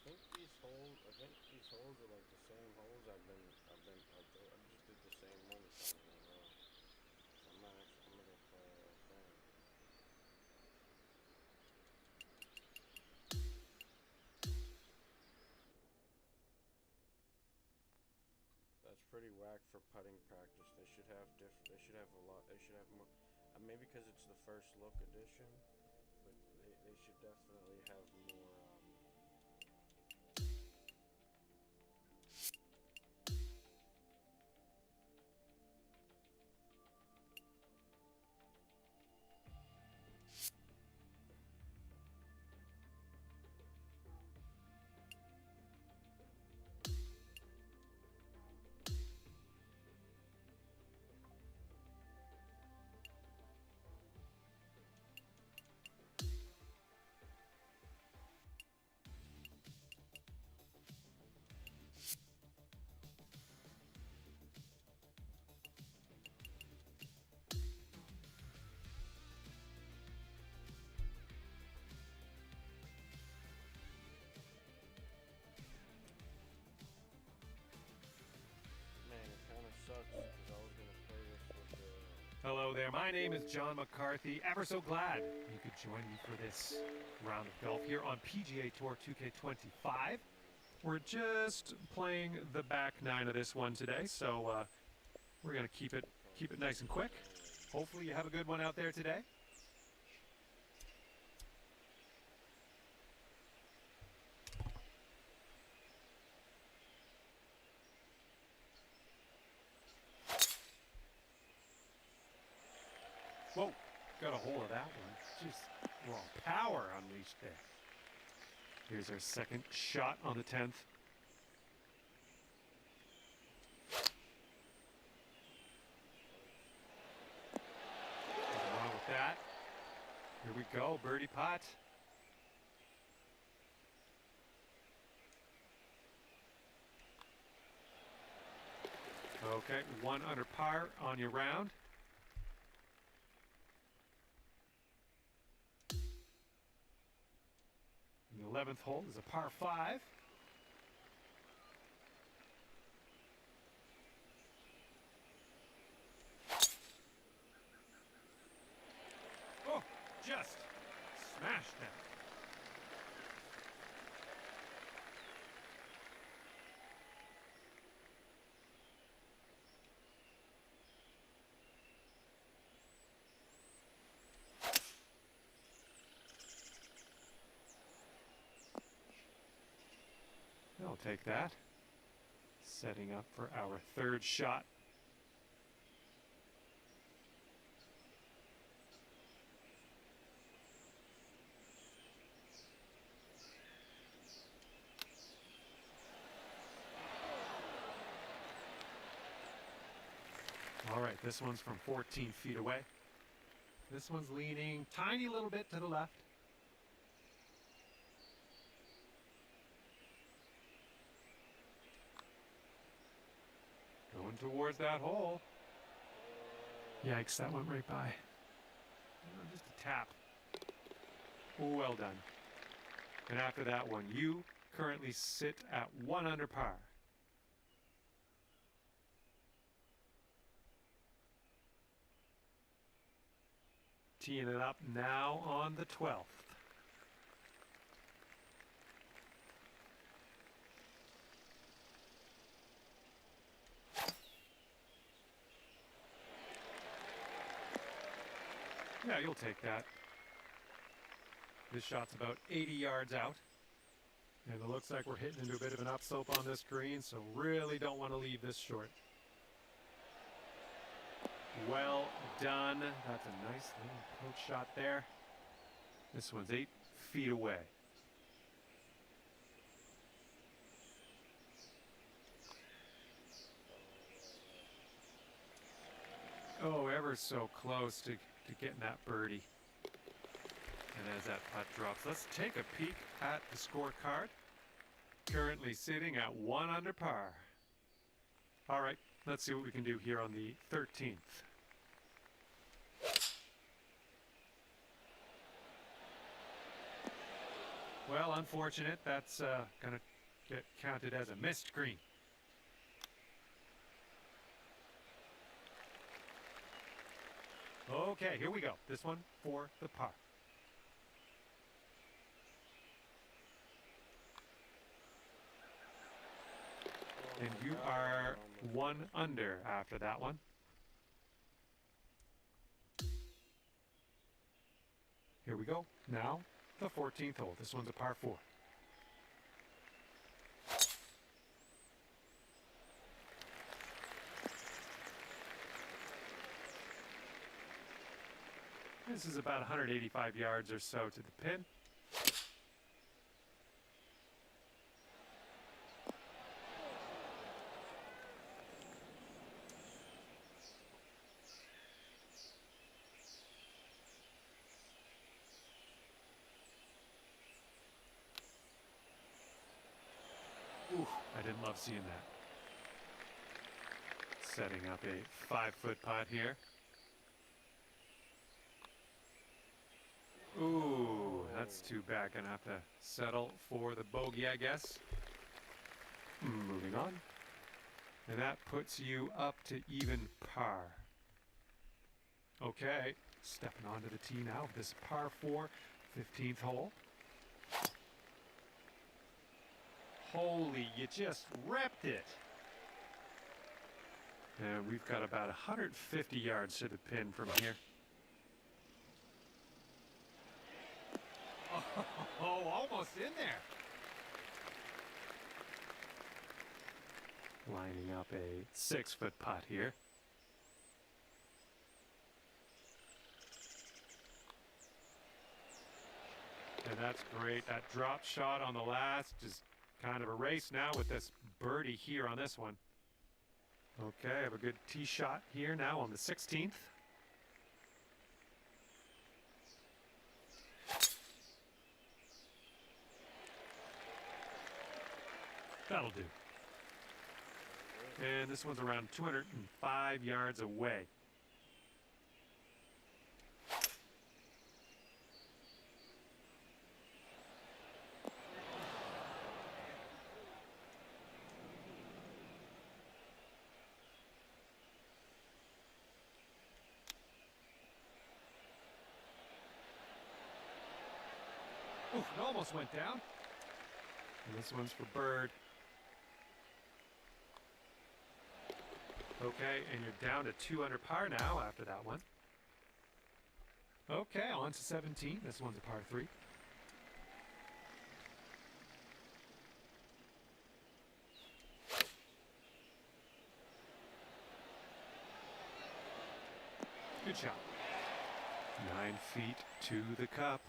I think these holes are like the same holes I just did the same one kind of in a row. So I'm gonna play a thing. That's pretty whack for putting practice. They should have more. Maybe because it's the first look edition, but they should definitely have more. Hello there, my name is John McCarthy. Ever so glad you could join me for this round of golf here on PGA Tour 2K25. We're just playing the back nine of this one today, so we're gonna keep it nice and quick. Hopefully you have a good one out there today. Whoa, got a hold of that one. Just raw power unleashed there. Here's our second shot on the 10th. Nothing wrong with that. Here we go, birdie putt. Okay, 1 under par on your round. The 11th hole is a par 5. Oh, just smashed that. I'll take that. Setting up for our third shot. All right, this one's from 14 feet away. This one's leaning tiny little bit to the left. Going towards that hole. Yikes, that went right by. Just a tap. Well done. And after that one, you currently sit at 1 under par. Teeing it up now on the 12th. Yeah, you'll take that. This shot's about 80 yards out. And it looks like we're hitting into a bit of an upslope on this green, so really don't want to leave this short. Well done. That's a nice little approach shot there. This one's 8 feet away. Oh, ever so close to getting that birdie. And as that putt drops, let's take a peek at the scorecard. Currently sitting at 1 under par. All right, let's see what we can do here on the 13th. Well, unfortunate. That's going to get counted as a missed green. Okay, here we go. This one for the par. And you are 1 under after that one. Here we go. Now, the 14th hole. This one's a par 4. This is about 185 yards or so to the pin. Ooh, I didn't love seeing that. Setting up a 5-foot putt here. Ooh, that's too bad. Gonna have to settle for the bogey, I guess. Moving on. And that puts you up to even par. Okay, stepping onto the tee now. This par 4, 15th hole. Holy, you just repped it. And we've got about 150 yards to the pin from here. Oh, almost in there. Lining up a 6-foot putt here. And that's great. That drop shot on the last is kind of a race now with this birdie here on this one. Okay, I have a good tee shot here now on the 16th. That'll do. And this one's around 205 yards away. Ooh, it almost went down. And this one's for bird. Okay, and you're down to 2 under par now after that one. Okay, on to 17. This one's a par 3. Good shot. 9 feet to the cup.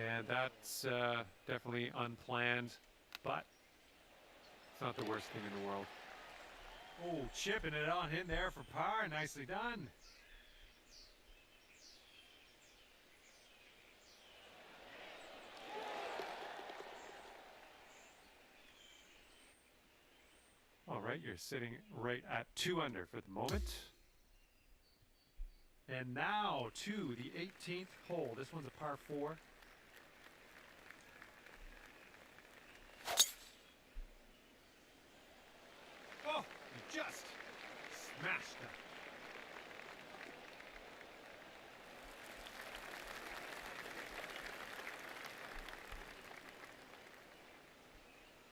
And that's definitely unplanned, but it's not the worst thing in the world. Oh, chipping it on in there for par. Nicely done. All right, you're sitting right at 2 under for the moment. And now to the 18th hole. This one's a par 4. Oh, you just smashed it.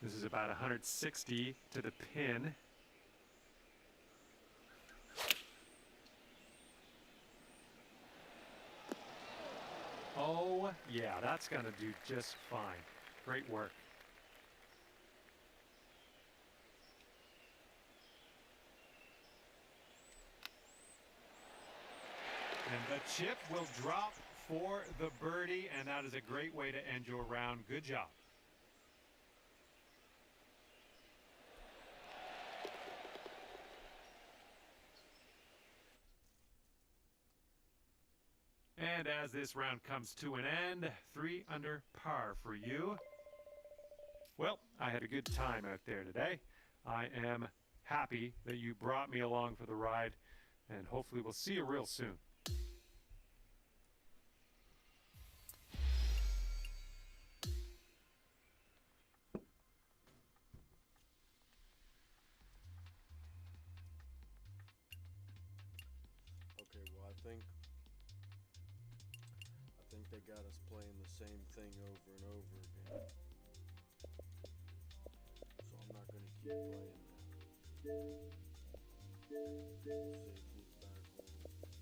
This is about 160 to the pin. Oh, yeah, that's going to do just fine. Great work. And the chip will drop for the birdie, and that is a great way to end your round. Good job. And as this round comes to an end, 3 under par for you. Well, I had a good time out there today. I am happy that you brought me along for the ride, and hopefully we'll see you real soon. Okay, well, I think they got us playing the same thing over and over again. So I'm not going to keep playing that. Save these back holes.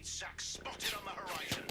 Feed sack spotted on the horizon.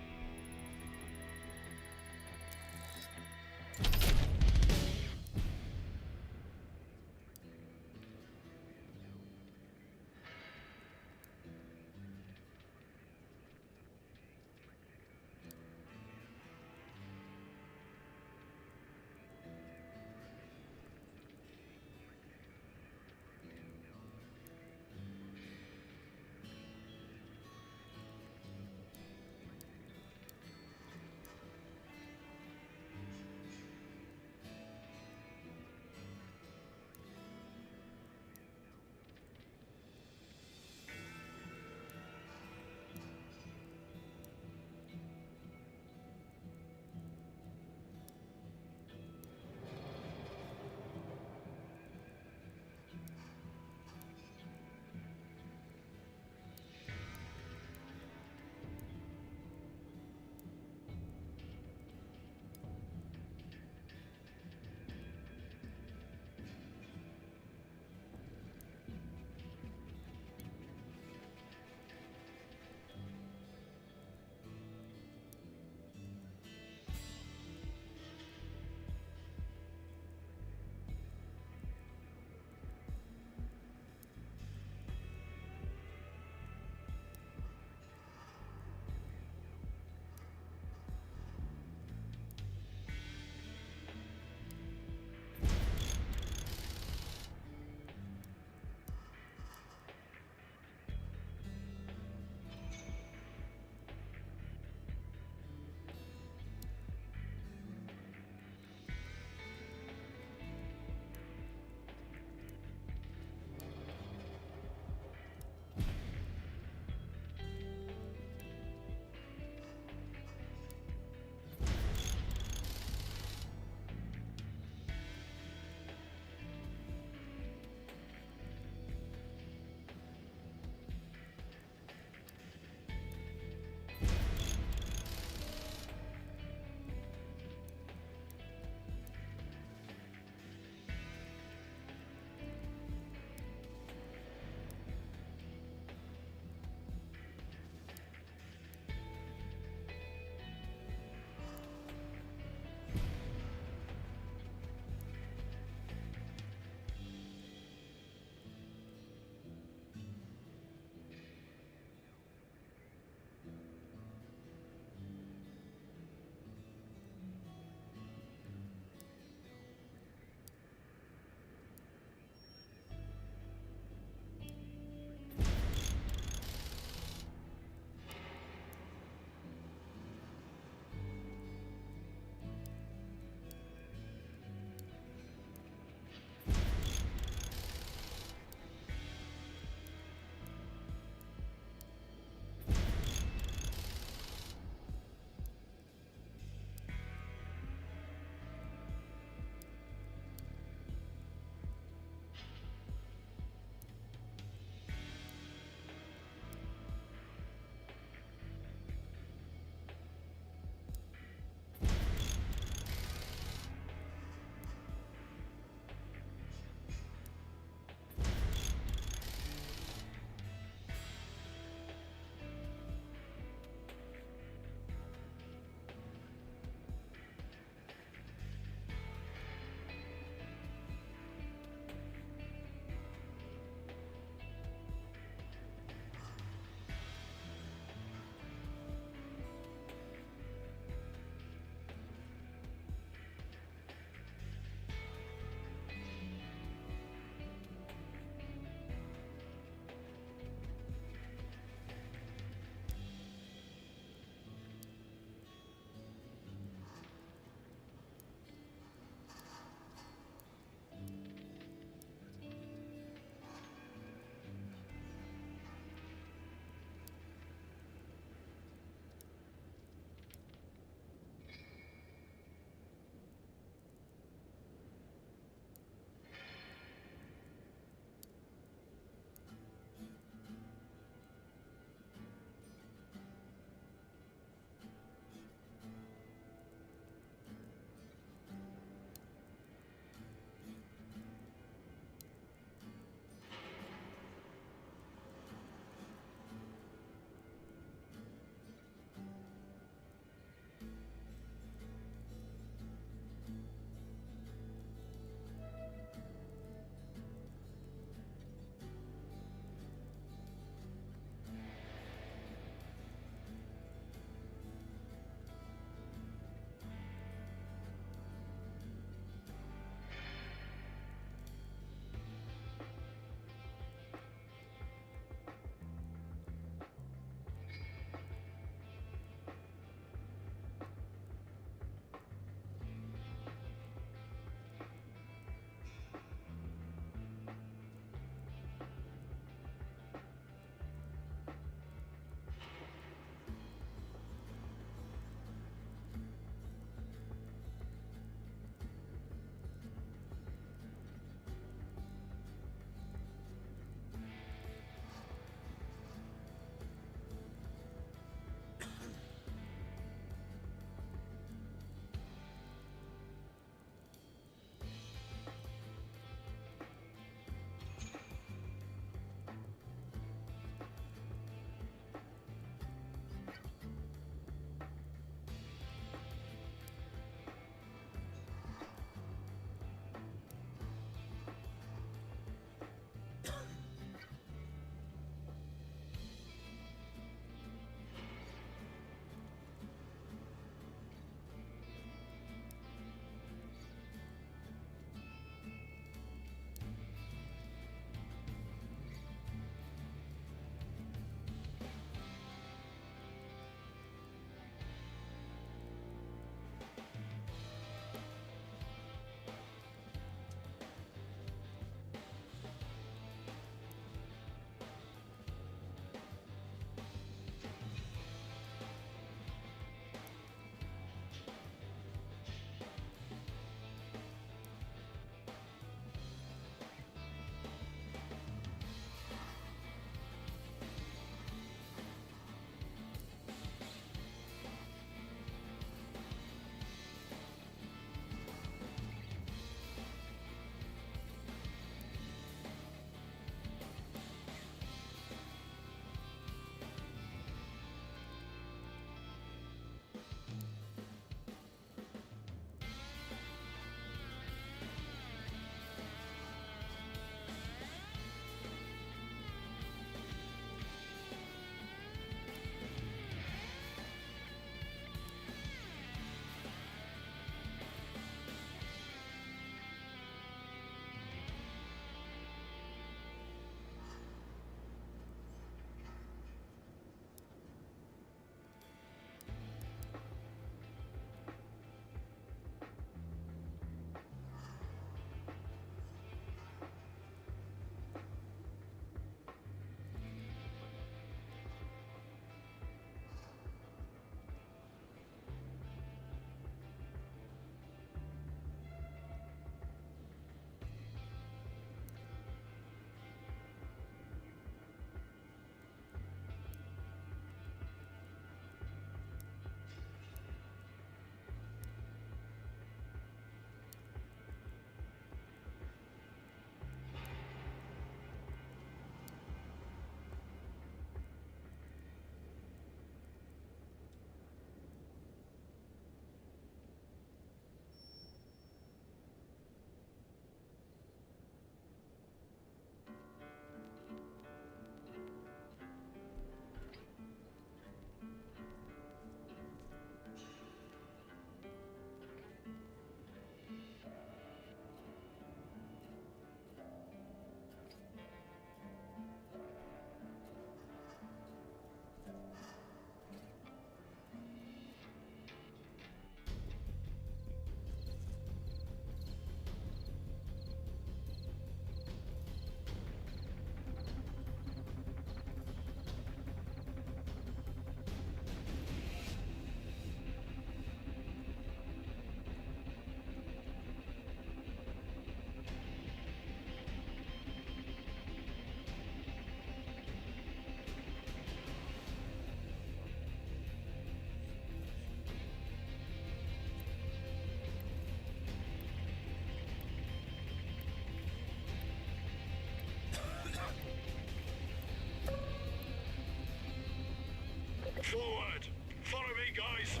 forward. Follow me, guys.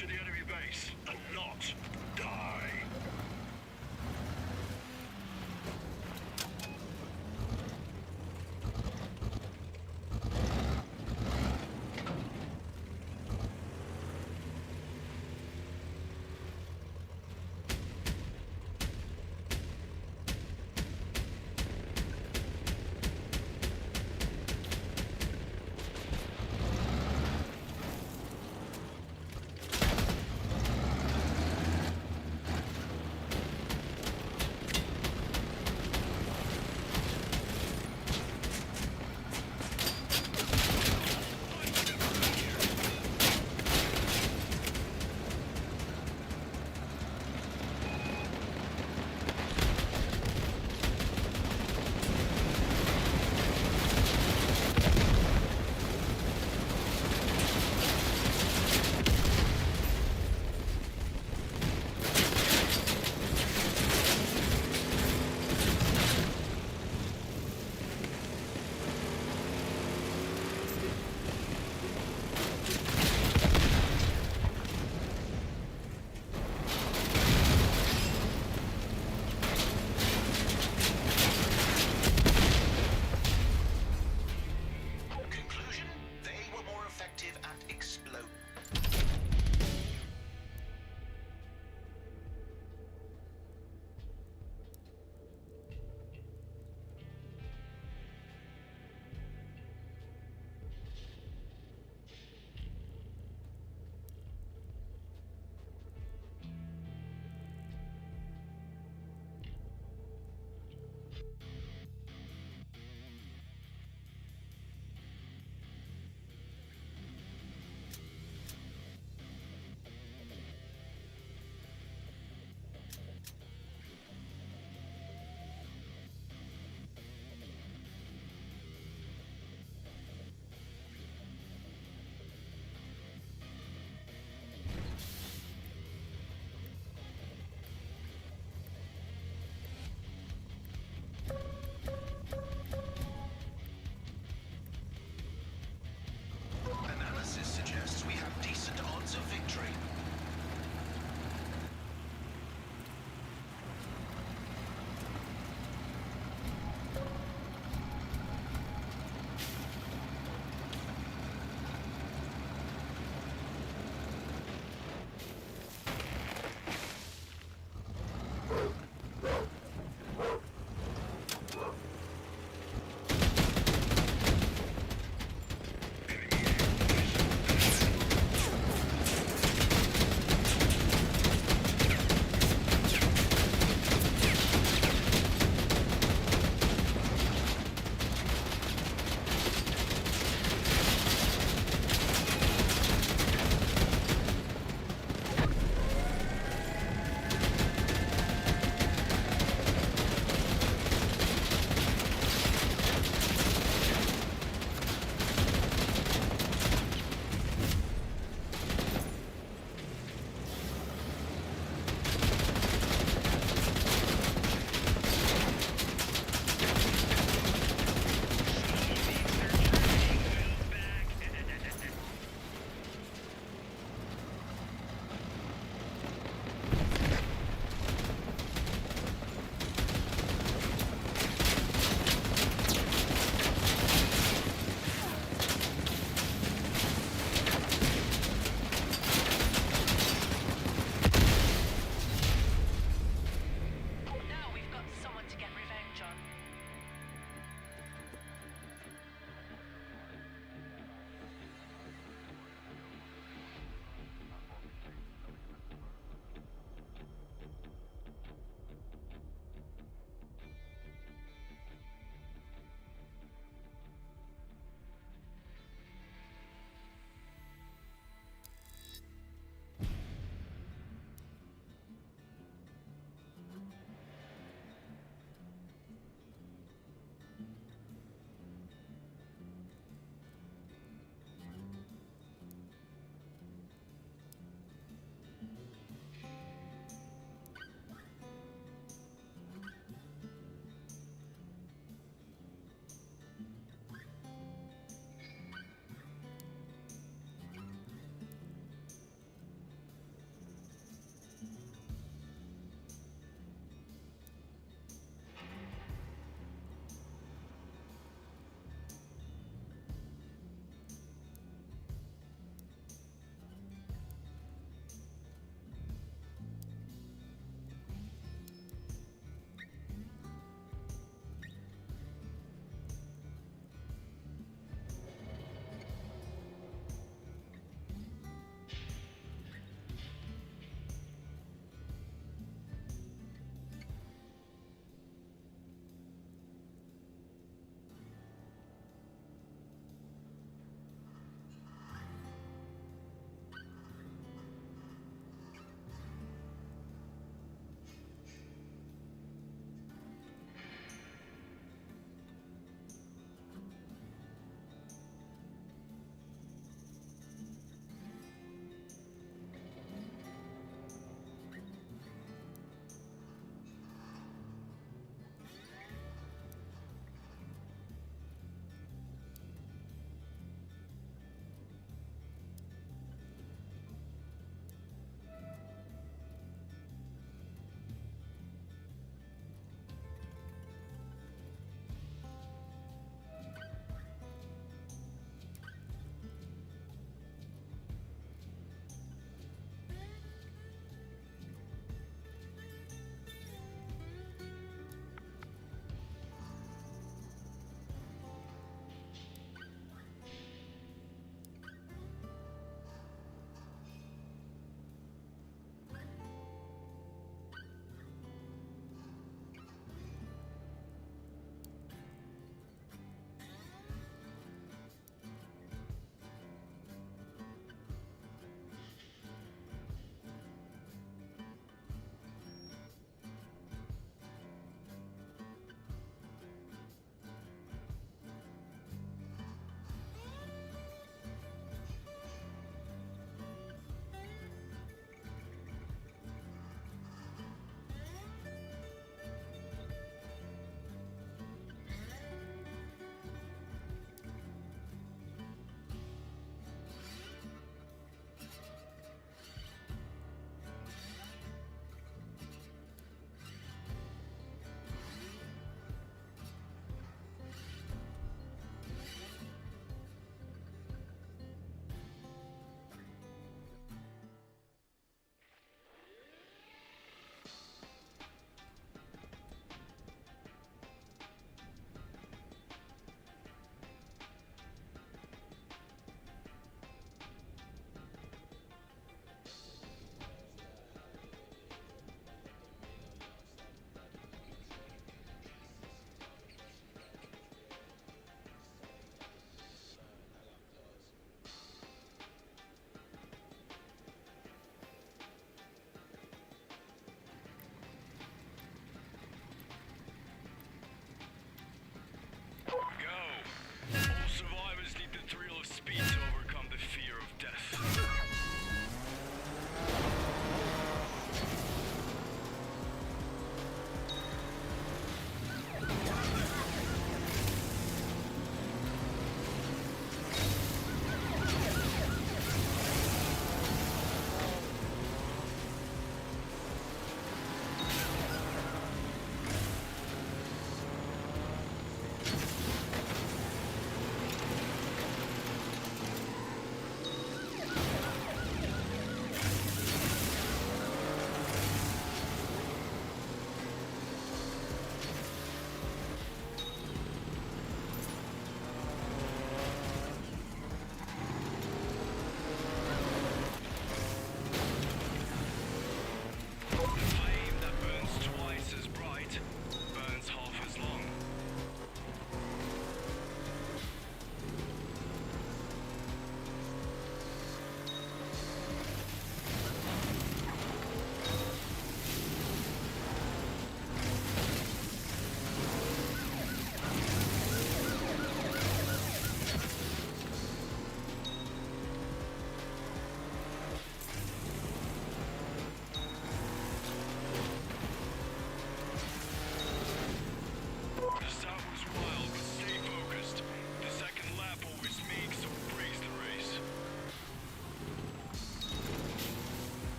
capture the enemy base and not die.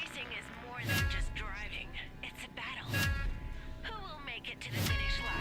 Racing is more than just driving. It's a battle. Who will make it to the finish line?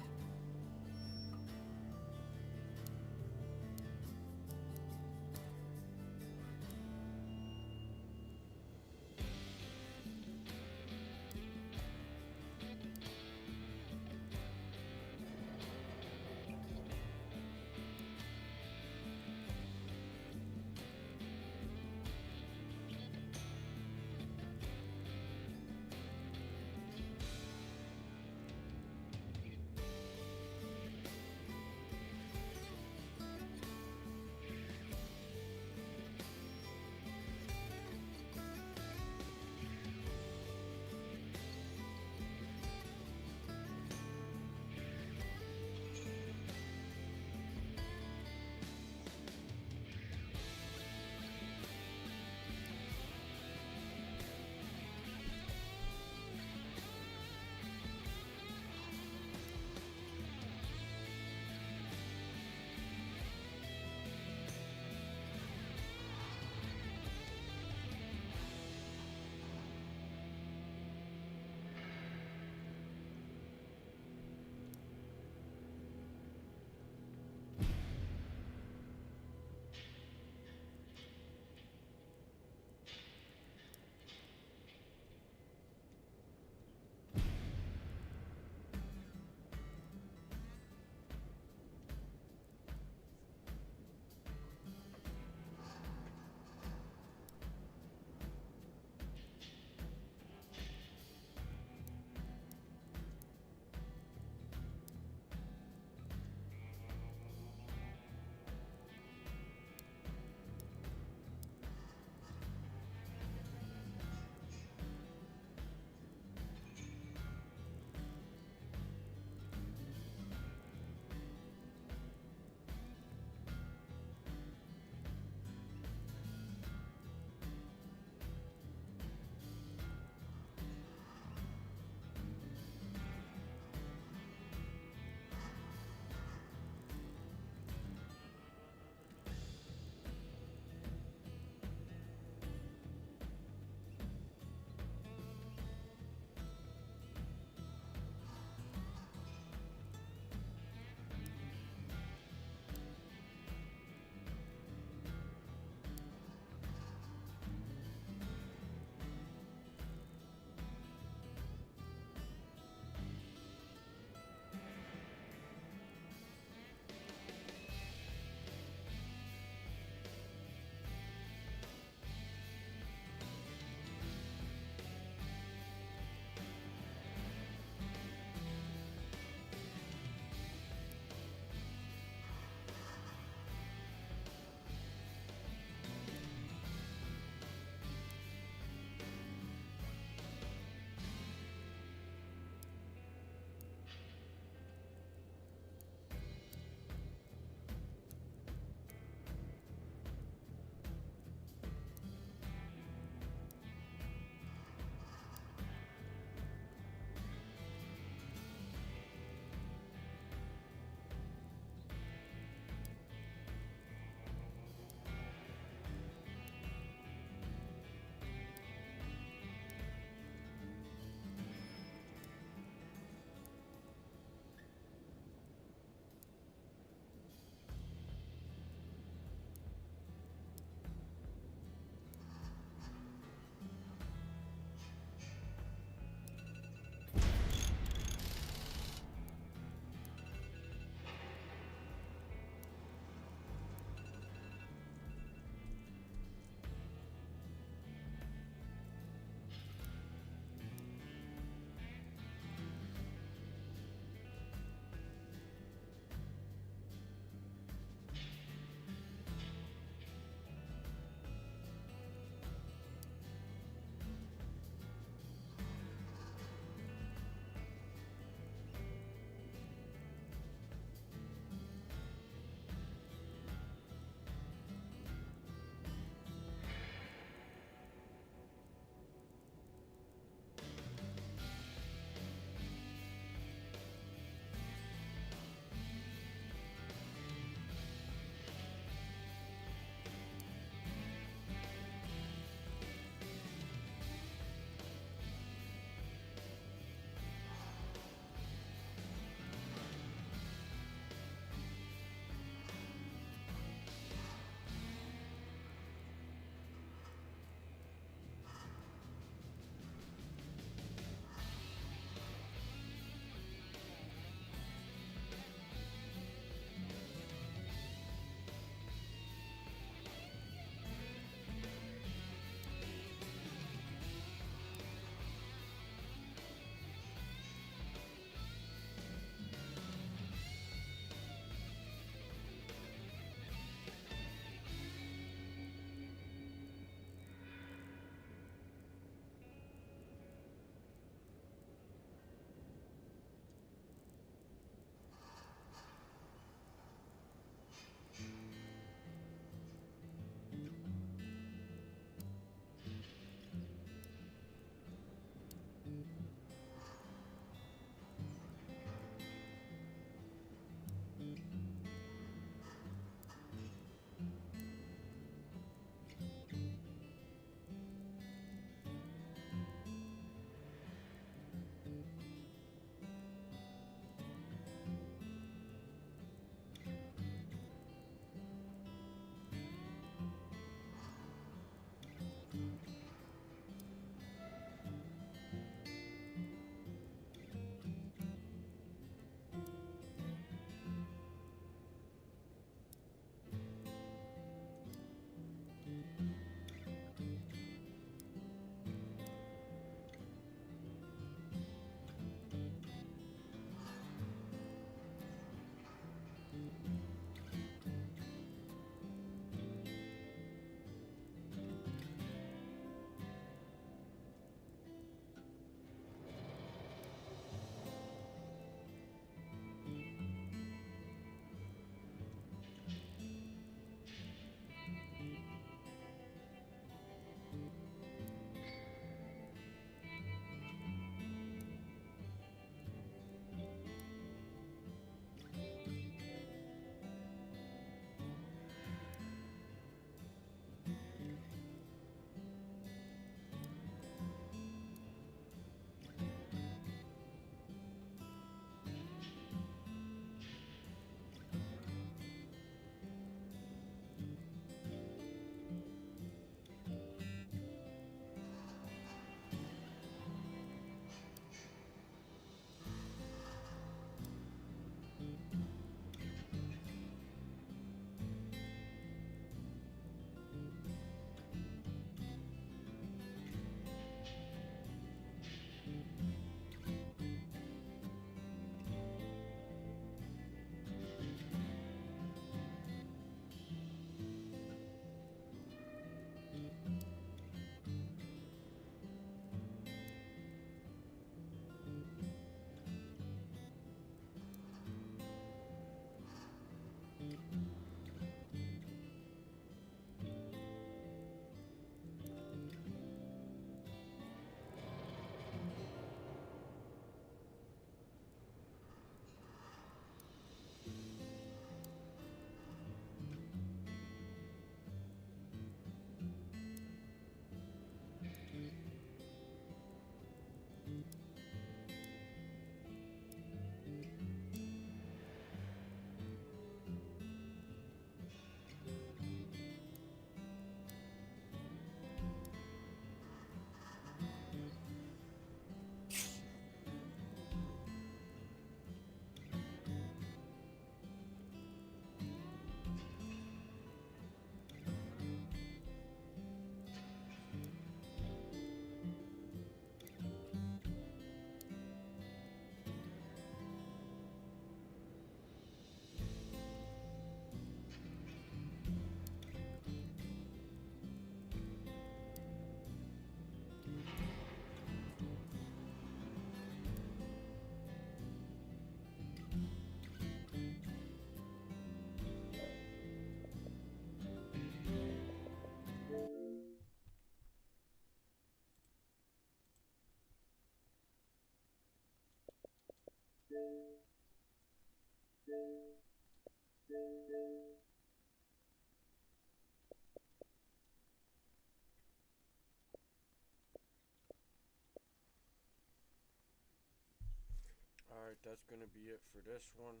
Alright, that's gonna be it for this one.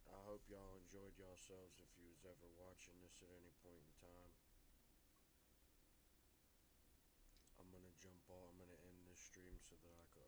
I hope y'all enjoyed yourselves if you was ever watching this at any point in time. I'm gonna jump off. I'm gonna end this stream so that I can